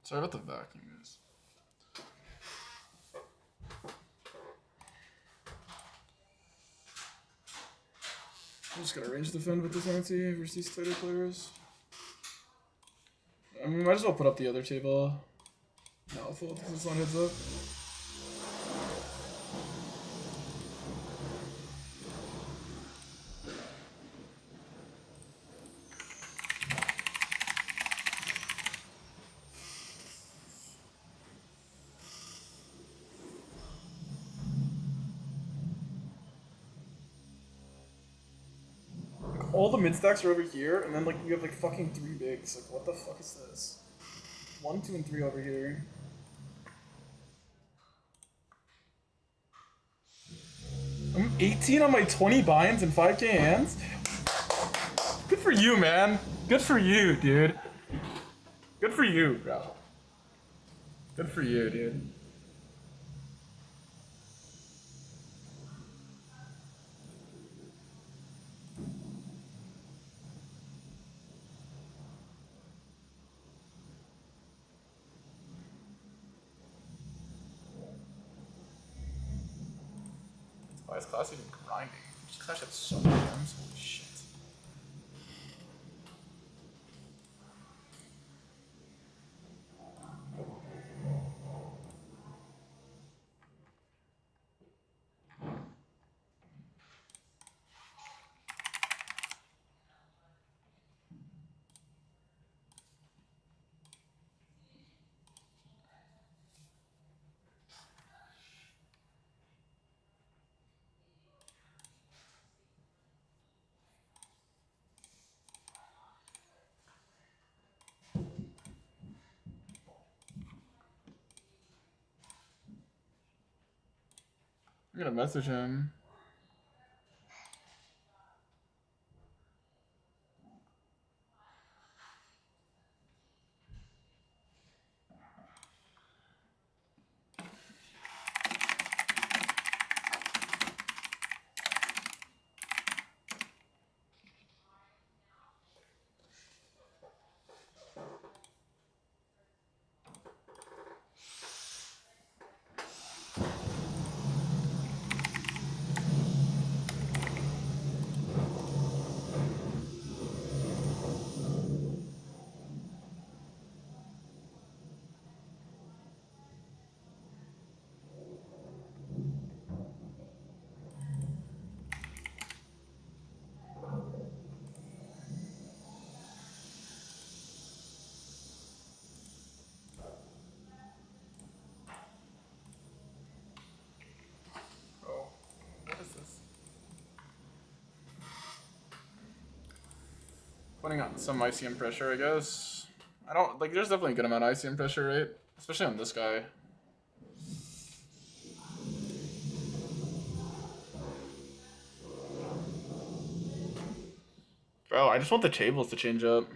Sorry about the vacuum, guys. I'm just gonna range defend with this ante versus these tighter players. I mean, we might as well put up the other table. No, I'll fold because it's on heads up. All the mid stacks are over here, and then like you have like fucking 3 bigs. Like, what the fuck is this? 1, 2, and 3 over here. I'm 18 on my 20 binds and 5k hands. Good for you, man. Good for you, dude. Good for you, bro. Good for you, dude. Why is Class even grinding? Just Clash had so many gems. Holy shit. I'm gonna message him. Putting on some ICM pressure, I guess. I don't, like, there's definitely a good amount of ICM pressure, right? Especially on this guy. Bro, I just want the tables to change up.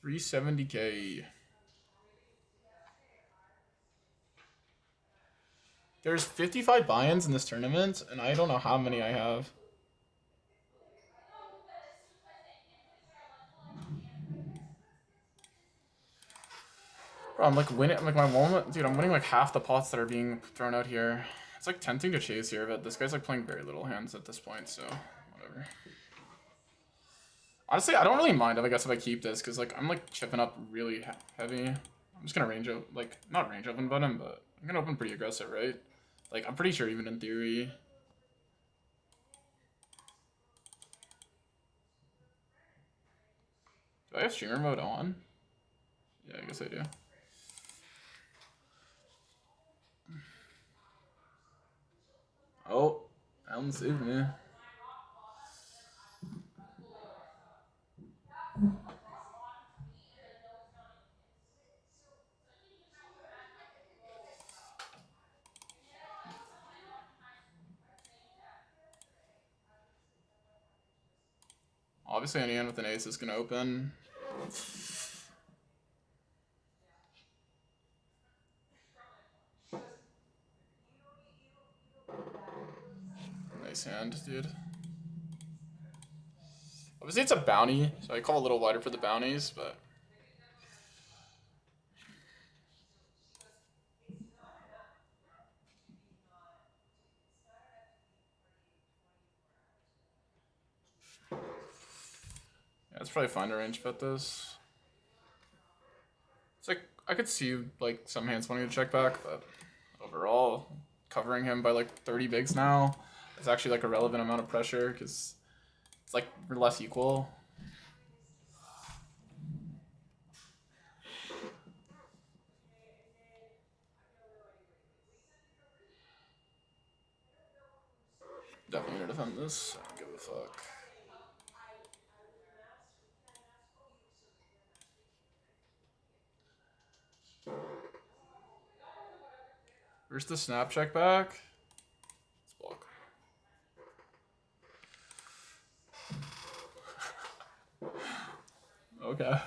$370K. There's 55 buy-ins in this tournament, and I don't know how many I have. Bro, I'm like winning, like my moment, dude, I'm winning like half the pots that are being thrown out here. It's like tempting to chase here, but this guy's like playing very little hands at this point, so whatever. Honestly, I don't really mind if I keep this, because like I'm like chipping up really heavy. I'm just gonna range out, like, not range open button, but I'm gonna open pretty aggressive, right? Like, I'm pretty sure even in theory. Do I have streamer mode on? Yeah, I guess I do. Oh, Alan saved me. Obviously, any hand with an ace is gonna open. Nice hand, dude. Obviously, it's a bounty, so I call a little wider for the bounties, but. Yeah, it's probably fine to range bet this. It's like, I could see like some hands wanting to check back, but overall, covering him by like 30 bigs now is actually like a relevant amount of pressure because it's like less equal. Definitely gonna defend this. I don't give a fuck. Where's the snap check back? Let's block. Okay.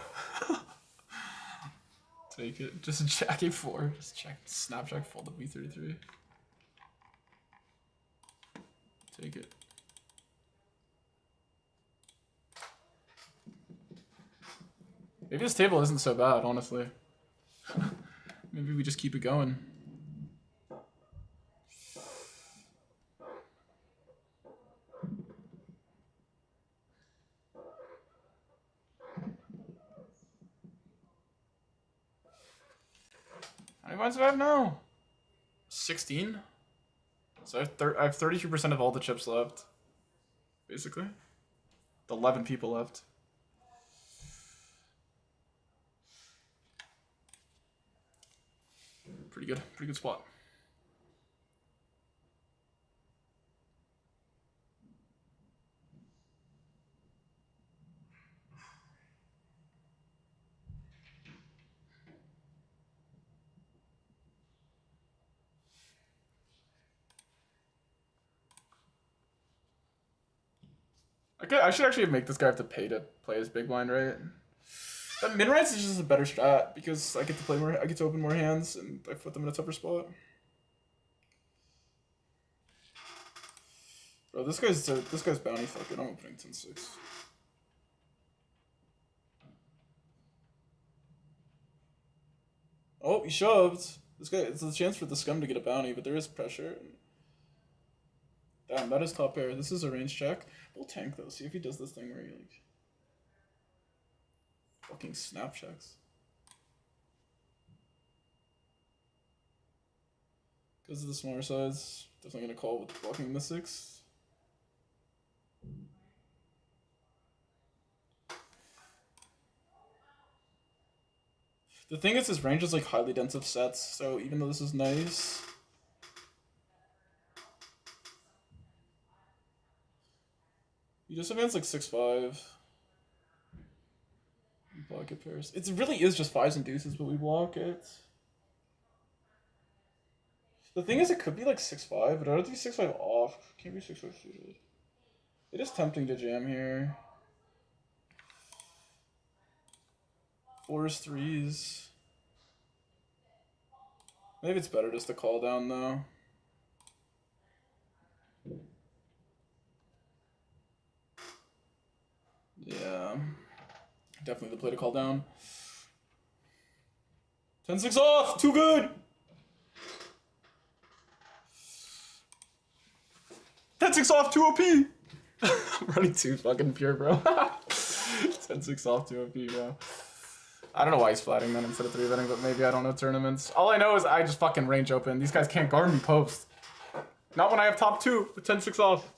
Take it. Just jack a4. Just check. Snap check, fold the B33. Take it. Maybe this table isn't so bad, honestly. Maybe we just keep it going. How many blinds do I have now? 16? So I have 32% of all the chips left. Basically. The 11 people left. Pretty good spot. I should actually make this guy have to pay to play his big blind, right? But min range is just a better strat because I get to play more. I get to open more hands and I put them in a tougher spot. Bro, this guy's bounty fucking. I'm opening 10-6. Oh, he shoved. This guy. It's a chance for the scum to get a bounty, but there is pressure. Damn, that is top pair. This is a range check. We'll tank though. See if he does this thing where he like fucking snap checks. Because of the smaller size, definitely gonna call with blocking the 6. The thing is, his range is like highly dense of sets, so even though this is nice, You just advance like 6-5. Block it pairs. It really is just fives and deuces, but we block it. The thing is, it could be like 6-5, but I'd rather be 6-5 off. Can't be 6-5 suited. It is tempting to jam here. Fours, threes. Maybe it's better just to call down though. Yeah. Definitely the play to call down. 10-6 off! Too good! 10-6 off, 2 OP! I'm running too fucking pure, bro. 10-6 off, 2 OP, bro. I don't know why he's flatting then instead of 3-betting, but maybe I don't know tournaments. All I know is I just fucking range open. These guys can't guard me post. Not when I have top 2 with 10-6 off.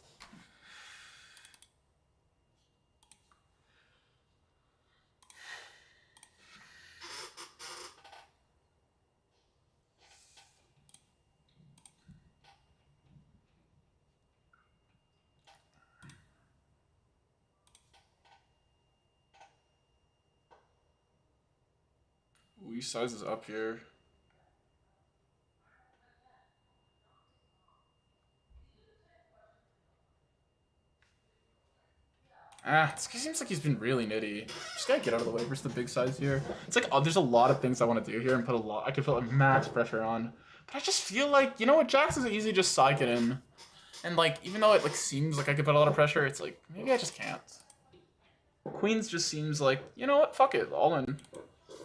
He sizes up here. This guy seems like he's been really nitty. Just gotta get out of the way versus the big size here. It's like, there's a lot of things I want to do here and I could put like max pressure on. But I just feel like, you know what, Jacks is easy just psych it in. And like, even though it like seems like I could put a lot of pressure, it's like, maybe I just can't. Queens just seems like, you know what, fuck it, all in.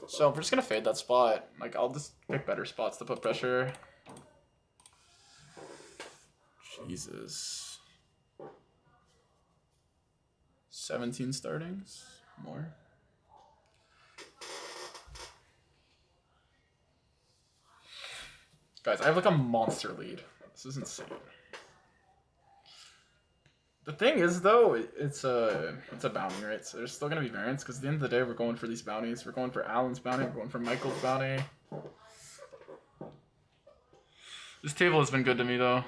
So we're just gonna fade that spot. Like, I'll just pick better spots to put pressure. Jesus. 17 startings? More? Guys, I have like a monster lead. This is insane. The thing is, though, it's a bounty, right? So there's still gonna be variance because at the end of the day, we're going for these bounties. We're going for Alan's bounty. We're going for Michael's bounty. This table has been good to me, though.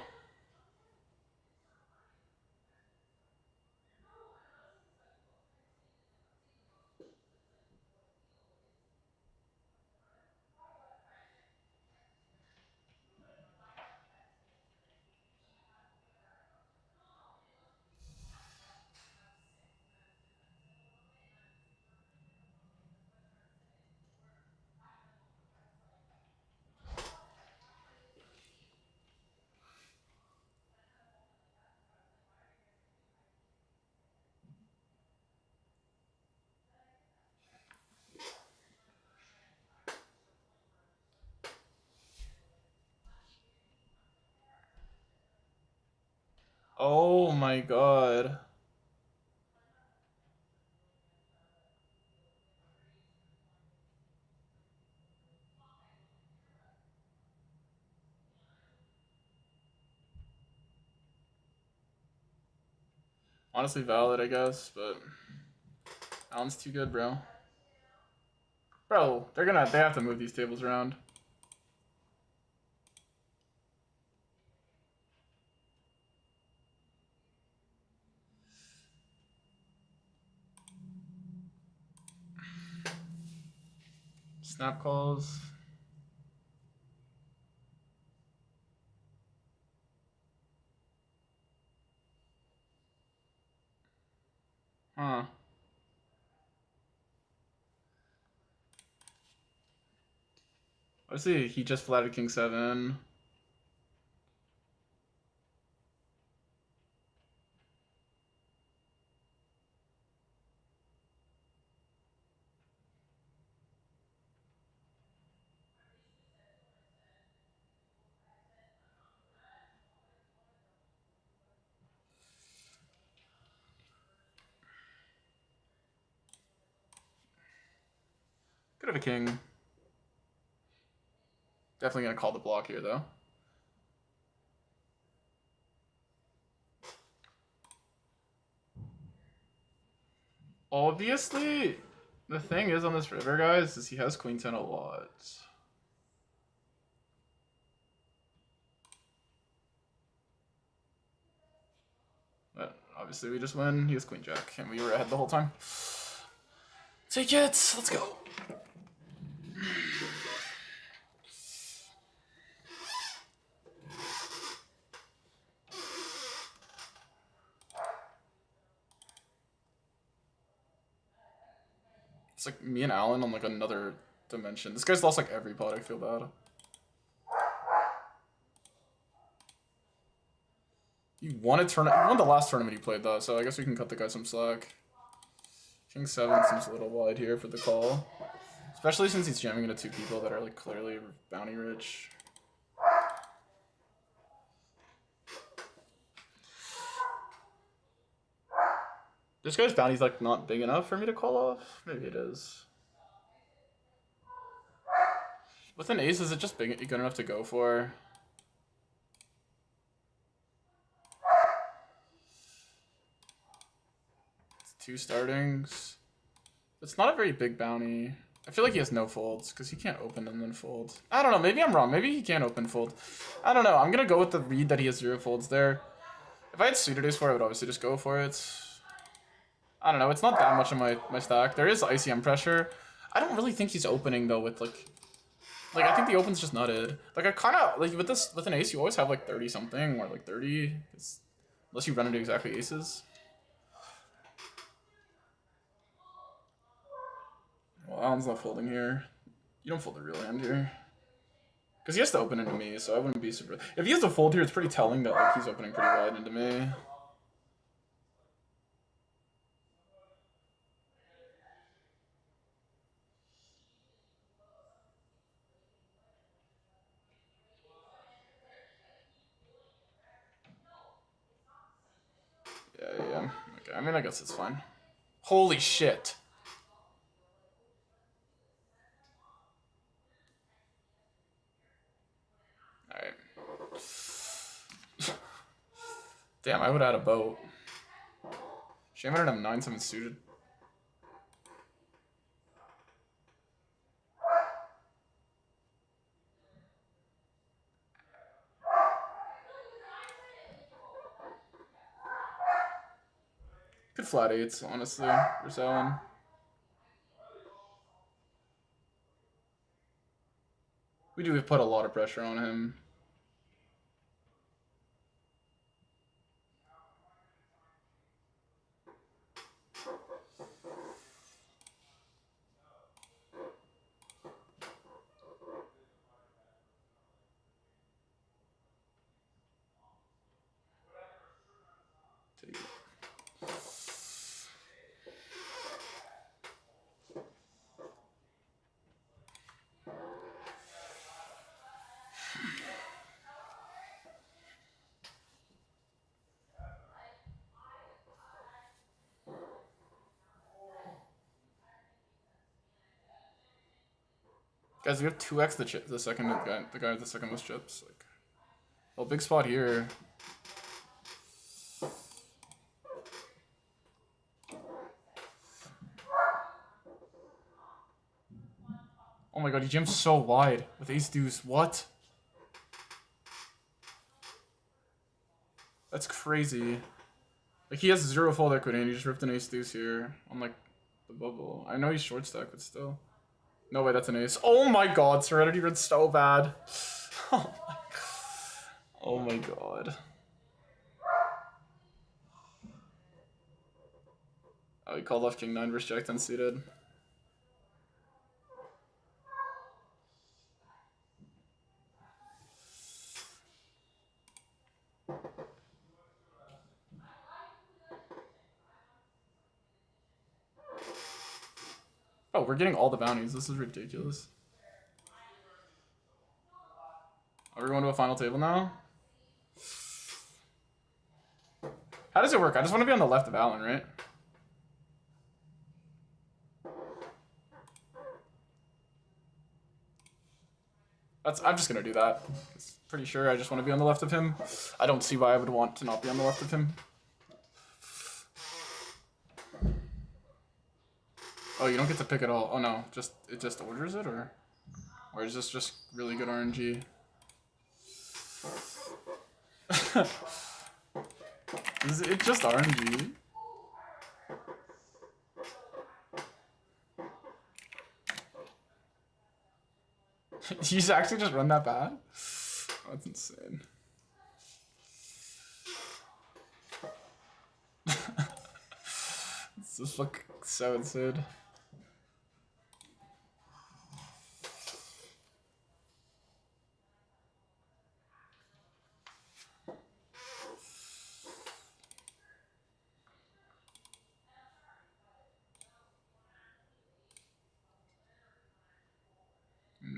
Oh my god. Honestly valid, I guess, but Alan's too good, bro. Bro, they have to move these tables around. Snap calls. Huh. Let's see, he just flatted King 7. Could have a king. Definitely gonna call the block here, though. Obviously, the thing is on this river, guys, is he has Queen 10 a lot. But Obviously, we just win. He has queen jack, and we were ahead the whole time. Take it. Let's go. It's like me and Alan on like another dimension. This guy's lost like every pot. I feel bad. He won a tournament. He won the last tournament he played though, so I guess we can cut the guy some slack. King 7 seems a little wide here for the call, especially since he's jamming into two people that are like clearly bounty rich. This guy's bounty's like not big enough for me to call off. Maybe it is. With an ace, is it just big, good enough to go for? It's 2 startings. It's not a very big bounty. I feel like he has no folds because he can't open and then fold. I don't know. Maybe I'm wrong. Maybe he can't open fold. I don't know. I'm gonna go with the read that he has 0 folds there. If I had suited ace 4, I would obviously just go for it. I don't know. It's not that much of my stack. There is ICM pressure. I don't really think he's opening though with like I think the open's just nutted. Like I kind of like with an ace you always have like 30 something or like 30 unless you run into exactly aces. Well, Alan's not folding here. You don't fold the real hand here. Because he has to open into me, so I wouldn't be super... If he has to fold here, it's pretty telling that like he's opening pretty wide into me. Yeah. Okay, I mean, I guess it's fine. Holy shit. Alright. Damn, I would add a boat. Shame I didn't have 9-7 suited. Good flat 8s, honestly, for Alan. We do put a lot of pressure on him. Take it. Guys, we have 2x the second the guy with the second most chips. Like, well, big spot here. Oh my god, he jumps so wide with ace deuce. What? That's crazy. Like, he has 0 fold equity and he just ripped an ace deuce here on like the bubble. I know he's short stack, but still. No way, that's an ace. Oh my god, Serenity ran so bad. Oh my god. Oh, he called off King 9 versus Jack 10 suited. Oh, we're getting all the bounties. This is ridiculous. Are we going to a final table now? How does it work? I just want to be on the left of Alan, right? I'm just gonna do that. Pretty sure I just want to be on the left of him. I don't see why I would want to not be on the left of him. Oh, you don't get to pick it all. Oh no, it just orders it, or is this just really good RNG? Is it just RNG? He's actually just run that bad? Oh, that's insane. This is fucking so insane.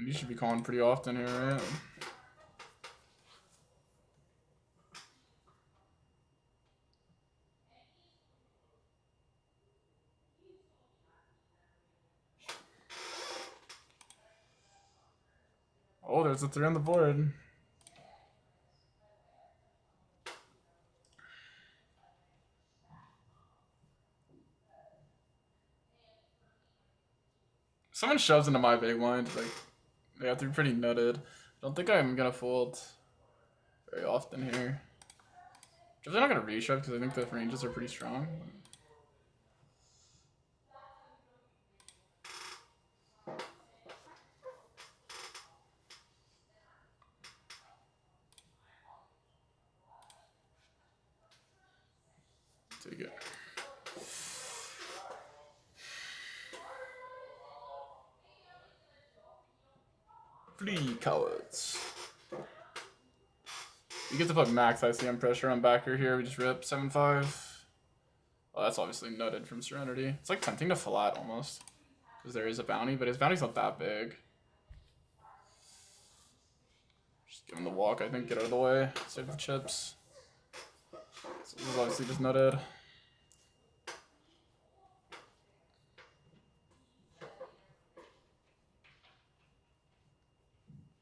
You should be calling pretty often here, right? Oh, there's a 3 on the board. Someone shoves into my big blind, like, they have to be pretty nutted. I don't think I'm gonna fold very often here. Definitely not gonna reshove because I think the ranges are pretty strong. Take it. Free cowards. We get to put max ICM pressure on backer here. We just rip 7-5. Well, that's obviously nutted from Serenity. It's like tempting to flat almost. Because there is a bounty, but his bounty's not that big. Just give him the walk, I think. Get out of the way. Save the chips. So this is obviously just nutted.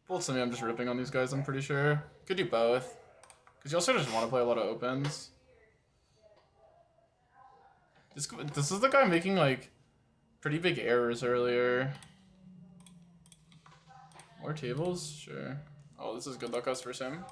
Fold some, I'm just ripping on these guys, I'm pretty sure. Could do both. Because you also just want to play a lot of opens. This is the guy making, like, pretty big errors earlier. More tables? Sure. Oh, this is good luck us versus him.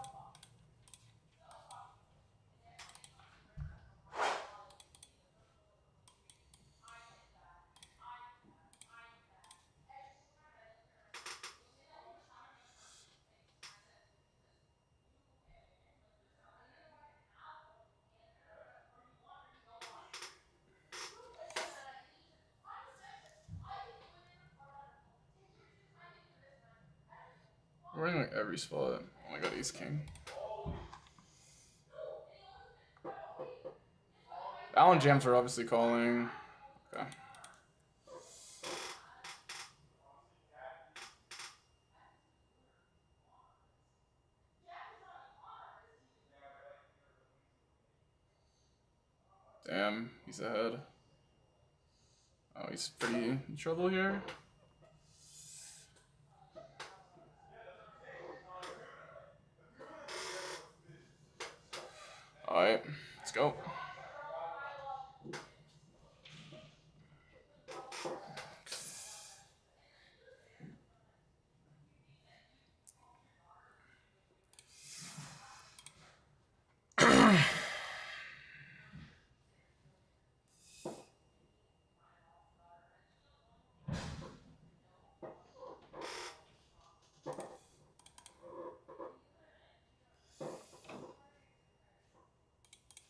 We're in like every spot. Oh my god, ace king. Allen jams are obviously calling. Okay. Damn, he's ahead. Oh, he's pretty in trouble here. Alright, let's go.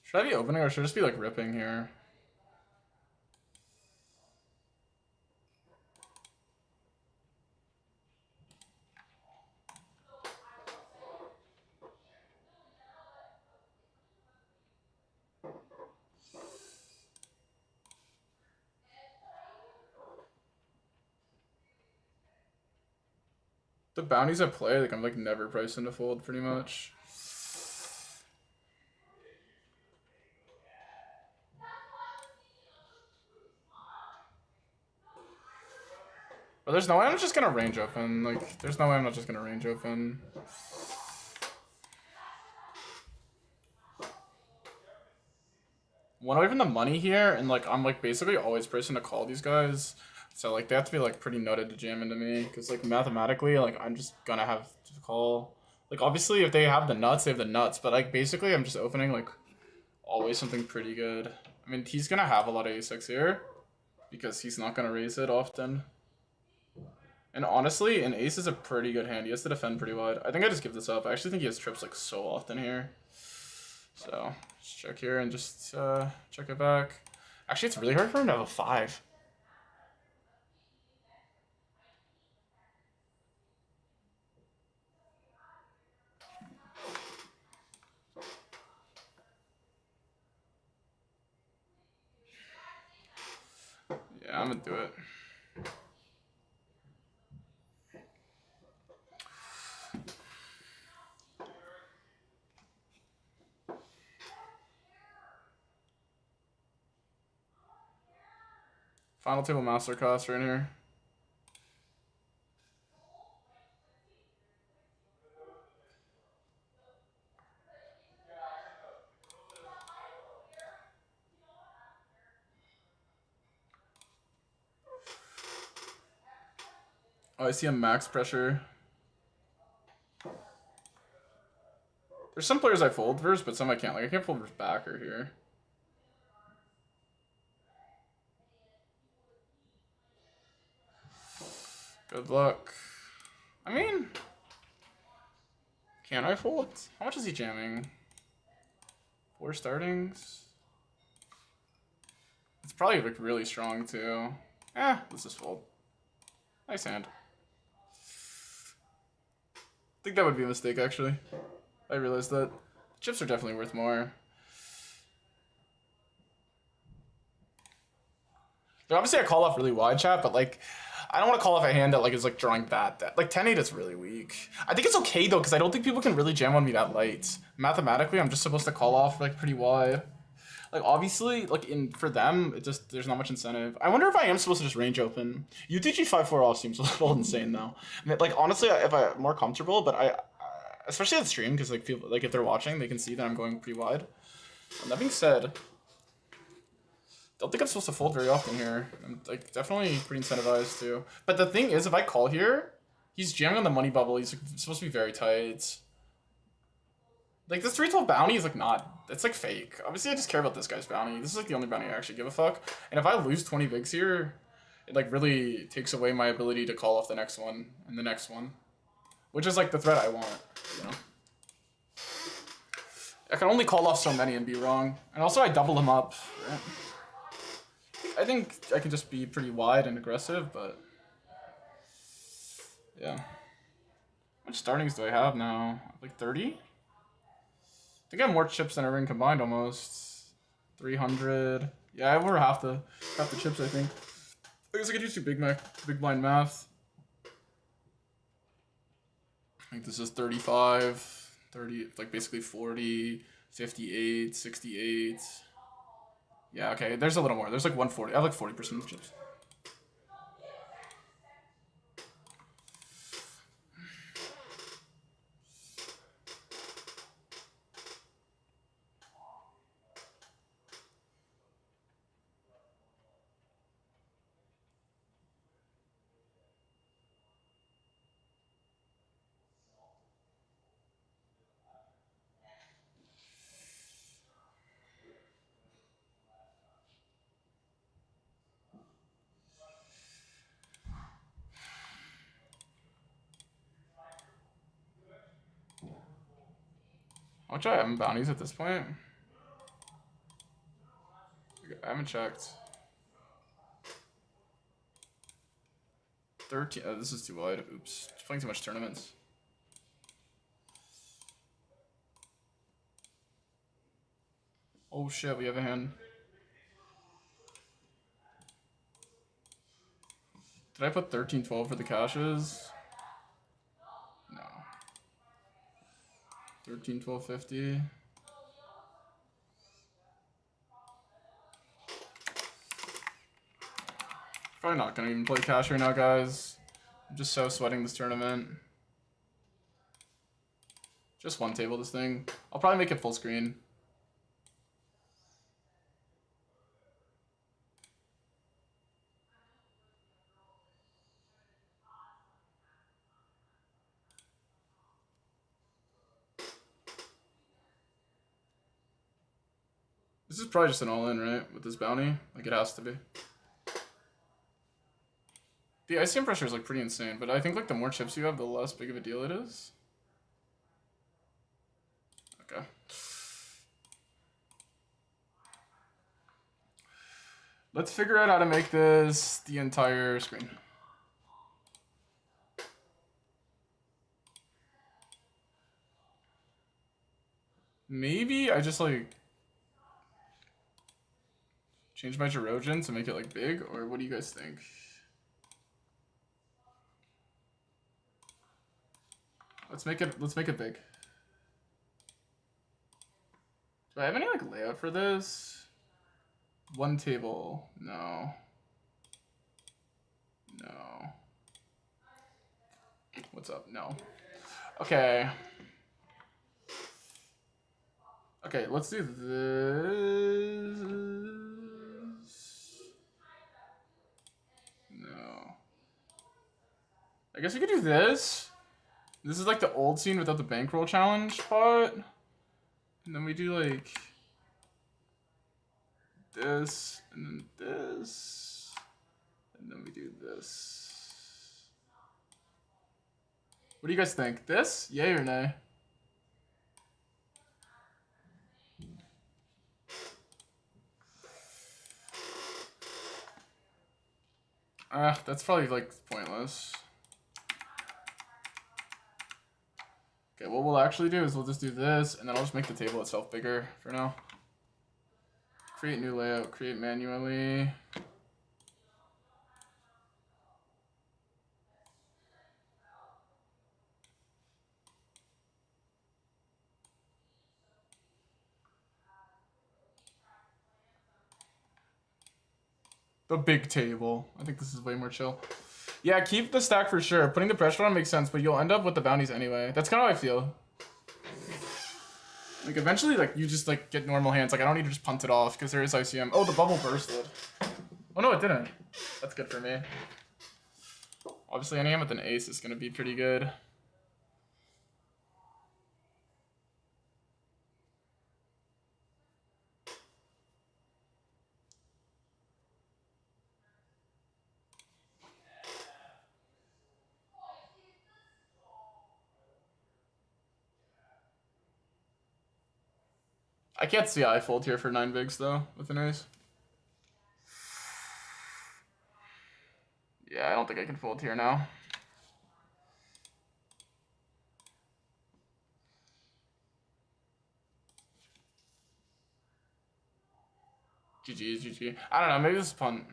Should I be opening or should I just be like ripping here? The bounties I play, like I'm like never priced into fold pretty much. But there's no way I'm just gonna range open. Like, there's no way I'm not just gonna range open. One away from the money here, and like I'm like basically always pricing to call these guys. So like they have to be like pretty nutted to jam into me, because like mathematically, like I'm just gonna have to call. Like obviously if they have the nuts, they have the nuts. But like basically I'm just opening like always something pretty good. I mean, he's gonna have a lot of a6 here because he's not gonna raise it often. And honestly, an ace is a pretty good hand. He has to defend pretty wide. I think I just give this up. I actually think he has trips like so often here. So just check here and just check it back. Actually, it's really hard for him to have a 5. Yeah, I'm gonna do it. Final table masterclass right here. Oh, I see a max pressure. There's some players I fold versus, but some I can't. Like, I can't fold versus backer here. Good luck. I mean, can I fold? How much is he jamming? 4 startings? It's probably like really strong too. Let's just fold. Nice hand. I think that would be a mistake actually. I realized that. Chips are definitely worth more. Obviously I call off really wide, chat, but like I don't want to call off a hand that like is like drawing that. Like 10-8 is really weak. I think it's okay though, because I don't think people can really jam on me that light. Mathematically, I'm just supposed to call off like pretty wide. Like obviously, like for them, there's not much incentive. I wonder if I am supposed to just range open. UTG 5-4 off seems a little insane though. I mean, like honestly, if I'm more comfortable, but especially at stream, because like people like if they're watching, they can see that I'm going pretty wide. And that being said, don't think I'm supposed to fold very often here. I'm like definitely pretty incentivized too. But the thing is, if I call here, he's jamming on the money bubble. He's like, supposed to be very tight. Like this 312 bounty is like not. It's like fake. Obviously, I just care about this guy's bounty. This is like the only bounty I actually give a fuck. And if I lose 20 bigs here, it like really takes away my ability to call off the next one and the next one, which is like the threat I want. You know. I can only call off so many and be wrong. And also, I double him up. Right? I think I can just be pretty wide and aggressive, but yeah. How much startings do I have now? Like 30? I think I have more chips than everything combined almost. 300. Yeah, I have over half the chips, I think. I guess I could use big blind math. I think this is 35, 30, like basically 40, 58, 68. Yeah, okay, there's a little more. There's like 140. I have like 40% of chips. How much do I have in bounties at this point? I haven't checked. 13. Oh, this is too wide. Oops. Just playing too much tournaments. Oh shit, we have a hand. Did I put 13-12 for the caches? No. 13-12-50. Probably not gonna even play cash right now, guys. I'm just so sweating this tournament. Just one table this thing. I'll probably make it full screen. This is probably just an all-in, right? With this bounty? Like, it has to be. The ICM pressure is, like, pretty insane, but I think, like, the more chips you have, the less big of a deal it is. Okay. Let's figure out how to make this the entire screen. Maybe I just, like, change my Gerogen to make it, like, big, or what do you guys think? Let's make it big. Do I have any, like, layout for this? One table. No. No. What's up? No. Okay. Okay, let's do this. No. I guess we could do this. This is like the old scene without the bankroll challenge part. And then we do like this, and then this, and then we do this. What do you guys think? This? Yay or nay? That's probably like pointless. Okay, what we'll actually do is we'll just do this, and then I'll just make the table itself bigger for now. Create new layout, create manually. The big table. I think this is way more chill. Yeah, keep the stack for sure. Putting the pressure on makes sense, but you'll end up with the bounties anyway. That's kind of how I feel. Like, eventually, like, you just, like, get normal hands. Like, I don't need to just punt it off, because there is ICM. Oh, the bubble bursted. Oh, no, it didn't. That's good for me. Obviously, any hand with an ace is going to be pretty good. I can't see I fold here for 9 bigs, though, with an ace. Yeah, I don't think I can fold here now. GG, GG. I don't know, maybe this is punt.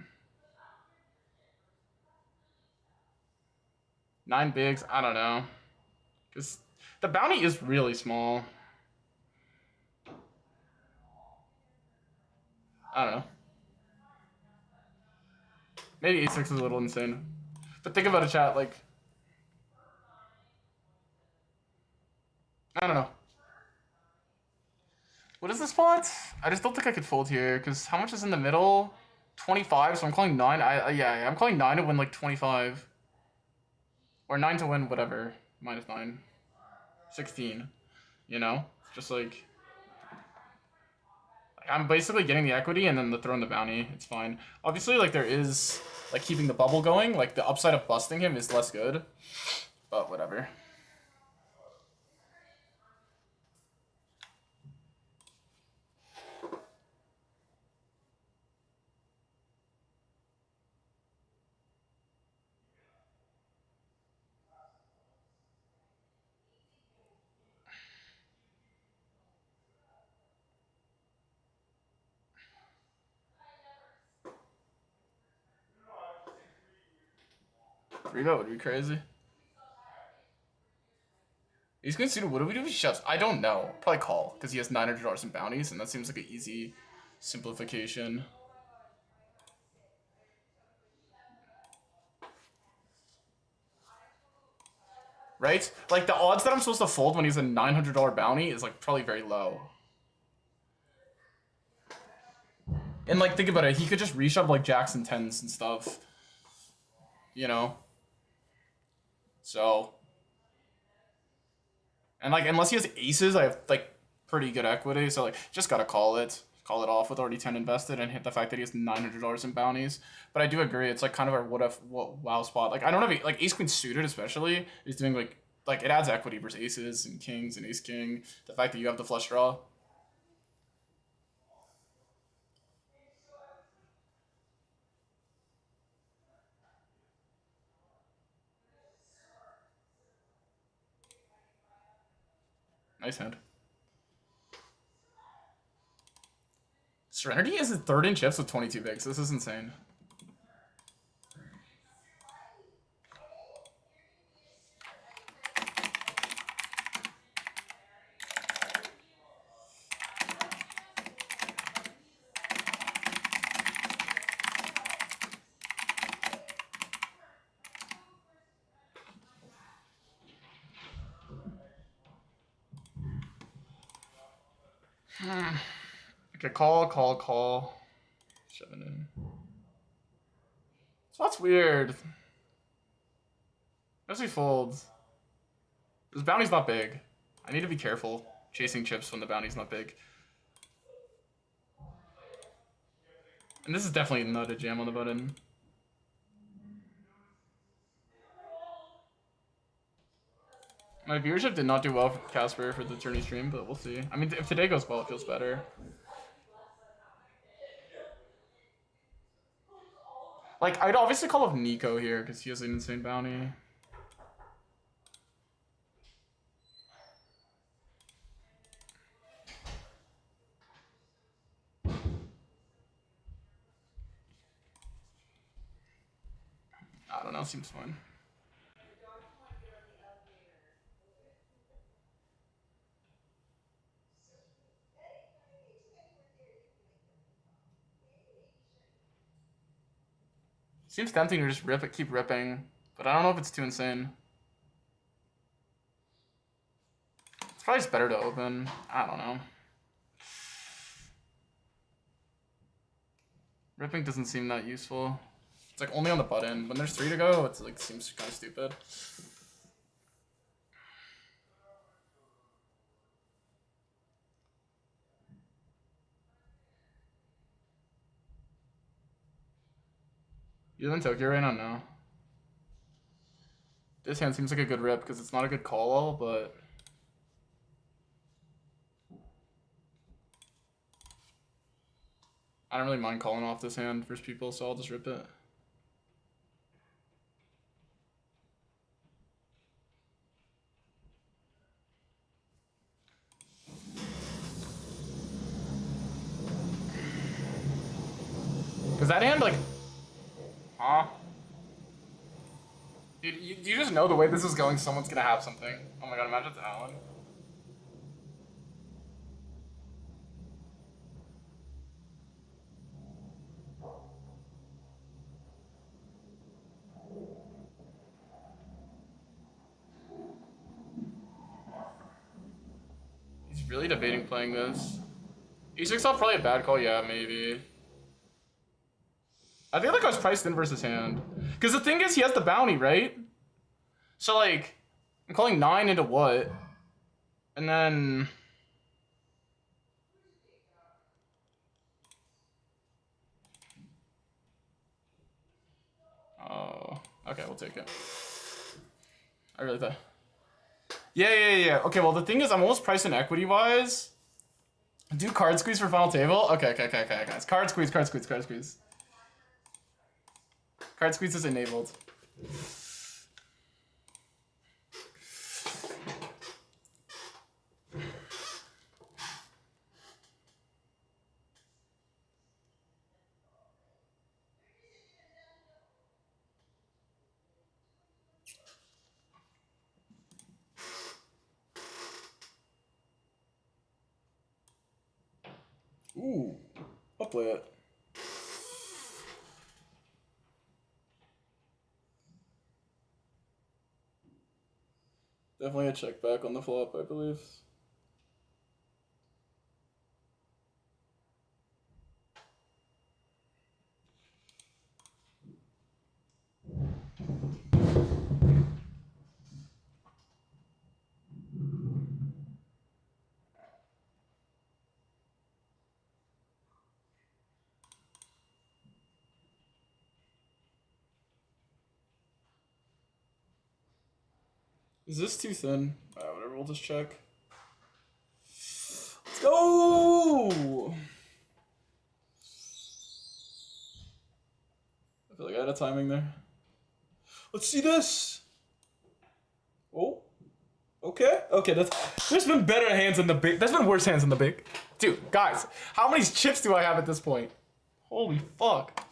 9 bigs, I don't know. Because the bounty is really small. I don't know. Maybe a6 is a little insane. But think about it, chat, like... I don't know. What is this spot? I just don't think I could fold here, because how much is in the middle? 25, so I'm calling 9. Yeah, I'm calling 9 to win, like, 25. Or 9 to win whatever. Minus 9. 16. You know? Just like... I'm basically getting the equity and then throwing the bounty. It's fine. Obviously, like, there is, like, keeping the bubble going. Like, the upside of busting him is less good. But whatever. Revo would be crazy. He's gonna see what do we do if he shoves? I don't know. Probably call, because he has $900 in bounties, and that seems like an easy simplification. Right? Like, the odds that I'm supposed to fold when he's a $900 bounty is, like, probably very low. And, like, think about it. He could just reshove, like, jacks and tens and stuff. You know? So... And, like, unless he has aces, I have, like, pretty good equity. So, like, just gotta call it. call it off with already 10 invested and hit the fact that he has $900 in bounties. But I do agree, it's like kind of a wow spot. Like I don't have like ace queen suited especially is doing like it adds equity versus aces and kings and ace king. The fact that you have the flush draw. Nice hand. Serenity is his third in chips with 22 bigs. This is insane. Okay, call. 7 in. So that's weird. As he folds. This bounty's not big. I need to be careful chasing chips when the bounty's not big. And this is definitely not a jam on the button. My viewership did not do well for Casper for the tourney stream, but we'll see. I mean, if today goes well, it feels better. Like, I'd obviously call up Nico here, because he has an insane bounty. I don't know, seems fine. Seems tempting to just rip it, keep ripping, but I don't know if it's too insane. It's probably just better to open. I don't know. Ripping doesn't seem that useful. It's like only on the button. When there's 3 to go, it's like seems kind of stupid. You live in Tokyo right now? No. This hand seems like a good rip because it's not a good call all, but I don't really mind calling off this hand versus people, so I'll just rip it. Cause that hand like, huh? Dude, you just know the way this is going, someone's gonna have something. Oh my god, imagine it's Alan. He's really debating playing this. E6 off probably a bad call, yeah, maybe. I feel like I was priced in versus hand. Because the thing is, he has the bounty, right? So, like, I'm calling 9 into what? And then... Oh, okay, we'll take it. I really thought... Yeah. Okay, well, the thing is, I'm almost priced in equity-wise. Do card squeeze for final table? Okay, guys. Card squeeze. Card squeeze is enabled. Ooh, I'll play it. Definitely a check back on the flop, I believe. Is this too thin? Whatever, we'll just check. Let's go! I feel like I had a timing there. Let's see this! Oh. Okay, okay, there's been better hands in the big. There's been worse hands in the big. Dude, guys, how many chips do I have at this point? Holy fuck.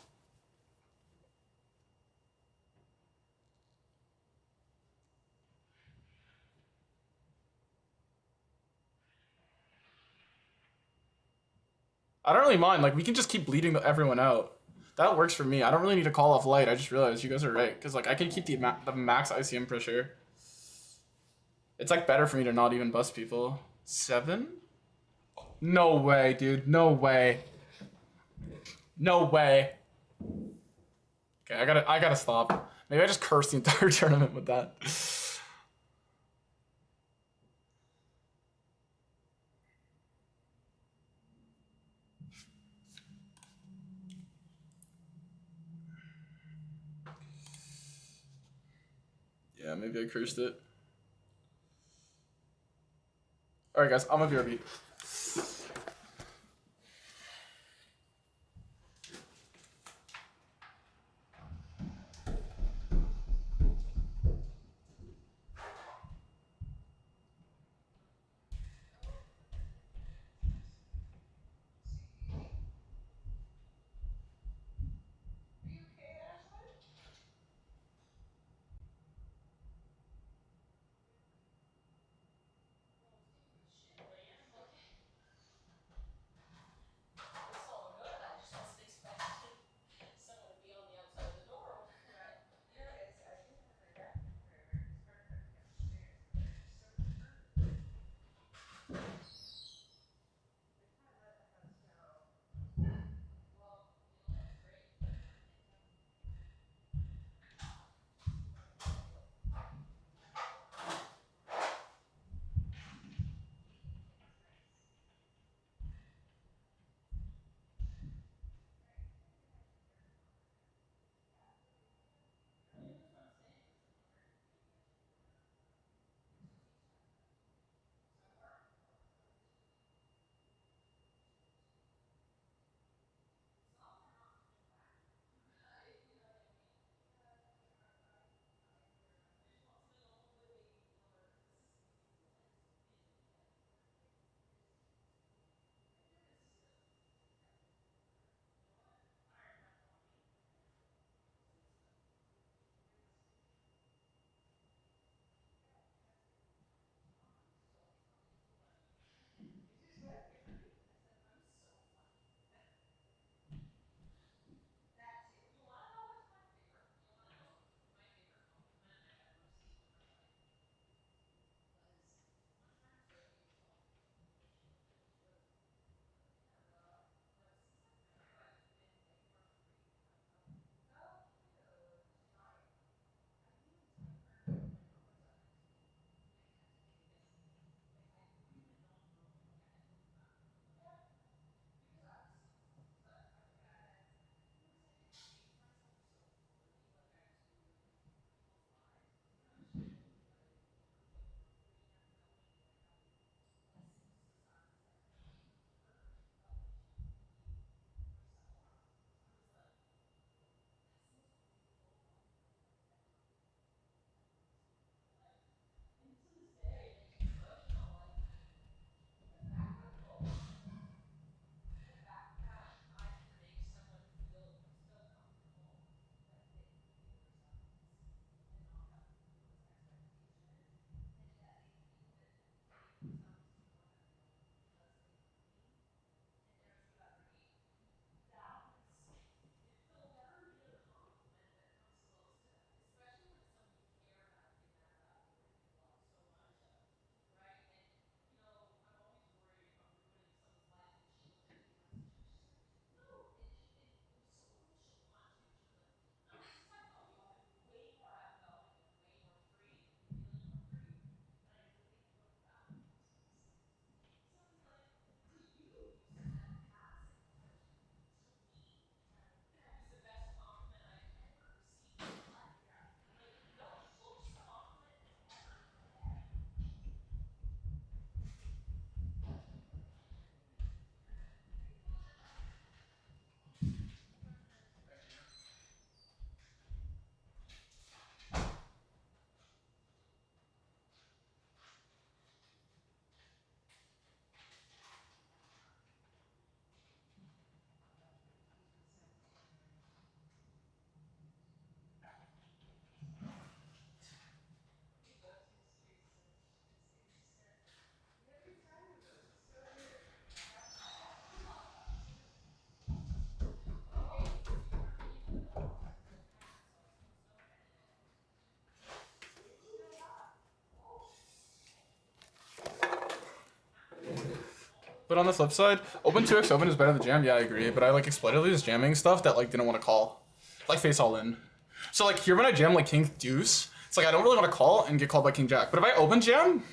I don't really mind. Like, we can just keep bleeding everyone out. That works for me. I don't really need to call off light. I just realized you guys are right. Because, like, I can keep the max ICM pressure. It's, like, better for me to not even bust people. 7? No way, dude. No way. No way. Okay, I gotta stop. Maybe I just cursed the entire tournament with that. Yeah, maybe I cursed it. Alright guys, I'm a BRB. But on the flip side, open 2x open is better than jam. Yeah, I agree. But I like exploited this jamming stuff that like didn't want to call, like face all in. So like here when I jam like king deuce, it's like I don't really want to call and get called by king jack. But if I open jam,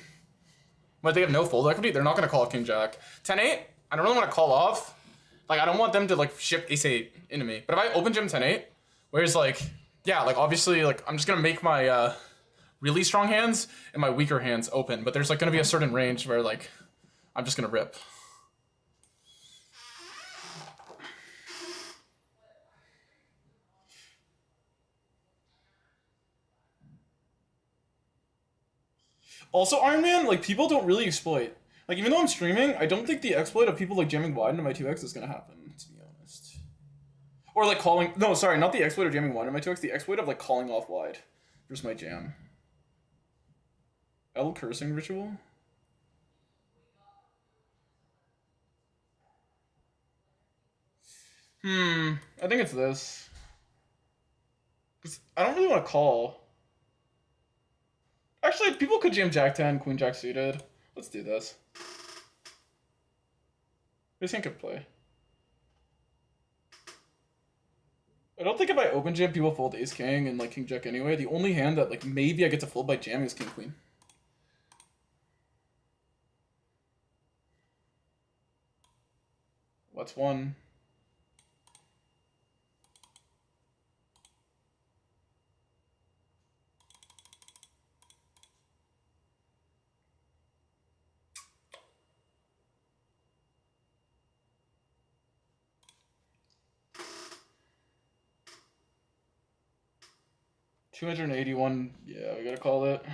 but they have no fold equity, they're not gonna call king jack. 10-8, I don't really want to call off. Like I don't want them to like ship ace-8 into me. But if I open jam 10-8, whereas like yeah, like obviously like I'm just gonna make my really strong hands and my weaker hands open. But there's like gonna be a certain range where like I'm just gonna rip. Also, Iron Man, like, people don't really exploit. Like, even though I'm streaming, I don't think the exploit of people, like, jamming wide into my 2x is gonna happen, to be honest. Or, like, calling... No, sorry, not the exploit of jamming wide into my 2x, the exploit of, like, calling off wide. There's my jam. L cursing ritual? I think it's this. 'Cause I don't really want to call. Actually, people could jam Jack 10, Queen Jack suited. Let's do this. This hand could play. I don't think if I open jam, people fold Ace King and like King Jack anyway. The only hand that like maybe I get to fold by jamming is King Queen. What's one? $281. Yeah, we gotta call it.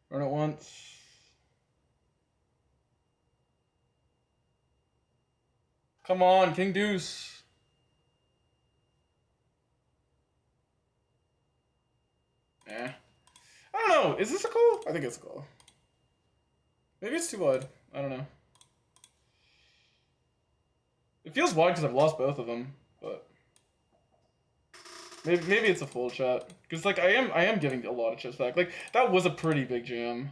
Run it once. Come on, King Deuce. Eh. I don't know. Is this a call? I think it's a call. Maybe it's too wide. I don't know. It feels wide because I've lost both of them, but maybe it's a full chat. Because like I am getting a lot of chips back. Like that was a pretty big jam.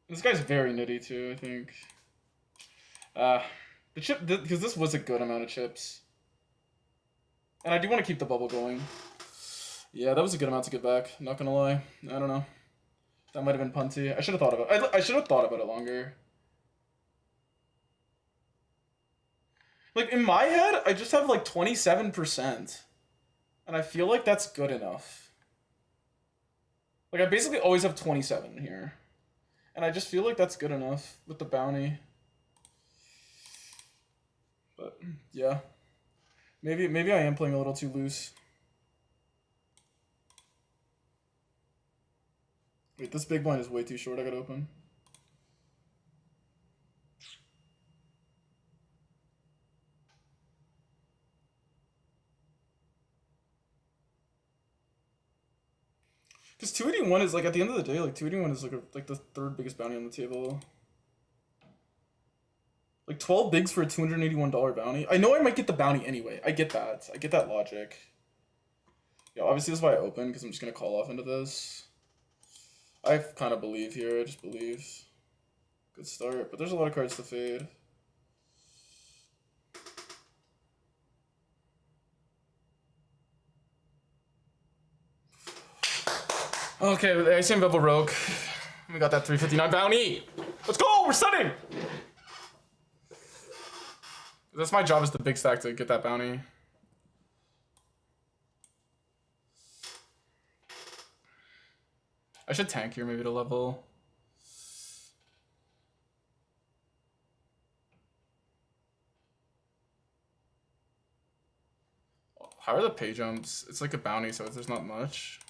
This guy's very nitty too, I think. The chip because this was a good amount of chips. And I do want to keep the bubble going. Yeah, that was a good amount to get back, not gonna lie. I don't know. That might have been punty. I should have thought about it. I should have thought about it longer. Like, in my head, I just have, like, 27%. And I feel like that's good enough. Like, I basically always have 27 here. And I just feel like that's good enough with the bounty. But, yeah. Maybe I am playing a little too loose. Wait, this big blind is way too short. I gotta open. Because 281 is like at the end of the day, like 281 is like the third biggest bounty on the table. Like 12 bigs for a $281 bounty. I know I might get the bounty anyway. I get that. I get that logic. Yeah, obviously this is why I open because I'm just gonna call off into this. I kind of believe here. I just believe. Good start, but there's a lot of cards to fade. Okay, with the ICM Bubble Rogue, we got that 359 bounty. Let's go, we're stunning! That's my job as the big stack to get that bounty. I should tank here maybe to level. How are the pay jumps? It's like a bounty, so there's not much.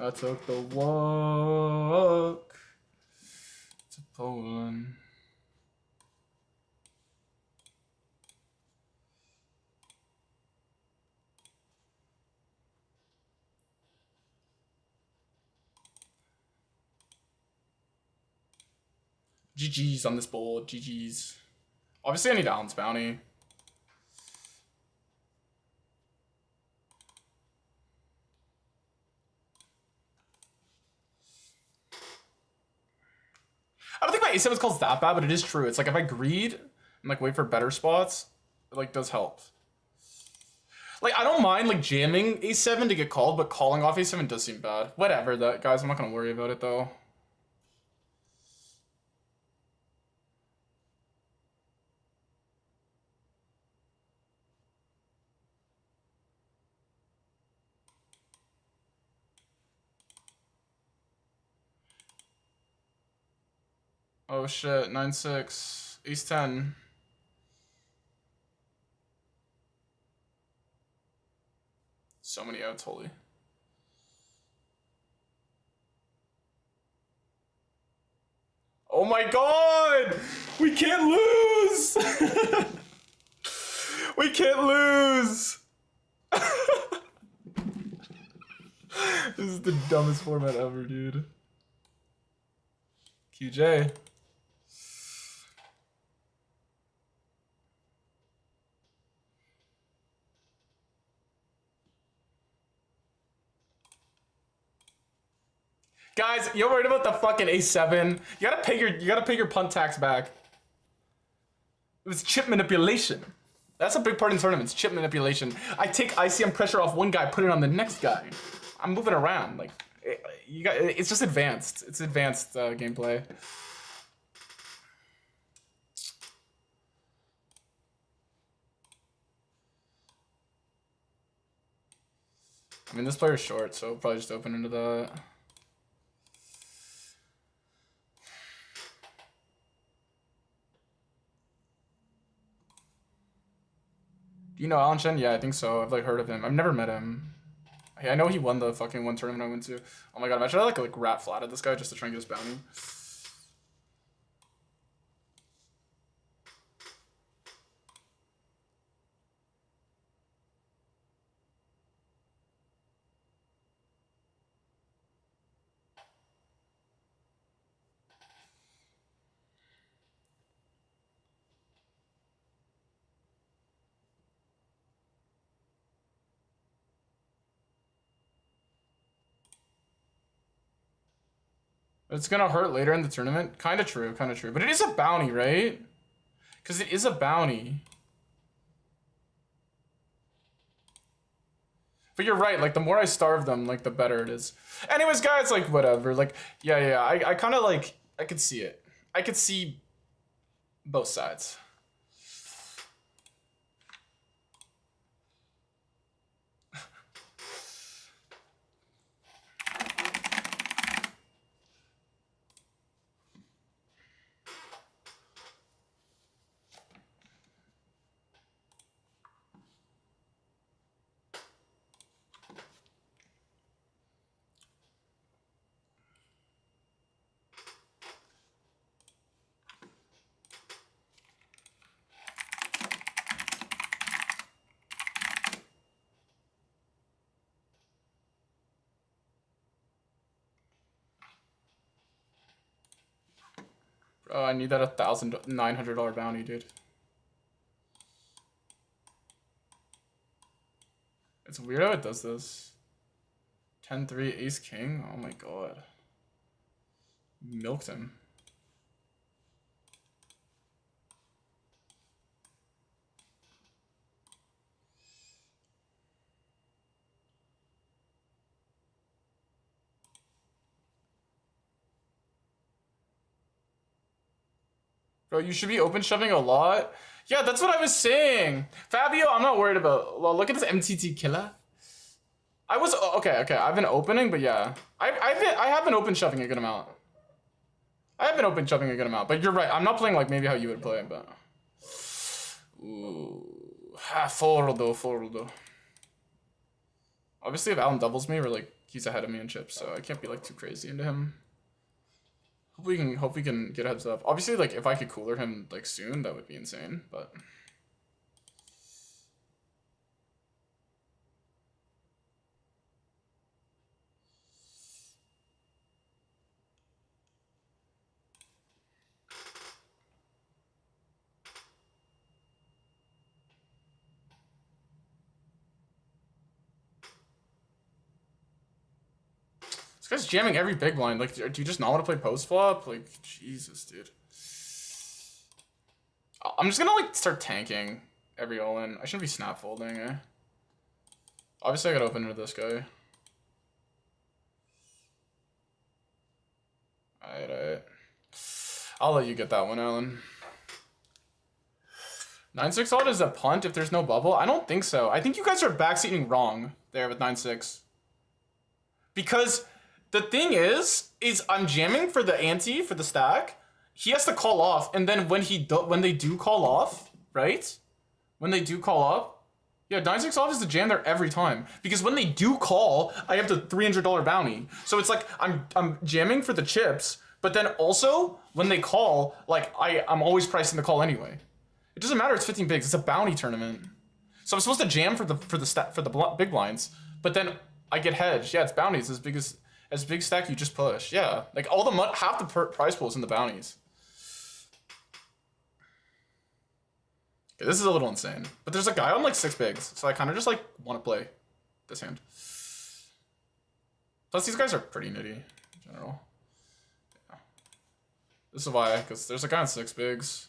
I took the walk to Poland. GG's on this board. GG's. Obviously, I need Allen's bounty. I don't think my A7 calls that bad, but it is true. It's like if I greed and like wait for better spots, it like does help. Like I don't mind like jamming A7 to get called, but calling off A7 does seem bad. Whatever, that guys, I'm not gonna worry about it though. Oh shit, 9-6, ace 10. So many outs, holy. Oh my god! We can't lose! We can't lose! This is the dumbest format ever, dude. QJ. Guys, you're worried about the fucking A7. You gotta pay your punt tax back. It was chip manipulation. That's a big part in tournaments, chip manipulation. I take ICM pressure off one guy, put it on the next guy. I'm moving around. Like, it's just advanced. It's advanced gameplay. I mean, this player's short, so I'll probably just open into that. Do you know Alan Chen? Yeah, I think so. I've like heard of him. I've never met him. I know he won the fucking one tournament I went to. Oh my god, imagine I like rat flat at this guy just to try and get his bounty. It's gonna hurt later in the tournament. Kind of true, kind of true. But it is a bounty, right? Because it is a bounty. But you're right, like the more I starve them, like the better it is. Anyways, guys, like whatever. Like, yeah, I kind of like, I could see it. I could see both sides. Oh, I need that $1,900 bounty, dude. It's weird how it does this. 10-3, ace king. Oh my god. Milked him. Bro, you should be open shoving a lot. Yeah, that's what I was saying. Fabio, I'm not worried about. Well, look at this MTT killer. I was okay. I've been opening, but yeah, I have been open shoving a good amount. I have been open shoving a good amount, but you're right. I'm not playing like maybe how you would play, but ooh, fordo. Obviously, if Alan doubles me, we're like he's ahead of me in chips, so I can't be like too crazy into him. Hope we can get a heads up. Obviously, like if I could cooler him like soon, that would be insane. But guy's jamming every big blind. Like, do you just not want to play post flop? Like, Jesus, dude. I'm just gonna like start tanking every all-in. I shouldn't be snap folding, eh? Obviously, I gotta open into this guy. Alright. I'll let you get that one, Alan. 9-6 odd is a punt if there's no bubble? I don't think so. I think you guys are backseating wrong there with 9-6. Because the thing is I'm jamming for the ante, for the stack. He has to call off, and then when they do call off, right? When they do call off, yeah, 9-6 off is the jam there every time. Because when they do call, I have the $300 bounty. So it's like I'm jamming for the chips, but then also when they call, like I'm always pricing the call anyway. It doesn't matter. It's 15 bigs. It's a bounty tournament. So I'm supposed to jam for the big blinds, but then I get hedged. Yeah, it's bounties as big stack you just push. Yeah, like all the half the prize pool is in the bounties. Okay, this is a little insane, but there's a guy on like 6 bigs, so I kind of just like want to play this hand. Plus these guys are pretty nitty in general. Yeah. This is why, because there's a guy on 6 bigs.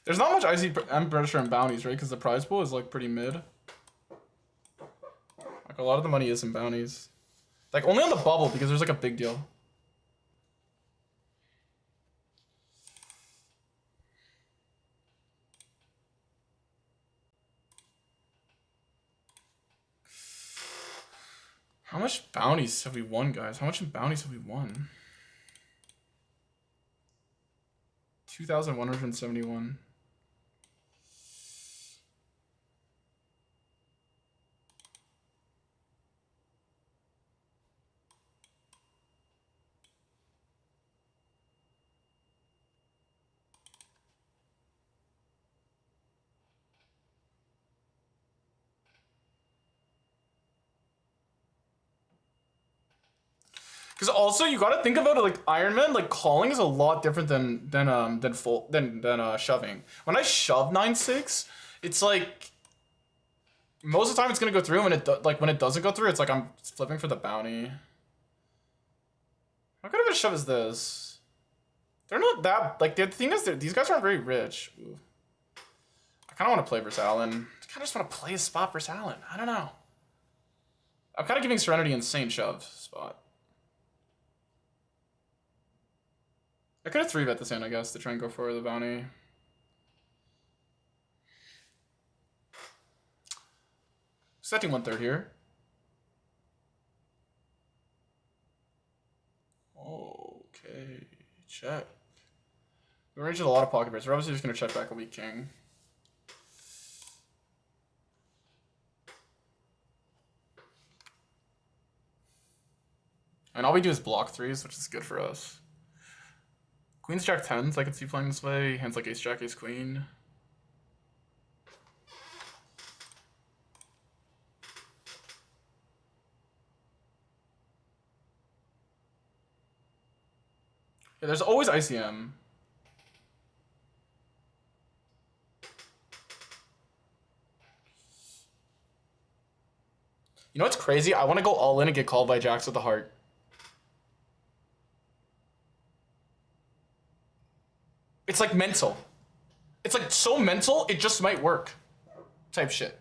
There's not much ICM pressure and bounties, right? Because the prize pool is like pretty mid. Like a lot of the money is in bounties. Like only on the bubble because there's like a big deal. How much bounties have we won, guys? How much in bounties have we won? 2,171. Because also you gotta think about it like Iron Man, like calling is a lot different than shoving. When I shove 9-6, it's like most of the time it's gonna go through, and when it doesn't go through, it's like I'm flipping for the bounty. How good of a shove is this? They're not that like the thing is these guys aren't very rich. Ooh. I kind of want to play versus Allen. I kind of just want to play a spot versus Allen. I don't know. I'm kind of giving Serenity insane shove spot. I could have 3-bet this hand, I guess, to try and go for the bounty. Setting 1/3 here. Okay, check. We range with a lot of pocket pairs. We're obviously just going to check back a weak king. And all we do is block 3s, which is good for us. Queens, Jack 10s, I could see playing this way. Hands like Ace, Jack, Ace, Queen. Yeah, there's always ICM. You know what's crazy? I want to go all in and get called by Jacks with the heart. It's like mental. It's like so mental, it just might work. Type shit.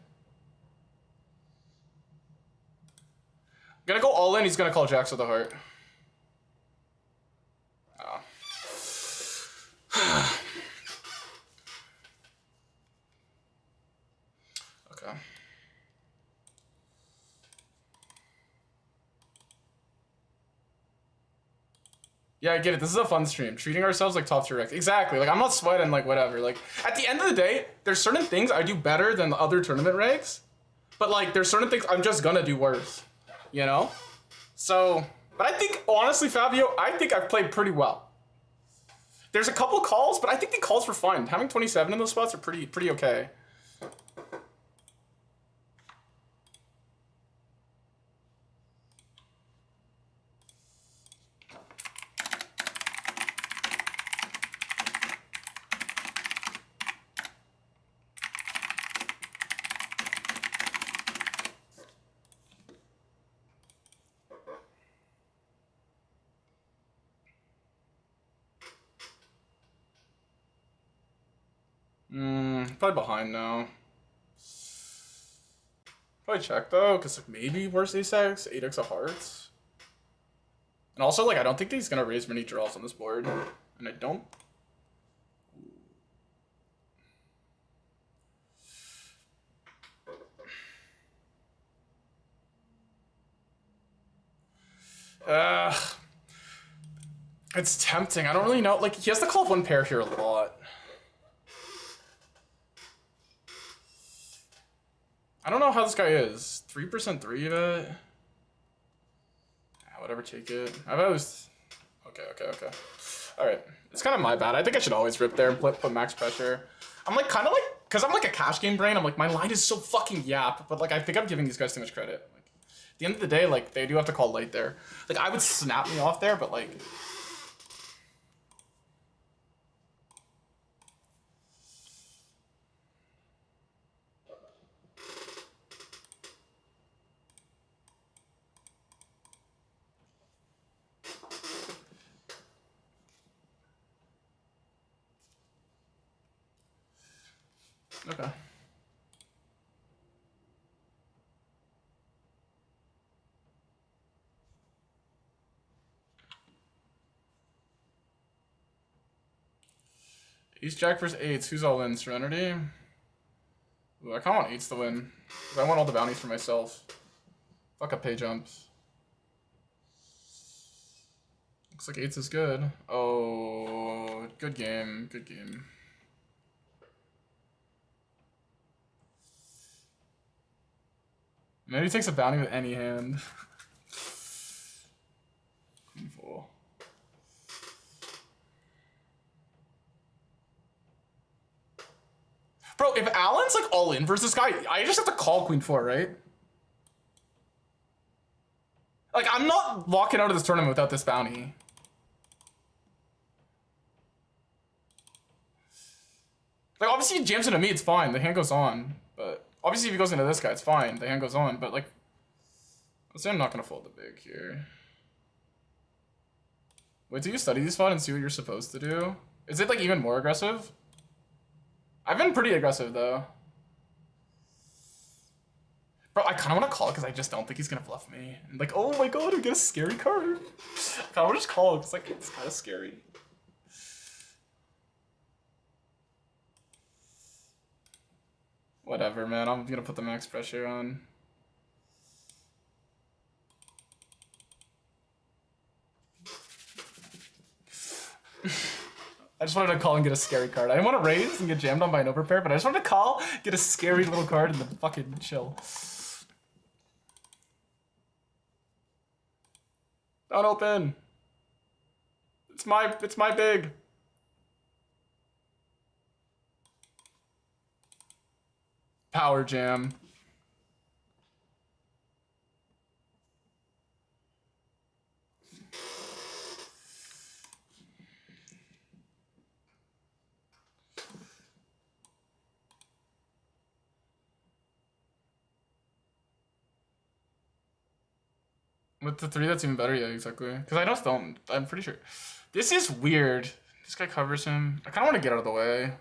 I'm gonna go all in, he's gonna call Jacks with the heart. Oh. Okay. Yeah, I get it. This is a fun stream. Treating ourselves like top tier recs. Exactly. Like, I'm not sweating, like, whatever. Like, at the end of the day, there's certain things I do better than the other tournament regs. But, like, there's certain things I'm just gonna do worse. You know? So, but I think, honestly, Fabio, I think I've played pretty well. There's a couple calls, but I think the calls were fine. Having 27 in those spots are pretty okay. Probably behind now. Probably check though, because like maybe worse ace-x, 8x of hearts. And also, like, I don't think he's gonna raise many draws on this board. And I don't. It's tempting. I don't really know. Like, he has to call up one pair here a lot. I don't know how this guy is. 3% 3-bet? Whatever, take it. I've always... Okay. Alright. It's kind of my bad. I think I should always rip there and put max pressure. I'm like, kind of like... Because I'm like a cash game brain, I'm like, my line is so fucking yap. But like, I think I'm giving these guys too much credit. Like, at the end of the day, like, they do have to call late there. Like, I would snap me off there, but like... Okay. Ace Jack versus eights. Who's all in? Serenity? Ooh, I kind of want eights to win. Because I want all the bounties for myself. Fuck up pay jumps. Looks like eights is good. Oh, good game. Good game. Maybe he takes a bounty with any hand. Queen four. Bro, if Alan's like all in versus this guy, I just have to call Queen 4, right? Like, I'm not walking out of this tournament without this bounty. Like, obviously he jams into me, it's fine. The hand goes on. But obviously if he goes into this guy, it's fine. The hand goes on. But like, let's say I'm not gonna fold the big here. Wait till you study these fun and see what you're supposed to do. Is it like even more aggressive? I've been pretty aggressive though. Bro, I kind of want to call it because I just don't think he's gonna bluff me. And like, oh my god, I get a scary card. I kind of want to just call it because like it's kind of scary. Whatever, man. I'm gonna put the max pressure on. I just wanted to call and get a scary card. I didn't want to raise and get jammed on by an overpair, but I just wanted to call, get a scary little card, and then fucking chill. Don't open. It's my big. Power jam. With the three, that's even better. Yeah, exactly. Because I just don't. I'm pretty sure. This is weird. This guy covers him. I kind of want to get out of the way.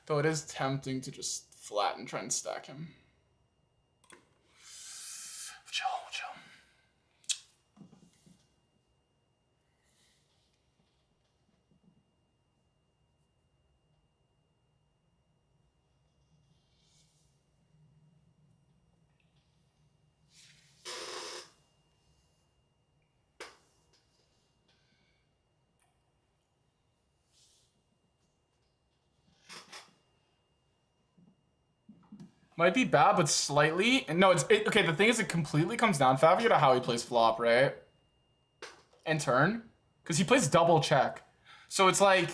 Though it is tempting to just flat and try and stack him. Chill. Might be bad, but slightly. No, okay. The thing is, it completely comes down, Fabio, to how he plays flop, right? And turn, because he plays double check. So it's like,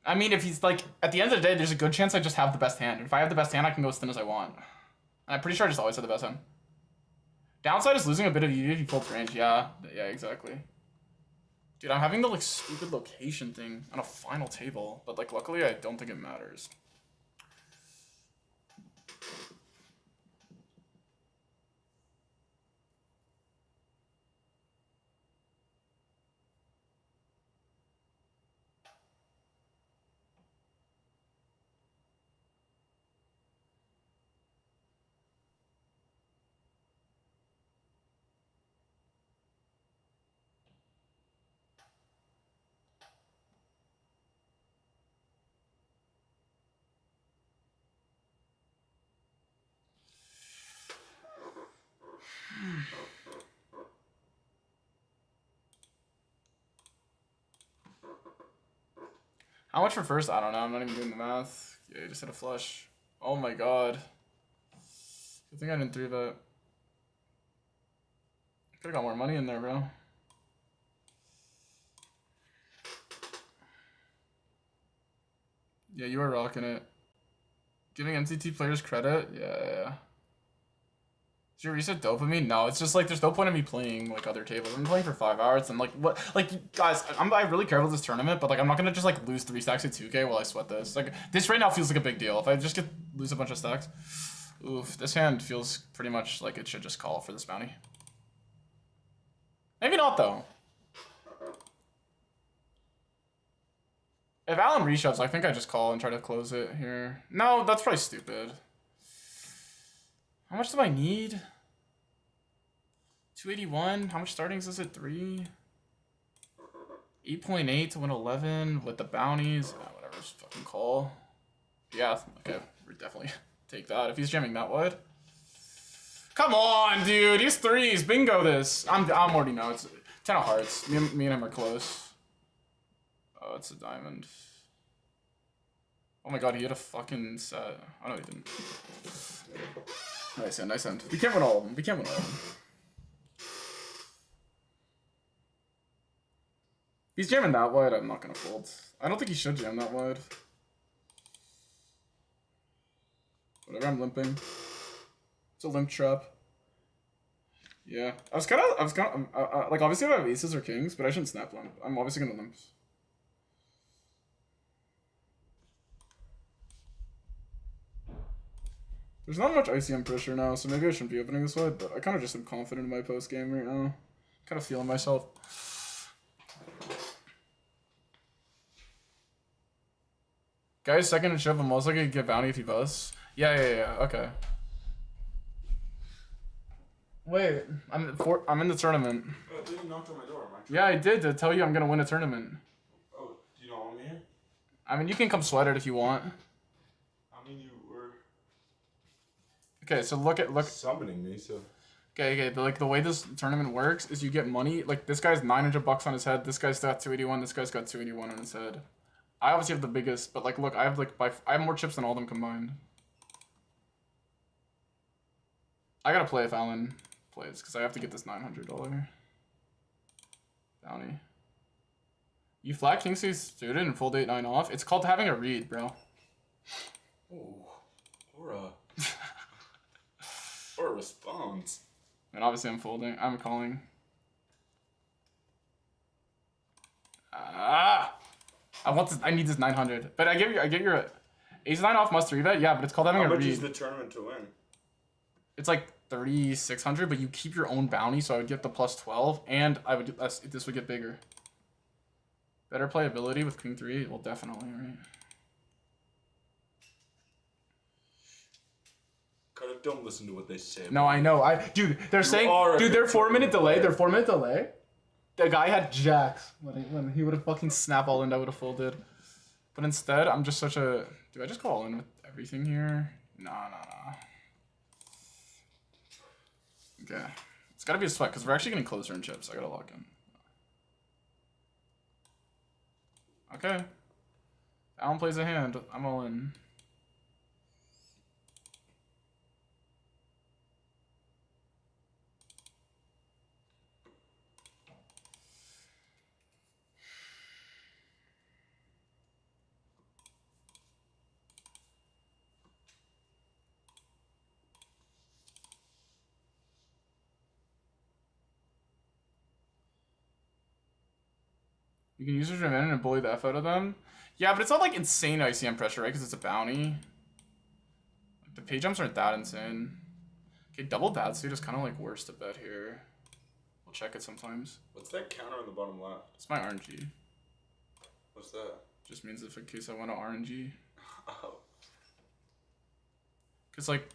I mean, if he's like, at the end of the day, there's a good chance I just have the best hand. And if I have the best hand, I can go as thin as I want. And I'm pretty sure I just always have the best hand. Downside is losing a bit of EV if he folds range. Yeah, exactly. Dude, I'm having the like stupid location thing on a final table, but like luckily I don't think it matters. How much for first? I don't know. I'm not even doing the math. Yeah, he just hit a flush. Oh my god. Good thing I didn't 3-bet. Could've got more money in there, bro. Yeah, you are rocking it. Giving NCT players credit? Yeah. Is your reset dopamine? No, it's just like there's no point in me playing like other tables. I'm playing for 5 hours and like what? Like guys, I really care about this tournament, but like I'm not gonna just like lose 3 stacks at 2K while I sweat this. Like this right now feels like a big deal. If I just lose a bunch of stacks, oof, this hand feels pretty much like it should just call for this bounty. Maybe not though. If Alan reshoves, I think I just call and try to close it here. No, that's probably stupid. How much do I need? 281. How much startings is it? 3? 8.8 to win 11 with the bounties. Whatever, just fucking call. Yeah, okay, we definitely take that if he's jamming that wide. Come on, dude. He's 3s. Bingo this. I'm already know. It's 10 of hearts. Me and him are close. Oh, it's a diamond. Oh my god, he had a fucking set. Oh no, he didn't. Nice end, nice end. We can't win all of them. We can't win all of them. If he's jamming that wide, I'm not gonna fold. I don't think he should jam that wide. Whatever, I'm limping. It's a limp trap. Yeah, I was kind of, like obviously I have aces or kings, but I shouldn't snap limp. I'm obviously gonna limp. There's not much ICM pressure now, so maybe I shouldn't be opening this wide, but I kind of just am confident in my post game right now. Kind of feeling myself. Guys, second and shove, I'm also gonna get bounty if he busts. Yeah, okay. Wait, I'm in the tournament. Oh, you knocked on my door. Yeah, I did to tell you I'm gonna win a tournament. Oh, do you not want me here? I mean, you can come sweat it if you want. I mean, you were Okay, so look. summoning me, so. Okay, but like the way this tournament works is you get money. Like this guy's 900 bucks on his head. This guy's got 281. This guy's got 281 on his head. I obviously have the biggest, but like, look, I have like I have more chips than all of them combined. I gotta play if Alan plays because I have to get this $900 bounty. You flat King Suit student and fold 8-9 off. It's called having a read, bro. Oh, or a response. And obviously I'm folding. I'm calling. I need this 900. But I get your ace 9 off must 3-bet. Yeah, but it's called having a read. How much is the tournament to win? It's like 3,600, but you keep your own bounty, so I would get the plus 12, and I would this would get bigger. Better playability with King 3. Well, definitely, right? Kind of don't listen to what they say. No, I know. Dude, they're saying, dude, they're 4-minute delay. They're 4-minute delay. The guy had jacks when he would have fucking snap all in. I would have folded, but instead, I'm just such a. Do I just go all in with everything here? Nah. Okay, it's gotta be a sweat because we're actually getting closer in chips. I gotta lock in. Okay, Alan plays a hand. I'm all in. You can use your advantage and bully the F out of them. Yeah, but it's not like insane ICM pressure, right? Because it's a bounty. Like, the pay jumps aren't that insane. Okay, double bad suit is kind of like worse to bet here. We'll check it sometimes. What's that counter on the bottom left? It's my RNG. What's that? Just means if in case I want to RNG. Oh. Because like,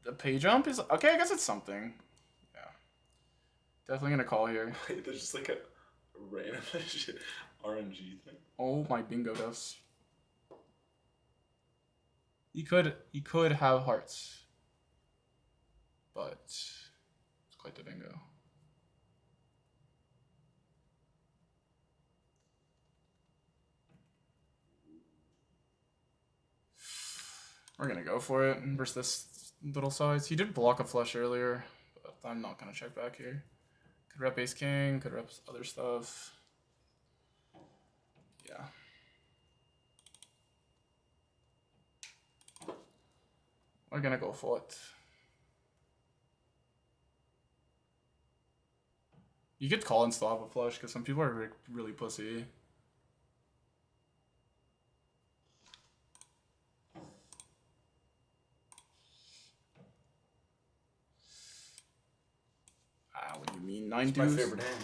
the pay jump is... Okay, I guess it's something. Yeah. Definitely going to call here. Wait, there's just like a random RNG thing. Oh my bingo dust. He could have hearts. But it's quite the bingo. We're gonna go for it versus this little size. He did block a flush earlier, but I'm not gonna check back here. Could rep ace king, could rep other stuff. Yeah. We're gonna go for it. You could call and still have a flush because some people are really pussy. What do you mean 9 deuce? My favorite hand.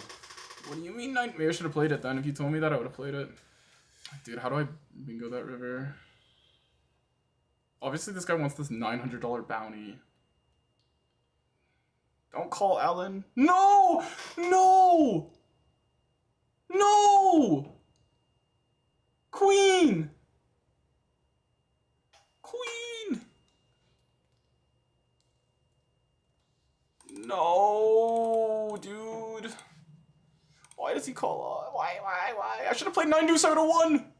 What do you mean 9? Maybe I should have played it then. If you told me that, I would have played it. Dude, how do I bingo that river? Obviously, this guy wants this $900 bounty. Don't call Alan. No! No! No! Queen! Queen! No, dude. Why does he call? Why? I should have played 9 deuce. I would have won.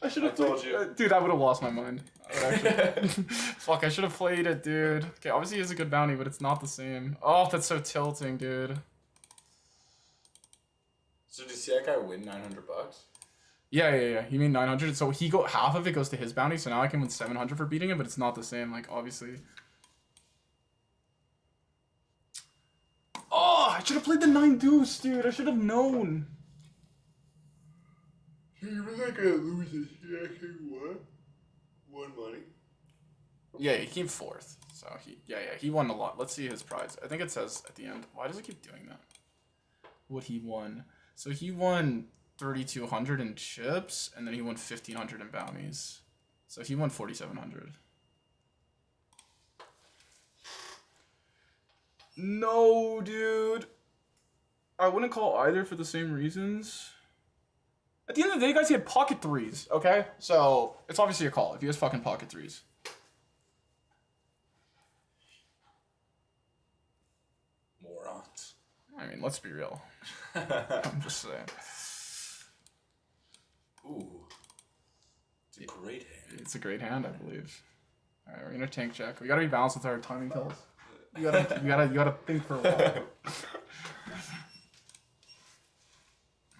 I should have told you. Dude, I would have lost my mind. Fuck, I should have played it, dude. Okay, obviously he has a good bounty, but it's not the same. Oh, that's so tilting, dude. So did you see that guy win $900? Yeah. He made 900, so half of it goes to his bounty, so now I can win 700 for beating him, but it's not the same, like, obviously. Oh, I should have played the 9 deuce, dude. I should have known. You were not gonna lose this. He actually won money. Yeah, he came 4th. So he won a lot. Let's see his prize. I think it says at the end. Why does it keep doing that? What he won. So he won 3,200 in chips, and then he won 1,500 in bounties. So he won 4,700. No, dude. I wouldn't call either for the same reasons. At the end of the day, guys, he had pocket threes, okay? So, it's obviously a call if he has fucking pocket threes. Morons. I mean, let's be real. I'm just saying. Ooh. It's a great hand. It's a great hand, I believe. Alright, we're gonna tank check. We gotta be balanced with our timing tells. You gotta think for a while.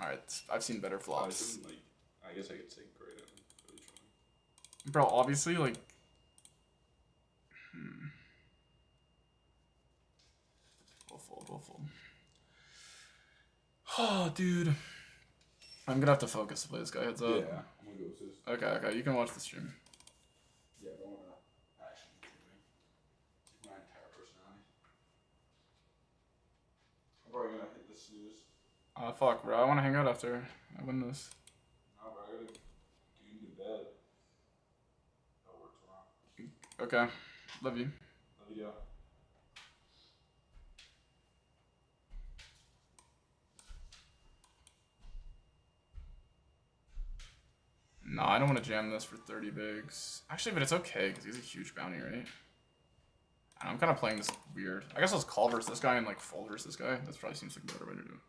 Alright, I've seen better flops. I guess I could say great hand for each one. Bro, obviously, like... We'll fold. Oh, dude. I'm gonna have to focus to play this guy heads up. Yeah, I'm gonna go with this. Okay, you can watch the stream. Yeah, I don't wanna actually do my entire personality. I'm probably gonna hit the snooze. Fuck, bro. I wanna hang out after I win this. No, bro, I gotta get into bed. That works well. Okay. Love you. Love you, No, I don't want to jam this for 30 bigs. Actually, but it's okay, because he's a huge bounty, right? I'm kind of playing this weird. I guess I'll call versus this guy and, like, fold versus this guy. That probably seems like a better way to do it.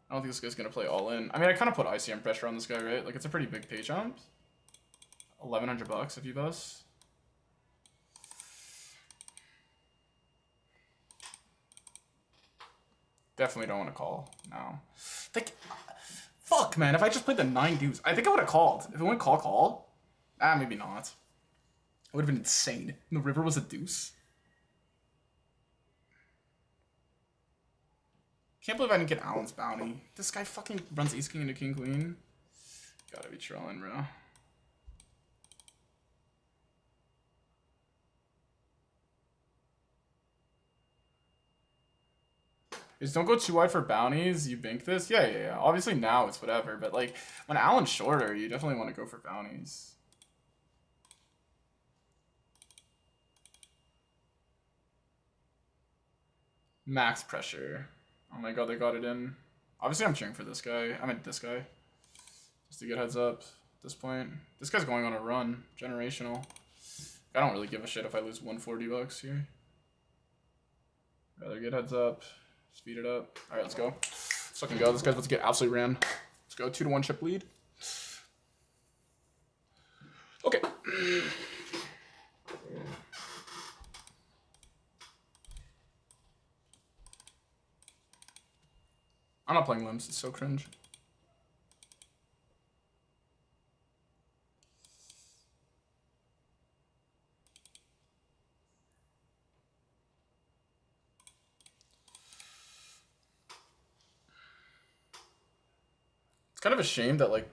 I don't think this guy's going to play all in. I mean, I kind of put ICM pressure on this guy, right? Like, it's a pretty big pay jump. 1,100 bucks if you bust. Definitely don't want to call now. Like, fuck, man. If I just played the 9 deuce, I think I would have called. If it went call. Maybe not. It would have been insane. The river was a deuce. Can't believe I didn't get Alan's bounty. This guy fucking runs ace king into king queen. Gotta be trolling, bro. Just don't go too wide for bounties. You bink this? Yeah. Obviously now it's whatever, but like when Alan's shorter, you definitely want to go for bounties. Max pressure. Oh my god, they got it in. Obviously I'm cheering for this guy. I mean this guy. Just to get heads up at this point. This guy's going on a run. Generational. I don't really give a shit if I lose 140 bucks here. Rather get heads up. Speed it up. Alright, let's go. Let's fucking go. This guy's about to get absolutely ran. Let's go. 2-1 chip lead. Okay. I'm not playing limbs. It's so cringe. It's kind of a shame that like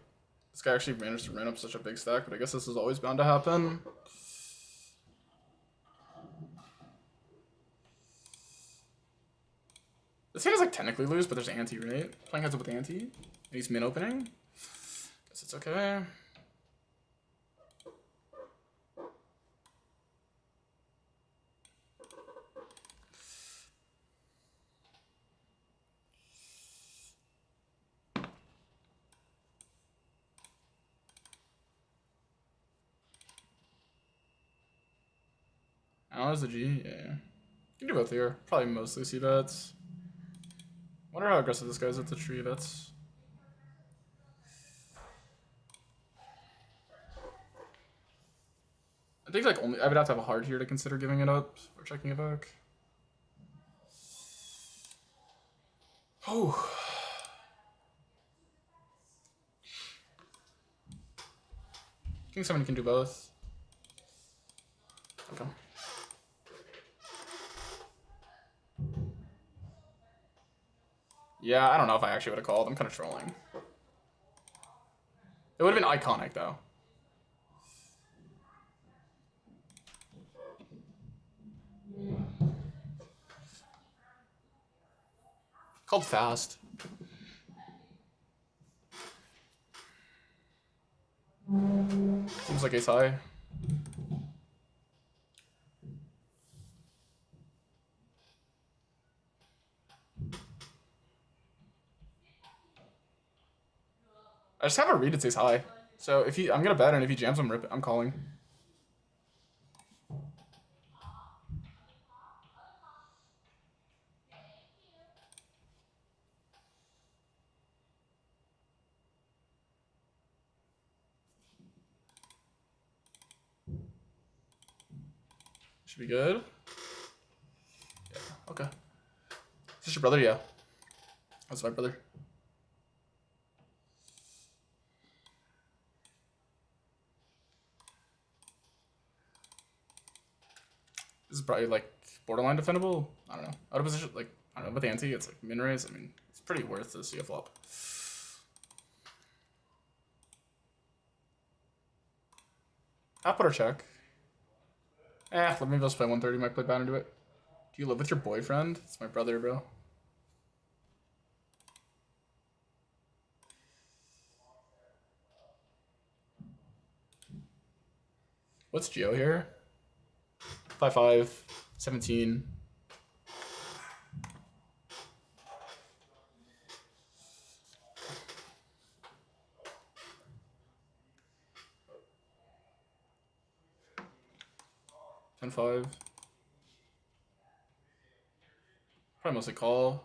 this guy actually managed to run up such a big stack, but I guess this is always bound to happen. This hand is like technically loose, but there's ante, right? Playing heads up with ante. And he's min opening. Guess it's okay. Now is the G, yeah. You can do both here. Probably mostly C bets. Wonder how aggressive this guy is at the tree bets. I think like only I would have to have a hard here to consider giving it up or checking it back. Oh. King 7 can do both. Okay. Yeah, I don't know if I actually would have called. I'm kind of trolling. It would have been iconic though. Called fast. Seems like ace high. I just have a read it's ace high. So if he, I'm gonna bet, and if he jams, I'm calling. Should be good. Yeah. Okay. Is this your brother? Yeah. That's my brother. This is probably like borderline defendable. I don't know. Out of position, like I don't know. With ante, it's like min raise. I mean, it's pretty worth to see a flop. I'll put her check. Maybe let's play 130. Might play bad into it. Do you live with your boyfriend? It's my brother, bro. What's Geo here? 5'5", 17. Ten five. Probably mostly call.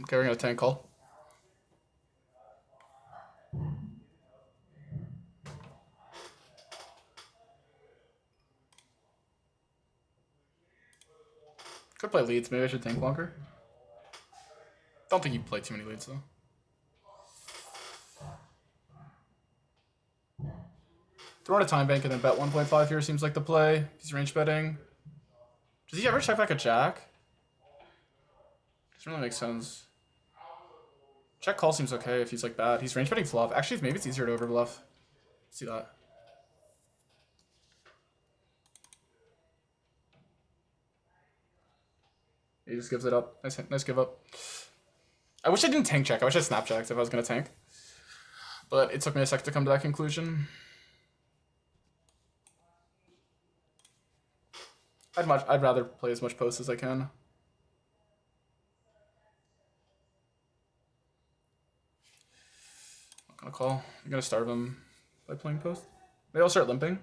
Okay, we're gonna tank call. Could play leads. Maybe I should tank longer. Don't think you play too many leads though. Throw in a time bank and then bet 1.5 here seems like the play. He's range betting. Does he ever check back a jack? Doesn't really make sense. Check call seems okay if he's like bad. He's range betting flop. Actually, maybe it's easier to overbluff. See that. He just gives it up. Nice give up. I wish I didn't tank check. I wish I snap checked if I was gonna tank. But it took me a sec to come to that conclusion. I'd rather play as much post as I can. Not gonna call. I'm gonna starve him by playing post. Maybe I'll start limping.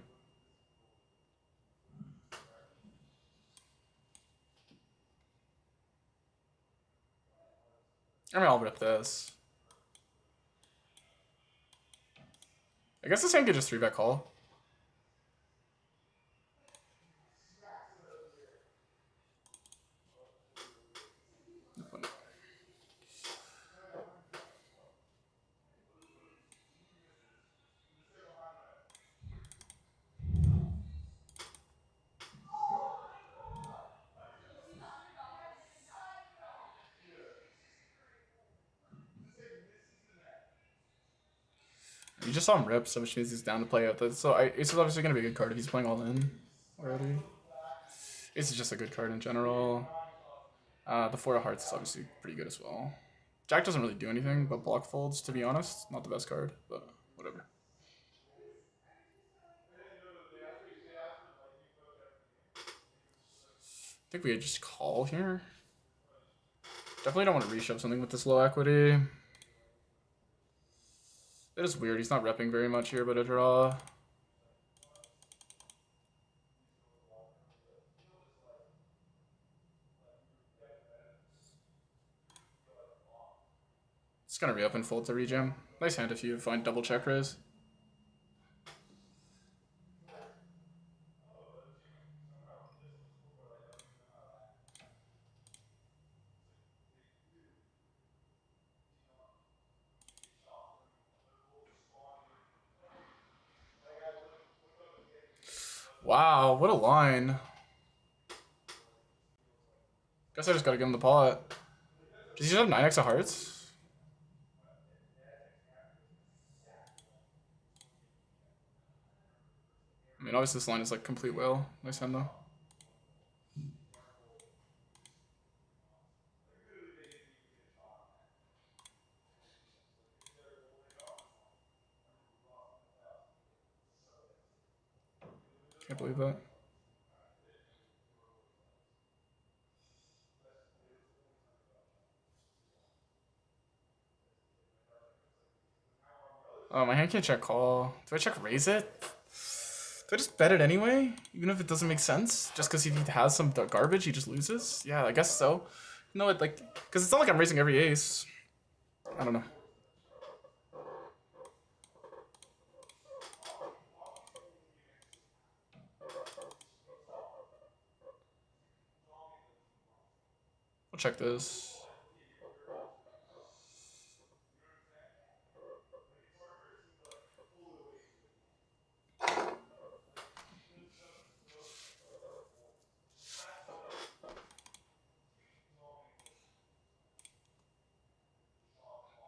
I mean, I'll rip this. I guess this hand could just 3-bet call. You just saw him rip, so which means he's down to play out. So Ace is obviously gonna be a good card if he's playing all in already. Ace is just a good card in general. The 4 of hearts is obviously pretty good as well. Jack doesn't really do anything but block folds, to be honest. Not the best card, but whatever. I think we just call here. Definitely don't want to reshove something with this low equity. It is weird. He's not repping very much here, but a draw. It's gonna reopen fold to rejam. Nice hand if you find double check raise. Wow, what a line. Guess I just gotta give him the pot. Does he just have 9x of hearts? I mean, obviously this line is like complete whale. Nice hand though. Can't believe that. Oh, my hand can't check call. Do I check raise it? Do I just bet it anyway? Even if it doesn't make sense? Just because if he has some garbage, he just loses? Yeah, I guess so. No, it like, because it's not like I'm raising every ace. I don't know. We'll check this.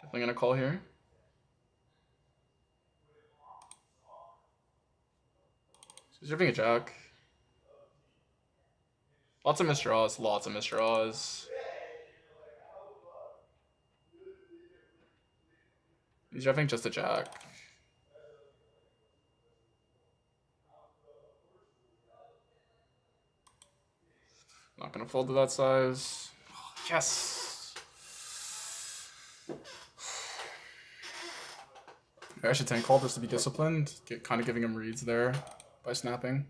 Definitely gonna call here. He's ripping a jack. Lots of misdraws, lots of misdraws. He's ripping just a jack. Not gonna fold to that size. Yes! I should 10 call just to be disciplined. Kind of giving him reads there by snapping.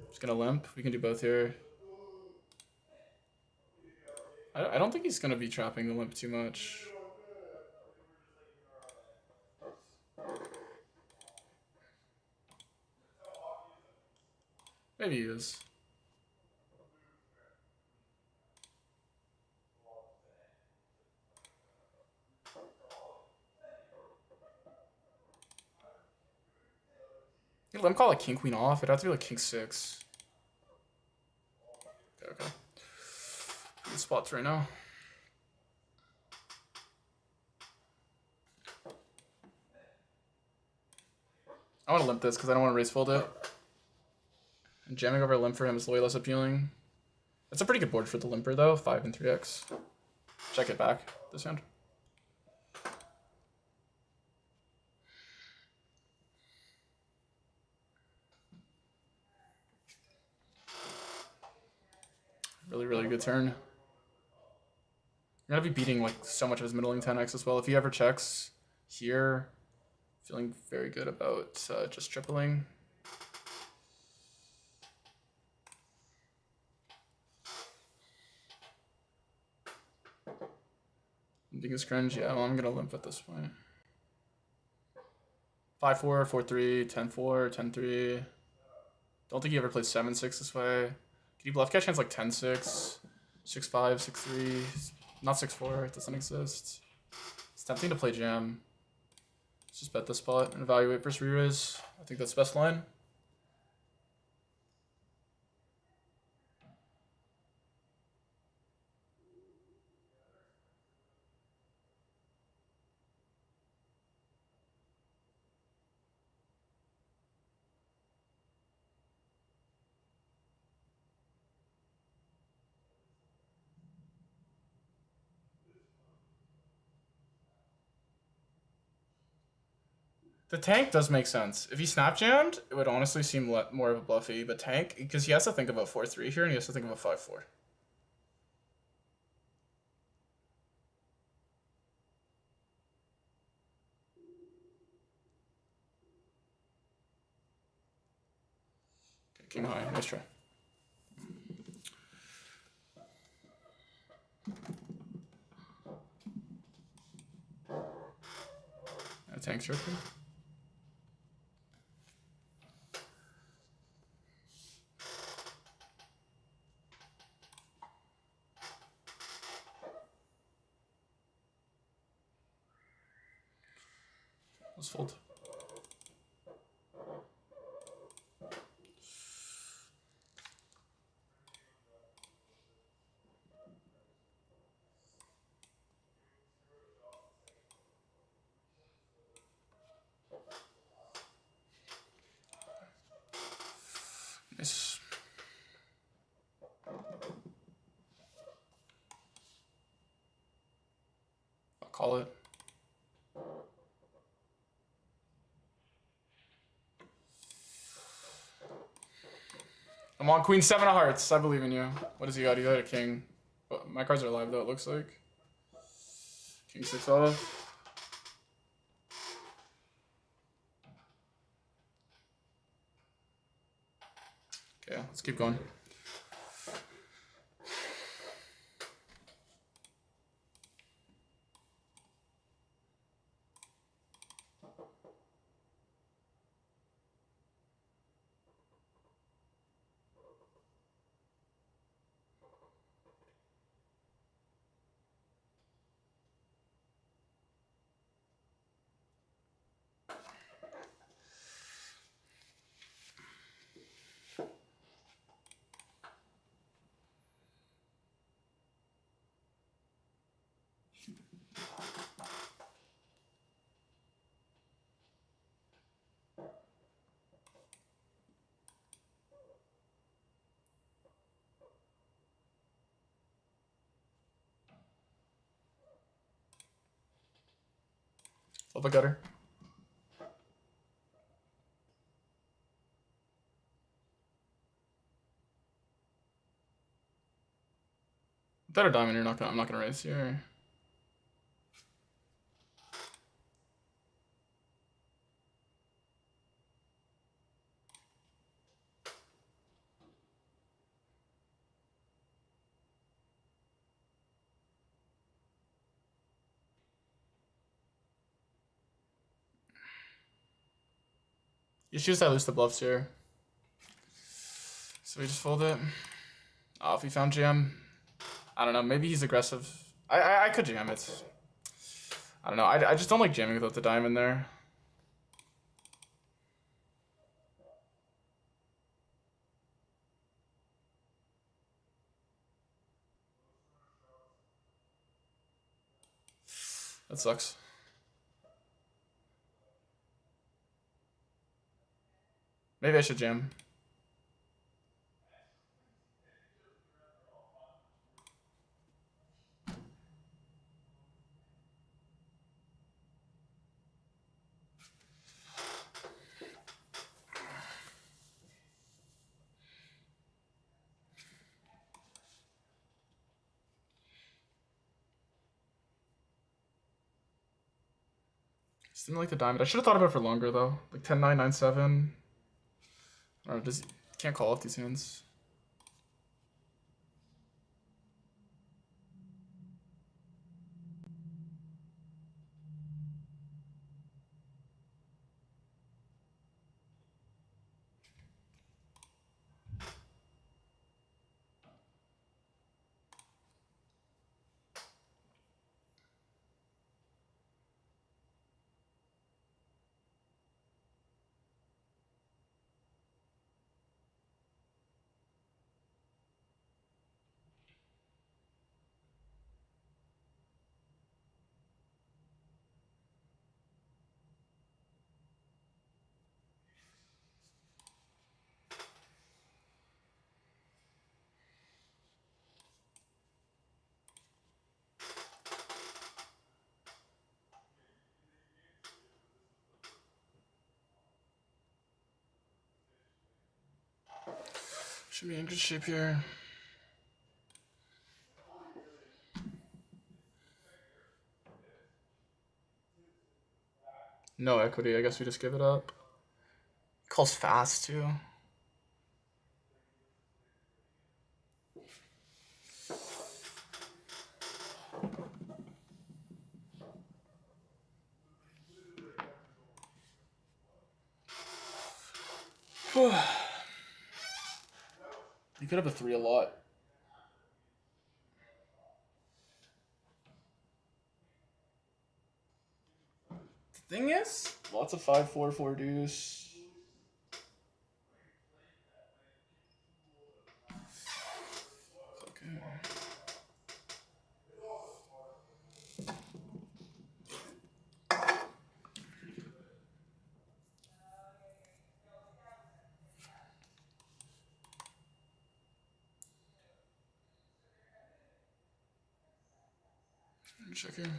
Just gonna limp. We can do both here. I don't think he's gonna be trapping the limp too much. Maybe he is. Yeah, let him call like king queen off. It'd have to be like king 6. Okay. Good spots right now. I want to limp this because I don't want to raise fold it. And jamming over a limp for him is way less appealing. That's a pretty good board for the limper though, 5 and 3x. Check it back this hand. Really, really good turn. You're gonna be beating like so much of his middling 10x as well. If he ever checks here, feeling very good about just tripling. Limping is cringe. Yeah, well, I'm gonna limp at this point. 5-4, 4-3, 10-4, 10-3. Don't think he ever plays 7-6 this way. Can he bluff catch hands like 10-6, 6-5, 6-3, not 6-4, it doesn't exist. It's tempting to play jam. Let's just bet this spot and evaluate versus re-raise. I think that's the best line. The tank does make sense. If he snap jammed, it would honestly seem more of a bluffy, but tank, because he has to think of a 4-3 here, and he has to think of a 5-4. Okay, king high, nice try. Tank circle. Let's fold. Nice. I'll call it. I'm on queen 7 of hearts. I believe in you. What does he got? He got a king. But my cards are live though, it looks like. King 6 off. Okay, let's keep going. Flip a gutter. That or diamond, I'm not gonna raise here. You choose I lose the bluffs here. So we just fold it. Oh, if he found jam, I don't know. Maybe he's aggressive. I could jam it. I don't know. I just don't like jamming without the diamond there. That sucks. Maybe I should jam. Just didn't like the diamond. I should have thought about it for longer though. Like 10-9, 9-7. I don't know, can't call off these hands. Should be in good shape here. No equity, I guess we just give it up. Calls fast too. You could have a 3 a lot. The thing is, lots of 5-4 deuce. Okay. I'm checking.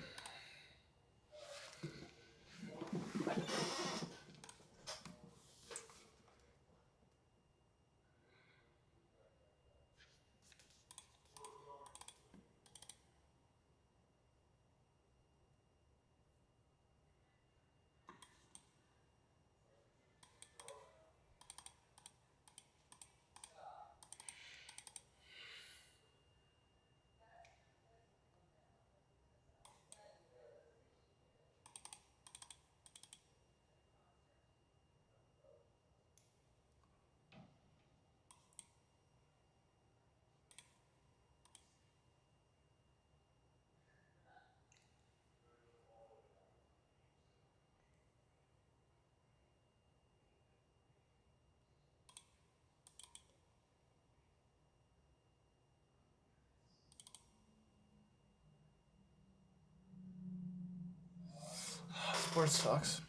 Sport sucks.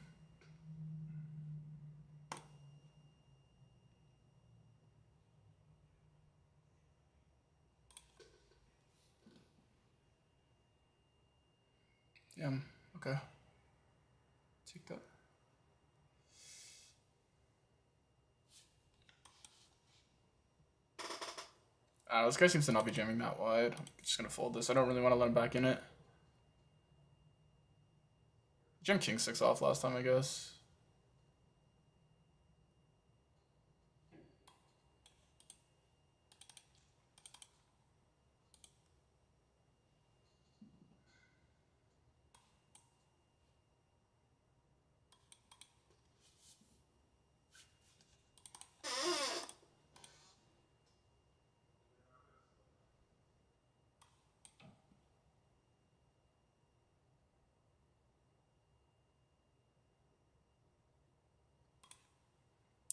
Yeah, okay. Take that. This guy seems to not be jamming that wide. I'm just gonna fold this. I don't really want to let him back in it. Jammed king 6 off last time, I guess.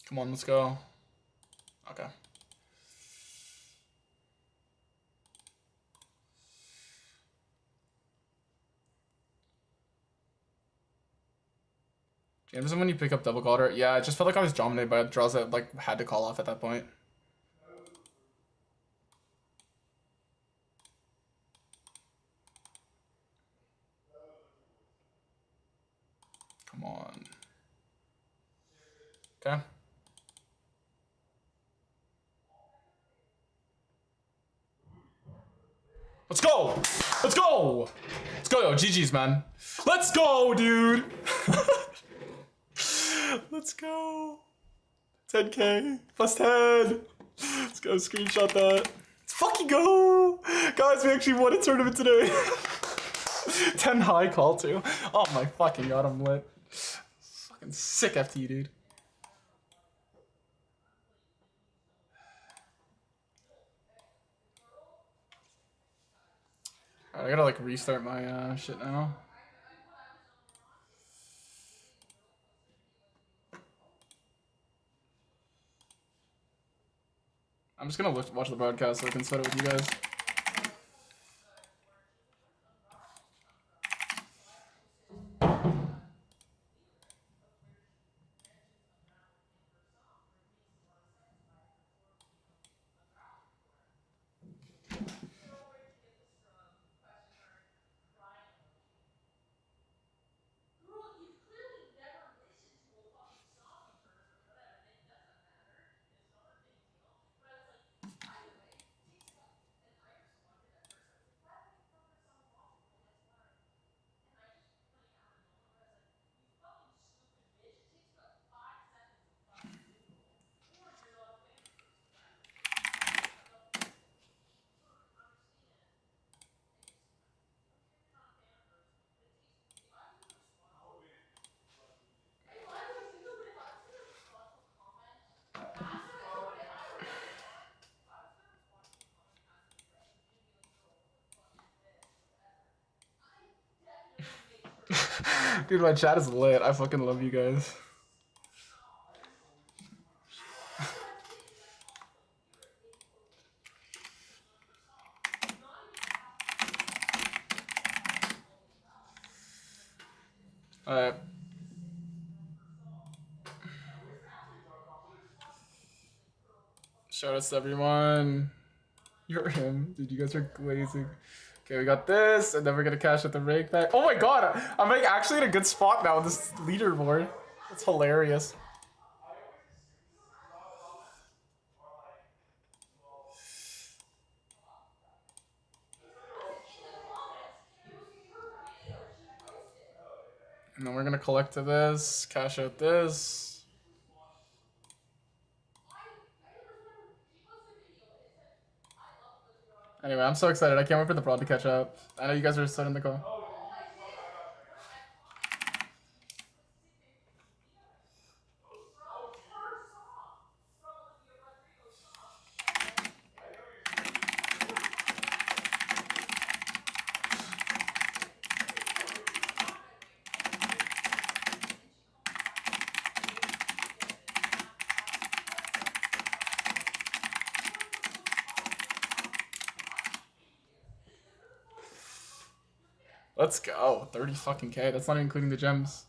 Come on, let's go. Okay. James, when you pick up double caller, yeah, I just felt like I was dominated by draws that like had to call off at that point. Come on. Okay. Let's go! Let's go! Let's go, yo. GG's, man. Let's go, dude! Let's go. 10K plus 10. Let's go screenshot that. Let's fucking go! Guys, we actually won a tournament today. 10 high call too. Oh my fucking god, I'm lit. Fucking sick FT, dude. Alright, I gotta like restart my shit now. I'm just gonna watch the broadcast so I can set it with you guys. Dude, my chat is lit. I fucking love you guys. Alright. Shout outs to everyone. You're him. Dude, you guys are glazing. Okay, we got this, and then we're gonna cash at the rake back. Oh my god! I'm like actually in a good spot now with this leaderboard. That's hilarious. And then we're gonna collect to this, cash out this. Anyway, I'm so excited. I can't wait for the prod to catch up. I know you guys are still in the call. Let's go. 30 fucking K. That's not even including the gems.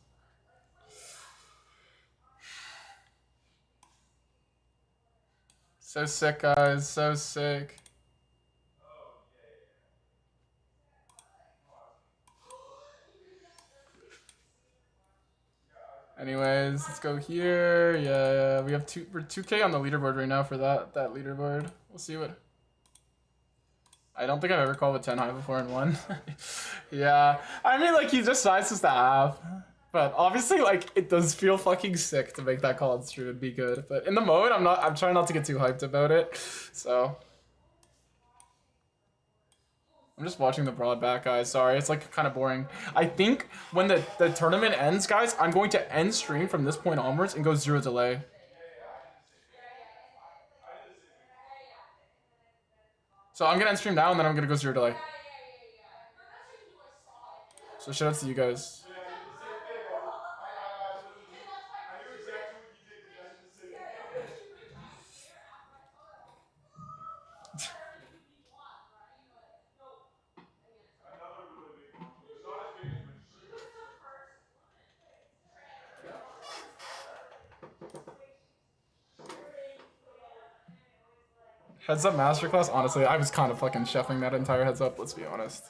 So sick, guys. So sick. Anyways, let's go here. Yeah, we have we're 2K on the leaderboard right now for that leaderboard. We'll see what. I don't think I've ever called with 10 high before and won. Yeah, I mean, like, he just sizes the half. But obviously, like, it does feel fucking sick to make that call on stream and be good. But in the mode, I'm trying not to get too hyped about it. So I'm just watching the broad back, guys. Sorry, it's like kind of boring. I think when the tournament ends, guys, I'm going to end stream from this point onwards and go 0 delay. So I'm gonna end stream now and then I'm gonna go 0 delay. So shout out to you guys. Heads up masterclass, honestly, I was kind of fucking chefing that entire heads up, let's be honest.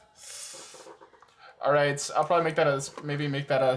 Alright, I'll probably make that maybe make that a